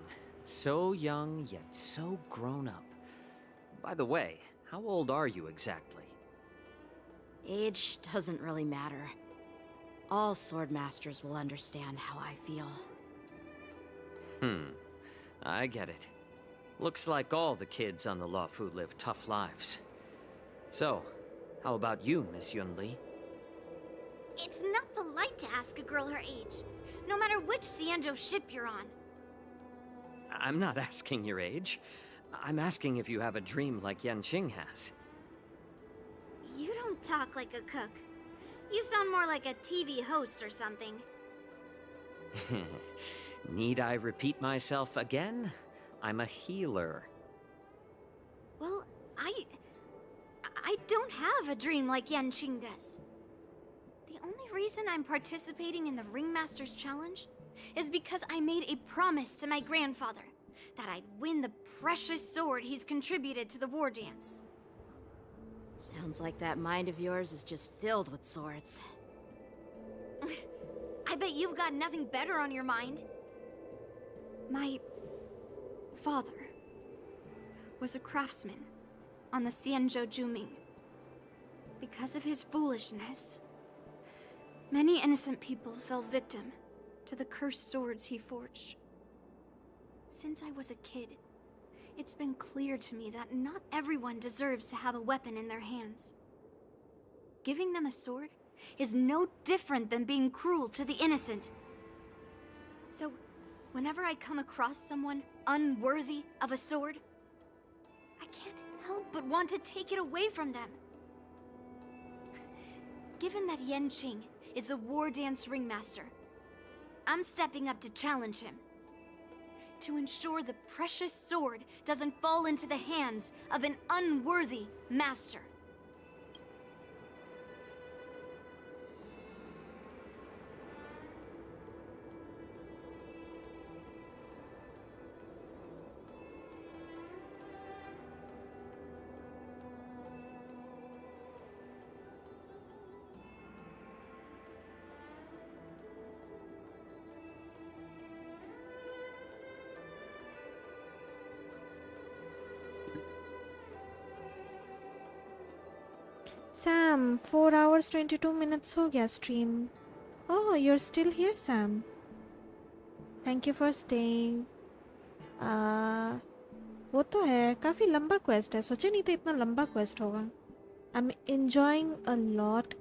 Speaker 16: So young, yet so grown up. By the way, how old are you exactly?
Speaker 2: Age doesn't really matter. All sword masters will understand how I feel.
Speaker 16: I get it. Looks like all the kids on the Luofu live tough lives. So, how about you, Miss Yunli?
Speaker 3: It's not polite to ask a girl her age, no matter which Xianzhou ship you're on.
Speaker 16: I'm not asking your age. I'm asking if you have a dream like Yanqing has.
Speaker 3: You don't talk like a cook. You sound more like a TV host or something.
Speaker 16: Need I repeat myself again? I'm a healer.
Speaker 3: Well, I don't have a dream like Yanqing does. The only reason I'm participating in the Ringmaster's Challenge is because I made a promise to my grandfather that I'd win the precious sword he's contributed to the war dance.
Speaker 2: Sounds like that mind of yours is just filled with swords.
Speaker 3: I bet you've got nothing better on your mind. My father was a craftsman on the Xianzhou Juming. Because of his foolishness, many innocent people fell victim to the cursed swords he forged. Since I was a kid, it's been clear to me that not everyone deserves to have a weapon in their hands. Giving them a sword is no different than being cruel to the innocent. So, whenever I come across someone unworthy of a sword, I can't help but want to take it away from them. Given that Yanqing is the war dance ringmaster, I'm stepping up to challenge him. To ensure the precious sword doesn't fall into the hands of an unworthy master.
Speaker 1: Sam, 4 hours 22 minutes हो गया stream. Oh, you're still here, Sam. Thank you for staying. वो तो है, काफ़ी लंबा quest है. सोचे नहीं था इतना लंबा quest होगा. I'm enjoying a lot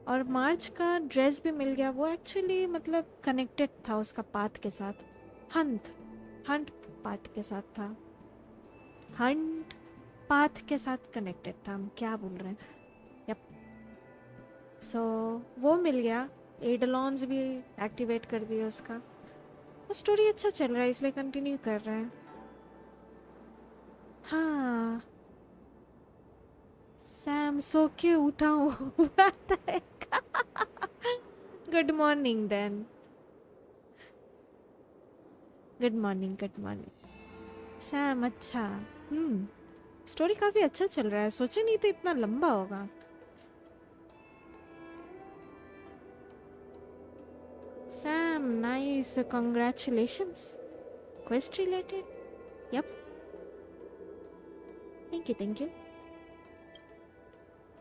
Speaker 1: और मार्च का ड्रेस भी मिल गया। वो एक्चुअली मतलब कनेक्टेड था उसका पाथ के साथ, हंट पाथ के साथ था, हंट पाथ के साथ कनेक्टेड था। हम क्या बोल रहे हैं? यप। सो वो मिल गया। एडलॉन्स भी एक्टिवेट कर दिया उसका। वो स्टोरी अच्छा चल रहा है इसलिए कंटिन्यू कर रहे हैं। हाँ सैम सो के उठा हूँ। Good morning then. Good morning good morning Sam. अच्छा स्टोरी काफ़ी अच्छा चल रहा है। सोचे नहीं था इतना लंबा होगा। Sam nice, congratulations. Quest related? Yup. Thank you.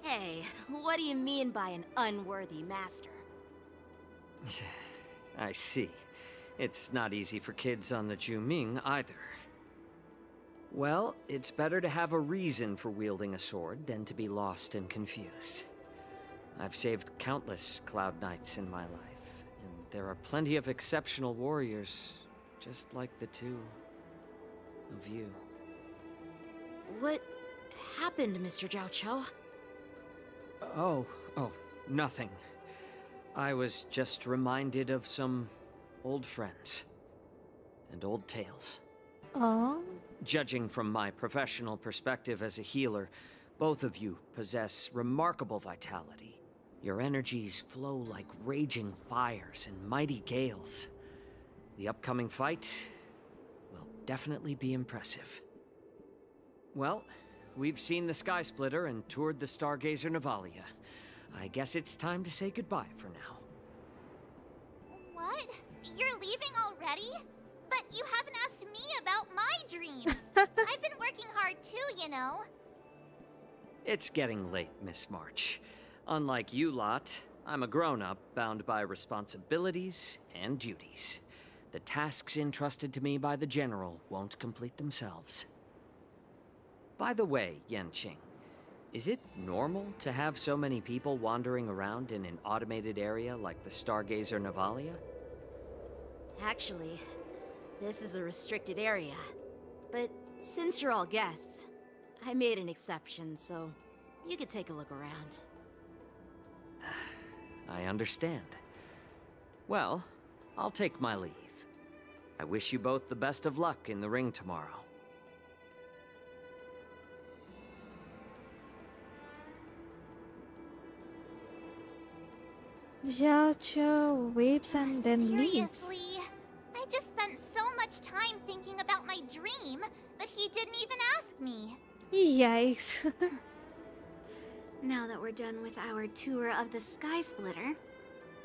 Speaker 2: Hey, what do you mean by an unworthy master?
Speaker 16: I see. It's not easy for kids on the Juming either. Well, it's better to have a reason for wielding a sword than to be lost and confused. I've saved countless Cloud Knights in my life, and there are plenty of exceptional warriors, just like the two of you.
Speaker 2: What happened, Mr. Zhao Chou?
Speaker 16: Oh, nothing. I was just reminded of some old friends and old tales.
Speaker 1: Oh?
Speaker 16: Judging from my professional perspective as a healer, both of you possess remarkable vitality. Your energies flow like raging fires and mighty gales. The upcoming fight will definitely be impressive. Well, we've seen the Sky Splitter and toured the Stargazer Navalia. I guess it's time to say goodbye for now.
Speaker 4: What? You're leaving already? But you haven't asked me about my dreams. I've been working hard too, you know.
Speaker 16: It's getting late, Miss March. Unlike you lot, I'm a grown-up bound by responsibilities and duties. The tasks entrusted to me by the General won't complete themselves. By the way, Yanqing, is it normal to have so many people wandering around in an automated area like the Stargazer Navalia?
Speaker 2: Actually, this is a restricted area. But since you're all guests, I made an exception, so you could take a look around.
Speaker 16: I understand. Well, I'll take my leave. I wish you both the best of luck in the ring tomorrow.
Speaker 1: Zhao Chou waves and then leaves.
Speaker 4: Seriously? I just spent so much time thinking about my dream that he didn't even ask me.
Speaker 1: Yikes.
Speaker 3: Now that we're done with our tour of the Sky Splitter,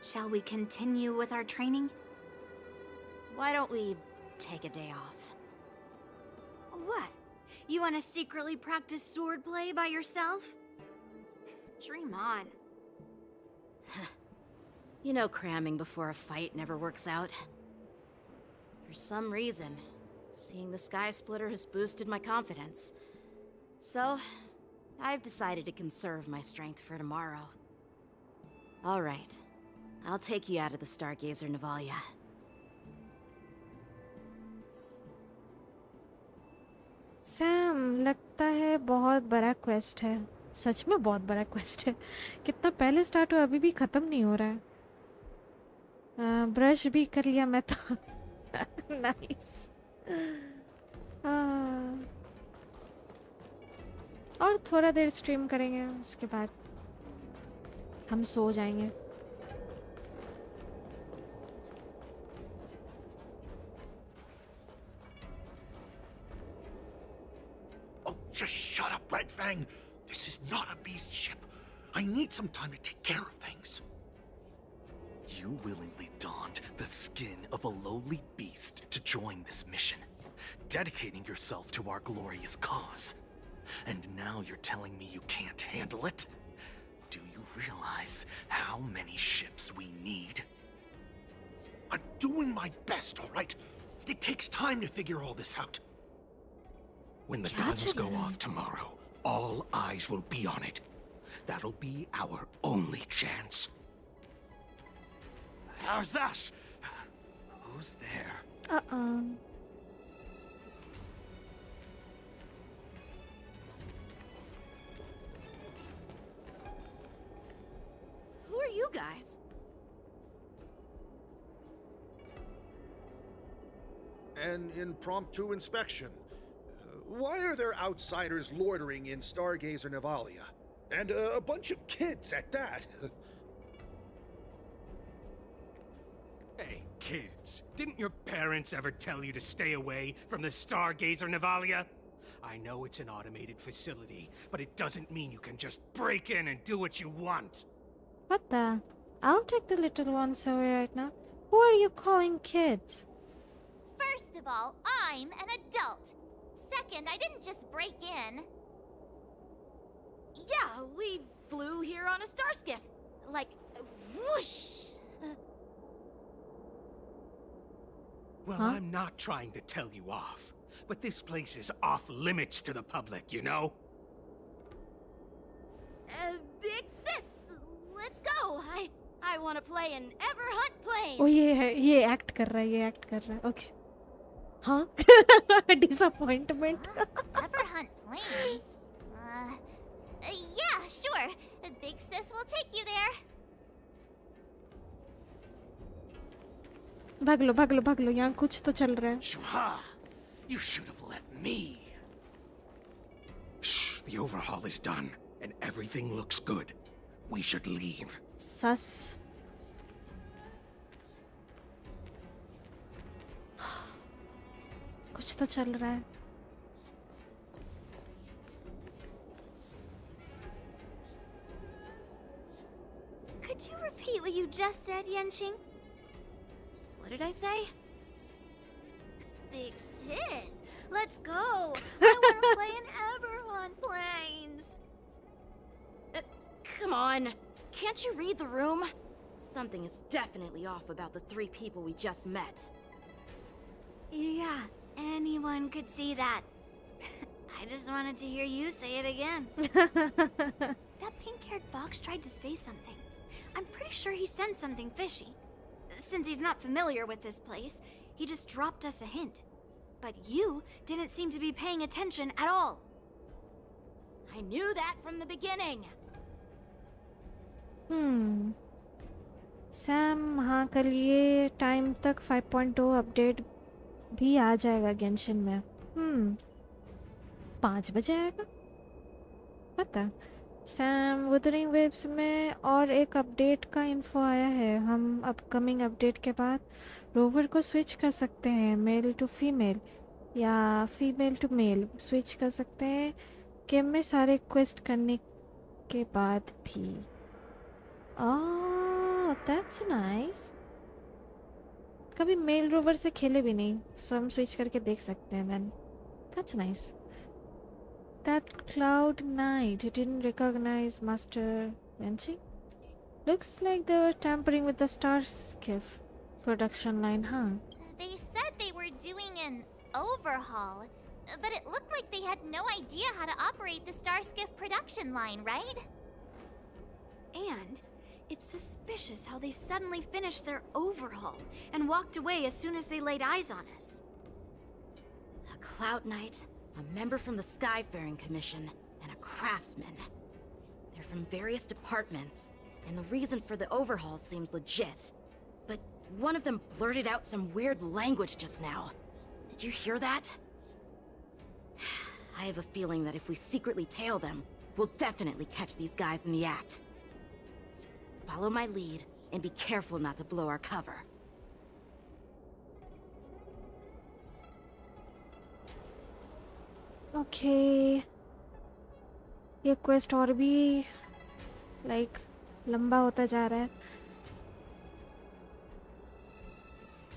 Speaker 3: shall we continue with our training?
Speaker 2: Why don't we take a day off?
Speaker 3: What? You want to secretly practice swordplay by yourself? Dream on.
Speaker 2: You know cramming before a fight never works out. For some reason, seeing the Sky Splitter has boosted my confidence. So, I've decided to conserve my strength for tomorrow. Alright, I'll take you out of the Stargazer Navalia.
Speaker 1: Sam लगता है बहुत बड़ा quest है। सच में बहुत बड़ा quest है। कितना पहले स्टार्ट हुआ अभी भी ख़त्म नहीं हो रहा है। ब्रश भी कर लिया मैं तो। नाइस। और थोड़ा देर स्ट्रीम करेंगे, उसके बाद हम सो जाएंगे।
Speaker 5: Oh, just shut up, Red Fang. This is not a beast ship. I need some time to take care of things. You willingly donned the skin of a lowly beast to join this mission, dedicating yourself to our glorious cause. And now you're telling me you can't handle it? Do you realize how many ships we need? I'm doing my best, all right? It takes time to figure all this out. When the guns go off tomorrow, all eyes will be on it.
Speaker 19: That'll be our only chance. How's us? Who's there?
Speaker 2: Who are you guys?
Speaker 12: An impromptu inspection. Why are there outsiders loitering in Stargazer Navalia? And a bunch of kids at that.
Speaker 19: Hey, kids. Didn't your parents ever tell you to stay away from the Stargazer Navalia? I know it's an automated facility, but it doesn't mean you can just break in and do what you want.
Speaker 1: What the? I'll take the little ones away right now. Who are you calling kids?
Speaker 4: First of all, I'm an adult. Second, I didn't just break in.
Speaker 2: Yeah, we flew here on a star skiff. Like, whoosh.
Speaker 19: Well, I'm not trying to tell you off, but this place is off limits to the public, you know?
Speaker 2: Big sis, let's go. I want to play an ever hunt plane.
Speaker 1: Oh, ये act कर रहा है, ये act कर रहा है. Okay. Huh? Disappointment.
Speaker 4: Ever hunt planes? Yeah, sure. Big sis will take you there.
Speaker 1: भाग लो, यहाँ कुछ तो चल रहा है.
Speaker 19: Shuha, you should have let me. Shh, the overhaul is done, and everything looks good. We should leave.
Speaker 1: Sus. कुछ तो चल रहा है.
Speaker 3: Could you repeat what you just said, Yenqing?
Speaker 2: What did I say?
Speaker 3: Big sis, let's go. I want to play in Everhon planes.
Speaker 2: Come on. Can't you read the room? Something is definitely off about the three people we just met.
Speaker 3: Yeah, anyone could see that. I just wanted to hear you say it again. That pink-haired box tried to say something. I'm pretty sure he sensed something fishy. Since he's not familiar with this place, he just dropped us a hint. But you didn't seem to be paying attention at all.
Speaker 2: I knew that from the beginning.
Speaker 1: Sam, हाँ कल ये time तक 5.0 update भी आ जाएगा Genshin में. 5 बजे आएगा. पता सैम, वुदरिंग वेव्स में और एक अपडेट का इन्फो आया है. हम अपकमिंग अपडेट के बाद रोवर को स्विच कर सकते हैं मेल टू फीमेल या फीमेल टू मेल स्विच कर सकते हैं गेम में सारे क्वेस्ट करने के बाद भी. That's nice. कभी मेल रोवर से खेले भी नहीं, सो हम स्विच करके देख सकते हैं. Then that's nice. That cloud knight didn't recognize Master Yenqing. Looks like they were tampering with the star skiff production line, huh?
Speaker 4: They said they were doing an overhaul, but it looked like they had no idea how to operate the star skiff production line, right?
Speaker 3: And it's suspicious how they suddenly finished their overhaul and walked away as soon as they laid eyes on us.
Speaker 2: A Cloud Knight, a member from the Skyfaring Commission, and a craftsman. They're from various departments, and the reason for the overhaul seems legit. But one of them blurted out some weird language just now. Did you hear that? I have a feeling that if we secretly tail them, we'll definitely catch these guys in the act. Follow my lead, and be careful not to blow our cover.
Speaker 1: Okay. ये quest और भी like लंबा होता जा रहा है.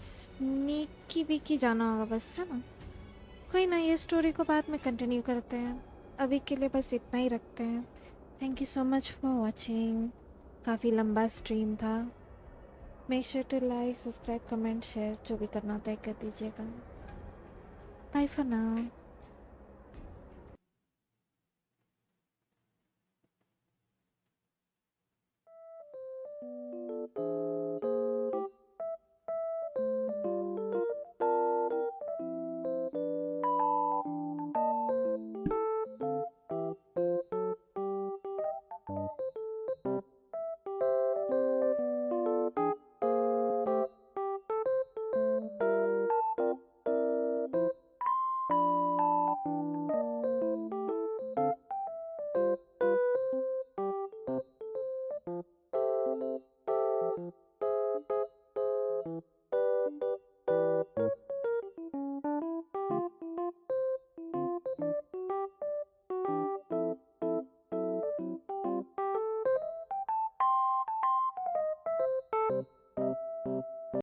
Speaker 1: Sneaky बीकी जाना होगा बस, है ना? कोई ना, ये स्टोरी को बाद में कंटिन्यू करते हैं. अभी के लिए बस इतना ही रखते हैं. Thank you so much for watching. काफ़ी लंबा स्ट्रीम था. Make sure to like, subscribe, comment, share, जो भी करना होता है कर दीजिएगा. Bye for now.